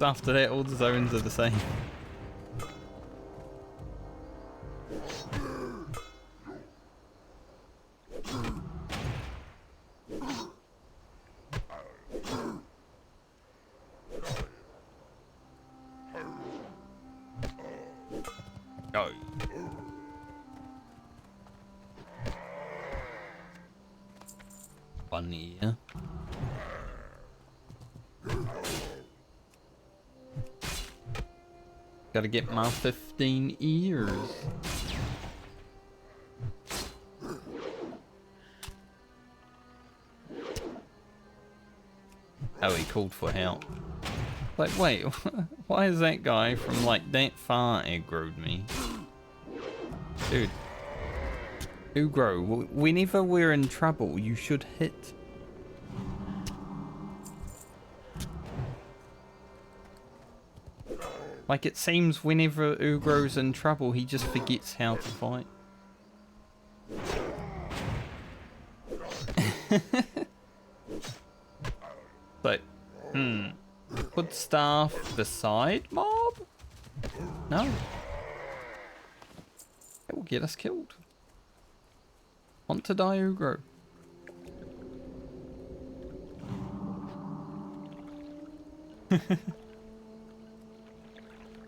After that, all the zones are the same. Go. Funny, yeah. Gotta get my 15 ears. Oh, he called for help. Like, wait, why is that guy from like that far aggroed me? Dude. Ugro, whenever we're in trouble, you should hit. Like, it seems whenever Ugro's in trouble, he just forgets how to fight. But, put staff beside mob? No. It will get us killed. Want to die, Ugro?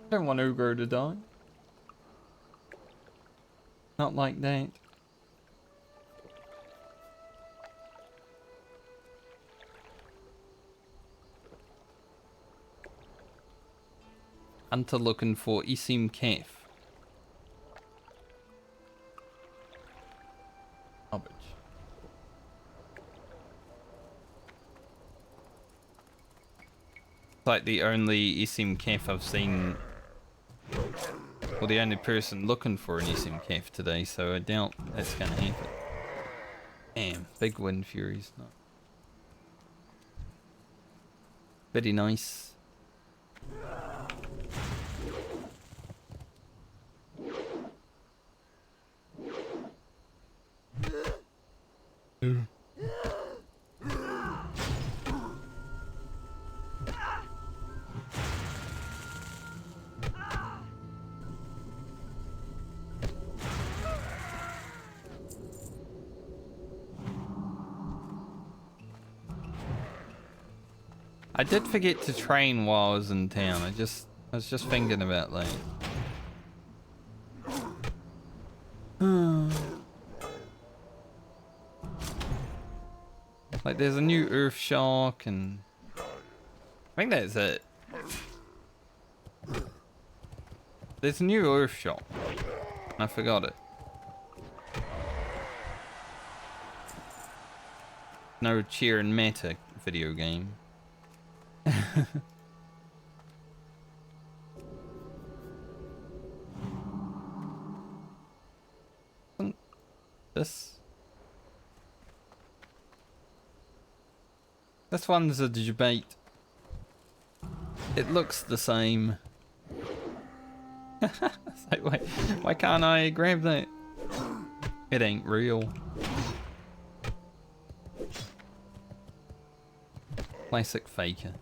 Don't want Ugro to die. Not like that. Hunter looking for Isim Kef. Garbage. It's like the only Isim Kef I've seen, or the only person looking for an Isim Kef today, so I doubt that's gonna happen. Damn, big wind furies. No. Very nice. I did forget to train while I was in town. I was just thinking about that. Like there's a new Earth Shark and I think that's it. There's a new Earth Shark. I forgot it. No cheer and meta video game. This one's a debate. It looks the same. It's like, why can't I grab that? It ain't real. Classic faker.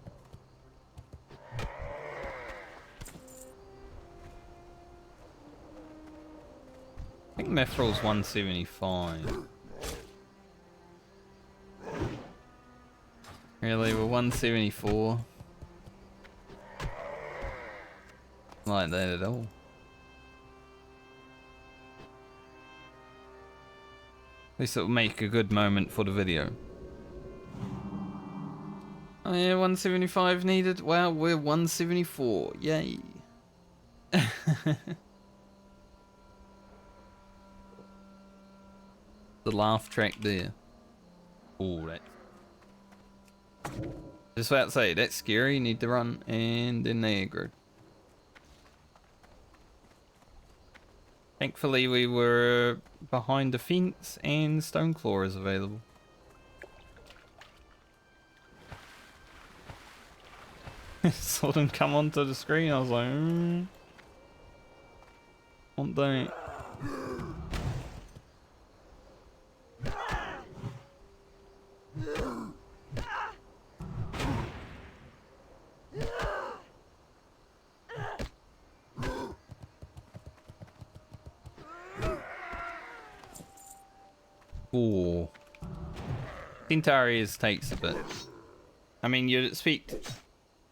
I think Mithral's 175. Really, we're 174. Not like that at all. At least it'll make a good moment for the video. Oh yeah, 175 needed. Wow, we're 174. Yay. The laugh track there. Oh, that's... Just about to say, that's scary. You need to run, and then they aggro. Thankfully, we were behind the fence, and Stoneclaw is available. Saw them come onto the screen. I was like, want that? Ooh. Centaurius takes a bit. I mean, you'd expect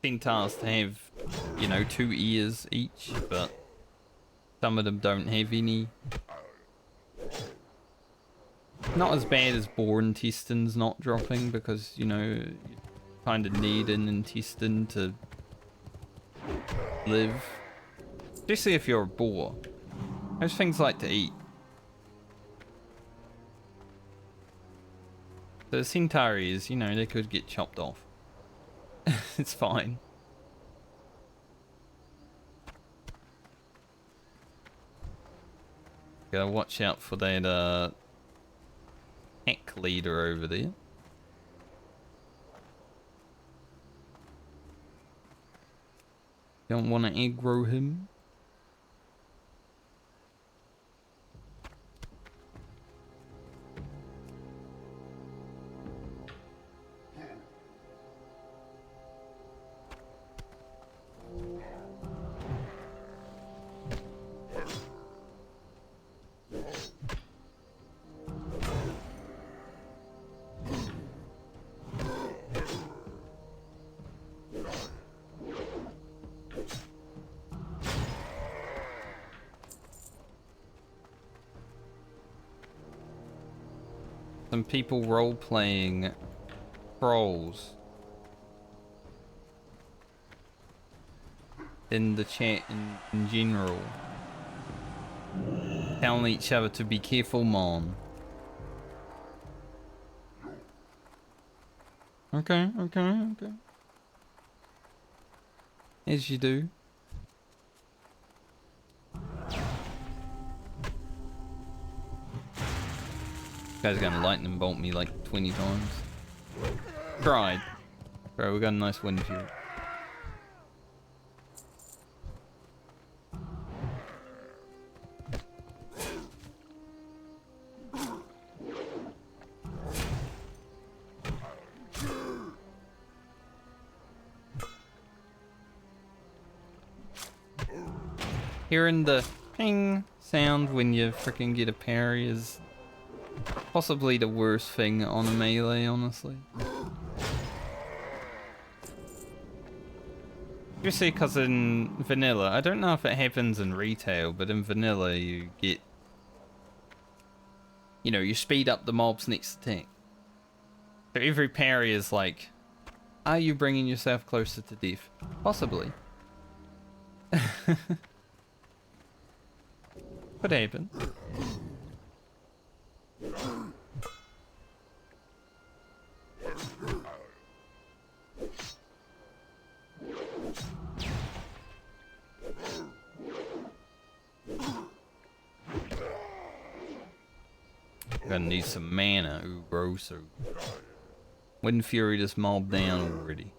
Centaurs to have, you know, 2 ears each, but some of them don't have any. Not as bad as boar intestines not dropping, because, you know, you kind of need an intestine to live. Especially if you're a boar. Those things like to eat. The Centaurs, you know, they could get chopped off. It's fine. Gotta watch out for that pack leader over there. Don't want to aggro him. some people role-playing trolls in the chat in general. Telling each other to be careful, Mom. Okay. As you do. This guy's gonna lightning bolt me like 20 times. Tried. Bro, we got a nice wind fury. Hearing the ping sound when you freaking get a parry is possibly the worst thing on a melee, honestly. Especially because in vanilla, I don't know if it happens in retail, but in vanilla you get, you know, you speed up the mob's next attack. So every parry is like, are you bringing yourself closer to death? Possibly. Could happen. Gonna need some mana, ooh bro, so Wind Fury this mob down already.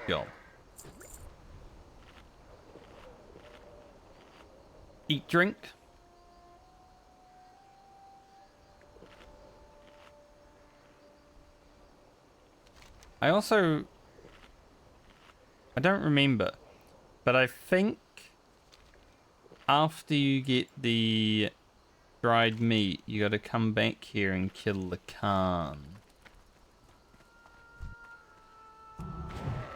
Yo. Eat, drink. I don't remember, but I think after you get the dried meat, you gotta come back here and kill the Khan.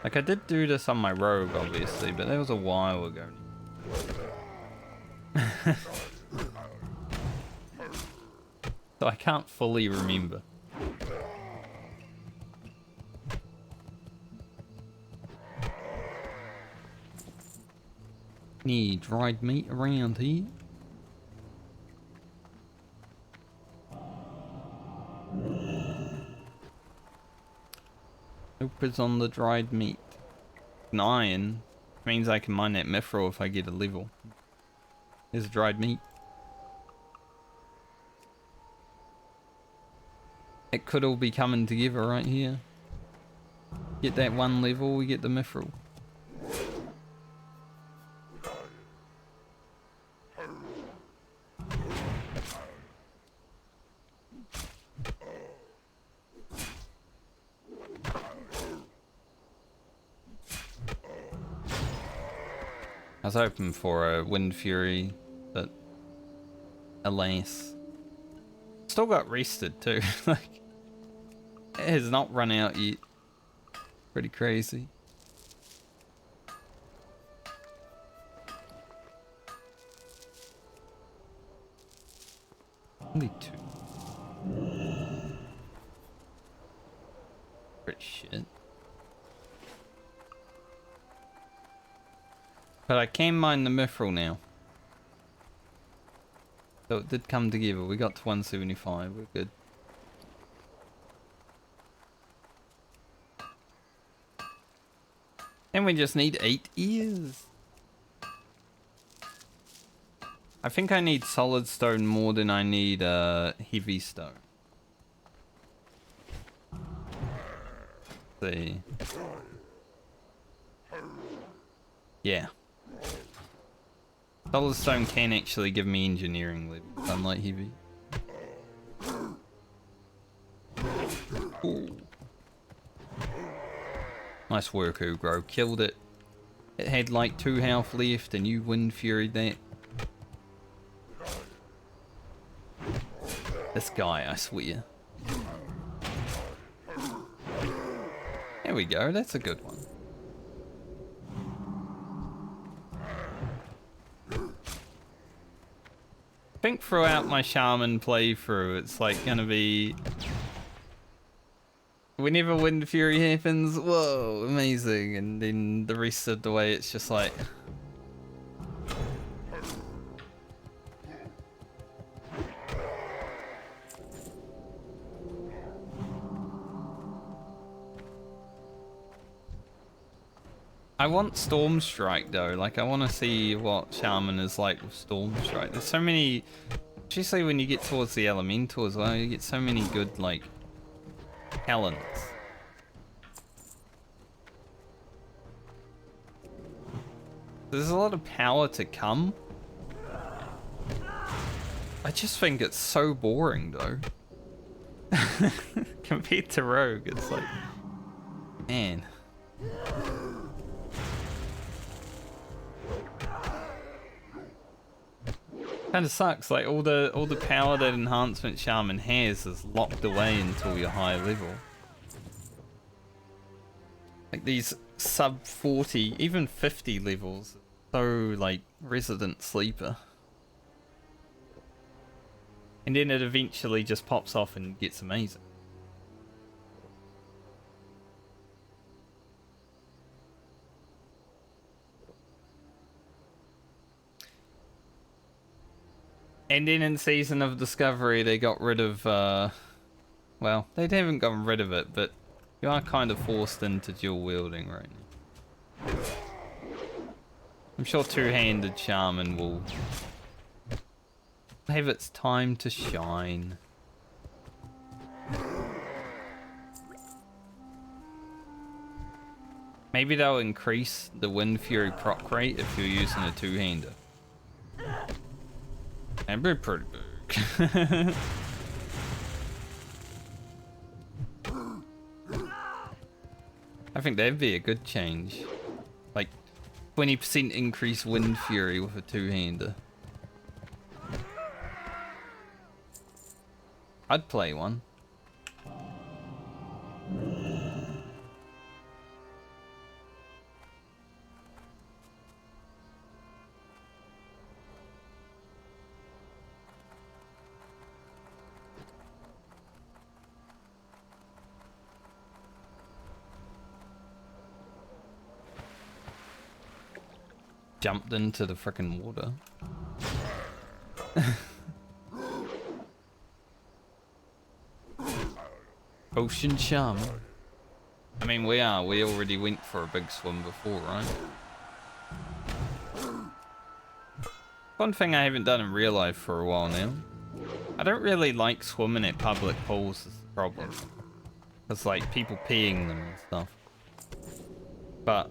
Like, I did do this on my rogue, obviously, but that was a while ago. So I can't fully remember. Any dried meat around here? Nope, it's on the dried meat. An iron means I can mine that mithril if I get a level. There's dried meat. It could all be coming together right here. Get that one level, we get the mithril. I was hoping for a Wind Fury, but alas. Still got rested too. Like, it has not run out yet. Pretty crazy. Only 2. Pretty shit. But I can mine the mithril now. So it did come together. We got to 175. We're good. And we just need 8 ears. I think I need solid stone more than I need heavy stone. Let's see. Yeah. Solid stone can actually give me engineering levels, unlike heavy. Ooh. Nice work, Ugro. Killed it. It had like 2 health left and you Wind Furied that. This guy, I swear. There we go, that's a good one. think throughout my Shaman playthrough, it's like gonna be... Whenever Wind Fury happens, whoa, amazing. And then the rest of the way, it's just like... I want Storm Strike though, like I want to see what Shaman is like with Storm Strike. There's so many, especially when you get towards the Elemental as well, you get so many good like talents. There's a lot of power to come. I just think it's so boring though. Compared to Rogue, it's like, man. Kind of sucks, like all the power that enhancement Shaman has is locked away until you're high level. Like these sub 40, even 50 levels, so like resident sleeper. And then it eventually just pops off and gets amazing. And then in Season of Discovery, they got rid of, well, they haven't gotten rid of it, but you are kind of forced into dual wielding right now. I'm sure two-handed Shaman will have its time to shine. Maybe they'll increase the Wind Fury proc rate if you're using a two-hander. And be pretty big. I think that'd be a good change. Like 20% increase Wind Fury with a two-hander. I'd play one. Jumped into the frickin' water. Ocean Shaman. I mean, we already went for a big swim before, right? One thing I haven't done in real life for a while now. I don't really like swimming at public pools is the problem. It's like people peeing them and stuff. But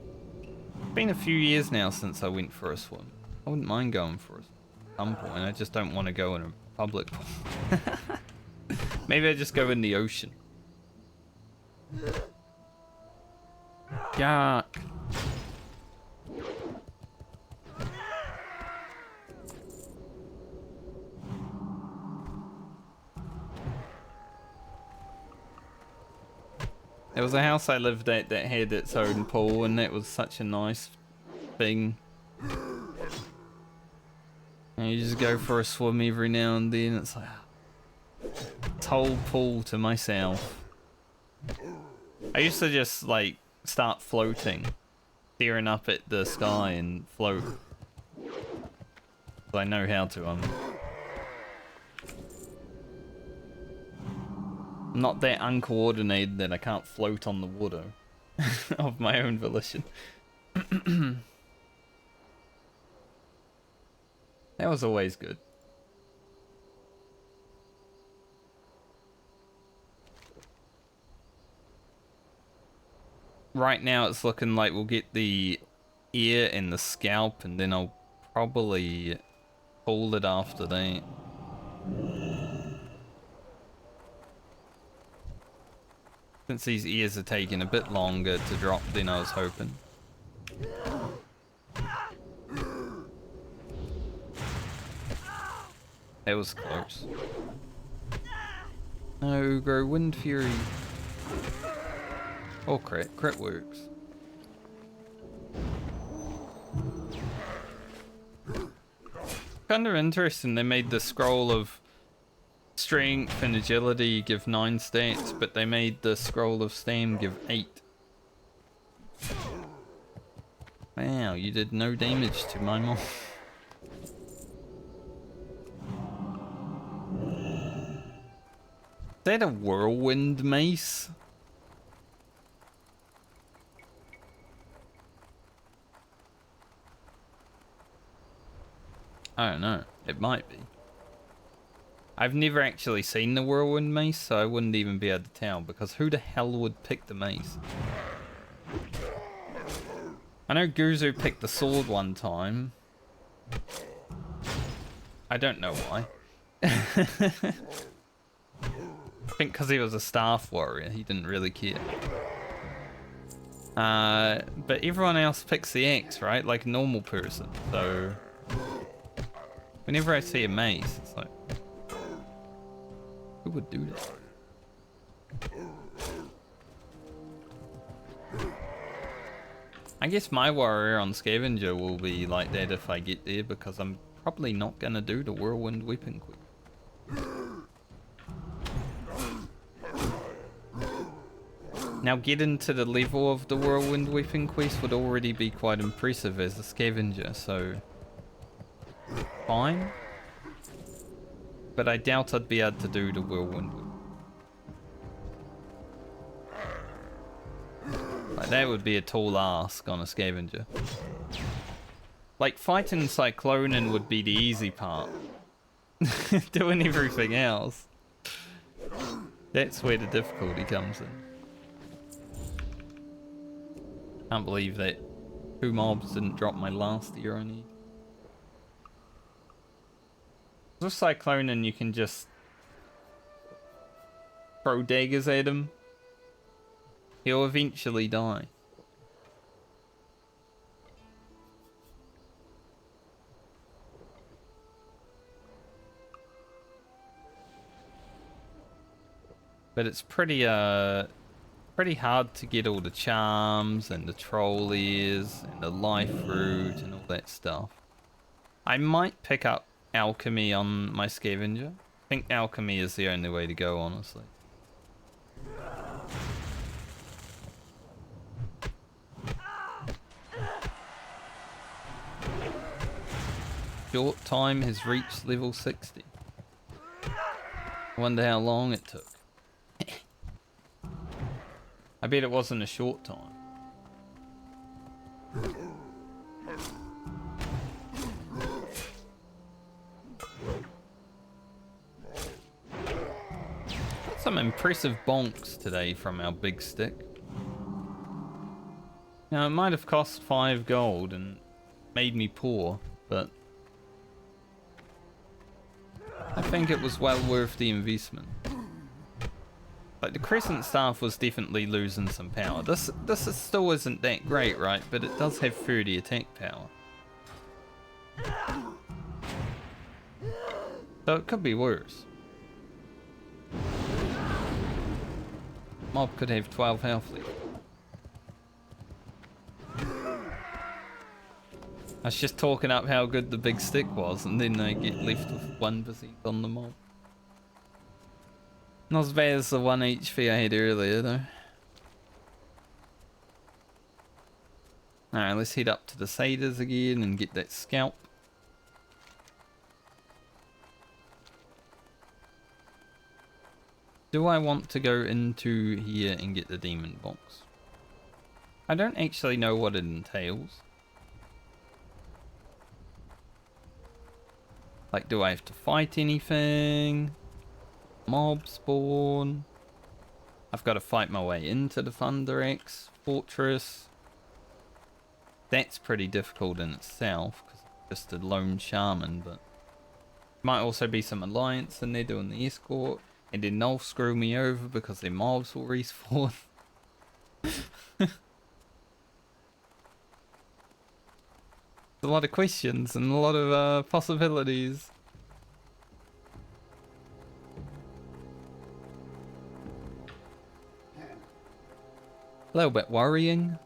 it's been a few years now since I went for a swim. I wouldn't mind going for a swim at some point. I just don't want to go in a public pool. Maybe I just go in the ocean. Yuck. There was a house I lived at that had its own pool, and that was such a nice thing. And you just go for a swim every now and then. It's like this whole pool to myself. I used to just like start floating, staring up at the sky and float. I know how to. I'm not that uncoordinated that I can't float on the water of my own volition. That was always good. Right now it's looking like we'll get the ear and the scalp, and then I'll probably pull it after that. Since these ears are taking a bit longer to drop than I was hoping. That was close. No, grow Wind Fury. Oh, crit. Crit works. Kind of interesting. They made the scroll of strength and agility give 9 stats, but they made the scroll of stam give 8. Wow, you did no damage to my mob. Is that a whirlwind mace? I don't know. It might be. I've never actually seen the whirlwind mace, so I wouldn't even be able to tell, because who the hell would pick the mace? I know Guzu picked the sword one time. I don't know why. I think because he was a staff warrior, he didn't really care. But everyone else picks the axe, right? Like a normal person, so... Whenever I see a mace, it's like... Who would do that? I guess my warrior on scavenger will be like that if I get there, because I'm probably not gonna do the whirlwind weapon quick. Now getting to the level of the whirlwind weapon quest would already be quite impressive as a scavenger, so... Fine. But I doubt I'd be able to do the whirlwind weapon. Like, that would be a tall ask on a scavenger. Like, fighting Cyclonin would be the easy part. Doing everything else. That's where the difficulty comes in. Can't believe that 2 mobs didn't drop my last year on you. With Cyclonin, you can just throw daggers at him. He'll eventually die. But it's pretty hard to get all the charms and the troll ears and the life root and all that stuff. I might pick up alchemy on my scavenger. I think alchemy is the only way to go, honestly. Short time has reached level 60. I wonder how long it took. I bet it wasn't a short time. Got some impressive bonks today from our big stick. Now it might have cost 5 gold and made me poor, but I think it was well worth the investment. Like, the Crescent Staff was definitely losing some power. This still isn't that great, right? But it does have 30 attack power. So it could be worse. Mob could have 12 health left. I was just talking up how good the big stick was, and then they get left with 1% on the mob. Not as bad as the 1 HP I had earlier, though. Alright, let's head up to the Satyrs again and get that scalp. Do I want to go into here and get the demon box? I don't actually know what it entails. Like, do I have to fight anything? Mob spawn. I've got to fight my way into the Thunderaxe fortress. That's pretty difficult in itself, because I'm just a lone shaman, but might also be some alliance in there doing the escort, and then they'll screw me over because their mobs will respawn. A lot of questions and a lot of possibilities. A little bit worrying.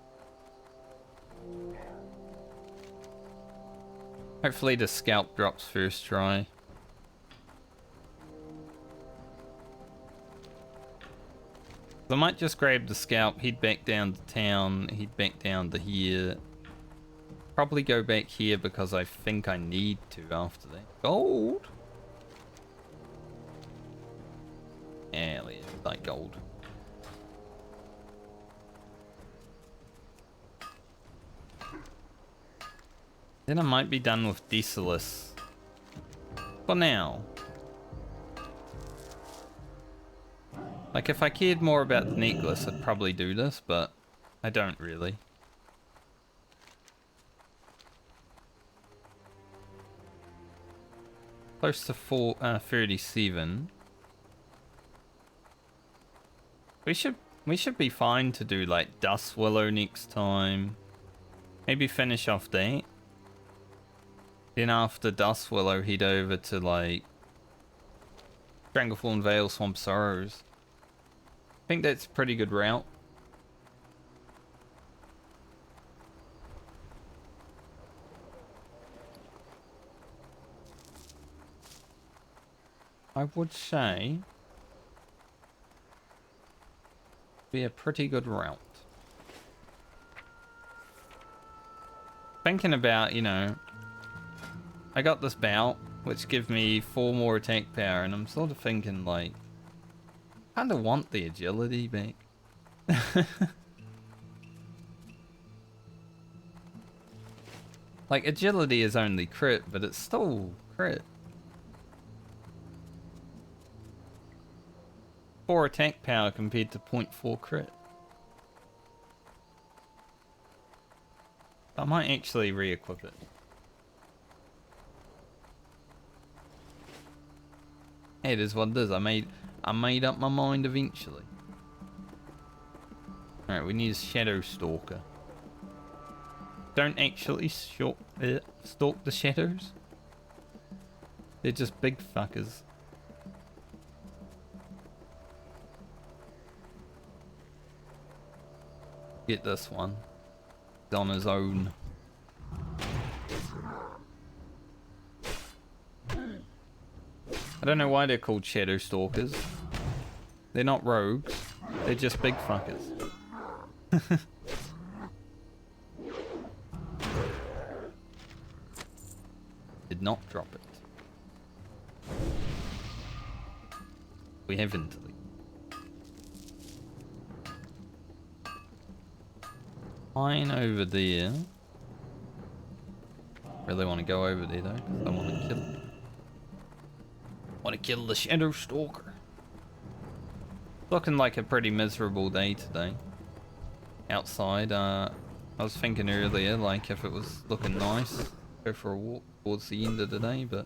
Hopefully the scalp drops first try. I might just grab the scalp, head back down to town, head back down to here. Probably go back here because I think I need to after that. Gold? Yeah, like gold. Then I might be done with Desolace. For now. Like, if I cared more about the necklace, I'd probably do this, but I don't really. Close to 37. We should be fine to do like Dust Willow next time. Maybe finish off that. Then after Dust Willow, head over to like Stranglethorn Vale, Swamp Sorrows. I think that's a pretty good route. I would say be a pretty good route. Thinking about, you know, I got this bout, which gives me 4 more attack power, and I'm sort of thinking like, I kinda want the agility back. Like, agility is only crit, but it's still crit. 4 attack power compared to 0.4 crit. I might actually re-equip it. Hey, it is what it is. I made up my mind eventually. Alright, we need a Shadow Stalker. Don't actually stalk the shadows. They're just big fuckers. Get this one. He's on his own. I don't know why they're called Shadow Stalkers. They're not rogues. They're just big fuckers. Did not drop it. We have intellect. Fine over there. Really want to go over there though, because I want to kill it. Want to kill the Shadow Stalker. Looking like a pretty miserable day today. Outside, I was thinking earlier, like if it was looking nice, go for a walk towards the end of the day, but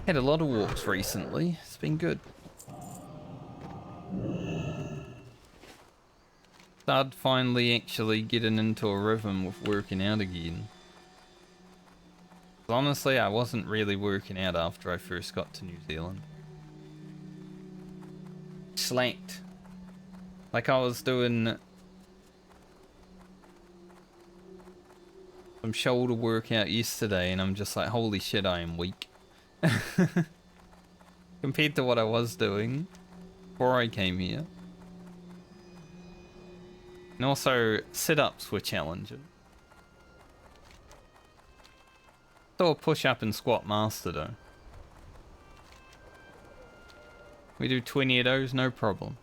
had a lot of walks recently. It's been good. Started finally actually getting into a rhythm with working out again. Honestly, I wasn't really working out after I first got to New Zealand. Slacked. Like I was doing some shoulder workout yesterday and I'm just like, holy shit, I am weak. Compared to what I was doing before I came here. And also, sit-ups were challenging. Still a push-up and squat master though. We do 20 of those, no problem.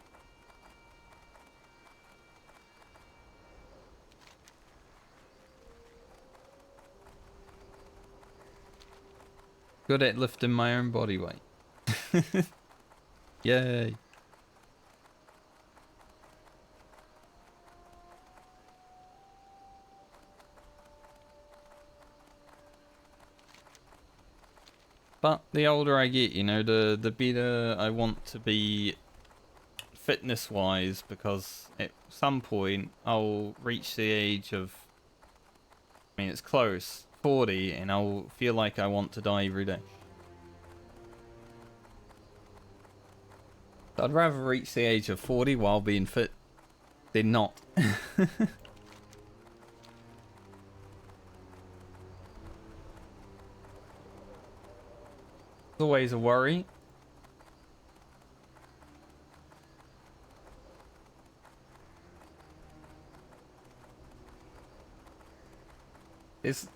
Good at lifting my own body weight. Yay. But the older I get, you know, the better I want to be fitness-wise, because at some point I'll reach the age of, I mean, it's close, 40, and I'll feel like I want to die every day. So I'd rather reach the age of 40 while being fit than not. always a worry. It's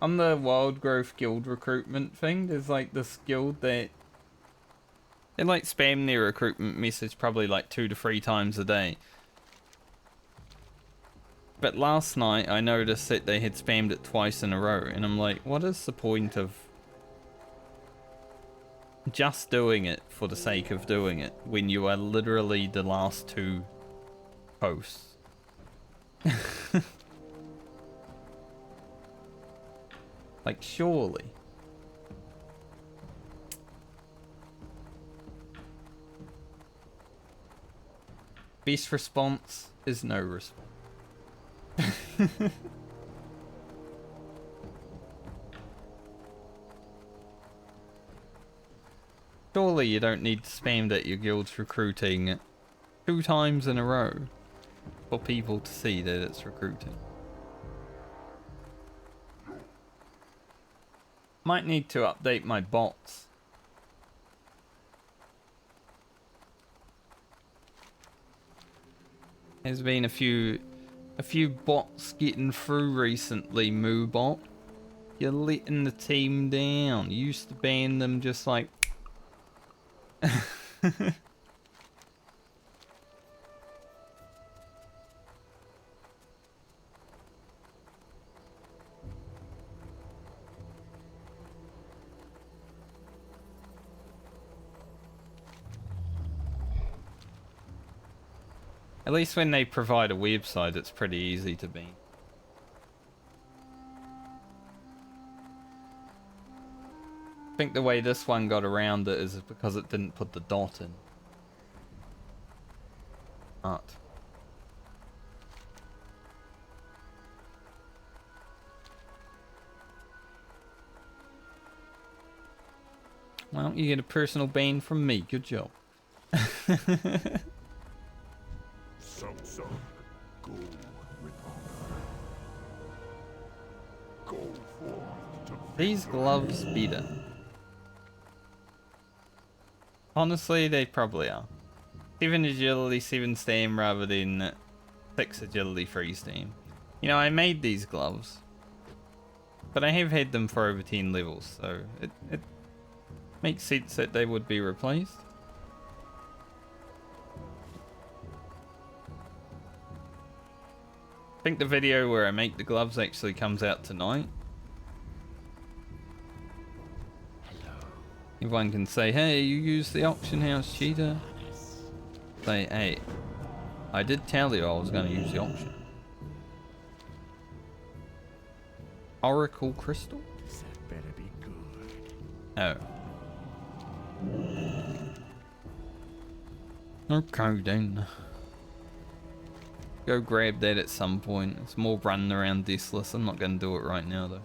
on the Wild Growth Guild recruitment thing, there's like this guild that they like spam their recruitment message probably like 2 to 3 times a day. But last night I noticed that they had spammed it twice in a row, and I'm like, what is the point of just doing it for the sake of doing it when you are literally the last 2 posts? Like, surely. Best response is no response. Surely you don't need to spam that your guild's recruiting 2 times in a row for people to see that it's recruiting. Might need to update my bots. There's been a few bots getting through recently, Moobot. You're letting the team down. You used to ban them just like... At least when they provide a website, it's pretty easy to be. I think the way this one got around it is because it didn't put the dot in. Art. Well, you get a personal ban from me. Good job. So, go with honor. Go forth to These gloves better. Honestly, they probably are. 7 agility, 7 stam rather than 6 agility, 3 stam. You know, I made these gloves, but I have had them for over 10 levels, so it makes sense that they would be replaced. I think the video where I make the gloves actually comes out tonight. Everyone can say, hey, you used the auction house, cheater. Say, hey, I did tell you I was going to use the auction. Oracle crystal? That better be good. Oh. Okay then. Go grab that at some point. It's more running around Desolace. I'm not going to do it right now though.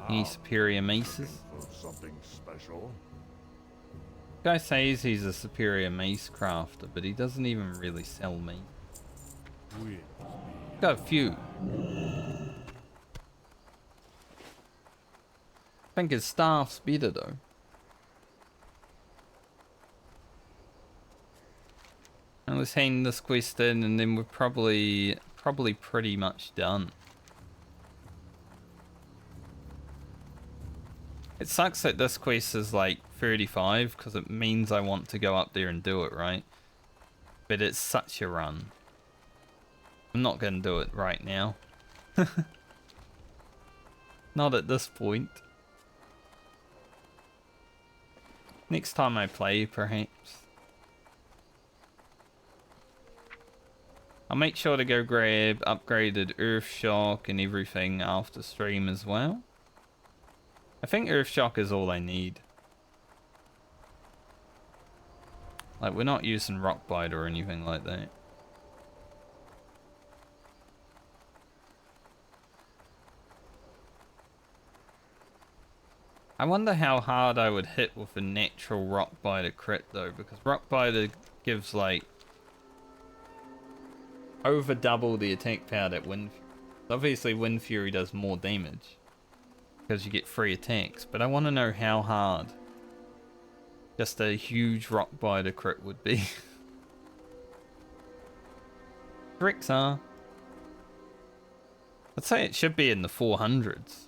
Any superior maces? for something special. Guy says he's a superior mace crafter, but he doesn't even really sell me. Got a few. I think his staff's better though. And let's hand this quest in, and then we're probably pretty much done. It sucks that this quest is like 35 because it means I want to go up there and do it, right? But it's such a run. I'm not going to do it right now. Not at this point. Next time I play, perhaps. I'll make sure to go grab upgraded Earth Shock and everything after stream as well. I think Earth Shock is all I need. Like, we're not using Rock Bite or anything like that. I wonder how hard I would hit with a natural Rock Biter crit though, because Rock Biter gives like over double the attack power that Wind Fury. Obviously, Wind Fury does more damage because you get free attacks, but I want to know how hard just a huge rock biter crit would be. Tricks are. I'd say it should be in the 400s.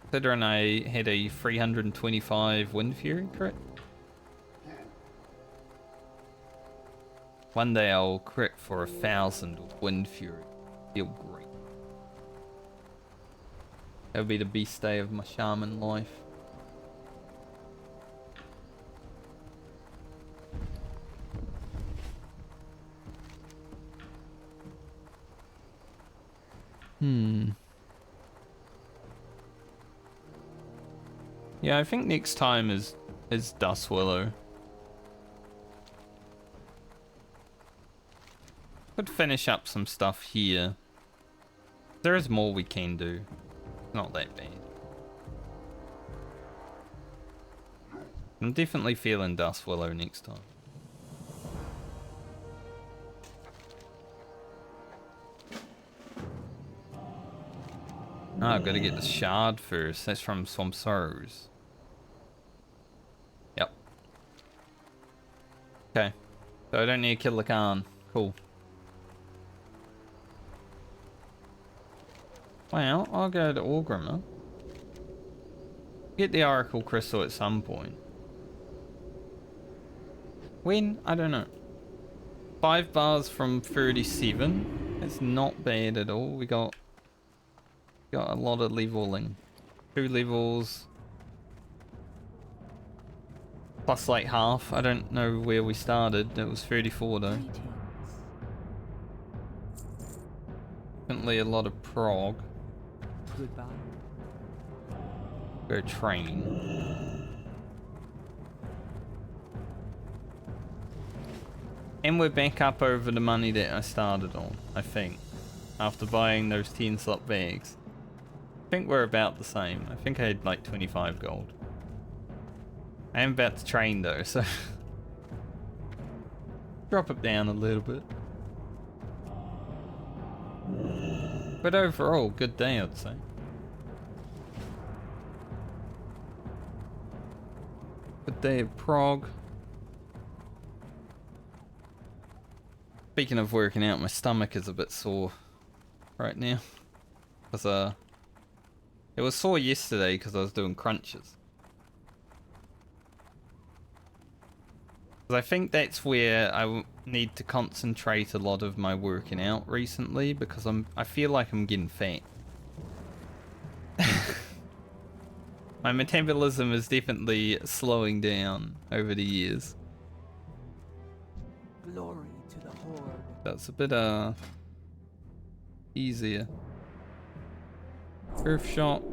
Considering I had a 325 Wind Fury crit. One day I'll crit for 1,000 with Wind Fury. Feel great. That'll be the best day of my shaman life. Yeah, I think next time is Dust Willow. Could finish up some stuff here. There is more we can do. Not that bad. I'm definitely feeling Dust Willow next time. Ah, I've got to get the shard first. That's from Swamp Sorrows. Yep. Okay. So I don't need to kill the Khan. Cool. Well, I'll go to Orgrimmar. Get the Oracle Crystal at some point. When? I don't know. 5 bars from 37. That's not bad at all. We got a lot of leveling. 2 levels. Plus like half. I don't know where we started. It was 34 though. Definitely a lot of prog. Goodbye. Go train. And we're back up over the money that I started on, I think. After buying those 10 slot bags. I think we're about the same. I think I had like 25 gold. I am about to train though, so drop it down a little bit. But overall, good day I'd say. Good day of prog. Speaking of working out, my stomach is a bit sore right now. Because it was sore yesterday because I was doing crunches. I think that's where I need to concentrate a lot of my working out recently because I feel like I'm getting fat. My metabolism is definitely slowing down over the years. Glory to the Horde. That's a bit easier. Earth shock.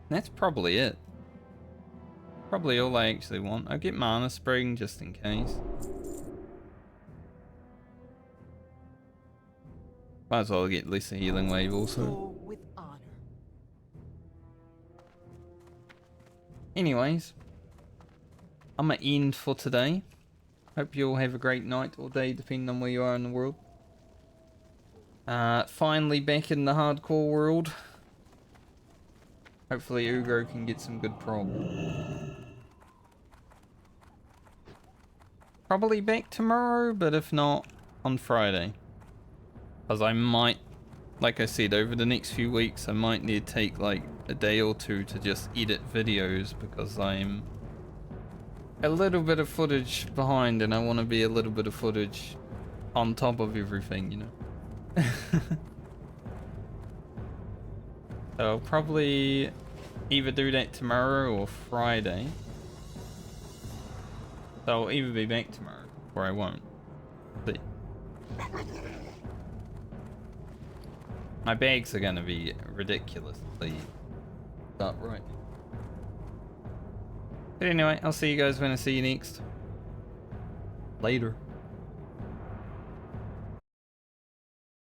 That's probably it. Probably all I actually want. I'll get Mana Spring just in case. Might as well get at least a healing wave also. Go with honor. Anyways, I'm gonna end for today. Hope you all have a great night or day depending on where you are in the world. Finally back in the hardcore world. Hopefully Ugro can get some good prog. Probably back tomorrow, but if not, on Friday. Because I might, like I said, over the next few weeks, I might need to take like a day or two to just edit videos because I'm a little bit of footage behind and I want to be a little bit of footage on top of everything, you know. So I'll probably either do that tomorrow or Friday. So I'll either be back tomorrow or I won't. See. My bags are gonna be ridiculously up right now. But anyway, I'll see you guys when I see you next. Later.